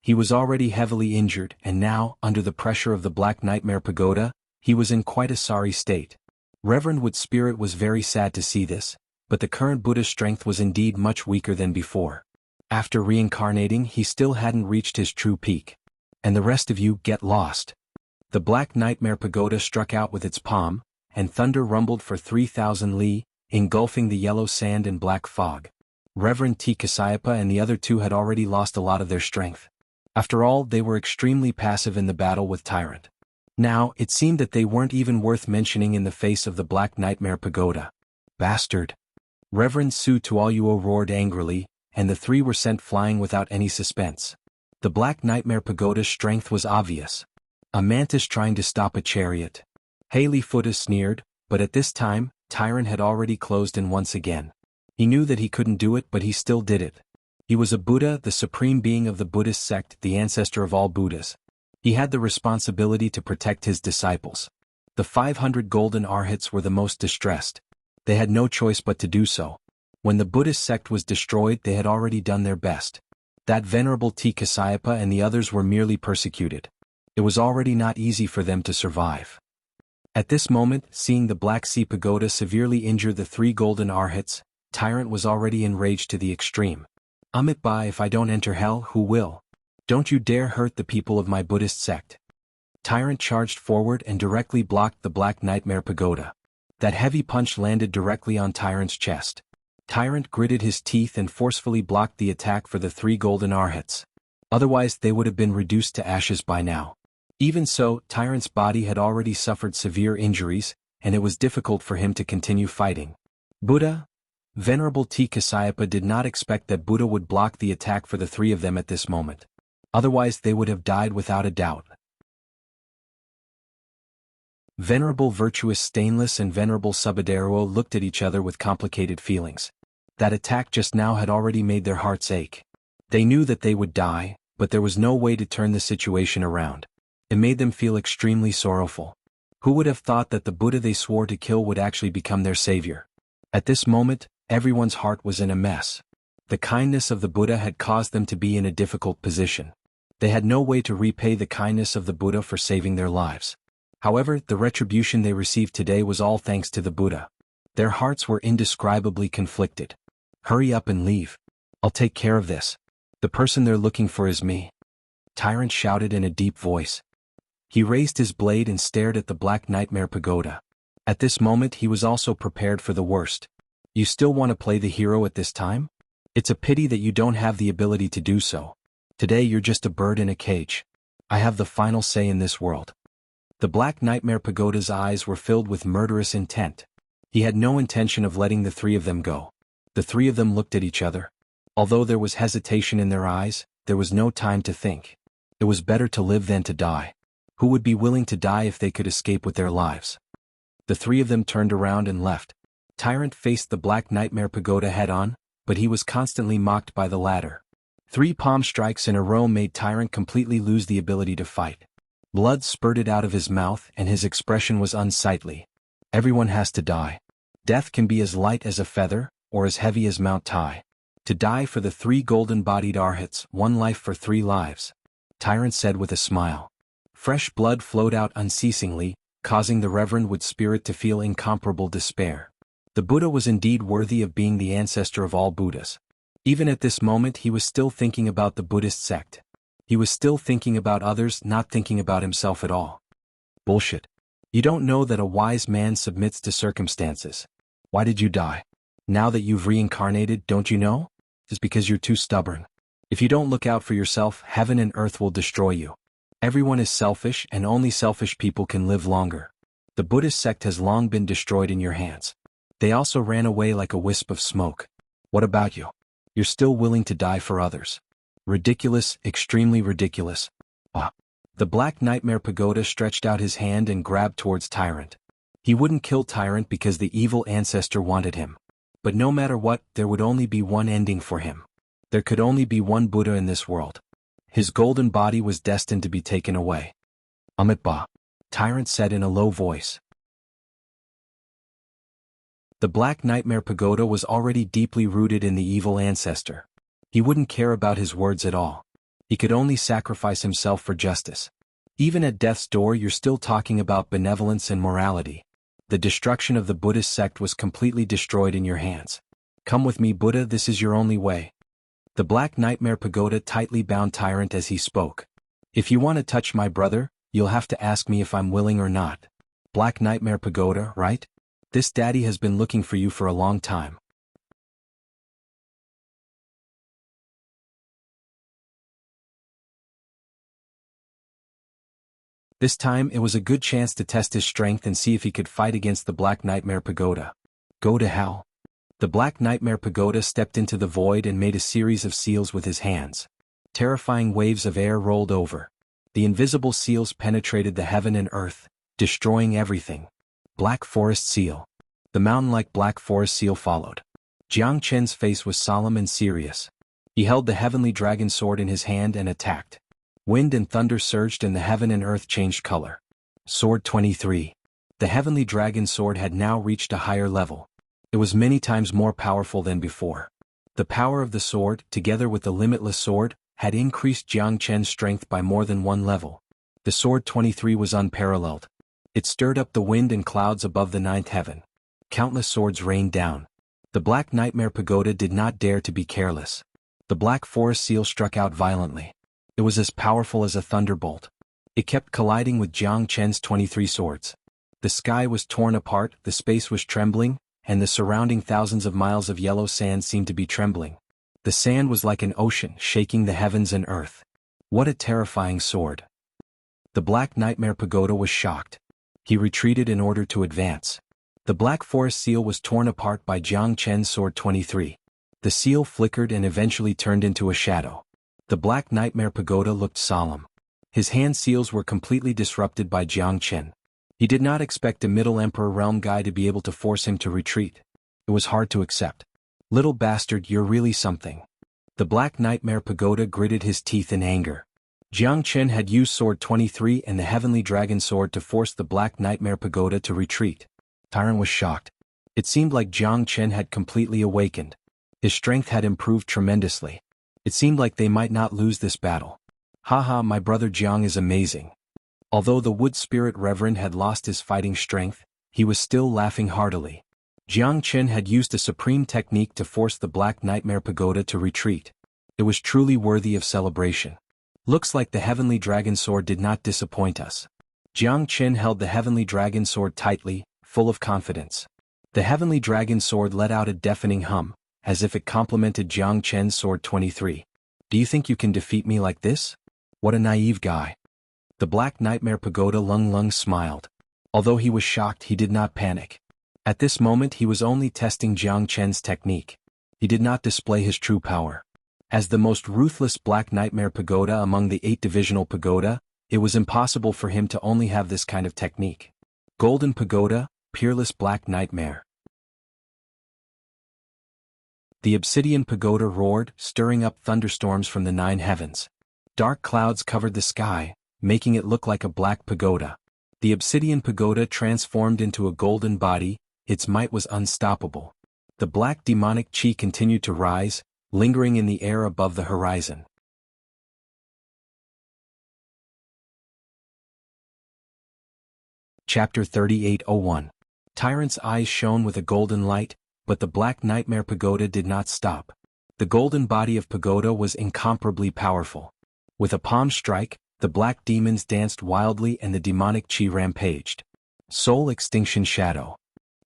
He was already heavily injured, and now, under the pressure of the Black Nightmare Pagoda, he was in quite a sorry state. Reverend Wood's spirit was very sad to see this, but the current Buddha's strength was indeed much weaker than before. After reincarnating, he still hadn't reached his true peak. And the rest of you get lost. The Black Nightmare Pagoda struck out with its palm, and thunder rumbled for 3,000 li, engulfing the yellow sand and black fog. Reverend Xianxia and the other two had already lost a lot of their strength. After all, they were extremely passive in the battle with Tyrant. Now, it seemed that they weren't even worth mentioning in the face of the Black Nightmare Pagoda. Bastard! Reverend Xuanhuan roared angrily, and the 3 were sent flying without any suspense. The Black Nightmare Pagoda's strength was obvious. A mantis trying to stop a chariot. Haley Footis sneered, but at this time, Tyrant had already closed in once again. He knew that he couldn't do it, but he still did it. He was a Buddha, the supreme being of the Buddhist sect, the ancestor of all Buddhas. He had the responsibility to protect his disciples. The 500 golden arhats were the most distressed. They had no choice but to do so. When the Buddhist sect was destroyed, they had already done their best. That venerable Xianxia and the others were merely persecuted. It was already not easy for them to survive. At this moment, seeing the Black Sea Pagoda severely injure the 3 golden arhats, Tyrant was already enraged to the extreme. Amit Bai, if I don't enter hell, who will? Don't you dare hurt the people of my Buddhist sect. Tyrant charged forward and directly blocked the Black Nightmare Pagoda. That heavy punch landed directly on Tyrant's chest. Tyrant gritted his teeth and forcefully blocked the attack for the 3 golden arhats. Otherwise they would have been reduced to ashes by now. Even so, Tyrant's body had already suffered severe injuries, and it was difficult for him to continue fighting. Buddha? Venerable Xianxia did not expect that Buddha would block the attack for the 3 of them at this moment. Otherwise they would have died without a doubt. Venerable Virtuous Stainless and Venerable Subadero looked at each other with complicated feelings. That attack just now had already made their hearts ache. They knew that they would die, but there was no way to turn the situation around. It made them feel extremely sorrowful. Who would have thought that the Buddha they swore to kill would actually become their savior? At this moment, everyone's heart was in a mess. The kindness of the Buddha had caused them to be in a difficult position. They had no way to repay the kindness of the Buddha for saving their lives. However, the retribution they received today was all thanks to the Buddha. Their hearts were indescribably conflicted. Hurry up and leave. I'll take care of this. The person they're looking for is me. Tyrant shouted in a deep voice. He raised his blade and stared at the Black Nightmare Pagoda. At this moment he was also prepared for the worst. You still want to play the hero at this time? It's a pity that you don't have the ability to do so. Today you're just a bird in a cage. I have the final say in this world. The Black Nightmare Pagoda's eyes were filled with murderous intent. He had no intention of letting the 3 of them go. The 3 of them looked at each other. Although there was hesitation in their eyes, there was no time to think. It was better to live than to die. Who would be willing to die if they could escape with their lives? The 3 of them turned around and left. Tyrant faced the Black Nightmare Pagoda head-on, but he was constantly mocked by the latter. 3 palm strikes in a row made Tyrant completely lose the ability to fight. Blood spurted out of his mouth and his expression was unsightly. Everyone has to die. Death can be as light as a feather, or as heavy as Mount Tai. To die for the 3 golden-bodied arhats, 1 life for 3 lives. Tyrant said with a smile. Fresh blood flowed out unceasingly, causing the Reverend Wood spirit to feel incomparable despair. The Buddha was indeed worthy of being the ancestor of all Buddhas. Even at this moment he was still thinking about the Buddhist sect. He was still thinking about others, not thinking about himself at all. Bullshit. You don't know that a wise man submits to circumstances. Why did you die? Now that you've reincarnated, don't you know? It's because you're too stubborn. If you don't look out for yourself, heaven and earth will destroy you. Everyone is selfish, and only selfish people can live longer. The Buddhist sect has long been destroyed in your hands. They also ran away like a wisp of smoke. What about you? You're still willing to die for others. Ridiculous, extremely ridiculous. Ah. The Black Nightmare Pagoda stretched out his hand and grabbed towards Tyrant. He wouldn't kill Tyrant because the evil ancestor wanted him. But no matter what, there would only be one ending for him. There could only be one Buddha in this world. His golden body was destined to be taken away. Ba, Tyrant said in a low voice. The Black Nightmare Pagoda was already deeply rooted in the evil ancestor. He wouldn't care about his words at all. He could only sacrifice himself for justice. Even at death's door you're still talking about benevolence and morality. The destruction of the Buddhist sect was completely destroyed in your hands. Come with me, Buddha, this is your only way. The Black Nightmare Pagoda tightly bound Tyrant as he spoke. If you want to touch my brother, you'll have to ask me if I'm willing or not. Black Nightmare Pagoda, right? This daddy has been looking for you for a long time. This time it was a good chance to test his strength and see if he could fight against the Black Nightmare Pagoda. Go to hell. The Black Nightmare Pagoda stepped into the void and made a series of seals with his hands. Terrifying waves of air rolled over. The invisible seals penetrated the heaven and earth, destroying everything. Black Forest Seal. The mountain-like Black Forest Seal followed. Jiang Chen's face was solemn and serious. He held the heavenly dragon sword in his hand and attacked. Wind and thunder surged and the heaven and earth changed color. Sword 23. The heavenly dragon sword had now reached a higher level. It was many times more powerful than before. The power of the sword, together with the limitless sword, had increased Jiang Chen's strength by more than one level. The sword 23 was unparalleled. It stirred up the wind and clouds above the ninth heaven. Countless swords rained down. The Black Nightmare Pagoda did not dare to be careless. The Black Forest Seal struck out violently. It was as powerful as a thunderbolt. It kept colliding with Jiang Chen's 23 swords. The sky was torn apart, the space was trembling, and the surrounding thousands of miles of yellow sand seemed to be trembling. The sand was like an ocean, shaking the heavens and earth. What a terrifying sword. The Black Nightmare Pagoda was shocked. He retreated in order to advance. The Black Forest Seal was torn apart by Jiang Chen's sword 23. The seal flickered and eventually turned into a shadow. The Black Nightmare Pagoda looked solemn. His hand seals were completely disrupted by Jiang Chen. He did not expect a Middle Emperor realm guy to be able to force him to retreat. It was hard to accept. Little bastard, you're really something. The Black Nightmare Pagoda gritted his teeth in anger. Jiang Chen had used sword 23 and the heavenly dragon sword to force the Black Nightmare Pagoda to retreat. Tyrant was shocked. It seemed like Jiang Chen had completely awakened. His strength had improved tremendously. It seemed like they might not lose this battle. Haha, my brother Jiang is amazing. Although the Wood Spirit Reverend had lost his fighting strength, he was still laughing heartily. Jiang Chen had used a supreme technique to force the Black Nightmare Pagoda to retreat. It was truly worthy of celebration. Looks like the Heavenly Dragon Sword did not disappoint us. Jiang Chen held the Heavenly Dragon Sword tightly, full of confidence. The Heavenly Dragon Sword let out a deafening hum, as if it complemented Jiang Chen's sword 23. Do you think you can defeat me like this? What a naive guy. The Black Nightmare Pagoda Lung smiled. Although he was shocked, he did not panic. At this moment he was only testing Jiang Chen's technique. He did not display his true power. As the most ruthless Black Nightmare Pagoda among the 8 divisional pagoda, it was impossible for him to only have this kind of technique. Golden Pagoda, Peerless Black Nightmare. The Obsidian Pagoda roared, stirring up thunderstorms from the 9 heavens. Dark clouds covered the sky, making it look like a black pagoda. The Obsidian Pagoda transformed into a golden body, its might was unstoppable. The black demonic chi continued to rise, lingering in the air above the horizon. Chapter 3801. Tyrant's eyes shone with a golden light, but the Black Nightmare Pagoda did not stop. The golden body of Pagoda was incomparably powerful. With a palm strike, the black demons danced wildly and the demonic chi rampaged. Soul Extinction Shadow.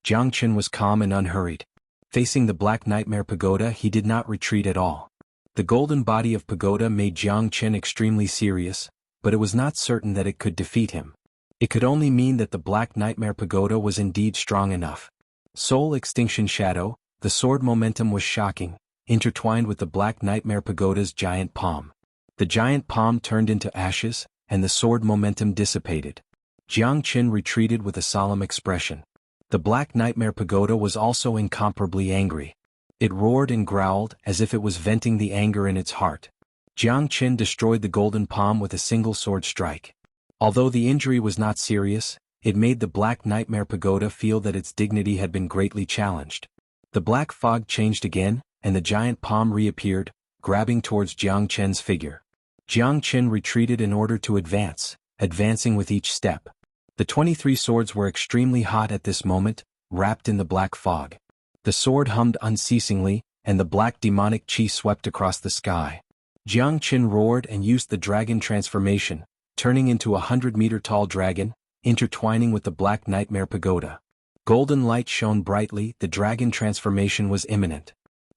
Jiangchen was calm and unhurried. Facing the Black Nightmare Pagoda, he did not retreat at all. The golden body of Pagoda made Jiangchen extremely serious, but it was not certain that it could defeat him. It could only mean that the Black Nightmare Pagoda was indeed strong enough. Soul Extinction Shadow. The sword momentum was shocking, intertwined with the Black Nightmare Pagoda's giant palm. The giant palm turned into ashes, and the sword momentum dissipated. Jiangchen retreated with a solemn expression. The Black Nightmare Pagoda was also incomparably angry. It roared and growled as if it was venting the anger in its heart. Jiangchen destroyed the golden palm with a single sword strike. Although the injury was not serious, it made the Black Nightmare Pagoda feel that its dignity had been greatly challenged. The black fog changed again, and the giant palm reappeared, grabbing towards Jiangchen's figure. Jiangchen retreated in order to advance, advancing with each step. The 23 swords were extremely hot at this moment, wrapped in the black fog. The sword hummed unceasingly, and the black demonic chi swept across the sky. Jiangchen roared and used the dragon transformation, turning into a 100-meter-tall dragon, intertwining with the Black Nightmare Pagoda. Golden light shone brightly, the dragon transformation was imminent.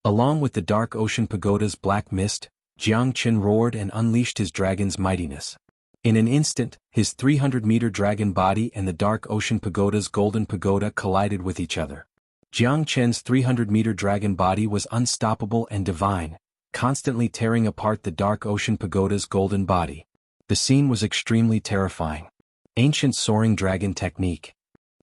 Along with the Dark Ocean Pagoda's black mist, Jiangchen roared and unleashed his dragon's mightiness. In an instant, his 300-meter dragon body and the Dark Ocean Pagoda's golden pagoda collided with each other. Jiangchen's 300-meter dragon body was unstoppable and divine, constantly tearing apart the Dark Ocean Pagoda's golden body. The scene was extremely terrifying. Ancient Soaring Dragon Technique.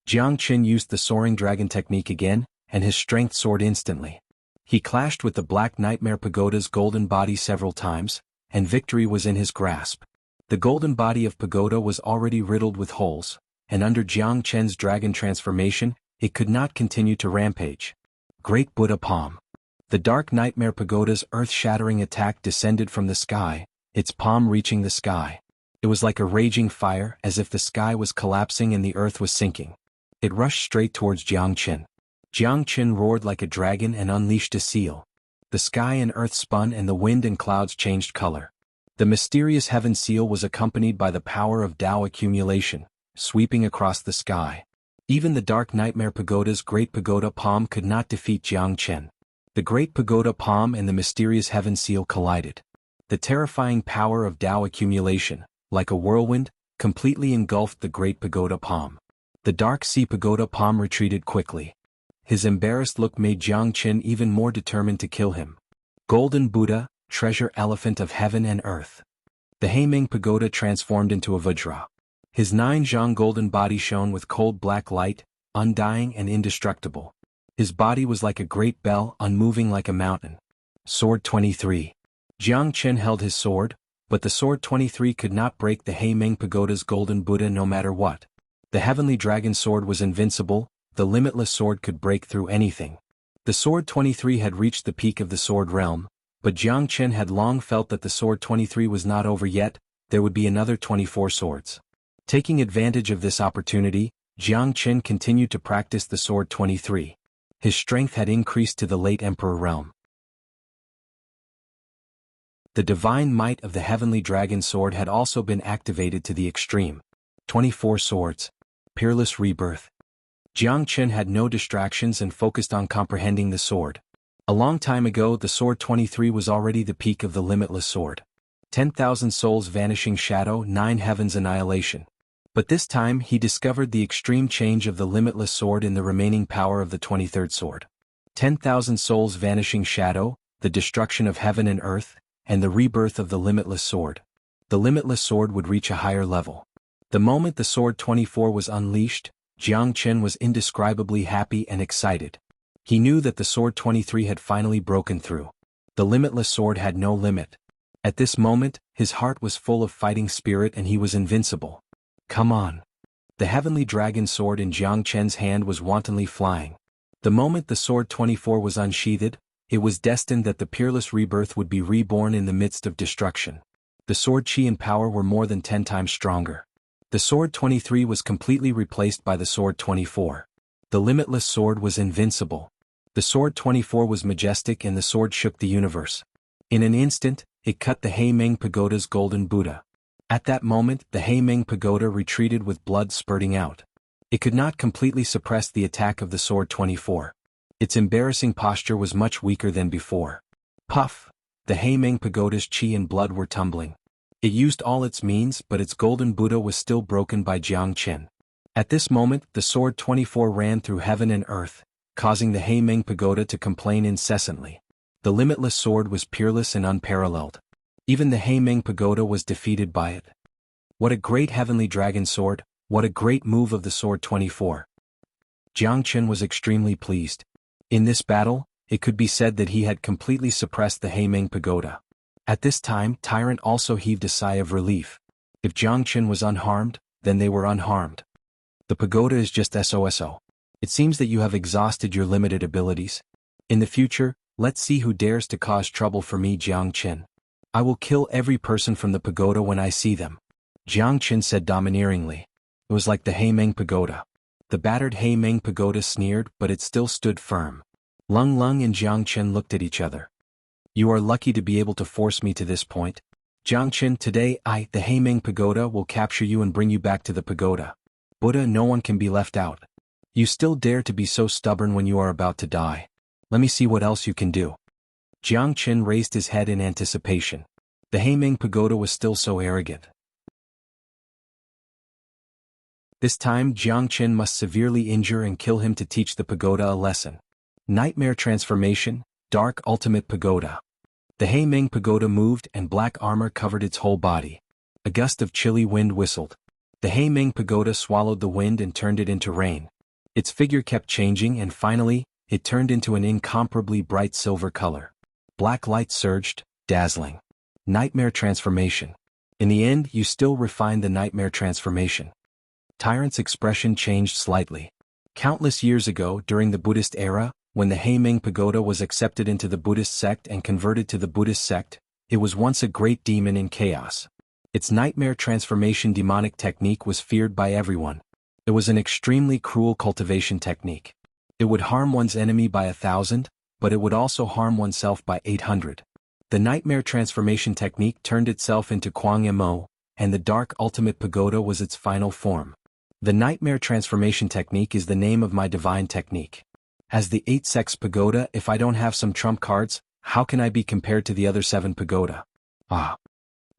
Jiangchen used the Soaring Dragon Technique again, and his strength soared instantly. He clashed with the Black Nightmare Pagoda's golden body several times, and victory was in his grasp. The golden body of Pagoda was already riddled with holes, and under Jiangchen's dragon transformation, it could not continue to rampage. Great Buddha Palm. The Dark Nightmare Pagoda's earth-shattering attack descended from the sky, its palm reaching the sky. It was like a raging fire, as if the sky was collapsing and the earth was sinking. It rushed straight towards Jiangchen. Jiangchen roared like a dragon and unleashed a seal. The sky and earth spun and the wind and clouds changed color. The mysterious heaven seal was accompanied by the power of Tao accumulation, sweeping across the sky. Even the Dark Nightmare Pagoda's Great Pagoda Palm could not defeat Jiangchen. The Great Pagoda Palm and the mysterious heaven seal collided. The terrifying power of Tao accumulation, like a whirlwind, completely engulfed the Great Pagoda Palm. The Dark Sea Pagoda Palm retreated quickly. His embarrassed look made Jiangchen even more determined to kill him. Golden Buddha, treasure elephant of heaven and earth. The Heimeng Pagoda transformed into a Vajra. His 9 golden body shone with cold black light, undying and indestructible. His body was like a great bell, unmoving like a mountain. Sword 23. Jiangchen held his sword, but the sword 23 could not break the Heimeng Pagoda's golden Buddha no matter what. The heavenly dragon sword was invincible, the limitless sword could break through anything. The sword 23 had reached the peak of the sword realm, but Jiangchen had long felt that the sword 23 was not over yet, there would be another 24 swords. Taking advantage of this opportunity, Jiangchen continued to practice the sword 23. His strength had increased to the late emperor realm. The divine might of the heavenly dragon sword had also been activated to the extreme. 24 swords. Peerless rebirth. Jiangchen had no distractions and focused on comprehending the sword. A long time ago, the sword 23 was already the peak of the limitless sword. 10,000 souls vanishing shadow, 9 heavens annihilation. But this time he discovered the extreme change of the limitless sword in the remaining power of the 23rd sword. 10,000 souls vanishing shadow, the destruction of heaven and earth, and the rebirth of the limitless sword. The limitless sword would reach a higher level. The moment the sword 24 was unleashed, Jiangchen was indescribably happy and excited. He knew that the sword 23 had finally broken through. The limitless sword had no limit. At this moment, his heart was full of fighting spirit and he was invincible. Come on. The heavenly dragon sword in Jiangchen's hand was wantonly flying. The moment the sword 24 was unsheathed, it was destined that the peerless rebirth would be reborn in the midst of destruction. The sword chi and power were more than 10 times stronger. The sword 23 was completely replaced by the sword 24. The limitless sword was invincible. The sword 24 was majestic and the sword shook the universe. In an instant, it cut the Heimeng Pagoda's golden Buddha. At that moment, the Heimeng Pagoda retreated with blood spurting out. It could not completely suppress the attack of the sword 24. Its embarrassing posture was much weaker than before. Puff! The Heimeng Pagoda's qi and blood were tumbling. It used all its means, but its golden Buddha was still broken by Jiangchen. At this moment, the sword 24 ran through heaven and earth, causing the Heimeng Pagoda to complain incessantly. The limitless sword was peerless and unparalleled. Even the Heimeng Pagoda was defeated by it. What a great heavenly dragon sword, what a great move of the sword 24. Jiangchen was extremely pleased. In this battle, it could be said that he had completely suppressed the Heimeng Pagoda. At this time, Tyrant also heaved a sigh of relief. If Jiangchen was unharmed, then they were unharmed. The pagoda is just SOSO. It seems that you have exhausted your limited abilities. In the future, let's see who dares to cause trouble for me, Jiangchen. I will kill every person from the pagoda when I see them. Jiangchen said domineeringly. It was like the Heimeng Pagoda. The battered Heimeng Pagoda sneered, but it still stood firm. Lung Lung and Jiangchen looked at each other. You are lucky to be able to force me to this point. Jiangchen, today the Heimeng Pagoda, will capture you and bring you back to the pagoda. Buddha, no one can be left out. You still dare to be so stubborn when you are about to die. Let me see what else you can do. Jiangchen raised his head in anticipation. The Heimeng Pagoda was still so arrogant. This time Jiangchen must severely injure and kill him to teach the pagoda a lesson. Nightmare transformation, dark ultimate pagoda. The Heimeng Pagoda moved and black armor covered its whole body. A gust of chilly wind whistled. The Heimeng Pagoda swallowed the wind and turned it into rain. Its figure kept changing and finally, it turned into an incomparably bright silver color. Black light surged, dazzling. Nightmare transformation. In the end, you still refined the nightmare transformation. Tyrant's expression changed slightly. Countless years ago, during the Buddhist era, when the Heimeng Pagoda was accepted into the Buddhist sect and converted to the Buddhist sect, it was once a great demon in chaos. Its nightmare transformation demonic technique was feared by everyone. It was an extremely cruel cultivation technique. It would harm one's enemy by 1,000, but it would also harm oneself by 800. The nightmare transformation technique turned itself into Xuanhuan, and the dark ultimate pagoda was its final form. The nightmare transformation technique is the name of my divine technique. As the 8-sex pagoda, if I don't have some trump cards, how can I be compared to the other 7 pagoda? The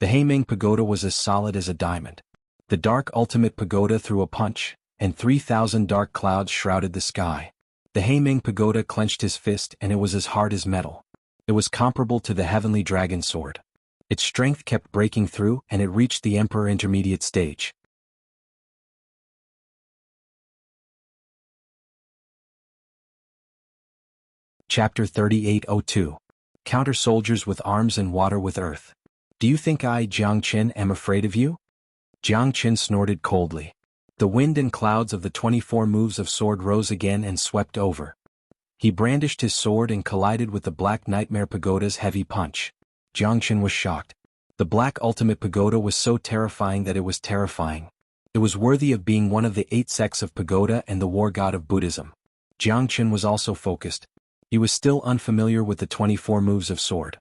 Heimeng Pagoda was as solid as a diamond. The dark ultimate pagoda threw a punch, and 3,000 dark clouds shrouded the sky. The Heimeng Pagoda clenched his fist and it was as hard as metal. It was comparable to the heavenly dragon sword. Its strength kept breaking through and it reached the Emperor intermediate stage. Chapter 3802. Counter soldiers with arms and water with earth. Do you think I, Jiangchen, am afraid of you? Jiangchen snorted coldly. The wind and clouds of the 24 moves of sword rose again and swept over. He brandished his sword and collided with the Black Nightmare Pagoda's heavy punch. Jiangchen was shocked. The Black Ultimate Pagoda was so terrifying that it was terrifying. It was worthy of being one of the 8 sects of pagoda and the war god of Buddhism. Jiangchen was also focused. He was still unfamiliar with the 24 moves of sword.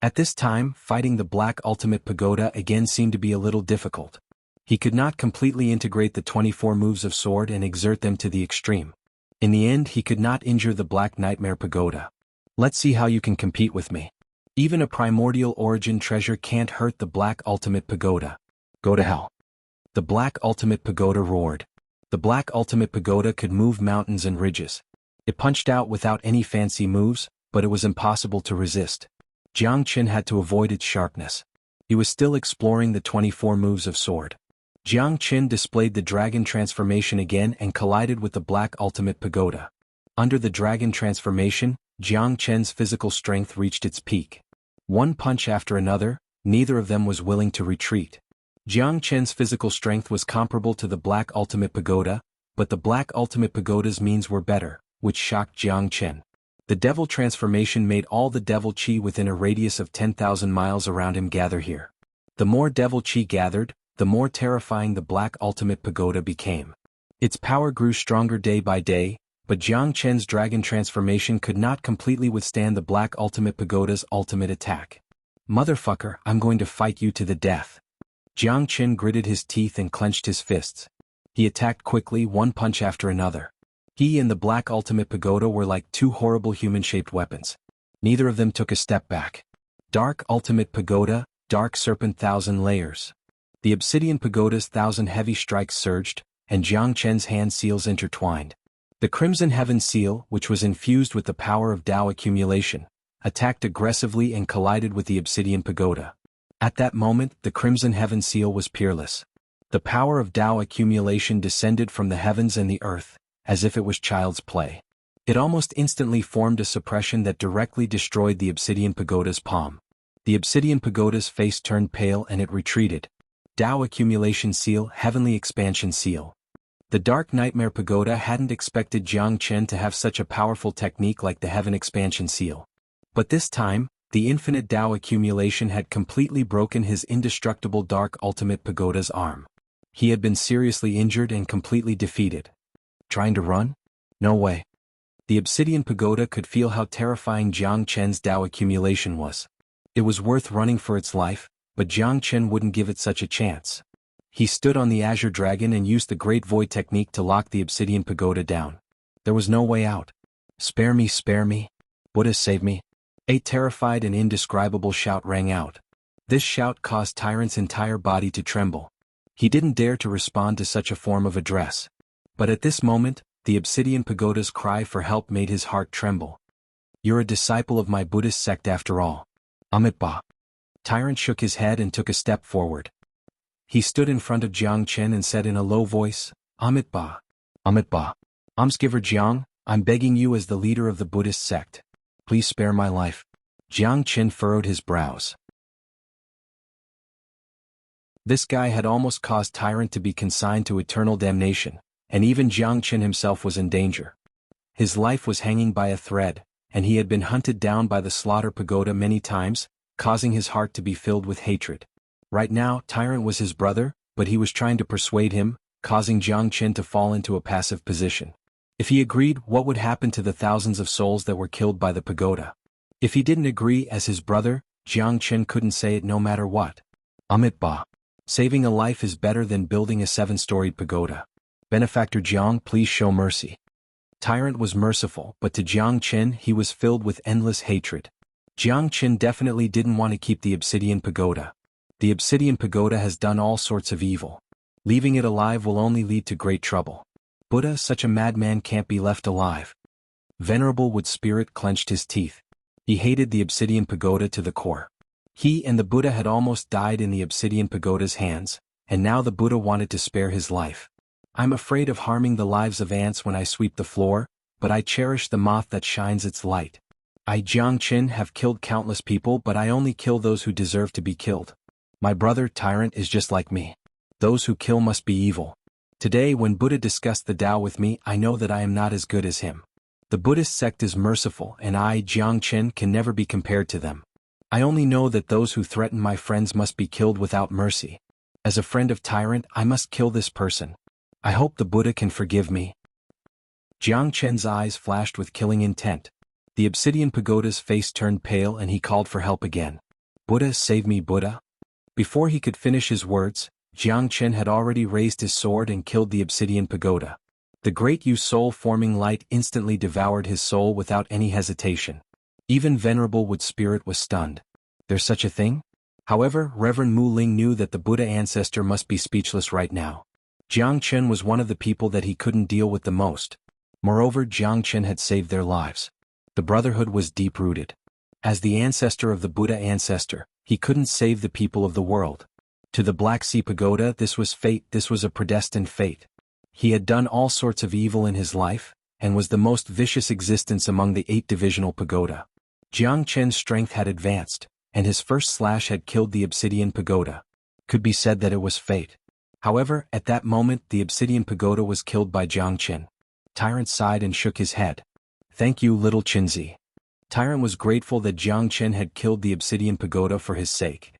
At this time, fighting the Black Ultimate Pagoda again seemed to be a little difficult. He could not completely integrate the 24 moves of sword and exert them to the extreme. In the end, he could not injure the Black Nightmare Pagoda. Let's see how you can compete with me. Even a primordial origin treasure can't hurt the Black Ultimate Pagoda. Go to hell. The Black Ultimate Pagoda roared. The Black Ultimate Pagoda could move mountains and ridges. It punched out without any fancy moves, but it was impossible to resist. Jiangchen had to avoid its sharpness. He was still exploring the 24 moves of sword. Jiangchen displayed the dragon transformation again and collided with the Black Ultimate Pagoda. Under the dragon transformation, Jiangchen's physical strength reached its peak. One punch after another, neither of them was willing to retreat. Jiangchen's physical strength was comparable to the Black Ultimate Pagoda, but the Black Ultimate Pagoda's means were better, which shocked Jiangchen. The devil transformation made all the devil chi within a radius of 10,000 miles around him gather here. The more devil chi gathered, the more terrifying the Black Ultimate Pagoda became. Its power grew stronger day by day, but Jiang Chen's dragon transformation could not completely withstand the Black Ultimate Pagoda's ultimate attack. "Motherfucker, I'm going to fight you to the death." Jiang Chen gritted his teeth and clenched his fists. He attacked quickly, one punch after another. He and the Black Ultimate Pagoda were like two horrible human-shaped weapons. Neither of them took a step back. Dark Ultimate Pagoda, Dark Serpent 1,000 Layers. The Obsidian Pagoda's 1,000 heavy strikes surged, and Jiang Chen's hand seals intertwined. The Crimson Heaven Seal, which was infused with the power of Dao accumulation, attacked aggressively and collided with the Obsidian Pagoda. At that moment, the Crimson Heaven Seal was peerless. The power of Dao accumulation descended from the heavens and the earth, as if it was child's play. It almost instantly formed a suppression that directly destroyed the Obsidian Pagoda's palm. The Obsidian Pagoda's face turned pale and it retreated. Dao accumulation seal, heavenly expansion seal. The Dark Nightmare Pagoda hadn't expected Jiang Chen to have such a powerful technique like the heaven expansion seal. But this time, the infinite Dao accumulation had completely broken his indestructible Dark Ultimate Pagoda's arm. He had been seriously injured and completely defeated. Trying to run? No way. The Obsidian Pagoda could feel how terrifying Jiang Chen's Dao accumulation was. It was worth running for its life, but Jiang Chen wouldn't give it such a chance. He stood on the Azure Dragon and used the Great Void technique to lock the Obsidian Pagoda down. There was no way out. "Spare me, spare me. Buddha, save me." A terrified and indescribable shout rang out. This shout caused Tyrant's entire body to tremble. He didn't dare to respond to such a form of address. But at this moment, the Obsidian Pagoda's cry for help made his heart tremble. "You're a disciple of my Buddhist sect after all. Amitabha." Tyrant shook his head and took a step forward. He stood in front of Jiang Chen and said in a low voice, "Amitabha. Amitabha. Almsgiver Jiang, I'm begging you as the leader of the Buddhist sect. Please spare my life." Jiang Chen furrowed his brows. This guy had almost caused Tyrant to be consigned to eternal damnation, and even Jiang Chen himself was in danger. His life was hanging by a thread, and he had been hunted down by the Slaughter Pagoda many times, causing his heart to be filled with hatred. Right now, Tyrant was his brother, but he was trying to persuade him, causing Jiang Chen to fall into a passive position. If he agreed, what would happen to the thousands of souls that were killed by the pagoda? If he didn't agree as his brother, Jiang Chen couldn't say it no matter what. Amitabha. Saving a life is better than building a 7-storied pagoda. Benefactor Jiang, please show mercy. Tyrant was merciful, but to Jiang Chen he was filled with endless hatred. Jiang Chen definitely didn't want to keep the Obsidian Pagoda. The Obsidian Pagoda has done all sorts of evil. Leaving it alive will only lead to great trouble. Buddha, such a madman can't be left alive. Venerable Wood Spirit clenched his teeth. He hated the Obsidian Pagoda to the core. He and the Buddha had almost died in the Obsidian Pagoda's hands, and now the Buddha wanted to spare his life. I'm afraid of harming the lives of ants when I sweep the floor, but I cherish the moth that shines its light. I, Jiang Chen, have killed countless people, but I only kill those who deserve to be killed. My brother, Tyrant, is just like me. Those who kill must be evil. Today, when Buddha discussed the Tao with me, I know that I am not as good as him. The Buddhist sect is merciful, and I, Jiang Chen, can never be compared to them. I only know that those who threaten my friends must be killed without mercy. As a friend of Tyrant, I must kill this person. I hope the Buddha can forgive me." Jiang Chen's eyes flashed with killing intent. The Obsidian Pagoda's face turned pale and he called for help again. "Buddha, save me, Buddha." Before he could finish his words, Jiang Chen had already raised his sword and killed the Obsidian Pagoda. The great soul-forming light instantly devoured his soul without any hesitation. Even Venerable Wood Spirit was stunned. There's such a thing? However, Reverend Mu Ling knew that the Buddha ancestor must be speechless right now. Jiang Chen was one of the people that he couldn't deal with the most. Moreover, Jiang Chen had saved their lives. The brotherhood was deep-rooted. As the ancestor of the Buddha ancestor, he couldn't save the people of the world. To the Black Sea Pagoda, this was fate, this was a predestined fate. He had done all sorts of evil in his life, and was the most vicious existence among the 8 divisional pagoda. Jiang Chen's strength had advanced, and his first slash had killed the Obsidian Pagoda. Could be said that it was fate. However, at that moment the Obsidian Pagoda was killed by Jiang Chen. Tyrant sighed and shook his head. "Thank you, little Chinzi." Tyrant was grateful that Jiang Chen had killed the Obsidian Pagoda for his sake.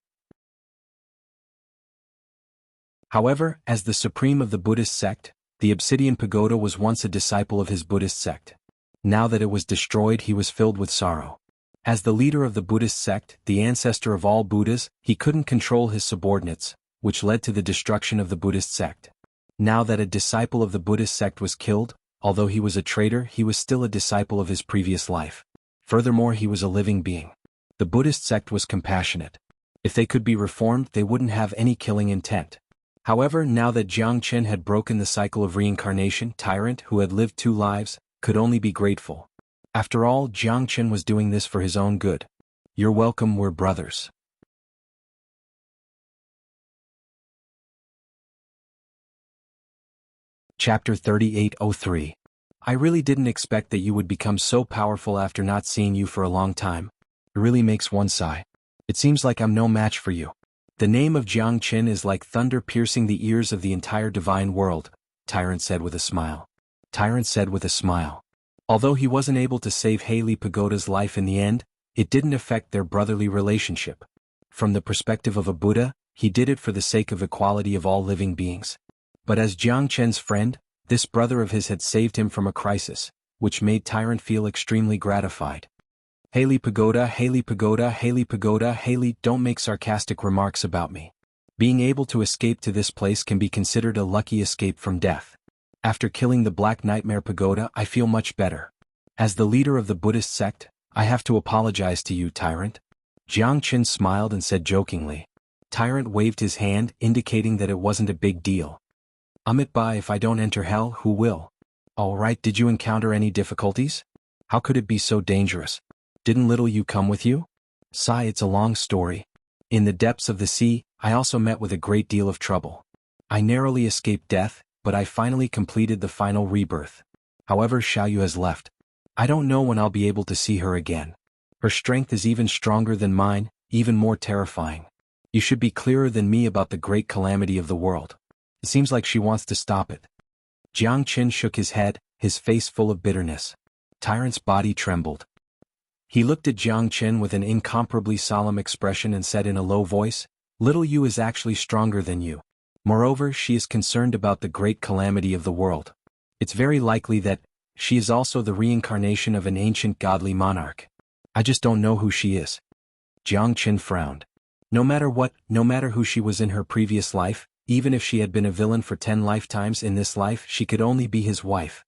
However, as the supreme of the Buddhist sect, the Obsidian Pagoda was once a disciple of his Buddhist sect. Now that it was destroyed, he was filled with sorrow. As the leader of the Buddhist sect, the ancestor of all Buddhas, he couldn't control his subordinates, which led to the destruction of the Buddhist sect. Now that a disciple of the Buddhist sect was killed, although he was a traitor, he was still a disciple of his previous life. Furthermore, he was a living being. The Buddhist sect was compassionate. If they could be reformed, they wouldn't have any killing intent. However, now that Jiang Chen had broken the cycle of reincarnation, Tyrant, who had lived 2 lives, could only be grateful. After all, Jiang Chen was doing this for his own good. You're welcome, we're brothers. Chapter 3803. I really didn't expect that you would become so powerful after not seeing you for a long time. It really makes one sigh. It seems like I'm no match for you. The name of Jiang Chen is like thunder piercing the ears of the entire divine world, Tyrant said with a smile. Although he wasn't able to save Haley Pagoda's life in the end, it didn't affect their brotherly relationship. From the perspective of a Buddha, he did it for the sake of equality of all living beings. But as Jiang Chen's friend, this brother of his had saved him from a crisis, which made Tyrant feel extremely gratified. Haley Pagoda, don't make sarcastic remarks about me. Being able to escape to this place can be considered a lucky escape from death. After killing the Black Nightmare Pagoda, I feel much better. As the leader of the Buddhist sect, I have to apologize to you, Tyrant. Jiang Chen smiled and said jokingly. Tyrant waved his hand, indicating that it wasn't a big deal. If I don't enter hell, who will? Alright, did you encounter any difficulties? How could it be so dangerous? Didn't little you come with you? Sigh, it's a long story. In the depths of the sea, I also met with a great deal of trouble. I narrowly escaped death, but I finally completed the final rebirth. However, Xiaoyu has left. I don't know when I'll be able to see her again. Her strength is even stronger than mine, even more terrifying. You should be clearer than me about the great calamity of the world. It seems like she wants to stop it. Jiang Chen shook his head, his face full of bitterness. Tyrant's body trembled. He looked at Jiang Chen with an incomparably solemn expression and said in a low voice, Little you is actually stronger than you. Moreover, she is concerned about the great calamity of the world. It's very likely that she is also the reincarnation of an ancient godly monarch. I just don't know who she is. Jiang Chen frowned. No matter who she was in her previous life, even if she had been a villain for 10 lifetimes in this life, she could only be his wife.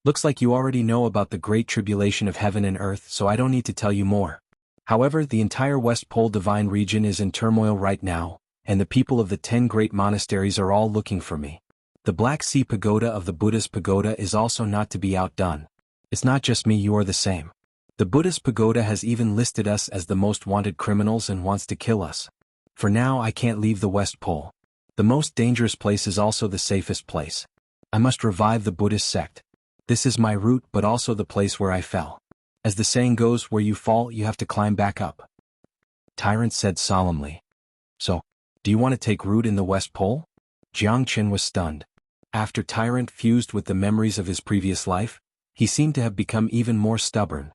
Looks like you already know about the great tribulation of heaven and earth, so I don't need to tell you more. However, the entire West Pole Divine region is in turmoil right now, and the people of the 10 great monasteries are all looking for me. The Black Sea Pagoda of the Buddhist Pagoda is also not to be outdone. It's not just me, you are the same. The Buddhist Pagoda has even listed us as the most wanted criminals and wants to kill us. For now, I can't leave the West Pole. The most dangerous place is also the safest place. I must revive the Buddhist sect. This is my route, but also the place where I fell. As the saying goes, where you fall, you have to climb back up. Tyrant said solemnly. So, do you want to take root in the West Pole? Jiang Chen was stunned. After Tyrant fused with the memories of his previous life, he seemed to have become even more stubborn.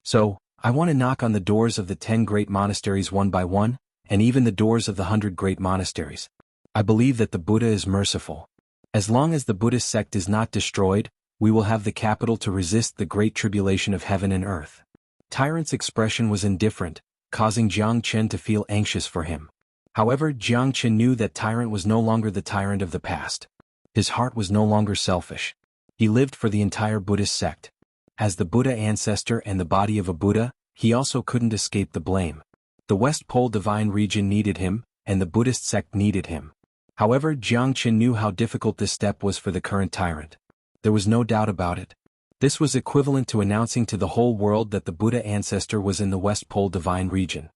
So, I want to knock on the doors of the 10 great monasteries one by one, and even the doors of the 100 great monasteries. I believe that the Buddha is merciful. As long as the Buddhist sect is not destroyed, we will have the capital to resist the great tribulation of heaven and earth. Tyrant's expression was indifferent, causing Jiang Chen to feel anxious for him. However, Jiang Chen knew that Tyrant was no longer the tyrant of the past. His heart was no longer selfish. He lived for the entire Buddhist sect. As the Buddha ancestor and the body of a Buddha, he also couldn't escape the blame. The West Pole Divine region needed him, and the Buddhist sect needed him. However, Jiang Chen knew how difficult this step was for the current tyrant. There was no doubt about it. This was equivalent to announcing to the whole world that the Buddha ancestor was in the West Pole Divine region.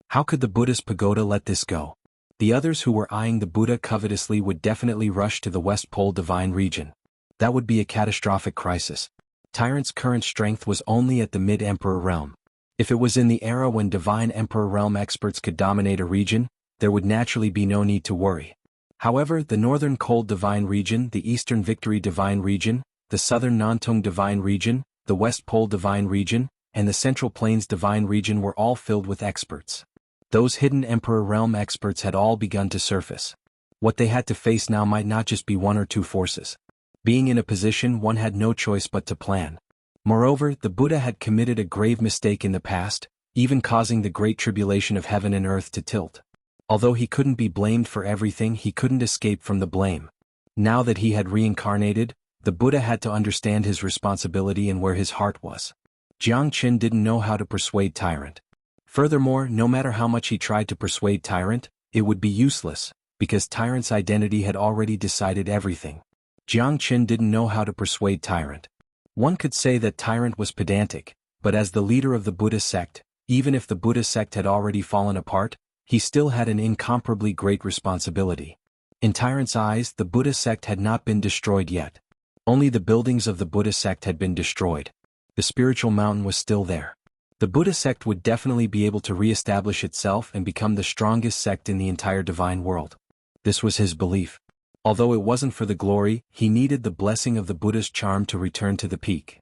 How could the Buddhist pagoda let this go? The others who were eyeing the Buddha covetously would definitely rush to the West Pole Divine region. That would be a catastrophic crisis. Tyrant's current strength was only at the mid-emperor realm. If it was in the era when divine emperor realm experts could dominate a region, there would naturally be no need to worry. However, the northern Cold Divine region, the eastern Victory Divine region, the southern Nantong Divine region, the West Pole Divine region, and the Central Plains Divine region were all filled with experts. Those hidden Emperor Realm experts had all begun to surface. What they had to face now might not just be one or two forces. Being in a position, one had no choice but to plan. Moreover, the Buddha had committed a grave mistake in the past, even causing the great tribulation of heaven and earth to tilt. Although he couldn't be blamed for everything, he couldn't escape from the blame. Now that he had reincarnated, the Buddha had to understand his responsibility and where his heart was. Jiang Qin didn't know how to persuade Tyrant. Furthermore, no matter how much he tried to persuade Tyrant, it would be useless, because Tyrant's identity had already decided everything. Jiang Qin didn't know how to persuade Tyrant. One could say that Tyrant was pedantic, but as the leader of the Buddha sect, even if the Buddha sect had already fallen apart, he still had an incomparably great responsibility. In Tyrant's eyes, the Buddha sect had not been destroyed yet. Only the buildings of the Buddha sect had been destroyed. The spiritual mountain was still there. The Buddha sect would definitely be able to re-establish itself and become the strongest sect in the entire divine world. This was his belief. Although it wasn't for the glory, he needed the blessing of the Buddha's charm to return to the peak.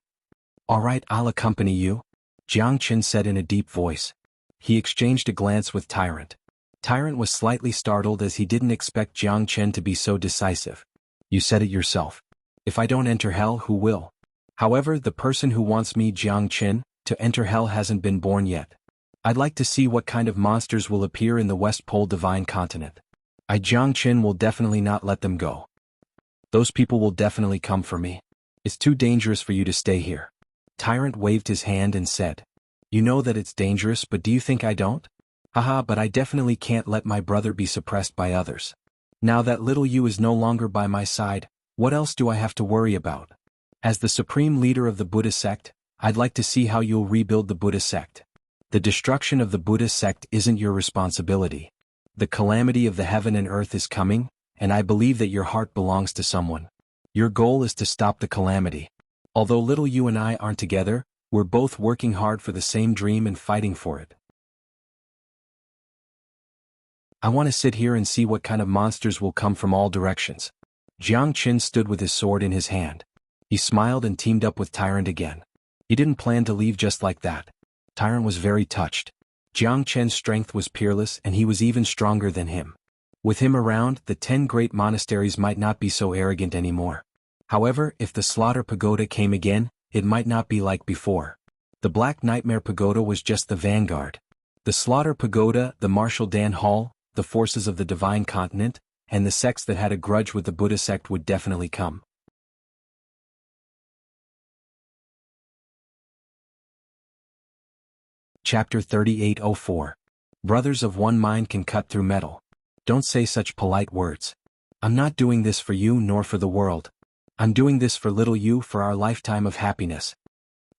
"All right, I'll accompany you," Jiang Qin said in a deep voice. He exchanged a glance with Tyrant. Tyrant was slightly startled as he didn't expect Jiang Qin to be so decisive. "You said it yourself. If I don't enter hell, who will? However, the person who wants me, Jiang Qin, to enter hell hasn't been born yet. I'd like to see what kind of monsters will appear in the West Pole Divine Continent. Jiang Qin will definitely not let them go. Those people will definitely come for me. It's too dangerous for you to stay here." Tyrant waved his hand and said, "You know that it's dangerous, but do you think I don't? Haha, but I definitely can't let my brother be suppressed by others. Now that little you is no longer by my side, what else do I have to worry about? As the supreme leader of the Buddha sect, I'd like to see how you'll rebuild the Buddha sect. The destruction of the Buddha sect isn't your responsibility. The calamity of the heaven and earth is coming, and I believe that your heart belongs to someone. Your goal is to stop the calamity. Although little you and I aren't together, we're both working hard for the same dream and fighting for it. I want to sit here and see what kind of monsters will come from all directions." Jiang Qin stood with his sword in his hand. He smiled and teamed up with Tyrant again. He didn't plan to leave just like that. Tyrant was very touched. Jiang Qin's strength was peerless and he was even stronger than him. With him around, the 10 great monasteries might not be so arrogant anymore. However, if the Slaughter Pagoda came again, it might not be like before. The Black Nightmare Pagoda was just the vanguard. The Slaughter Pagoda, the Martial Dan Hall, the forces of the Divine Continent, and the sects that had a grudge with the Buddha sect would definitely come. Chapter 3804. Brothers of one mind can cut through metal. Don't say such polite words. I'm not doing this for you nor for the world. I'm doing this for little you, for our lifetime of happiness.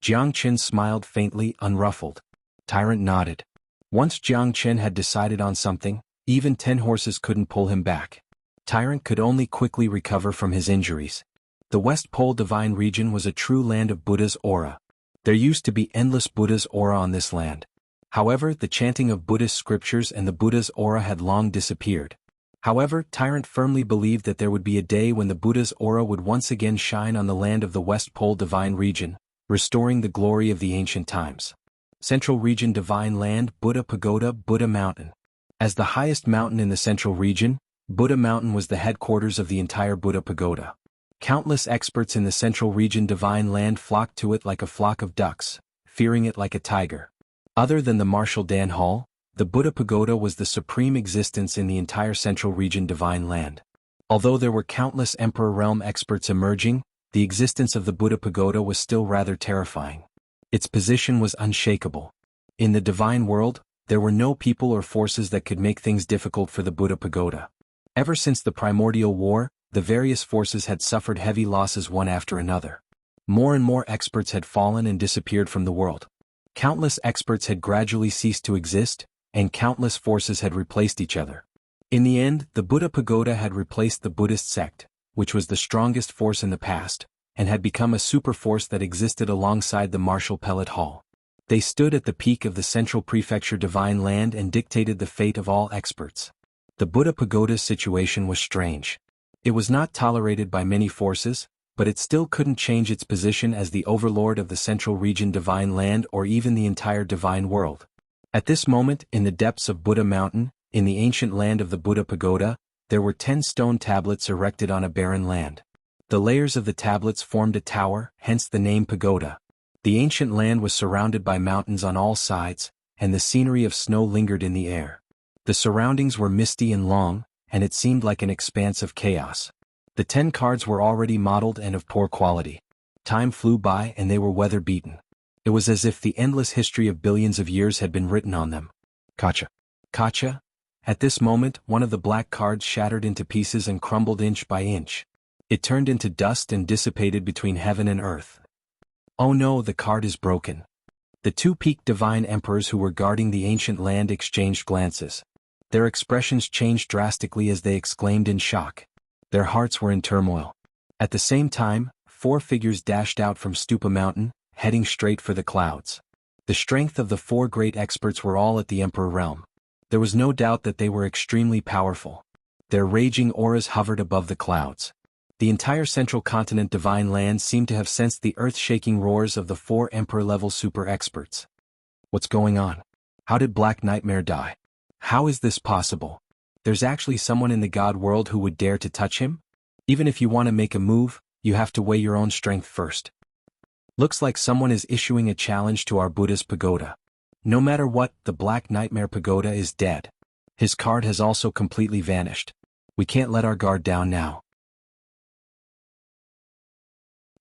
Jiang Qin smiled faintly, unruffled. Tyrant nodded. Once Jiang Qin had decided on something, even 10 horses couldn't pull him back. Tyrant could only quickly recover from his injuries. The West Pole Divine region was a true land of Buddha's aura. There used to be endless Buddha's aura on this land. However, the chanting of Buddhist scriptures and the Buddha's aura had long disappeared. However, Tyrant firmly believed that there would be a day when the Buddha's aura would once again shine on the land of the West Pole Divine region, restoring the glory of the ancient times. Central Region Divine Land, Buddha Pagoda, Buddha Mountain. As the highest mountain in the Central Region, Buddha Mountain was the headquarters of the entire Buddha Pagoda. Countless experts in the Central Region Divine Land flocked to it like a flock of ducks, fearing it like a tiger. Other than the Martial Dan Hall, the Buddha Pagoda was the supreme existence in the entire Central Region Divine Land. Although there were countless Emperor Realm experts emerging, the existence of the Buddha Pagoda was still rather terrifying. Its position was unshakable. In the divine world, there were no people or forces that could make things difficult for the Buddha Pagoda. Ever since the primordial war, the various forces had suffered heavy losses one after another. More and more experts had fallen and disappeared from the world. Countless experts had gradually ceased to exist, and countless forces had replaced each other. In the end, the Buddha Pagoda had replaced the Buddhist sect, which was the strongest force in the past, and had become a super force that existed alongside the Martial Pellet Hall. They stood at the peak of the Central Prefecture Divine Land and dictated the fate of all experts. The Buddha Pagoda's situation was strange. It was not tolerated by many forces, but it still couldn't change its position as the overlord of the Central Region Divine Land or even the entire divine world. At this moment, in the depths of Buddha Mountain, in the ancient land of the Buddha Pagoda, there were 10 stone tablets erected on a barren land. The layers of the tablets formed a tower, hence the name pagoda. The ancient land was surrounded by mountains on all sides, and the scenery of snow lingered in the air. The surroundings were misty and long, and it seemed like an expanse of chaos. The 10 cards were already modeled and of poor quality. Time flew by and they were weather-beaten. It was as if the endless history of billions of years had been written on them. Gotcha. Gotcha? At this moment, one of the black cards shattered into pieces and crumbled inch by inch. It turned into dust and dissipated between heaven and earth. Oh no, the card is broken. The 2 peaked divine emperors who were guarding the ancient land exchanged glances. Their expressions changed drastically as they exclaimed in shock. Their hearts were in turmoil. At the same time, 4 figures dashed out from Stupa Mountain, heading straight for the clouds. The strength of the 4 great experts were all at the Emperor realm. There was no doubt that they were extremely powerful. Their raging auras hovered above the clouds. The entire central continent divine land seemed to have sensed the earth-shaking roars of the 4 emperor-level super experts. What's going on? How did Black Nightmare die? How is this possible? There's actually someone in the god world who would dare to touch him? Even if you want to make a move, you have to weigh your own strength first. Looks like someone is issuing a challenge to our Buddha's pagoda. No matter what, the Black Nightmare pagoda is dead. His card has also completely vanished. We can't let our guard down now.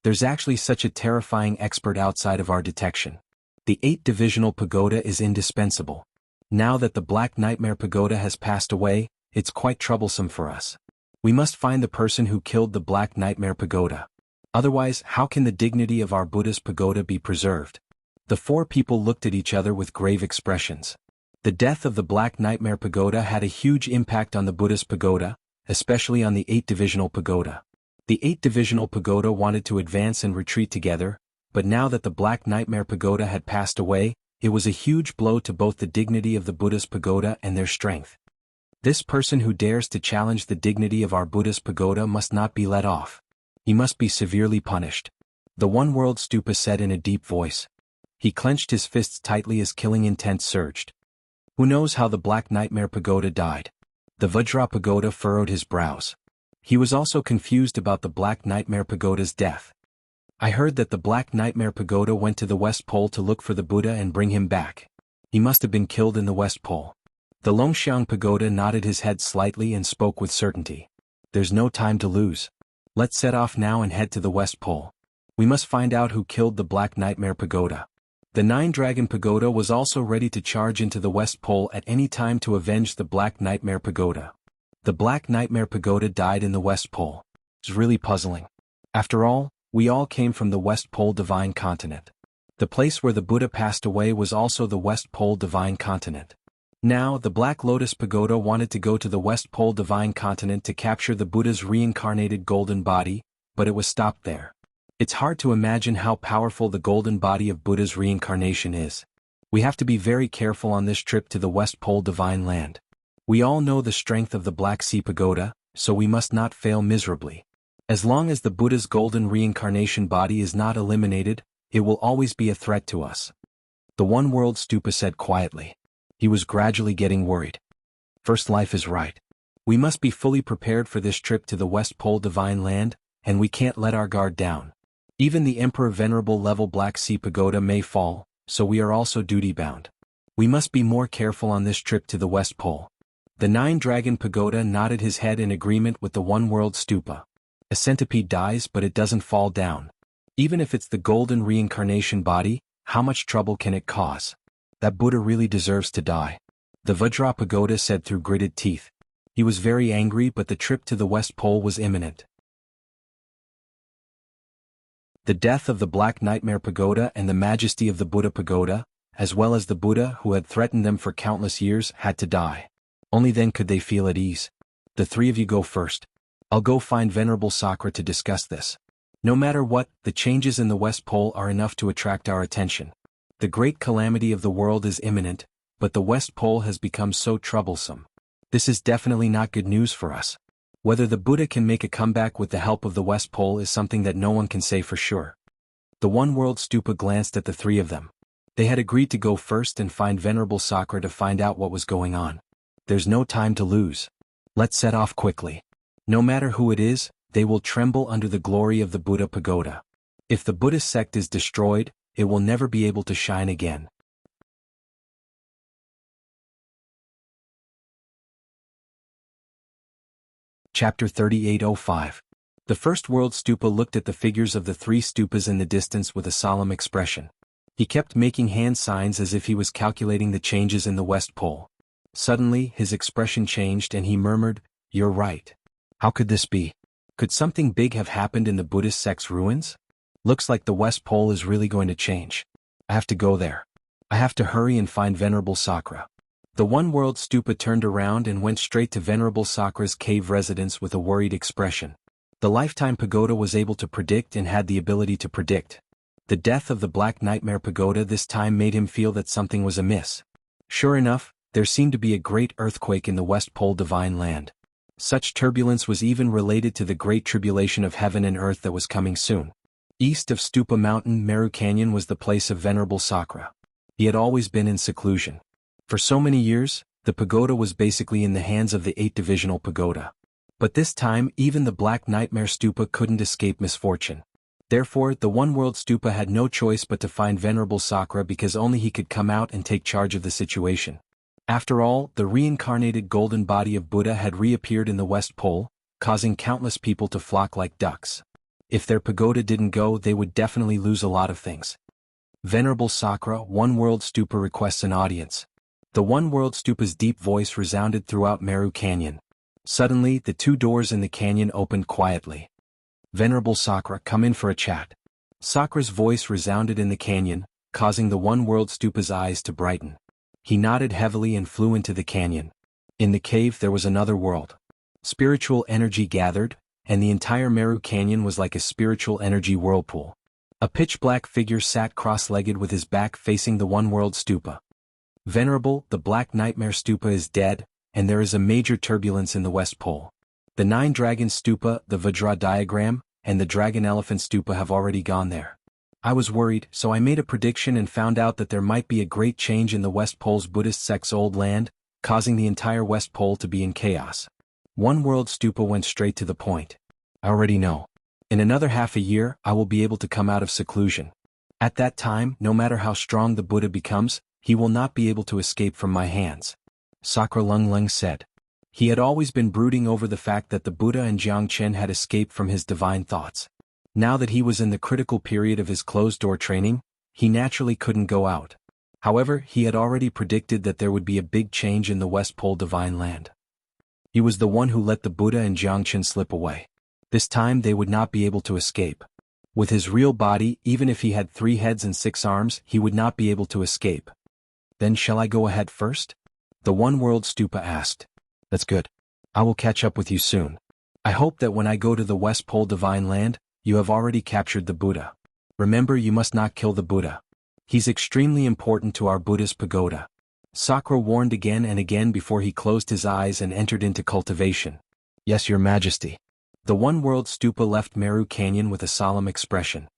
There's actually such a terrifying expert outside of our detection. The 8-divisional pagoda is indispensable. Now that the Black Nightmare pagoda has passed away, it's quite troublesome for us. We must find the person who killed the Black Nightmare pagoda. Otherwise, how can the dignity of our Buddha's pagoda be preserved? The 4 people looked at each other with grave expressions. The death of the Black Nightmare pagoda had a huge impact on the Buddha's pagoda, especially on the 8-divisional pagoda. The 8-divisional pagoda wanted to advance and retreat together, but now that the Black Nightmare pagoda had passed away, it was a huge blow to both the dignity of the Buddha's pagoda and their strength. This person who dares to challenge the dignity of our Buddha's pagoda must not be let off. He must be severely punished. The One World Stupa said in a deep voice. He clenched his fists tightly as killing intent surged. Who knows how the Black Nightmare pagoda died? The Vajra pagoda furrowed his brows. He was also confused about the Black Nightmare pagoda's death. I heard that the Black Nightmare pagoda went to the West Pole to look for the Buddha and bring him back. He must have been killed in the West Pole. The Longxiang pagoda nodded his head slightly and spoke with certainty. There's no time to lose. Let's set off now and head to the West Pole. We must find out who killed the Black Nightmare pagoda. The 9-dragon pagoda was also ready to charge into the West Pole at any time to avenge the Black Nightmare pagoda. The Black Nightmare pagoda died in the West Pole. It's really puzzling. After all, we all came from the West Pole Divine Continent. The place where the Buddha passed away was also the West Pole Divine Continent. Now, the Black Lotus Pagoda wanted to go to the West Pole Divine Continent to capture the Buddha's reincarnated golden body, but it was stopped there. It's hard to imagine how powerful the golden body of Buddha's reincarnation is. We have to be very careful on this trip to the West Pole Divine Land. We all know the strength of the Black Sea Pagoda, so we must not fail miserably. As long as the Buddha's golden reincarnation body is not eliminated, it will always be a threat to us. The One World Stupa said quietly. He was gradually getting worried. First life is right. We must be fully prepared for this trip to the West Pole Divine Land, and we can't let our guard down. Even the Emperor Venerable level Black Sea Pagoda may fall, so we are also duty-bound. We must be more careful on this trip to the West Pole. The 9-dragon pagoda nodded his head in agreement with the One World Stupa. A centipede dies but it doesn't fall down. Even if it's the golden reincarnation body, how much trouble can it cause? That Buddha really deserves to die. The Vajra pagoda said through gritted teeth. He was very angry, but the trip to the West Pole was imminent. The death of the Black Nightmare pagoda and the majesty of the Buddha pagoda, as well as the Buddha who had threatened them for countless years, had to die. Only then could they feel at ease. The 3 of you go first. I'll go find Venerable Sakra to discuss this. No matter what, the changes in the West Pole are enough to attract our attention. The great calamity of the world is imminent, but the West Pole has become so troublesome. This is definitely not good news for us. Whether the Buddha can make a comeback with the help of the West Pole is something that no one can say for sure. The One World Stupa glanced at the 3 of them. They had agreed to go first and find Venerable Sakura to find out what was going on. There's no time to lose. Let's set off quickly. No matter who it is, they will tremble under the glory of the Buddha pagoda. If the Buddhist sect is destroyed, it will never be able to shine again. Chapter 3805. The first world stupa looked at the figures of the three stupas in the distance with a solemn expression. He kept making hand signs as if he was calculating the changes in the West Pole. Suddenly, his expression changed and he murmured, "You're right. How could this be? Could something big have happened in the Buddhist sect's ruins? Looks like the West Pole is really going to change. I have to go there. I have to hurry and find Venerable Sakura." The one world stupa turned around and went straight to Venerable Sakura's cave residence with a worried expression. The lifetime pagoda was able to predict and had the ability to predict. The death of the Black Nightmare pagoda this time made him feel that something was amiss. Sure enough, there seemed to be a great earthquake in the West Pole Divine Land. Such turbulence was even related to the great tribulation of heaven and earth that was coming soon. East of Stupa Mountain, Meru Canyon was the place of Venerable Sakura. He had always been in seclusion. For so many years, the pagoda was basically in the hands of the 8-divisional pagoda. But this time even the Black Nightmare stupa couldn't escape misfortune. Therefore, the one world stupa had no choice but to find Venerable Sakura because only he could come out and take charge of the situation. After all, the reincarnated golden body of Buddha had reappeared in the West Pole, causing countless people to flock like ducks. If their pagoda didn't go, they would definitely lose a lot of things. Venerable Sakura, one world stupa requests an audience. The one world stupa's deep voice resounded throughout Meru Canyon. Suddenly, the two doors in the canyon opened quietly. "Venerable Sakura, come in for a chat." Sakura's voice resounded in the canyon, causing the one world stupa's eyes to brighten. He nodded heavily and flew into the canyon. In the cave there was another world. Spiritual energy gathered, and the entire Meru Canyon was like a spiritual energy whirlpool. A pitch-black figure sat cross-legged with his back facing the one world stupa. "Venerable, the Black Nightmare stupa is dead, and there is a major turbulence in the West Pole. The 9 dragon stupa, the Vajra diagram, and the dragon elephant stupa have already gone there. I was worried, so I made a prediction and found out that there might be a great change in the West Pole's Buddhist sect's old land, causing the entire West Pole to be in chaos." One world stupa went straight to the point. "I already know. In another half a year, I will be able to come out of seclusion. At that time, no matter how strong the Buddha becomes, he will not be able to escape from my hands." Sakura Lung said. He had always been brooding over the fact that the Buddha and Jiangchen had escaped from his divine thoughts. Now that he was in the critical period of his closed-door training, he naturally couldn't go out. However, he had already predicted that there would be a big change in the West Pole Divine Land. He was the one who let the Buddha and Jiangchen slip away. This time they would not be able to escape. With his real body, even if he had 3 heads and 6 arms, he would not be able to escape. "Then shall I go ahead first?" the one world stupa asked. "That's good. I will catch up with you soon. I hope that when I go to the West Pole Divine Land, you have already captured the Buddha. Remember, you must not kill the Buddha. He's extremely important to our Buddhist pagoda." Sakura warned again and again before he closed his eyes and entered into cultivation. "Yes, Your Majesty." The one world stupa left Meru Canyon with a solemn expression.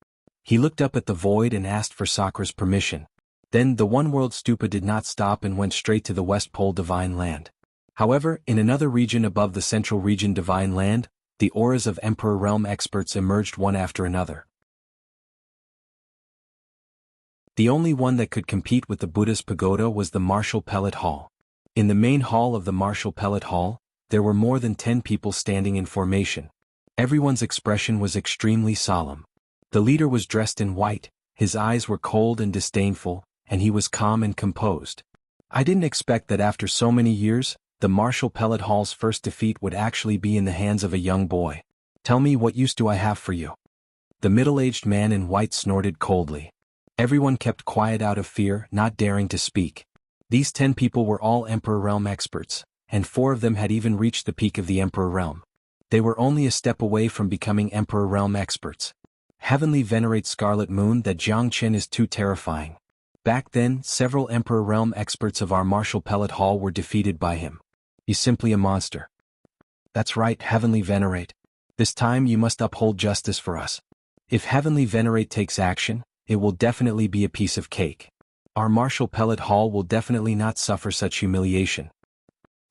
He looked up at the void and asked for Sakura's permission. Then the one world stupa did not stop and went straight to the West Pole Divine Land. However, in another region above the Central Region Divine Land, the auras of Emperor Realm experts emerged one after another. The only one that could compete with the Buddha's pagoda was the Martial Pellet Hall. In the main hall of the Martial Pellet Hall, there were more than 10 people standing in formation. Everyone's expression was extremely solemn. The leader was dressed in white, his eyes were cold and disdainful, and he was calm and composed. I didn't expect that after so many years, the Martial Pellet Hall's first defeat would actually be in the hands of a young boy. "Tell me, what use do I have for you?" The middle-aged man in white snorted coldly. Everyone kept quiet out of fear, not daring to speak. These 10 people were all Emperor Realm experts, and 4 of them had even reached the peak of the Emperor Realm. They were only a step away from becoming Emperor Realm experts. Heavenly Venerate Scarlet Moon, that Jiangchen is too terrifying. Back then, several Emperor Realm experts of our Martial Pellet Hall were defeated by him. He's simply a monster. "That's right, Heavenly Venerate. This time you must uphold justice for us. If Heavenly Venerate takes action, it will definitely be a piece of cake." Our martial pellet hall will definitely not suffer such humiliation.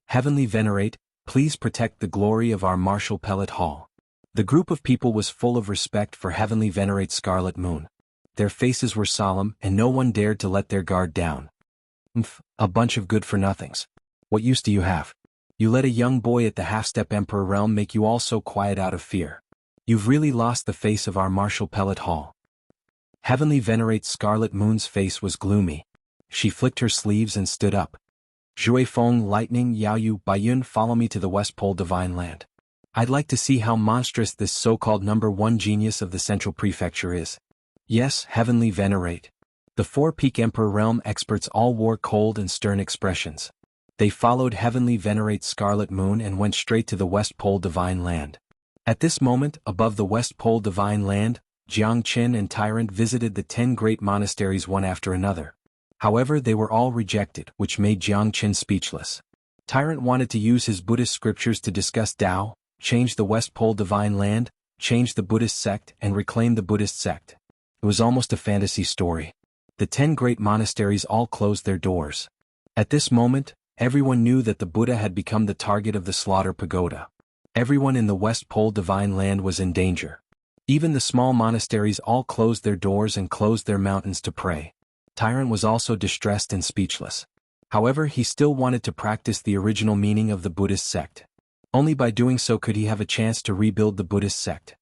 Heavenly Venerate, please protect the glory of our martial pellet hall. The group of people was full of respect for Heavenly Venerate Scarlet Moon. Their faces were solemn and no one dared to let their guard down. A bunch of good-for-nothings. What use do you have? You let a young boy at the half-step Emperor realm make you all so quiet out of fear. You've really lost the face of our martial pellet hall. Heavenly Venerate Scarlet Moon's face was gloomy. She flicked her sleeves and stood up. Zhui Feng Lightning Yaoyu Baiyun, follow me to the West Pole Divine Land. I'd like to see how monstrous this so-called #1 genius of the Central Prefecture is. Yes, Heavenly Venerate. The Four-Peak Emperor realm experts all wore cold and stern expressions. They followed Heavenly Venerate Scarlet Moon and went straight to the West Pole Divine Land. At this moment, above the West Pole Divine Land, Jiang Qin and Tyrant visited the 10 great monasteries one after another. However, they were all rejected, which made Jiang Qin speechless. Tyrant wanted to use his Buddhist scriptures to discuss Tao, change the West Pole Divine Land, change the Buddhist sect, and reclaim the Buddhist sect. It was almost a fantasy story. The 10 great monasteries all closed their doors. At this moment, everyone knew that the Buddha had become the target of the slaughter pagoda. Everyone in the West Pole Divine Land was in danger. Even the small monasteries all closed their doors and closed their mountains to pray. Tyrant was also distressed and speechless. However, he still wanted to practice the original meaning of the Buddhist sect. Only by doing so could he have a chance to rebuild the Buddhist sect.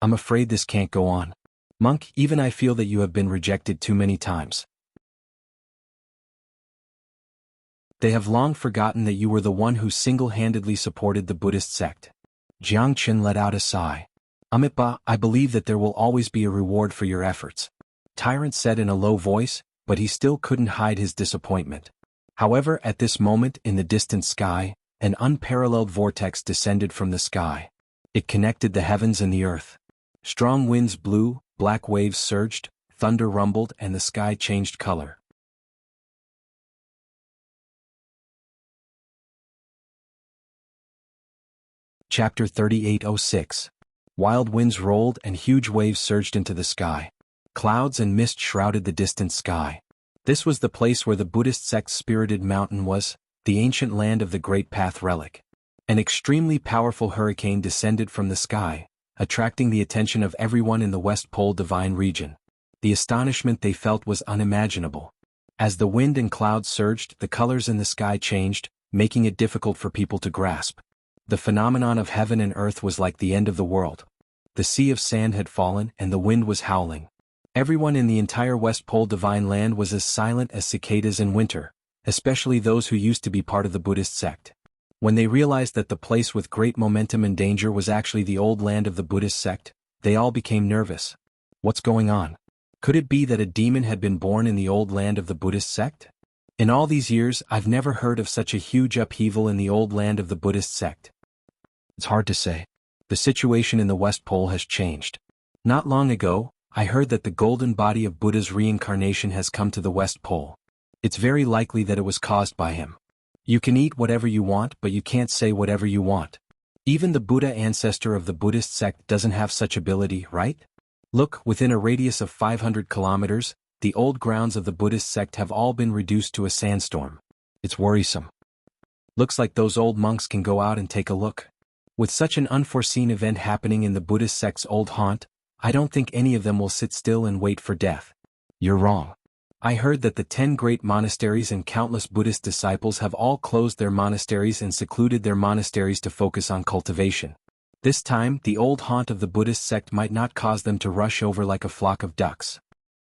I'm afraid this can't go on. Monk, even I feel that you have been rejected too many times. They have long forgotten that you were the one who single-handedly supported the Buddhist sect. Jiang Qin let out a sigh. Amitba, I believe that there will always be a reward for your efforts. Tyrant said in a low voice, but he still couldn't hide his disappointment. However, at this moment in the distant sky, an unparalleled vortex descended from the sky. It connected the heavens and the earth. Strong winds blew, black waves surged, thunder rumbled, and the sky changed color. Chapter 3806. Wild winds rolled and huge waves surged into the sky. Clouds and mist shrouded the distant sky. This was the place where the Buddhist sect's spirited mountain was, the ancient land of the Greatbattle relic. An extremely powerful hurricane descended from the sky, attracting the attention of everyone in the West Pole Divine region. The astonishment they felt was unimaginable. As the wind and clouds surged, the colors in the sky changed, making it difficult for people to grasp. The phenomenon of heaven and earth was like the end of the world. The sea of sand had fallen and the wind was howling. Everyone in the entire West Pole Divine Land was as silent as cicadas in winter, especially those who used to be part of the Buddhist sect. When they realized that the place with great momentum and danger was actually the old land of the Buddhist sect, they all became nervous. What's going on? Could it be that a demon had been born in the old land of the Buddhist sect? In all these years, I've never heard of such a huge upheaval in the old land of the Buddhist sect. It's hard to say. The situation in the West Pole has changed. Not long ago, I heard that the golden body of Buddha's reincarnation has come to the West Pole. It's very likely that it was caused by him. You can eat whatever you want, but you can't say whatever you want. Even the Buddha ancestor of the Buddhist sect doesn't have such ability, right? Look, within a radius of 500 kilometers, the old grounds of the Buddhist sect have all been reduced to a sandstorm. It's worrisome. Looks like those old monks can go out and take a look. With such an unforeseen event happening in the Buddhist sect's old haunt, I don't think any of them will sit still and wait for death. You're wrong. I heard that the 10 great monasteries and countless Buddhist disciples have all closed their monasteries and secluded their monasteries to focus on cultivation. This time, the old haunt of the Buddhist sect might not cause them to rush over like a flock of ducks.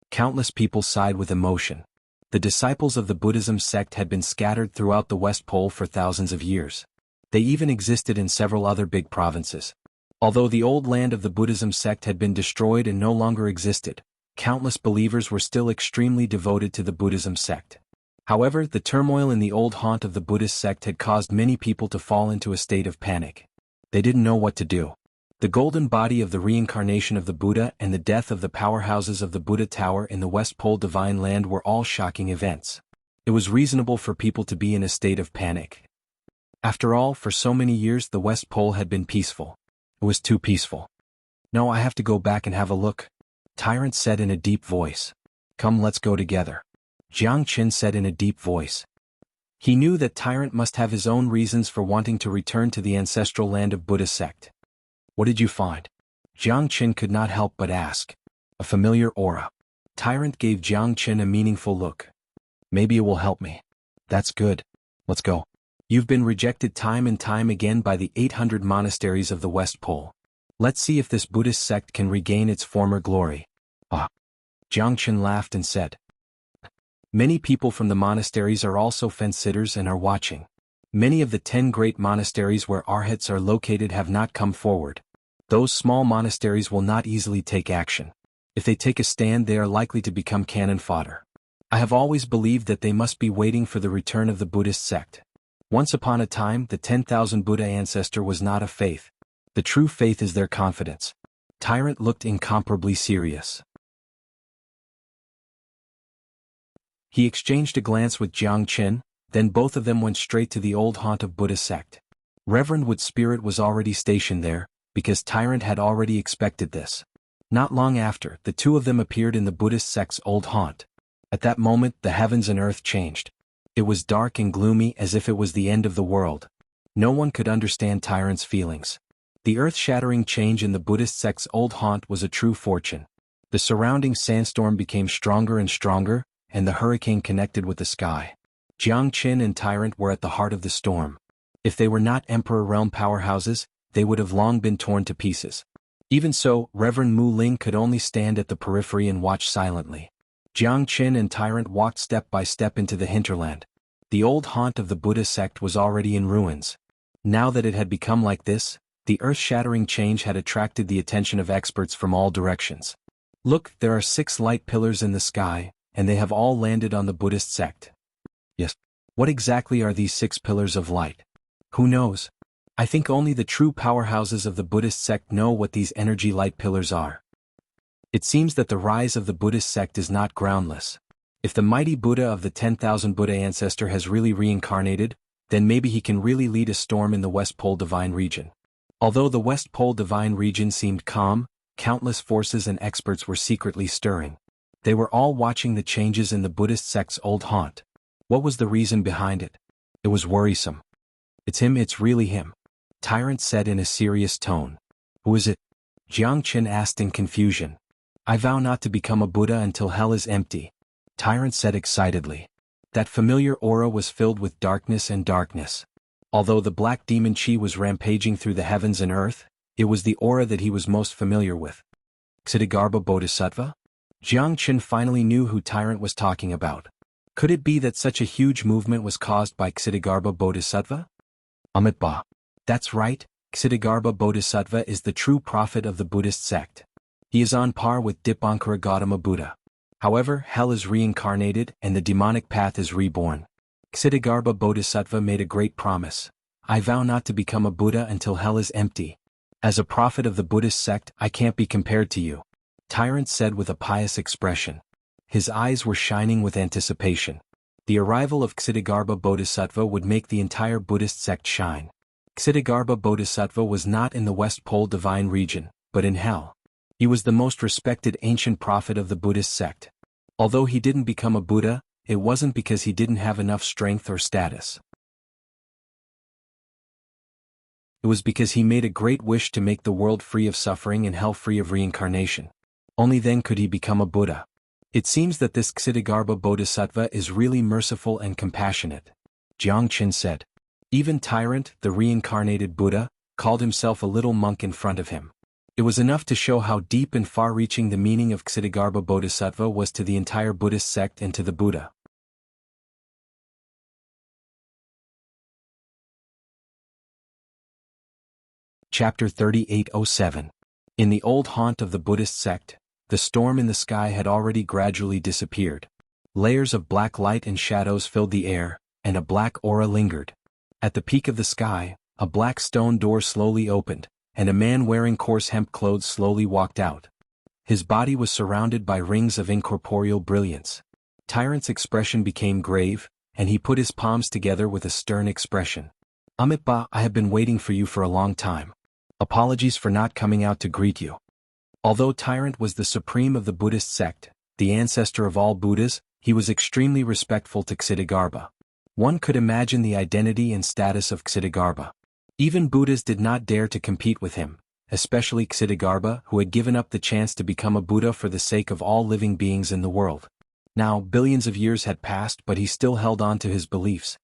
Countless people sighed with emotion. The disciples of the Buddhism sect had been scattered throughout the West Pole for thousands of years. They even existed in several other big provinces. Although the old land of the Buddhism sect had been destroyed and no longer existed, countless believers were still extremely devoted to the Buddhism sect. However, the turmoil in the old haunt of the Buddhist sect had caused many people to fall into a state of panic. They didn't know what to do. The golden body of the reincarnation of the Buddha and the death of the powerhouses of the Buddha Tower in the West Pole Divine Land were all shocking events. It was reasonable for people to be in a state of panic. After all, for so many years the West Pole had been peaceful. It was too peaceful. No, I have to go back and have a look, Tyrant said in a deep voice. Come, let's go together. Jiang Qin said in a deep voice. He knew that Tyrant must have his own reasons for wanting to return to the ancestral land of Buddha sect. What did you find? Jiang Qin could not help but ask. A familiar aura. Tyrant gave Jiang Qin a meaningful look. Maybe it will help me. That's good. Let's go. You've been rejected time and time again by the 800 monasteries of the West Pole. Let's see if this Buddhist sect can regain its former glory. Ah. Jiang Qin laughed and said. Many people from the monasteries are also fence-sitters and are watching. Many of the 10 great monasteries where arhats are located have not come forward. Those small monasteries will not easily take action. If they take a stand, they are likely to become cannon fodder. I have always believed that they must be waiting for the return of the Buddhist sect. Once upon a time, the 10,000 Buddha ancestor was not a faith. The true faith is their confidence. Tyrant looked incomparably serious. He exchanged a glance with Jiang Qin, then both of them went straight to the old haunt of Buddha sect. Reverend Wood Spirit was already stationed there, because Tyrant had already expected this. Not long after, the two of them appeared in the Buddhist sect's old haunt. At that moment, the heavens and earth changed. It was dark and gloomy as if it was the end of the world. No one could understand Tyrant's feelings. The earth-shattering change in the Buddhist sect's old haunt was a true fortune. The surrounding sandstorm became stronger and stronger, and the hurricane connected with the sky. Jiang Qin and Tyrant were at the heart of the storm. If they were not Emperor Realm powerhouses, they would have long been torn to pieces. Even so, Reverend Mu Ling could only stand at the periphery and watch silently. Jiang Qin and Tyrant walked step by step into the hinterland. The old haunt of the Buddha sect was already in ruins. Now that it had become like this, the earth-shattering change had attracted the attention of experts from all directions. Look, there are 6 light pillars in the sky, and they have all landed on the Buddhist sect. Yes. What exactly are these 6 pillars of light? Who knows? I think only the true powerhouses of the Buddhist sect know what these energy light pillars are. It seems that the rise of the Buddhist sect is not groundless. If the mighty Buddha of the 10,000 Buddha ancestor has really reincarnated, then maybe he can really lead a storm in the West Pole Divine region. Although the West Pole Divine region seemed calm, countless forces and experts were secretly stirring. They were all watching the changes in the Buddhist sect's old haunt. What was the reason behind it? It was worrisome. It's him, it's really him. Tyrant said in a serious tone. Who is it? Jiang Qin asked in confusion. I vow not to become a Buddha until hell is empty. Tyrant said excitedly. That familiar aura was filled with darkness and darkness. Although the black demon chi was rampaging through the heavens and earth, it was the aura that he was most familiar with. Xianxia Bodhisattva? Jiang Qin finally knew who Tyrant was talking about. Could it be that such a huge movement was caused by Xianxia Bodhisattva? Ba. That's right, Xianxia Bodhisattva is the true prophet of the Buddhist sect. He is on par with Dipankara Gautama Buddha. However, hell is reincarnated and the demonic path is reborn. Xianxia Bodhisattva made a great promise. I vow not to become a Buddha until hell is empty. As a prophet of the Buddhist sect, I can't be compared to you. Tyrant said with a pious expression. His eyes were shining with anticipation. The arrival of Xianxia Bodhisattva would make the entire Buddhist sect shine. Xianxia Bodhisattva was not in the West Pole Divine region, but in hell. He was the most respected ancient prophet of the Buddhist sect. Although he didn't become a Buddha, it wasn't because he didn't have enough strength or status. It was because he made a great wish to make the world free of suffering and hell free of reincarnation. Only then could he become a Buddha. It seems that this Xianxia Bodhisattva is really merciful and compassionate. Jiang Qin said. Even Tyrant, the reincarnated Buddha, called himself a little monk in front of him. It was enough to show how deep and far-reaching the meaning of Xianxia Bodhisattva was to the entire Buddhist sect and to the Buddha. Chapter 3807. In the old haunt of the Buddhist sect, the storm in the sky had already gradually disappeared. Layers of black light and shadows filled the air, and a black aura lingered. At the peak of the sky, a black stone door slowly opened, and a man wearing coarse hemp clothes slowly walked out. His body was surrounded by rings of incorporeal brilliance. Tyrant's expression became grave, and he put his palms together with a stern expression. Ba, I have been waiting for you for a long time. Apologies for not coming out to greet you. Although Tyrant was the supreme of the Buddhist sect, the ancestor of all Buddhas, he was extremely respectful to Xitigarbha. One could imagine the identity and status of Xitigarbha. Even Buddhas did not dare to compete with him, especially Xitigarbha, who had given up the chance to become a Buddha for the sake of all living beings in the world. Now, billions of years had passed, but he still held on to his beliefs.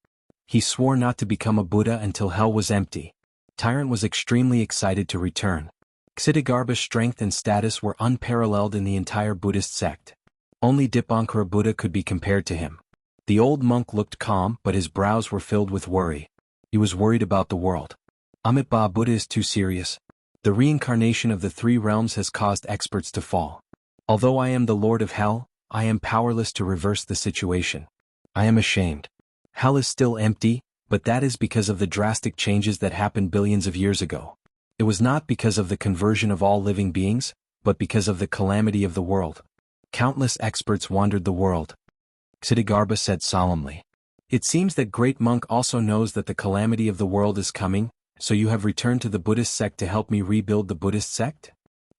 He swore not to become a Buddha until hell was empty. Tyrant was extremely excited to return. Xitigarbha's strength and status were unparalleled in the entire Buddhist sect. Only Dipankara Buddha could be compared to him. The old monk looked calm, but his brows were filled with worry. He was worried about the world. Amitabha Buddha is too serious. The reincarnation of the three realms has caused experts to fall. Although I am the Lord of Hell, I am powerless to reverse the situation. I am ashamed. Hell is still empty, but that is because of the drastic changes that happened billions of years ago. It was not because of the conversion of all living beings, but because of the calamity of the world. Countless experts wandered the world. Xitigarbha said solemnly. It seems that Great Monk also knows that the calamity of the world is coming, so you have returned to the Buddhist sect to help me rebuild the Buddhist sect?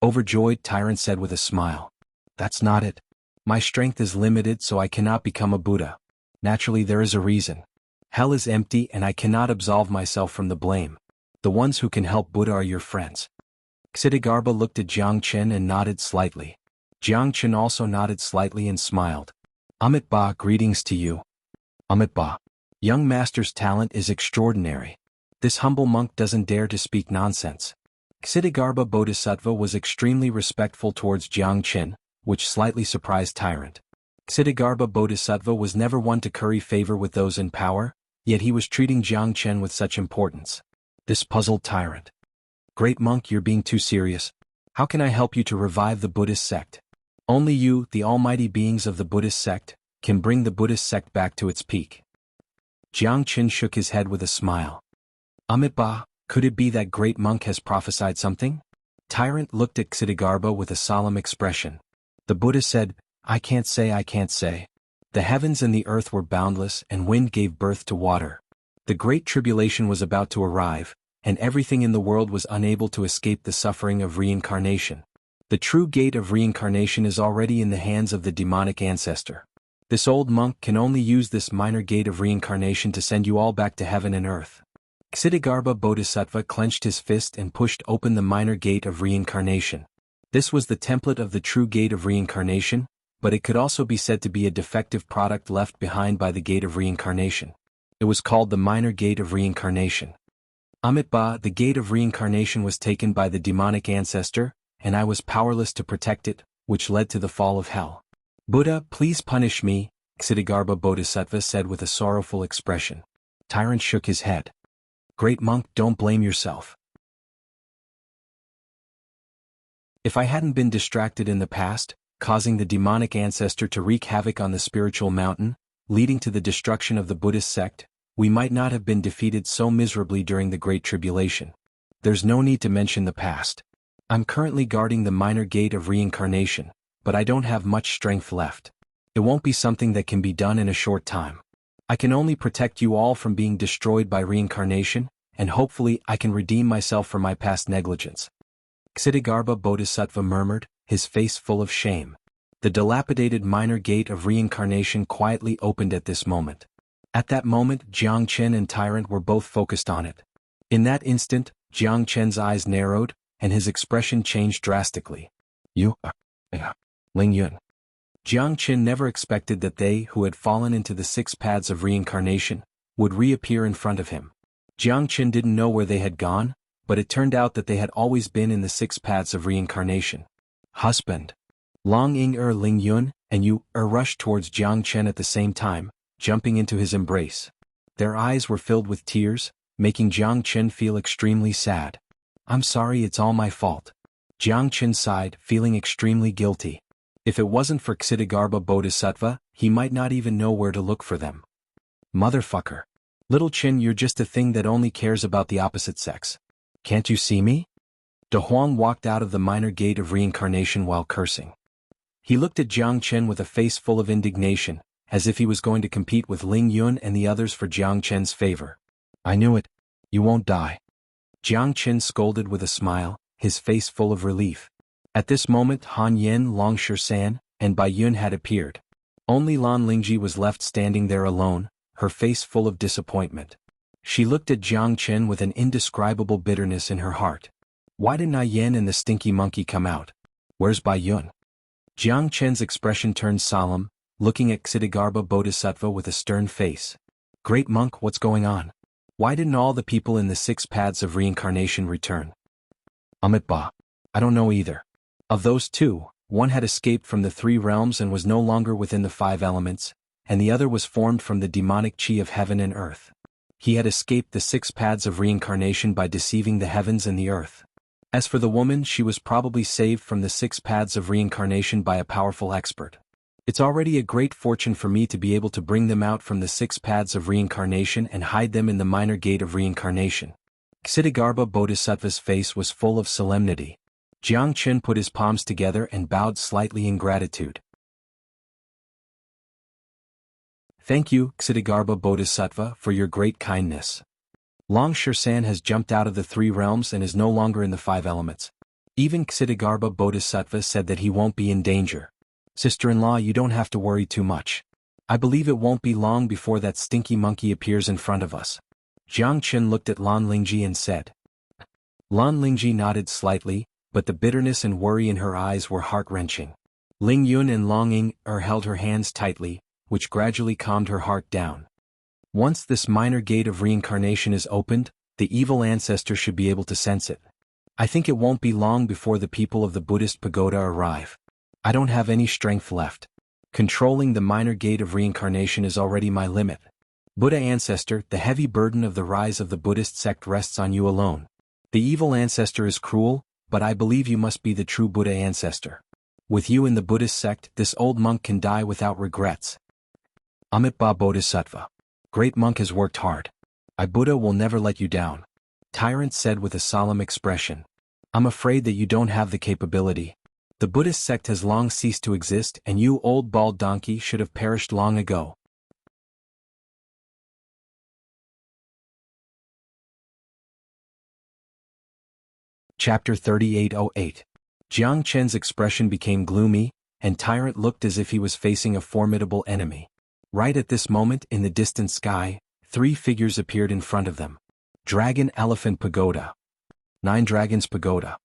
Overjoyed, Tyrant said with a smile. That's not it. My strength is limited, so I cannot become a Buddha. Naturally, there is a reason. Hell is empty and I cannot absolve myself from the blame. The ones who can help Buddha are your friends. Xitigarbha looked at Jiangchen and nodded slightly. Jiangchen also nodded slightly and smiled. Amitabha, greetings to you. Amitabha. Young master's talent is extraordinary. This humble monk doesn't dare to speak nonsense. Xitigarbha Bodhisattva was extremely respectful towards Jiangchen, which slightly surprised Tyrant. Xitigarbha Bodhisattva was never one to curry favor with those in power, yet he was treating Jiangchen with such importance. This puzzled Tyrant. Great monk, you're being too serious. How can I help you to revive the Buddhist sect? Only you, the almighty beings of the Buddhist sect, can bring the Buddhist sect back to its peak. Jiangchen shook his head with a smile. Amitabha, could it be that Great Monk has prophesied something? Tyrant looked at Xitigarbha with a solemn expression. The Buddha said, I can't say. The heavens and the earth were boundless and wind gave birth to water. The great tribulation was about to arrive, and everything in the world was unable to escape the suffering of reincarnation. The true gate of reincarnation is already in the hands of the demonic ancestor. This old monk can only use this minor gate of reincarnation to send you all back to heaven and earth. Xitigarbha Bodhisattva clenched his fist and pushed open the minor gate of reincarnation. This was the template of the true gate of reincarnation, but it could also be said to be a defective product left behind by the gate of reincarnation. It was called the minor gate of reincarnation. Amitabha, the gate of reincarnation was taken by the demonic ancestor, and I was powerless to protect it, which led to the fall of hell. Buddha, please punish me, Xitigarbha Bodhisattva said with a sorrowful expression. Tyrant shook his head. Great monk, don't blame yourself. If I hadn't been distracted in the past, causing the demonic ancestor to wreak havoc on the spiritual mountain, leading to the destruction of the Buddhist sect, we might not have been defeated so miserably during the Great Tribulation. There's no need to mention the past. I'm currently guarding the minor gate of reincarnation, but I don't have much strength left. It won't be something that can be done in a short time. I can only protect you all from being destroyed by reincarnation, and hopefully I can redeem myself for my past negligence. Xitigarbha Bodhisattva murmured, his face full of shame. The dilapidated minor gate of reincarnation quietly opened at this moment. At that moment, Jiangchen and Tyrant were both focused on it. In that instant, Jiangchen's eyes narrowed, and his expression changed drastically. You are Ling Yun. Jiangchen never expected that they who had fallen into the 6 paths of reincarnation would reappear in front of him. Jiangchen didn't know where they had gone, but it turned out that they had always been in the 6 paths of reincarnation. Husband. Long Ing Ling Yun and Yu rushed towards Jiangchen at the same time, jumping into his embrace. Their eyes were filled with tears, making Jiangchen feel extremely sad. I'm sorry, it's all my fault. Jiangchen sighed, feeling extremely guilty. If it wasn't for Xitigarbha Bodhisattva, he might not even know where to look for them. Motherfucker. Little Chin, you're just a thing that only cares about the opposite sex. Can't you see me? De Huang walked out of the minor gate of reincarnation while cursing. He looked at Jiangchen with a face full of indignation, as if he was going to compete with Ling Yun and the others for Jiangchen's favor. I knew it. You won't die. Jiangchen scolded with a smile, his face full of relief. At this moment Han Yen, Longsher San, and Bai Yun had appeared. Only Lan Lingji was left standing there alone, her face full of disappointment. She looked at Jiang Chen with an indescribable bitterness in her heart. Why didn't I Yen and the stinky monkey come out? Where's Bai Yun? Jiang Chen's expression turned solemn, looking at Xitigarbha Bodhisattva with a stern face. Great monk, what's going on? Why didn't all the people in the 6 paths of reincarnation return? Ba. I don't know either. Of those 2, one had escaped from the 3 realms and was no longer within the 5 elements, and the other was formed from the demonic chi of heaven and earth. He had escaped the 6 paths of reincarnation by deceiving the heavens and the earth. As for the woman, she was probably saved from the 6 paths of reincarnation by a powerful expert. It's already a great fortune for me to be able to bring them out from the 6 paths of reincarnation and hide them in the minor gate of reincarnation. Xitigarbha Bodhisattva's face was full of solemnity. Jiang Chen put his palms together and bowed slightly in gratitude. Thank you, Xitigarbha Bodhisattva, for your great kindness. Long Shirsan has jumped out of the 3 realms and is no longer in the 5 elements. Even Xitigarbha Bodhisattva said that he won't be in danger. Sister-in-law, you don't have to worry too much. I believe it won't be long before that stinky monkey appears in front of us. Jiang Chen looked at Lan Lingji and said. Lan Lingji nodded slightly, but the bitterness and worry in her eyes were heart-wrenching. Ling Yun and Long Ying held her hands tightly, which gradually calmed her heart down. Once this minor gate of reincarnation is opened, the evil ancestor should be able to sense it. I think it won't be long before the people of the Buddhist pagoda arrive. I don't have any strength left. Controlling the minor gate of reincarnation is already my limit. Buddha ancestor, the heavy burden of the rise of the Buddhist sect rests on you alone. The evil ancestor is cruel, but I believe you must be the true Buddha ancestor. With you in the Buddhist sect, this old monk can die without regrets. Amitabha Bodhisattva. Great monk has worked hard. I Buddha will never let you down. Tyrant said with a solemn expression. I'm afraid that you don't have the capability. The Buddhist sect has long ceased to exist and you old bald donkey should have perished long ago. Chapter 3808. Jiang Chen's expression became gloomy, and Tyrant looked as if he was facing a formidable enemy. Right at this moment, in the distant sky, 3 figures appeared in front of them. Dragon Elephant Pagoda. 9 Dragons Pagoda.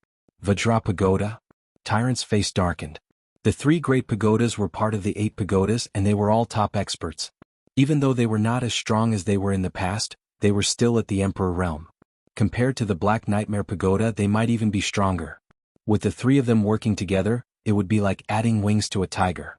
Vajra Pagoda. Tyrant's face darkened. The 3 great pagodas were part of the 8 pagodas and they were all top experts. Even though they were not as strong as they were in the past, they were still at the Emperor realm. Compared to the Black Nightmare Pagoda, they might even be stronger. With the 3 of them working together, it would be like adding wings to a tiger.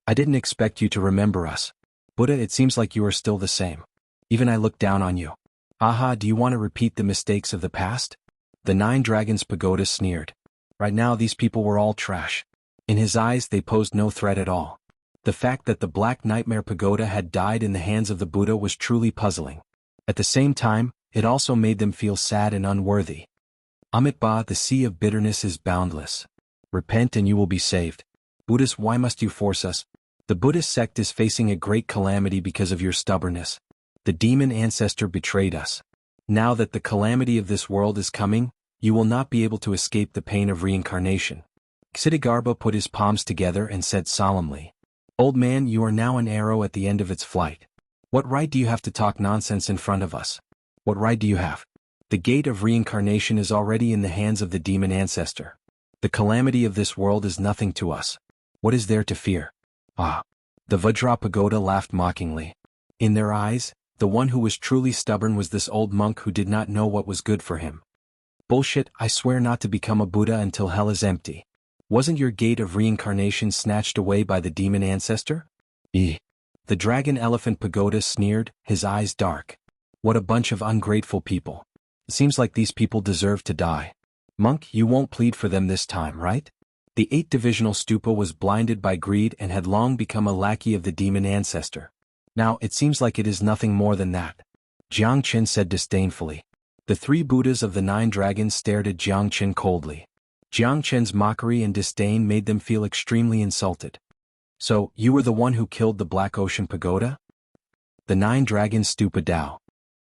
I didn't expect you to remember us. Buddha, it seems like you are still the same. Even I look down on you. Aha, do you want to repeat the mistakes of the past? The 9 Dragons Pagoda sneered. Right now these people were all trash. In his eyes they posed no threat at all. The fact that the Black Nightmare Pagoda had died in the hands of the Buddha was truly puzzling. At the same time, it also made them feel sad and unworthy. Amitabha, the sea of bitterness is boundless. Repent and you will be saved. Buddhas, why must you force us? The Buddhist sect is facing a great calamity because of your stubbornness. The demon ancestor betrayed us. Now that the calamity of this world is coming, you will not be able to escape the pain of reincarnation. Xitigarbha put his palms together and said solemnly. Old man, you are now an arrow at the end of its flight. What right do you have to talk nonsense in front of us? What right do you have? The gate of reincarnation is already in the hands of the demon ancestor. The calamity of this world is nothing to us. What is there to fear? Ah. The Vajra Pagoda laughed mockingly. In their eyes, the one who was truly stubborn was this old monk who did not know what was good for him. Bullshit, I swear not to become a Buddha until hell is empty. Wasn't your gate of reincarnation snatched away by the demon ancestor? The Dragon Elephant Pagoda sneered, his eyes dark. What a bunch of ungrateful people. It seems like these people deserve to die. Monk, you won't plead for them this time, right? The 8-divisional stupa was blinded by greed and had long become a lackey of the demon ancestor. Now it seems like it is nothing more than that. Jiang Chen said disdainfully. The 3 Buddhas of the 9 dragons stared at Jiang Chen coldly. Jiang Chen's mockery and disdain made them feel extremely insulted. So, you were the one who killed the Black Ocean Pagoda? The 9 dragons stupa Dao.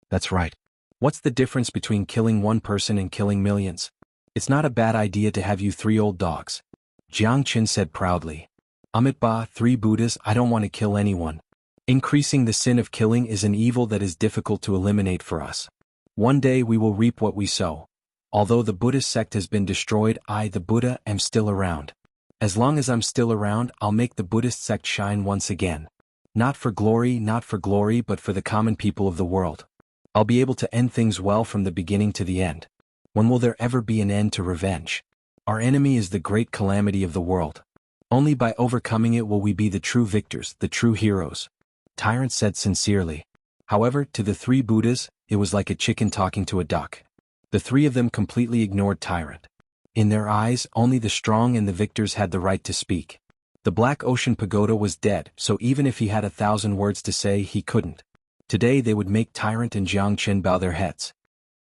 That's right. What's the difference between killing one person and killing millions? It's not a bad idea to have you 3 old dogs. Jiang Chen said proudly. Amitabha, 3 Buddhas, I don't want to kill anyone. Increasing the sin of killing is an evil that is difficult to eliminate for us. One day we will reap what we sow. Although the Buddhist sect has been destroyed, I, the Buddha, am still around. As long as I'm still around, I'll make the Buddhist sect shine once again. Not for glory, but for the common people of the world. I'll be able to end things well from the beginning to the end. When will there ever be an end to revenge? Our enemy is the great calamity of the world. Only by overcoming it will we be the true victors, the true heroes. Tyrant said sincerely. However, to the 3 Buddhas, it was like a chicken talking to a duck. The 3 of them completely ignored Tyrant. In their eyes, only the strong and the victors had the right to speak. The Black Ocean Pagoda was dead, so even if he had 1,000 words to say, he couldn't. Today they would make Tyrant and Jianghu bow their heads.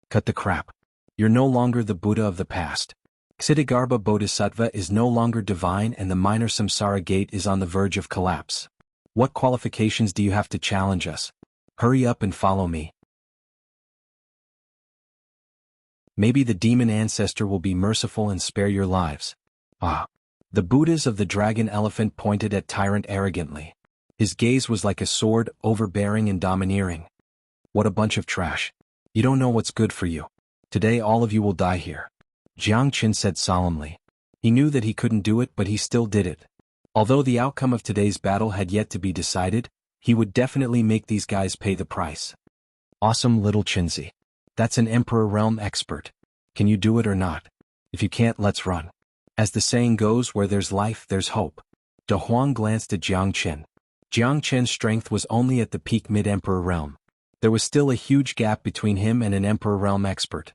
Cut the crap. You're no longer the Buddha of the past. Ksitigarbha Bodhisattva is no longer divine and the minor samsara gate is on the verge of collapse. What qualifications do you have to challenge us? Hurry up and follow me. Maybe the demon ancestor will be merciful and spare your lives. Ah. The Buddhas of the dragon elephant pointed at Tyrant arrogantly. His gaze was like a sword, overbearing and domineering. What a bunch of trash. You don't know what's good for you. Today all of you will die here. Jianghu said solemnly. He knew that he couldn't do it, but he still did it. Although the outcome of today's battle had yet to be decided, he would definitely make these guys pay the price. Awesome little Chinzi. That's an Emperor Realm expert. Can you do it or not? If you can't, let's run. As the saying goes, where there's life, there's hope. De Huang glanced at Jianghu. Jianghu's strength was only at the peak mid-Emperor Realm. There was still a huge gap between him and an Emperor Realm expert.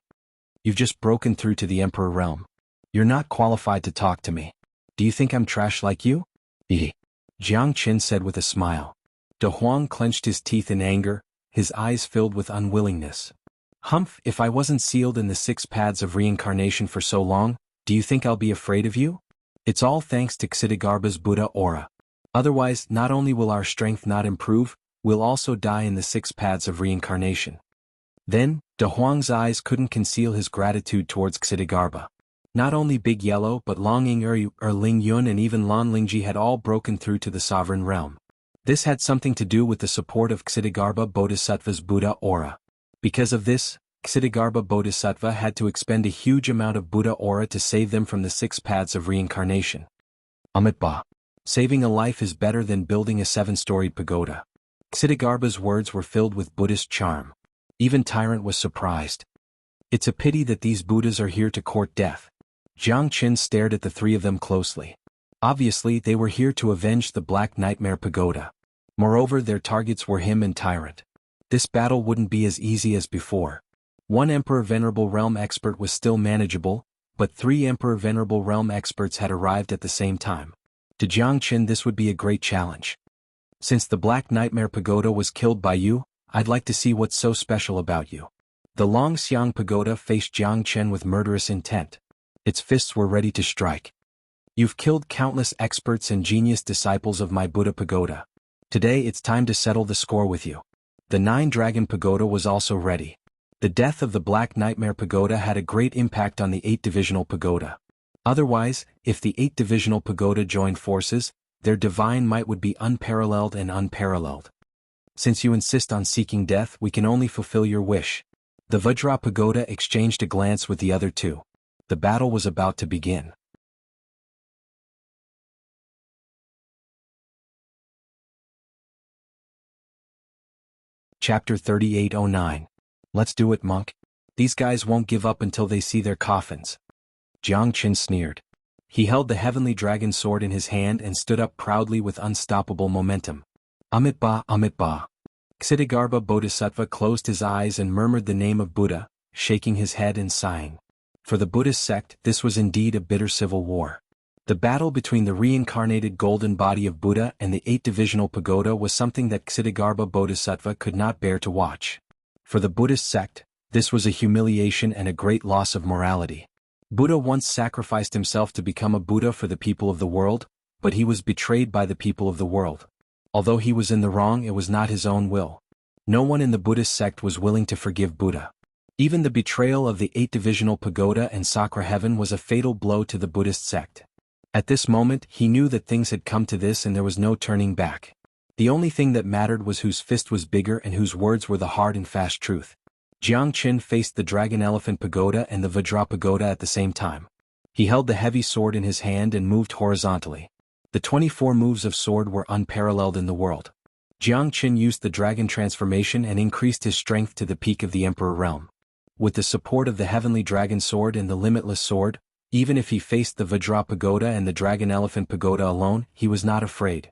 You've just broken through to the Emperor Realm. You're not qualified to talk to me. Do you think I'm trash like you? Jianghu said with a smile. De Huang clenched his teeth in anger, his eyes filled with unwillingness. Humph, if I wasn't sealed in the 6 paths of reincarnation for so long, do you think I'll be afraid of you? It's all thanks to Ksitigarbha's Buddha aura. Otherwise, not only will our strength not improve, we'll also die in the 6 paths of reincarnation. Then, De Huang's eyes couldn't conceal his gratitude towards Ksitigarbha. Not only Big Yellow but Long Ying Ling Yun and even Lan Lingji had all broken through to the sovereign realm. This had something to do with the support of Ksitigarbha Bodhisattva's Buddha aura. Because of this, Ksitigarbha Bodhisattva had to expend a huge amount of Buddha aura to save them from the 6 paths of reincarnation. Amitabha. Saving a life is better than building a 7-storied pagoda. Ksitigarbha's words were filled with Buddhist charm. Even Tyrant was surprised. It's a pity that these Buddhas are here to court death. Jianghu stared at the 3 of them closely. Obviously, they were here to avenge the Black Nightmare Pagoda. Moreover, their targets were him and Tyrant. This battle wouldn't be as easy as before. 1 Emperor Venerable Realm expert was still manageable, but 3 Emperor Venerable Realm experts had arrived at the same time. To Jianghu this would be a great challenge. Since the Black Nightmare Pagoda was killed by you, I'd like to see what's so special about you. The Long Xiang Pagoda faced Jianghu with murderous intent. Its fists were ready to strike. You've killed countless experts and genius disciples of my Buddha Pagoda. Today it's time to settle the score with you. The 9-Dragon Pagoda was also ready. The death of the Black Nightmare Pagoda had a great impact on the 8-divisional pagoda. Otherwise, if the 8-divisional pagoda joined forces, their divine might would be unparalleled and unparalleled. Since you insist on seeking death, we can only fulfill your wish. The Vajra Pagoda exchanged a glance with the other 2. The battle was about to begin. Chapter 3809. Let's do it, monk. These guys won't give up until they see their coffins. Jianghu sneered. He held the heavenly dragon sword in his hand and stood up proudly with unstoppable momentum. Amitabha, Amitabha. Ksitigarbha Bodhisattva closed his eyes and murmured the name of Buddha, shaking his head and sighing. For the Buddhist sect, this was indeed a bitter civil war. The battle between the reincarnated golden body of Buddha and the 8-divisional pagoda was something that Ksitigarbha Bodhisattva could not bear to watch. For the Buddhist sect, this was a humiliation and a great loss of morality. Buddha once sacrificed himself to become a Buddha for the people of the world, but he was betrayed by the people of the world. Although he was in the wrong, it was not his own will. No one in the Buddhist sect was willing to forgive Buddha. Even the betrayal of the 8-divisional pagoda and Sakra heaven was a fatal blow to the Buddhist sect. At this moment, he knew that things had come to this and there was no turning back. The only thing that mattered was whose fist was bigger and whose words were the hard and fast truth. Jiang Qin faced the Dragon Elephant Pagoda and the Vajra Pagoda at the same time. He held the heavy sword in his hand and moved horizontally. The 24 moves of sword were unparalleled in the world. Jiang Qin used the dragon transformation and increased his strength to the peak of the Emperor realm. With the support of the Heavenly Dragon Sword and the Limitless Sword, even if he faced the Vajra Pagoda and the Dragon Elephant Pagoda alone, he was not afraid.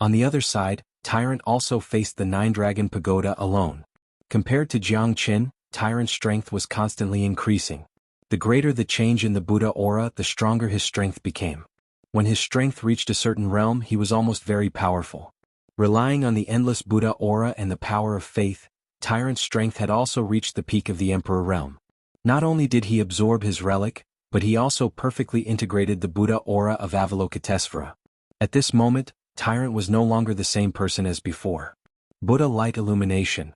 On the other side, Tyrant also faced the Nine Dragon Pagoda alone. Compared to Jiang Qin, Tyrant's strength was constantly increasing. The greater the change in the Buddha aura, the stronger his strength became. When his strength reached a certain realm, he was almost very powerful. Relying on the endless Buddha aura and the power of faith, Tyrant's strength had also reached the peak of the Emperor realm. Not only did he absorb his relic, but he also perfectly integrated the Buddha aura of Avalokitesvara. At this moment, Tyrant was no longer the same person as before. Buddha light illumination.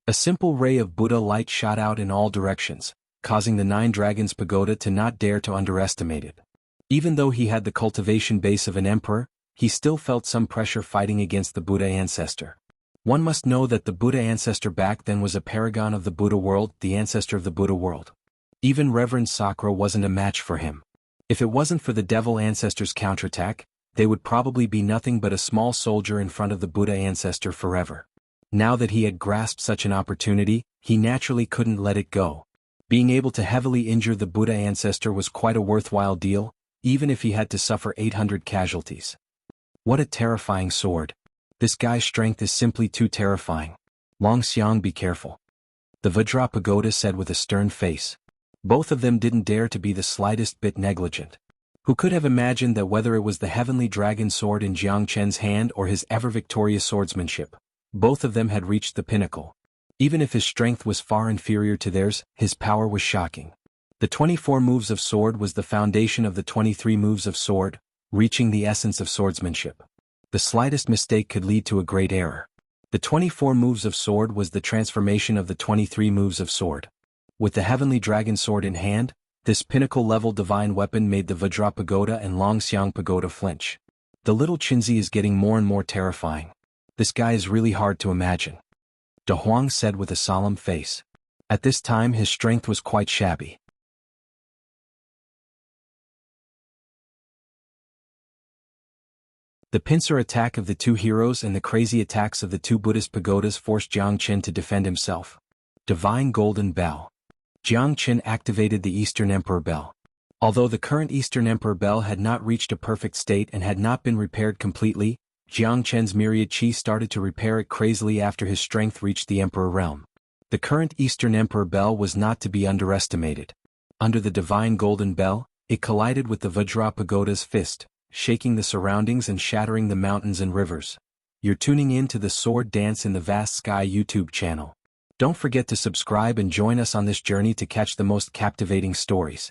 A simple ray of Buddha light shot out in all directions, causing the Nine Dragons Pagoda to not dare to underestimate it. Even though he had the cultivation base of an emperor, he still felt some pressure fighting against the Buddha ancestor. One must know that the Buddha ancestor back then was a paragon of the Buddha world, the ancestor of the Buddha world. Even Reverend Sakura wasn't a match for him. If it wasn't for the devil ancestor's counterattack, they would probably be nothing but a small soldier in front of the Buddha ancestor forever. Now that he had grasped such an opportunity, he naturally couldn't let it go. Being able to heavily injure the Buddha ancestor was quite a worthwhile deal, even if he had to suffer 800 casualties. What a terrifying sword. This guy's strength is simply too terrifying. Long Xiang, be careful. The Vajra Pagoda said with a stern face. Both of them didn't dare to be the slightest bit negligent. Who could have imagined that whether it was the heavenly dragon sword in Jiang Qin's hand or his ever-victorious swordsmanship, both of them had reached the pinnacle. Even if his strength was far inferior to theirs, his power was shocking. The 24 moves of sword was the foundation of the 23 moves of sword, reaching the essence of swordsmanship. The slightest mistake could lead to a great error. The 24 moves of sword was the transformation of the 23 moves of sword. With the heavenly dragon sword in hand, this pinnacle-level divine weapon made the Vajra Pagoda and Long Xiang Pagoda flinch. The little Qinzi is getting more and more terrifying. This guy is really hard to imagine. De Huang said with a solemn face. At this time his strength was quite shabby. The pincer attack of the two heroes and the crazy attacks of the two Buddhist pagodas forced Jiang Qin to defend himself. Divine Golden Bell. Jiang Qin activated the Eastern Emperor Bell. Although the current Eastern Emperor Bell had not reached a perfect state and had not been repaired completely, Jiang Qin's myriad chi started to repair it crazily after his strength reached the Emperor realm. The current Eastern Emperor Bell was not to be underestimated. Under the Divine Golden Bell, it collided with the Vajra Pagoda's fist, shaking the surroundings and shattering the mountains and rivers. You're tuning in to the Sword Dance in the Vast Sky YouTube channel. Don't forget to subscribe and join us on this journey to catch the most captivating stories.